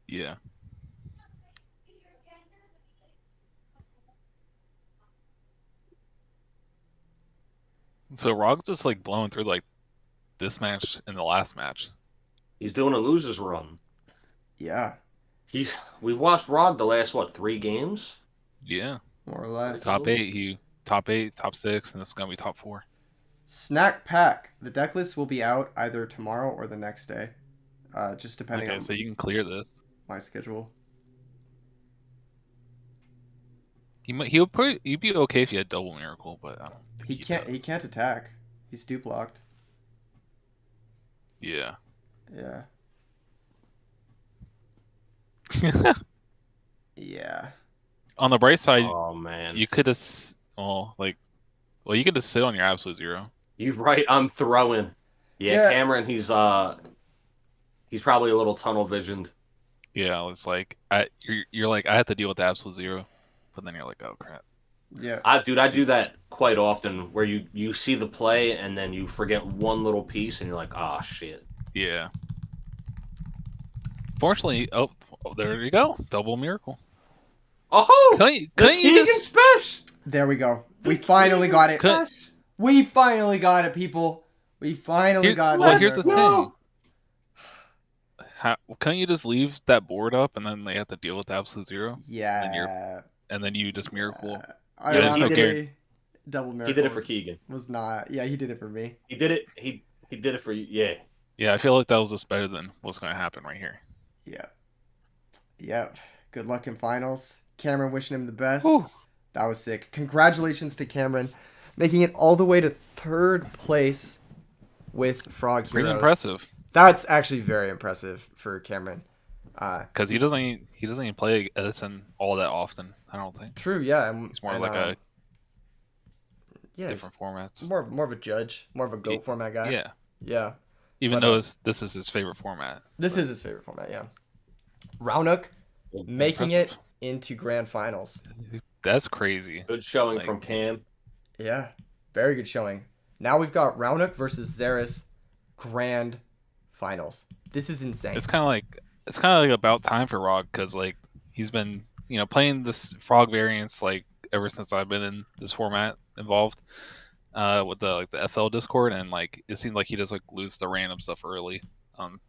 Yeah. So Rog's just like blowing through like this match and the last match. He's doing a loser's run. Yeah, We've watched Rog the last, 3 games? Yeah. more or less. Top 8, top 8, top 6, and this is gonna be top 4. Snack pack. The deck list will be out either tomorrow or the next day, just depending Okay, on so you can clear this. my schedule. You'd be okay if you had double miracle, but I don't think He can't. does. He can't attack. He's dupe locked. Yeah. Yeah. Yeah. On the bright side, Oh, man. you could have you could just sit on your absolute zero. You're right, I'm throwing. Yeah, Yeah. Cameron, he's probably a little tunnel visioned. Yeah, it's like you're like I have to deal with the absolute zero, but then you're like, oh crap. Yeah. I do that quite often, where you see the play and then you forget one little piece and you're like, ah, shit. Yeah. Fortunately, there you go, double miracle. Oh, Couldn't you Keegan just Special. There we go. We finally got it. Could- We finally got it, people. We finally got well, that here's the miracle. thing. Couldn't you just leave that board up and then they have to deal with the absolute zero, Yeah. and then you just miracle? I Yeah, don't there's know, no he guarantee. did a double miracle. He did it for Keegan. Was not. Yeah, he did it for me. He did it. He did it for you. Yeah. Yeah, I feel like that was just better than what's going to happen right here. Yeah. Yep. Good luck in finals. Cameron wishing him the best. Whew. That was sick. Congratulations to Cameron, making it all the way to 3rd place with Frog Pretty Heroes. impressive That's actually very impressive for Cameron. because he doesn't even play Edison all that often. I don't think True, yeah. he's more like a yeah, different formats. he's more of a judge, more of a go format guy. Yeah. Yeah. Even But, though this is his favorite format. This is his favorite format, yeah. Raunuk making Impressive. it into grand finals. That's crazy. Good showing Like- from Cam. Yeah, very good showing. Now we've got Raunuk versus Zerus grand finals. This is insane. It's kind of like about time for Rog because like he's been playing this frog variants like ever since I've been in this format involved with the FL Discord, and like it seems like he just like lose the random stuff early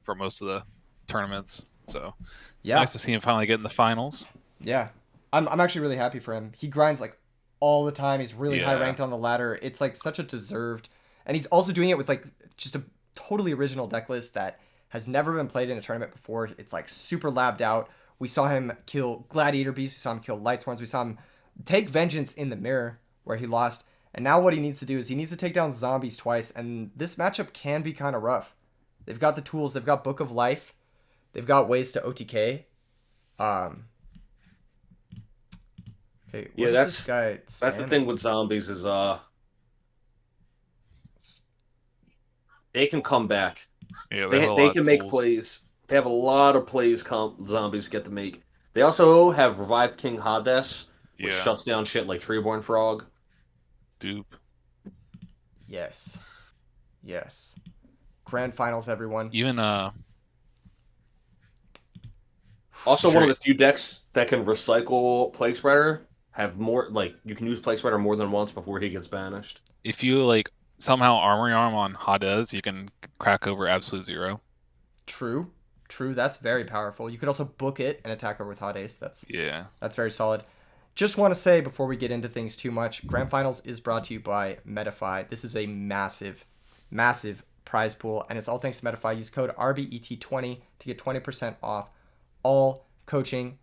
for most of the tournaments. So it's nice to see him finally get in the finals. Yeah, I'm actually really happy for him. He grinds like all the time. He's really high ranked on the ladder. It's like such a deserved, and he's also doing it with like just a totally original deck list that has never been played in a tournament before. It's like super labbed out. We saw him kill Gladiator Beast. We saw him kill Lightsworns. We saw him take Vengeance in the mirror where he lost. And now what he needs to do is he needs to take down zombies twice. And this matchup can be kind of rough. They've got the tools. They've got Book of Life. They've got ways to OTK. Okay, Yeah, this guy that's the thing with zombies is they can come back. Yeah, They can make plays. They have a lot of plays zombies get to make. They also have Revived King Hades, which shuts down shit like Treeborn Frog. Dupe. Yes. Grand finals, everyone. Even Also, one of the few decks that can recycle Plague Spreader have more, like, you can use Plague Spreader more than once before he gets banished. if you like somehow armory arm on Hades, you can crack over Absolute Zero. True. That's very powerful. You could also book it and attack over with Hades. That's very solid. Just want to say before we get into things too much, Grand Finals is brought to you by Metafy. This is a massive prize pool, and it's all thanks to Metafy. Use code RBET20 to get 20% off all coaching,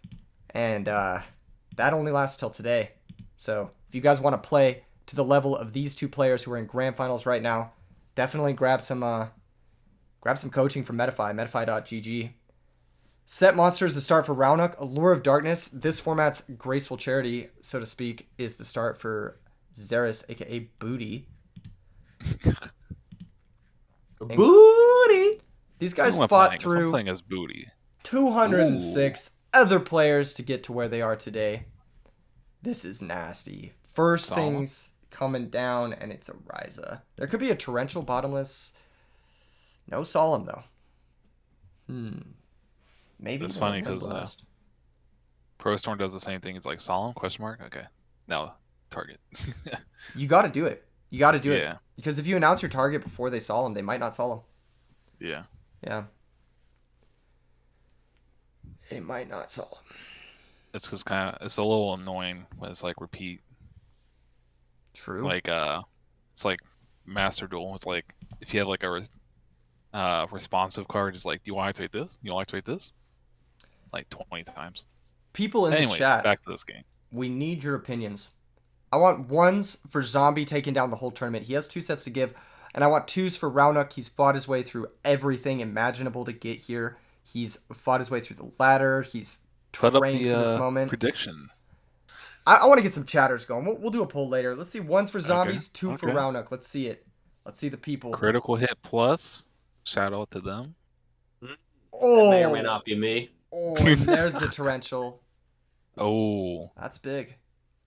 and that only lasts till today. So if you guys want to play to the level of these two players who are in Grand Finals right now, definitely grab some coaching from Metafy, metafy.gg. Set Monsters, the start for Raunuk. Allure of Darkness, this format's graceful charity, so to speak, is the start for Zerus, aka Booty. Booty! These guys fought through playing as Booty. 206 other players to get to where they are today. This is nasty. First Solemn. things coming down, and it's a Ryza. There could be a Torrential bottomless. No Solemn, though. Maybe. It's funny because Pro Storm does the same thing. It's like Solemn ? Okay. Now target. You got to do it. Yeah. Because if you announce your target before they Solemn, they might not Solemn. Yeah. Yeah. They might not Solemn. It's because it's a little annoying when it's like repeat. True. Like it's like Master Duel. It's like if you have like a responsive card, it's like, do you want to activate this? You want to activate this? Like 20 times. People in the chat, back to this game. we need your opinions. I want ones for Zombie taking down the whole tournament. He has 2 sets to give. And I want 2s for Raunuk. He's fought his way through everything imaginable to get here. He's fought his way through the ladder. He's trained for this moment. Prediction. I want to get some chatters going. We'll do a poll later. Let's see. 1's for Zombies, 2 for Raunuk. Let's see it. Let's see the people. Critical hit plus. Shout out to them. Oh, That may or may not be me. Oh, and there's the Torrential. Oh. That's big.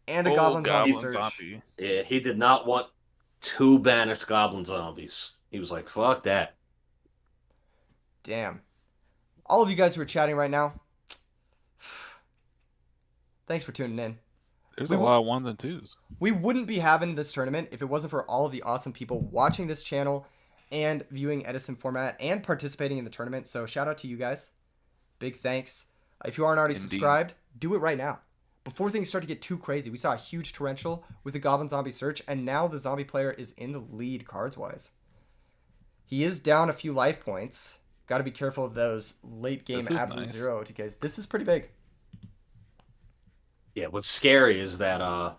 And a Goblin Zombie Search. Zombie. Yeah, he did not want 2 banished Goblin Zombies. He was like, fuck that. Damn. All of you guys who are chatting right now, thanks for tuning in. There's a lot of 1s and 2s. We wouldn't be having this tournament if it wasn't for all of the awesome people watching this channel and viewing Edison format and participating in the tournament. So shout out to you guys. Big thanks. If you aren't already subscribed, do it right now. Before things start to get too crazy, we saw a huge Torrential with the Goblin Zombie Search, and now the Zombie player is in the lead cards-wise. He is down a few life points. Got to be careful of those late-game Absolute Zero OTKs. This is pretty big. Yeah, what's scary is that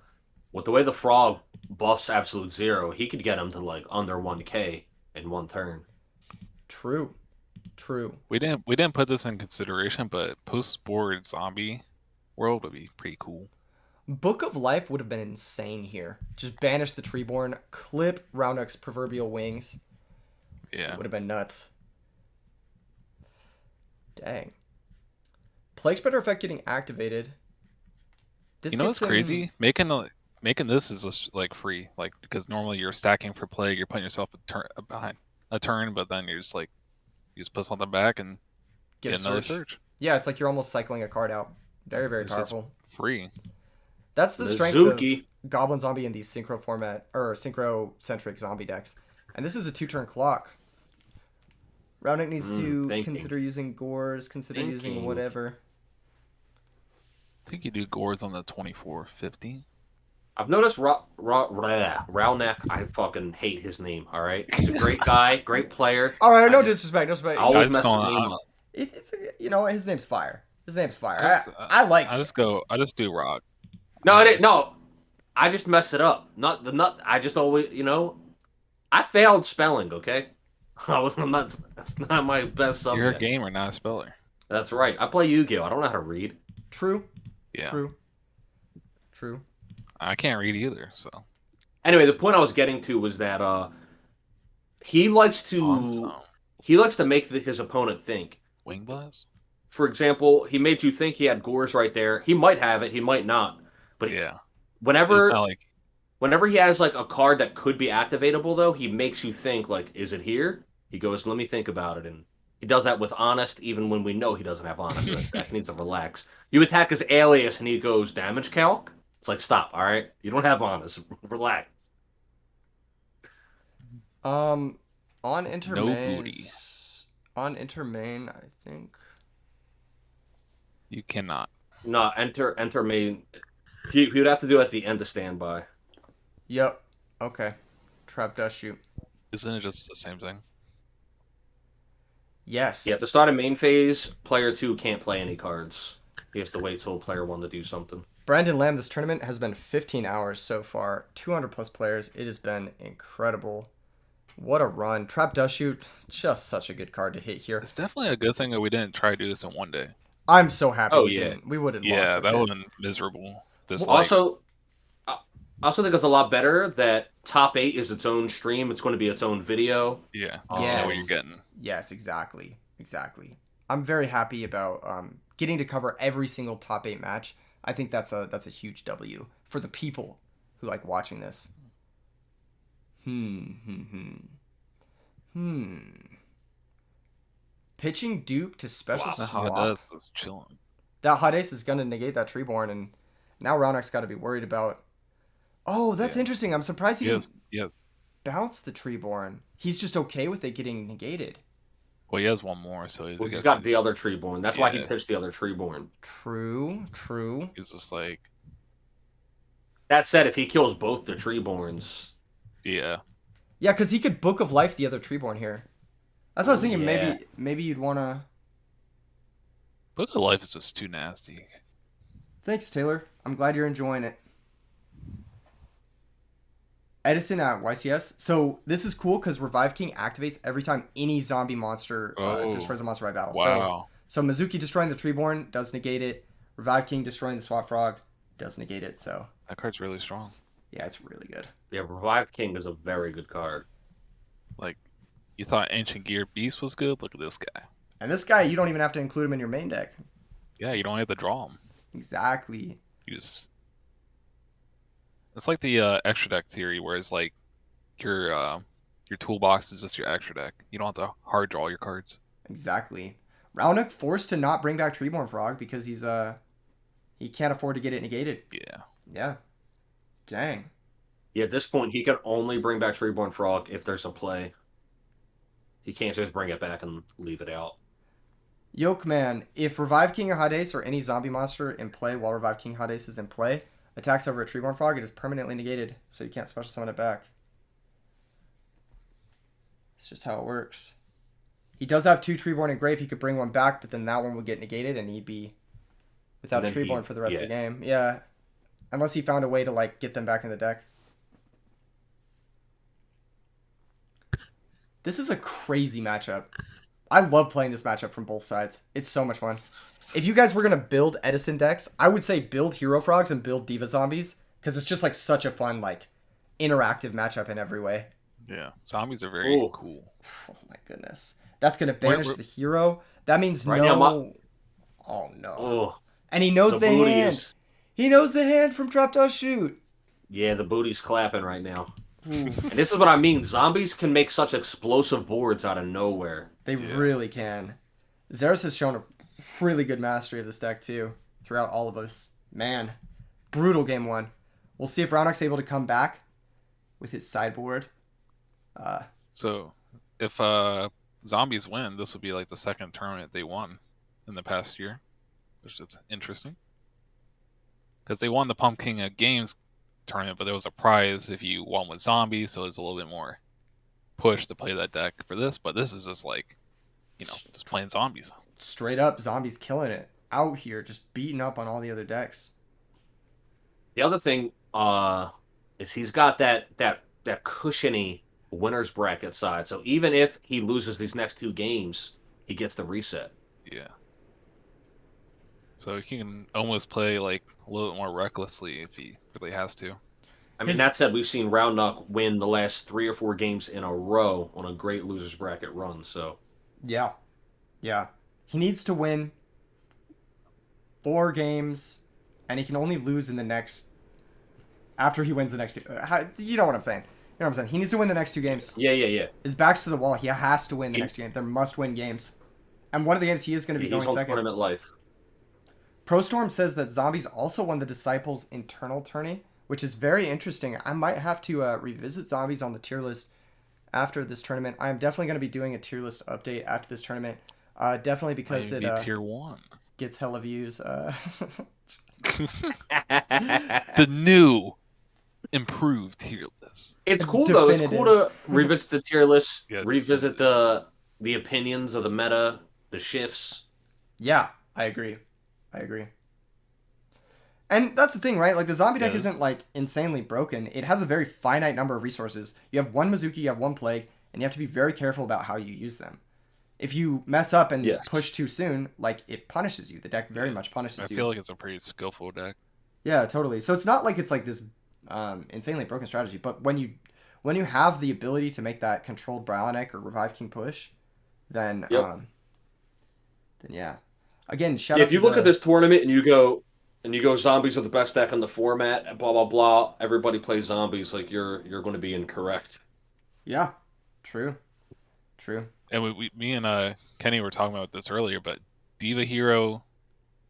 with the way the Frog buffs Absolute Zero, he could get him to like under 1k in 1 turn. True. We didn't put this in consideration, but post-board zombie world would be pretty cool. Book of Life would have been insane here. Just banish the Treeborn, clip Raunuk's proverbial wings. Yeah. It would have been nuts. Dang. Plague Spreader effect getting activated. This You know what's gets him- crazy? Making this is just, like free, like because normally you're stacking for plague, you're putting yourself behind a turn, but then you're just like you just put something back and get another search. Yeah, it's like you're almost cycling a card out. Very, very It's just powerful. free. That's the strength Mizuki. of Goblin Zombie in these synchro format or synchro centric zombie decks. And this is a 2-turn clock. Roundneck needs to thinking. consider using Gores, consider using Thinking. whatever. I think you do Gores on the 2450. I've noticed Rowneck. I fucking hate his name. All right, he's a great guy, great player. All right, no I just- disrespect, no disrespect. I always Guys mess his calling name out. up. It's you know his name's Fire. His name's Fire. I I like. I it. just do Rock. No, I didn't. No, I just messed it up. Not the nut. I just always, I failed spelling. Okay, I'm not. That's not my best subject. You're a gamer, not a speller. That's right. I play Yu-Gi-Oh. I don't know how to read. True. Yeah. True. I can't read either, so. Anyway, the point I was getting to was that he likes to Awesome. make his opponent think. Wing Blast? For example, he made you think he had Gores right there. He might have it. He might not. But Yeah. It's whenever not like whenever he has like a card that could be activatable, though, he makes you think like, is it here? He goes, let me think about it, and he does that with Honest, even when we know he doesn't have Honest in his deck. He needs to relax. You attack his Alias, and he goes, damage calc? It's like, stop, all right? You don't have Honest. Relax. On Intermain. booty. On Intermain, I think. you cannot. No, enter main. He would have to do it at the end of standby. Yep. Okay. Trap Dust Shoot. Isn't it just the same thing? Yes. Yeah, at the start of main phase, player 2 can't play any cards. He has to wait till player 1 to do something. Brandon Lamb, this tournament has been 15 hours so far. 200 plus players. It has been incredible. What a run. Trap Dust Shoot, just such a good card to hit here. It's definitely a good thing that we didn't try to do this in one day. I'm so happy Oh, we yeah. didn't. We would have Yeah, lost. that for would shit. have been miserable. Just Well, like, I also think it's a lot better that top 8 is its own stream. It's going to be its own video. yeah, Oh, you know what yes. you're getting. Yes, exactly. I'm very happy about getting to cover every single top 8 match. I think that's a huge W for the people who like watching this. Pitching Dupe to special That swap. hot does is chilling. That hot ace is gonna negate that Treeborn, and now Roundneck's got to be worried about. Oh, that's Yeah. interesting. I'm surprised he didn't Yes. bounce the Treeborn. He's just okay with it getting negated. Well, he has one more, so Well, he's got the other Treeborn. That's why he Yeah. pitched the other Treeborn. True. He's just like, That said, if he kills both the Treeborns, yeah. Yeah, because he could Book of Life the other Treeborn here. That's what I was thinking. Yeah. Maybe you'd wanna. Book of Life is just too nasty. Thanks, Taylor. I'm glad you're enjoying it. Edison at YCS. So this is cool because Revive King activates every time any zombie monster destroys a monster by battle. Wow. So Mizuki destroying the Treeborn does negate it. Revive King destroying the Swat Frog does negate it. So That card's really strong. yeah, it's really good. yeah, Revive King is a very good card. Like, you thought Ancient Gear Beast was good? Look at this guy. And this guy, you don't even have to include him in your main deck. Yeah, you don't have to draw him. Exactly. You just... It's like the extra deck theory, where it's like your toolbox is just your extra deck. You don't have to hard draw your cards. Exactly. Roundneck forced to not bring back Treeborn Frog because he can't afford to get it negated. Yeah. Yeah. Dang. Yeah, at this point, he can only bring back Treeborn Frog if there's a play. He can't just bring it back and leave it out. Yoke Man, if Revive King or Hades or any zombie monster in play while Revive King Hades is in play attacks over a Treeborn Frog, it is permanently negated, so you can't special summon it back. It's just how it works. He does have 2 Treeborn in grave. He could bring one back, but then that one would get negated, and he'd be without a And then Treeborn for the rest of the game. Yeah. Unless he found a way to like get them back in the deck. This is a crazy matchup. I love playing this matchup from both sides. It's so much fun. If you guys were going to build Edison decks, I would say build Hero Frogs and build Diva Zombies, because it's just like such a fun, like, interactive matchup in every way. Yeah, zombies are very Ooh. cool. Oh my goodness. That's gonna banish the hero. That means Right no. now, Oh no. Oh, And he knows the booty hand. is. He knows the hand from Drop Dog Shoot. Yeah, the booty's clapping right now. Oof. And this is what I mean. Zombies can make such explosive boards out of nowhere. They really can. Zerus has shown a really good mastery of this deck too throughout all of us. Man, brutal game one. We'll see if Roundhock's able to come back with his sideboard. So, if zombies win, this will be like the second tournament they won in the past year, which is interesting. Because they won the Pumpkin Games tournament, but there was a prize if you won with zombies, so there's a little bit more push to play that deck for this. But this is just like, just playing zombies. Straight up, zombies killing it out here, just beating up on all the other decks. The other thing is he's got that cushiony winner's bracket side. So even if he loses these next two games, he gets the reset. Yeah. So he can almost play like a little bit more recklessly if he really has to. I mean, that said, we've seen Roundhock win the last 3 or 4 games in a row on a great loser's bracket run. So yeah, he needs to win 4 games, and he can only lose in the next. After he wins the next 2, you know what I'm saying? You know what I'm saying? He needs to win the next 2 games. Yeah. His back's to the wall. He has to win the next 2 games. They're must-win games, and one of the games he is going to be going on second. Tournament life. ProStorm says that Zombies also won the Disciples internal tourney, which is very interesting. I might have to revisit Zombies on the tier list after this tournament. I am definitely going to be doing a tier list update after this tournament. Definitely because it tier 1 gets hella views. The new improved tier list. It's cool though. It's Definitive. cool to revisit the tier list, Yeah, revisit the opinions of the meta, the shifts. Yeah, I agree. And that's the thing, right? Like, the zombie deck isn't, like, insanely broken. It has a very finite number of resources. You have 1 Mizuki, you have 1 Plague, and you have to be very careful about how you use them. If you mess up and push too soon, like, it punishes you. The deck very much punishes you. I feel like it's a pretty skillful deck. Yeah, totally. So it's not like it's, like, this insanely broken strategy, but when you have the ability to make that controlled Bionic or Revive King push, then yeah. Again, shout out if you to look at this tournament and you go zombies are the best deck on the format, blah blah blah, everybody plays zombies, like you're going to be incorrect. Yeah. True. And me and Kenny were talking about this earlier, but Diva Hero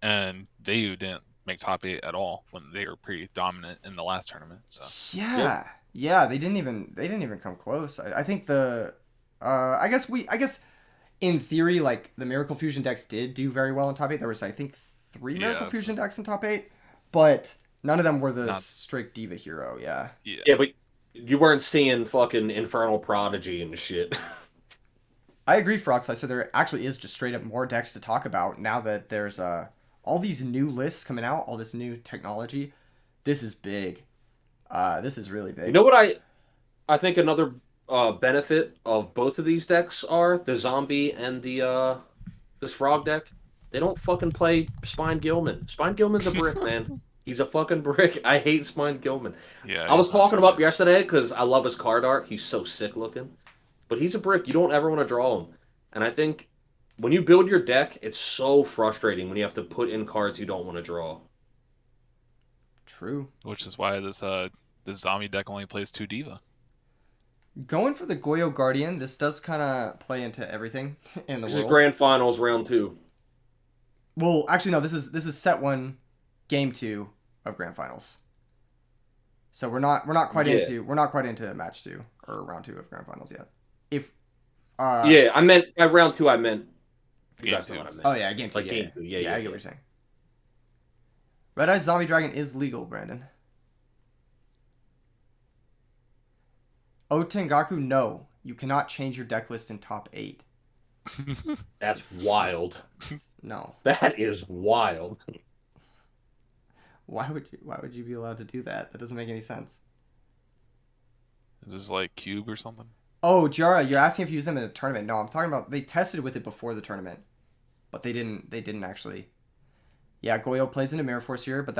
and Vayu didn't make top 8 at all when they were pretty dominant in the last tournament. So Yeah, they didn't even come close. I think I guess in theory, like, the Miracle Fusion decks did do very well in top 8. There was, I think, 3 Miracle Fusion decks in top 8, but none of them were the strict Diva Hero. Yeah, but you weren't seeing fucking Infernal Prodigy and shit. I agree, Froxley. So there actually is just straight up more decks to talk about now that there's all these new lists coming out, all this new technology. This is big. This is really big. You know what I think another benefit of both of these decks are the zombie and the this frog deck. They don't fucking play Spine Gilman. Spine Gilman's a brick, man. He's a fucking brick. I hate Spine Gilman. Yeah, I was talking about yesterday because I love his card art. He's so sick looking, but he's a brick. You don't ever want to draw him. And I think when you build your deck, it's so frustrating when you have to put in cards you don't want to draw. True. Which is why this zombie deck only plays 2 Diva. Going for the Goyo Guardian, this does kind of play into everything in the world. This is Grand Finals round 2. Well, actually, no. This is set 1, game 2 of Grand Finals. So we're not quite into match 2 or round 2 of Grand Finals yet. I meant at round 2. I meant. You guys know what I meant. Oh yeah, game 2. Like game 2. Yeah, I get what you're saying. Red Eye Zombie Dragon is legal, Brandon. Oh, Tengaku, no. You cannot change your deck list in top 8. That's wild. No. That is wild. Why would you be allowed to do that? That doesn't make any sense. Is this like Cube or something? Oh, Jara, you're asking if you use them in a tournament. No, I'm talking about they tested with it before the tournament. But they didn't actually. Yeah, Goyo plays into Mirror Force here, but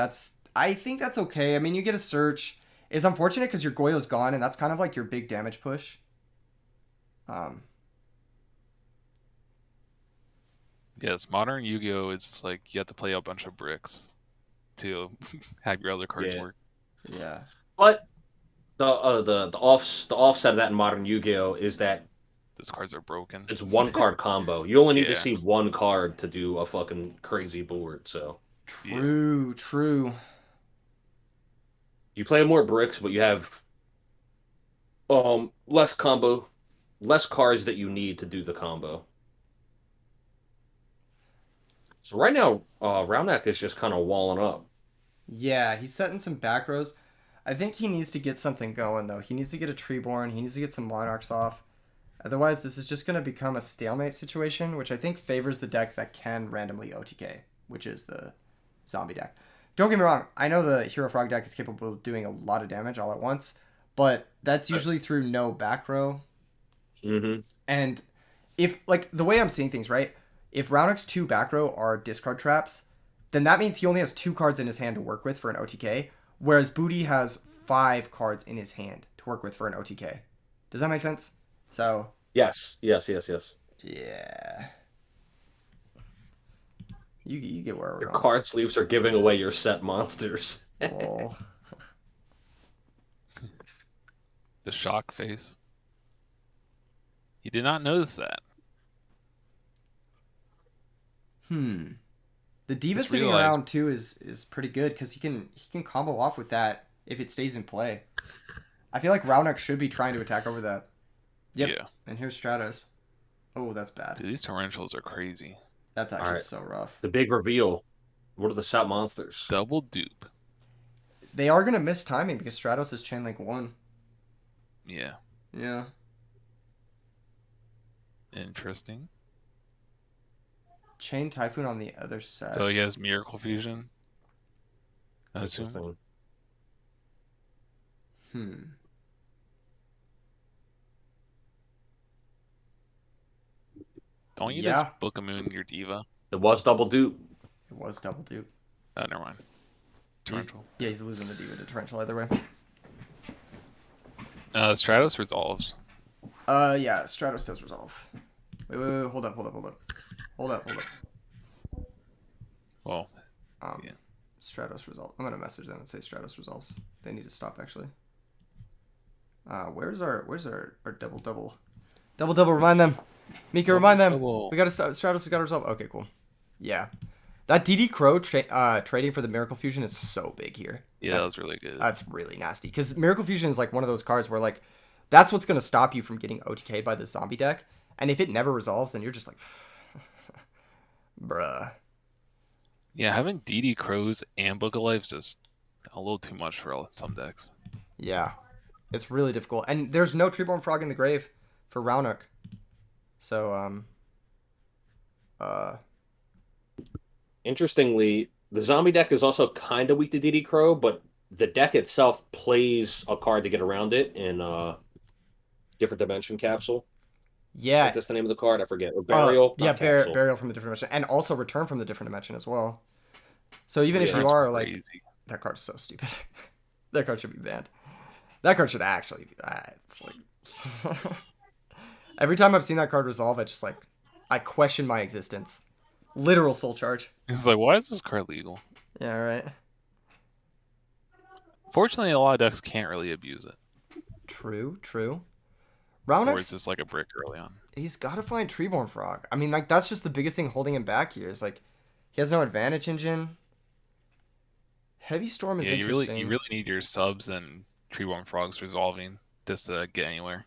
I think that's okay. I mean, you get a search. It's unfortunate because your Goyo's gone, and that's kind of like your big damage push Um, Yes, modern Yu-Gi-Oh! Is just like you have to play a bunch of bricks to have your other cards Yeah. work. yeah. But the offset of that in modern Yu-Gi-Oh is that Those cards are broken. it's one card combo. You only need to Yeah. see one card to do a fucking crazy board. So True, true. you play more bricks, but you have less combo, less cards that you need to do the combo. So right now, Roundneck is just kind of walling up. Yeah, he's setting some back rows. I think he needs to get something going, though. He needs to get a Treeborn. He needs to get some Monarchs off. Otherwise, this is just going to become a stalemate situation, which I think favors the deck that can randomly OTK, which is the zombie deck. Don't get me wrong. I know the Hero Frog deck is capable of doing a lot of damage all at once, but that's usually through no back row. Mm-hmm. And if, like, the way I'm seeing things, right? If Roundhook's 2 back row are discard traps, then that means he only has 2 cards in his hand to work with for an OTK, whereas Booty has 5 cards in his hand to work with for an OTK. Does that make sense? So... Yes. Yeah. You get where we're Your going. card sleeves are giving away your set monsters. Lol. The shock face. He did not notice that. The Diva Just sitting realized- around too is pretty good because he can combo off with that if it stays in play. I feel like Roundneck should be trying to attack over that. Yep. Yeah. And here's Stratos. Oh, that's bad. Dude, these torrentials are crazy. That's actually Alright. so rough. The big reveal. What are the set monsters? Double dupe. They are gonna miss timing because Stratos is Chain Link 1. Yeah. Yeah. Interesting. Chain Typhoon on the other side. So he has Miracle Fusion. I assume. Interesting. Don't you Yeah. just book a moon your diva? It was double dupe. It was double dupe. Oh, never mind. Torrential. He's losing the Diva to Torrential either way. Stratos resolves. Yeah, Stratos does resolve. Wait, hold up. Well, yeah. Stratos resolve. I'm gonna message them and say Stratos resolves. They need to stop actually. Where's our double? Remind them. Mika, remind them. Double. We gotta stop. Stratos has got to resolve. Okay, cool. Yeah, that DD Crow trading for the Miracle Fusion is so big here. Yeah, that was really good. That's really nasty because Miracle Fusion is like one of those cards where like that's what's gonna stop you from getting OTK by the zombie deck. And if it never resolves, then you're just like, bruh. Yeah, having DD Crows and Book of Life is just a little too much for some decks. Yeah, it's really difficult. And there's no Treeborn Frog in the grave for Roundhook. So, Interestingly, the zombie deck is also kind of weak to DD Crow, but the deck itself plays a card to get around it in Different Dimension Capsule. yeah. Like, that's the name of the card. I forget. Or Burial. Yeah, not Capsule. Burial from the different dimension. And also Return from the different dimension as well. So even if Yeah, you That's are like, crazy. that card's so stupid. That card should be banned. That card should actually be, it's like, every time I've seen that card resolve, I question my existence. Literal soul charge. It's like, why is this card legal? Yeah, right. Fortunately, a lot of decks can't really abuse it. True. Or Roundhook's, it's just like a brick early on. he's got to find Treeborn Frog. I mean, like, that's just the biggest thing holding him back here. Is like, he has no advantage engine. Heavy Storm is Yeah, interesting. you really need your subs and Treeborn Frogs resolving just to get anywhere.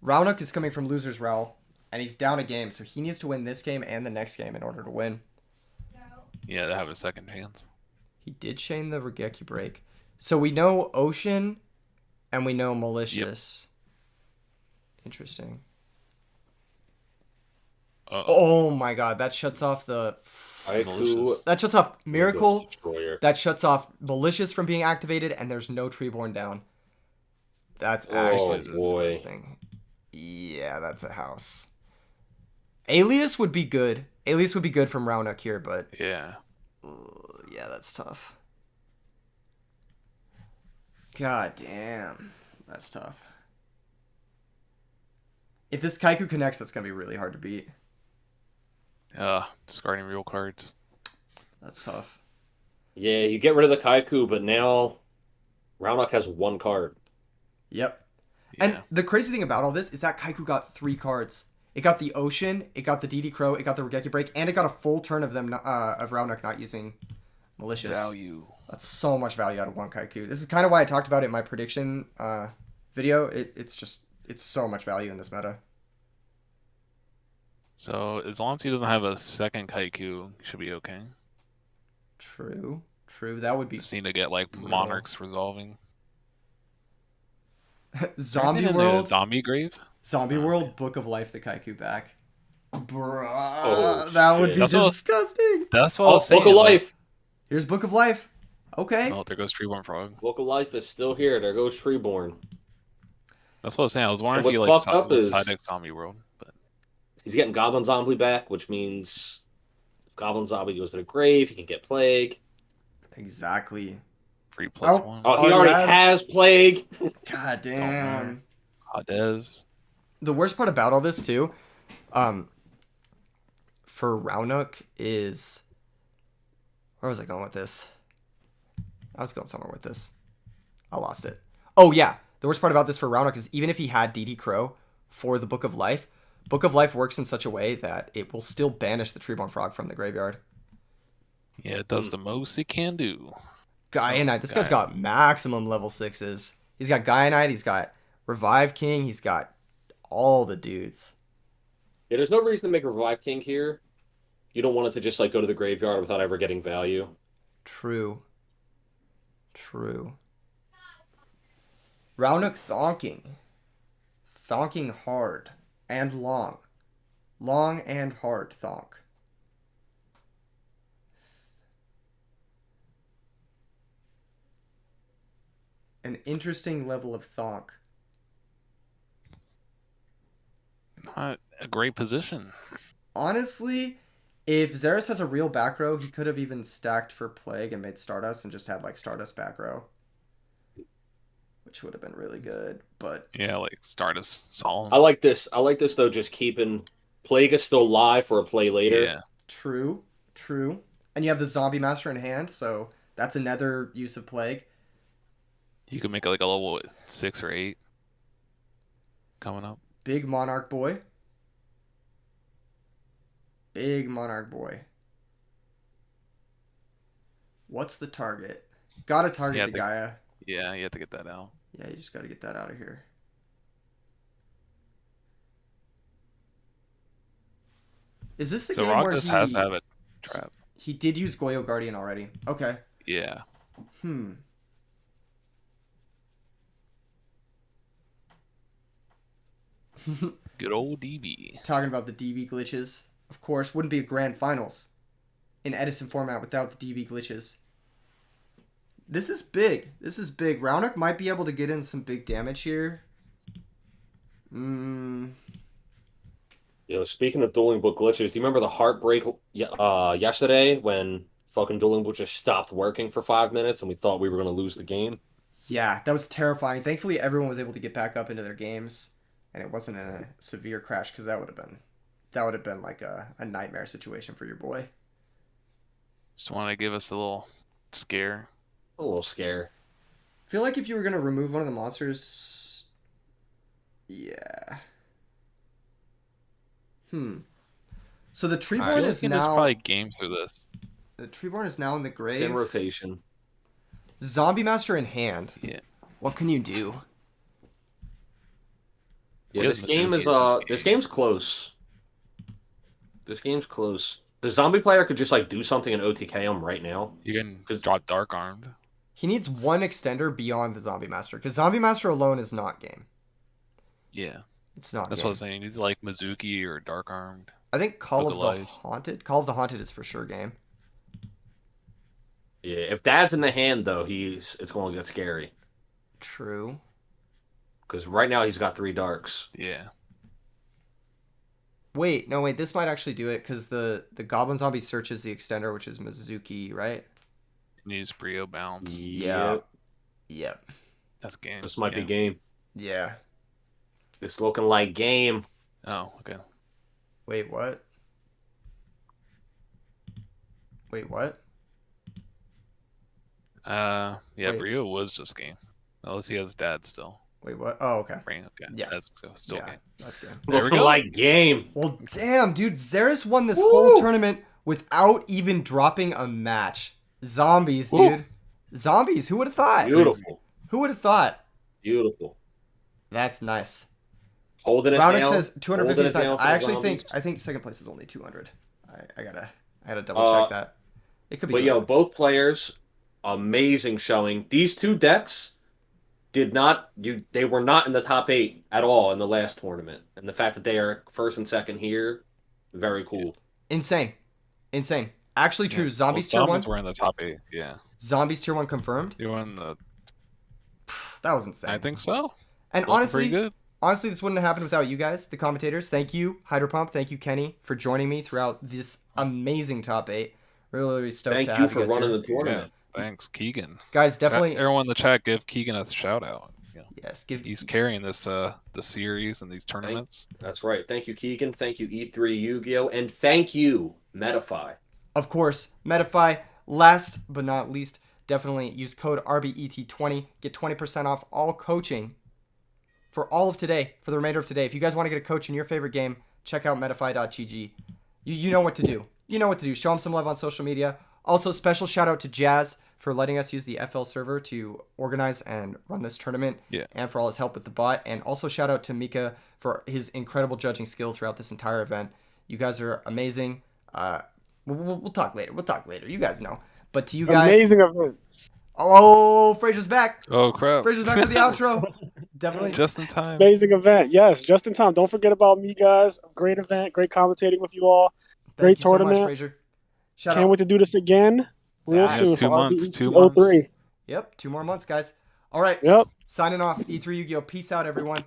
Roundhook is coming from Loser's Rowl, and he's down a game, so he needs to win this game and the next game in order to win. Yeah, to have a second chance. He did chain the Regeki break. So we know Ocean, and we know Malicious. Interesting. Uh-oh. Oh my god, that shuts off the... Malicious. That shuts off Miracle. Destroyer. That shuts off Malicious from being activated, and there's no Treeborn down. That's actually boy. disgusting. Yeah, that's a house. Alias would be good. Alias would be good from Roundhook here, but... Yeah. yeah, that's tough. God damn. That's tough. If this Kaiku connects, that's gonna be really hard to beat. Discarding real cards. That's tough. Yeah, you get rid of the Kaiku, but now Roundhock has 1 card. Yep. Yeah. And the crazy thing about all this is that Kaiku got 3 cards. It got the Ocean, it got the DD Crow, it got the Regeki Break, and it got a full turn of them of Roundhock not using Malicious. Value. That's so much value out of 1 Kaiku. This is kind of why I talked about it in my prediction video. It's so much value in this meta. So as long as he doesn't have a second Kaiku, he should be okay. True. That would be Just need to get like brutal. Monarchs resolving. Zombie Anything in the World. Zombie Grave. Zombie Oh, World, okay. Book of Life, the Kaiku back. Bruh, Oh, that would shit. be That's what I was- disgusting. That's what I Oh, was saying. Book of like- Life. Here's Book of Life. Okay. Oh, there goes Treeborn Frog. Book of Life is still here. There goes Treeborn. That's what I was saying. I was wondering And if you what's like fucked up is- side deck Zombie World, but He's getting Goblin Zombie back, which means if Goblin Zombie goes to the grave, he can get Plague. Exactly. free plus Oh. one. Oh, he Oh, already yes. has Plague. God matter. damn. Hades. The worst part about all this too, for Roanoke is, where was I going with this? I was going somewhere with this. I lost it. Oh yeah, the worst part about this for Roanoke is even if he had DD Crow for the Book of Life works in such a way that it will still banish the Treeborn Frog from the graveyard. Yeah, it does the most it can do. Gaianite. This guy's got maximum level 6s. He's got Gaianite. He's got Revive King. He's got all the dudes. Yeah, there's no reason to make a Revive King here. You don't want it to just like go to the graveyard without ever getting value. True. Roanoke thonking. Thonking hard and long. Long and hard thonk. An interesting level of thonk. Not a great position. Honestly, if Zerus has a real back row, he could have even stacked for Plague and made Stardust and just had like Stardust back row. Which would have been really good, but Yeah, like Stardust Solemn. I like this. I like this though. Just keeping Plague is still live for a play later. Yeah. true. And you have the Zombie Master in hand, so that's another use of Plague. You could make it like a level 6 or 8 coming up. Big Monarch Boy. What's the target? Gotta target Yeah, the the- Gaia. Yeah, you have to get that out. Yeah, you just gotta get that out of here. Is this the So game Rock where just has to have a trap. he did use Goyo Guardian already? Okay. Yeah. Good old DB. Talking about the DB glitches. Of course, wouldn't be a grand finals in Edison format without the DB glitches. This is big. Roanoke might be able to get in some big damage here. You know, speaking of Dueling Book glitches, do you remember the heartbreak yesterday when fucking Dueling Book just stopped working for 5 minutes and we thought we were going to lose the game? Yeah, that was terrifying. Thankfully, everyone was able to get back up into their games, and it wasn't in a severe crash because that would have been like a nightmare situation for your boy. Just want to give us a little scare. A little scare. I feel like if you were gonna remove one of the monsters, yeah. So the Treeborn I feel is like there's now probably games through this. the Treeborn is now in the It's grave. in rotation. Zombie Master in hand. Yeah. What can you do? Yeah, He this has game is Mizuki in this game's close. The zombie player could just like do something and OTK him right now. You can drop Dark Armed. He needs one extender beyond the Zombie Master because Zombie Master alone is not game. Yeah. It's not. That's game. what I'm saying. He needs like Mizuki or Dark Armed. I think Call Book of of the Life. Haunted. Call of the Haunted is for sure game. Yeah, if Dad's in the hand though, it's going to get scary True. because right now he's got 3 darks. Yeah. Wait, this might actually do it because the Goblin Zombie searches the extender, which is Mizuki, right? He needs Brio Bounce. Yeah. Yep. That's game. This might be Yeah. game. Yeah. It's looking like game. Oh, okay. Wait, what? Yeah, Wait. Brio was just game. Unless he has dad still. Wait, what? Oh, okay. Brain, okay. Yeah. That's still Yeah, game. that's good. There we Looking go. like game. Well, damn, dude. Zerus won this Woo! whole tournament without even dropping a match. Zombies, Woo. dude. Zombies. Who would have thought? Beautiful. Who would have thought? Beautiful. That's nice. Holding it Roundix down. says 250 is Holding it nice. down for I the actually Zombies. think second place is only 200. I gotta double check that. It could be. But yo, 200. both players, amazing showing. These two decks they were not in the top 8 at all in the last tournament. And the fact that they are first and second here, very cool. Insane. Actually true. Yeah. Zombies tier 1. Zombies were in the top 8. Yeah. Zombies tier 1 confirmed. You won the. That was insane. I think so. And Looking pretty good. honestly, this wouldn't have happened without you guys, the commentators. Thank you, Hydropump. Thank you, Kenny, for joining me throughout this amazing top 8. Really stoked Thank to you have for you guys running here. the tournament. Yeah. Thanks, Keegan. Guys, definitely. Everyone in the chat, give Keegan a shout out. You know, Yes, give. he's carrying this the series and these tournaments. That's right. Thank you, Keegan. Thank you, E3 Yu-Gi-Oh! And thank you, Metafy. Of course, Metafy. Last but not least, definitely use code RBET20. Get 20% off all coaching for all of today, for the remainder of today. If you guys want to get a coach in your favorite game, check out metafy.gg. You know what to do. Show them some love on social media. Also, special shout out to Jazz for letting us use the FL server to organize and run this tournament, and for all his help with the bot. And also shout out to Mika for his incredible judging skill throughout this entire event. You guys are amazing. We'll talk later. You guys know. But to you guys, Amazing event. Oh, Fraser's back. Oh crap! Fraser's back for the outro. Definitely. Just in time. Amazing event. Yes, just in time. Don't forget about me, guys. Great event. Great commentating with you all. Thank Great you so much, tournament. Fraser. Shout Can't out. wait to do this again real Facts. soon. Yes, 2 for months, RBET 2 months. 03. Yep, 2 more months, guys. All right. Yep. Signing off. E3 Yu-Gi-Oh! Peace out, everyone.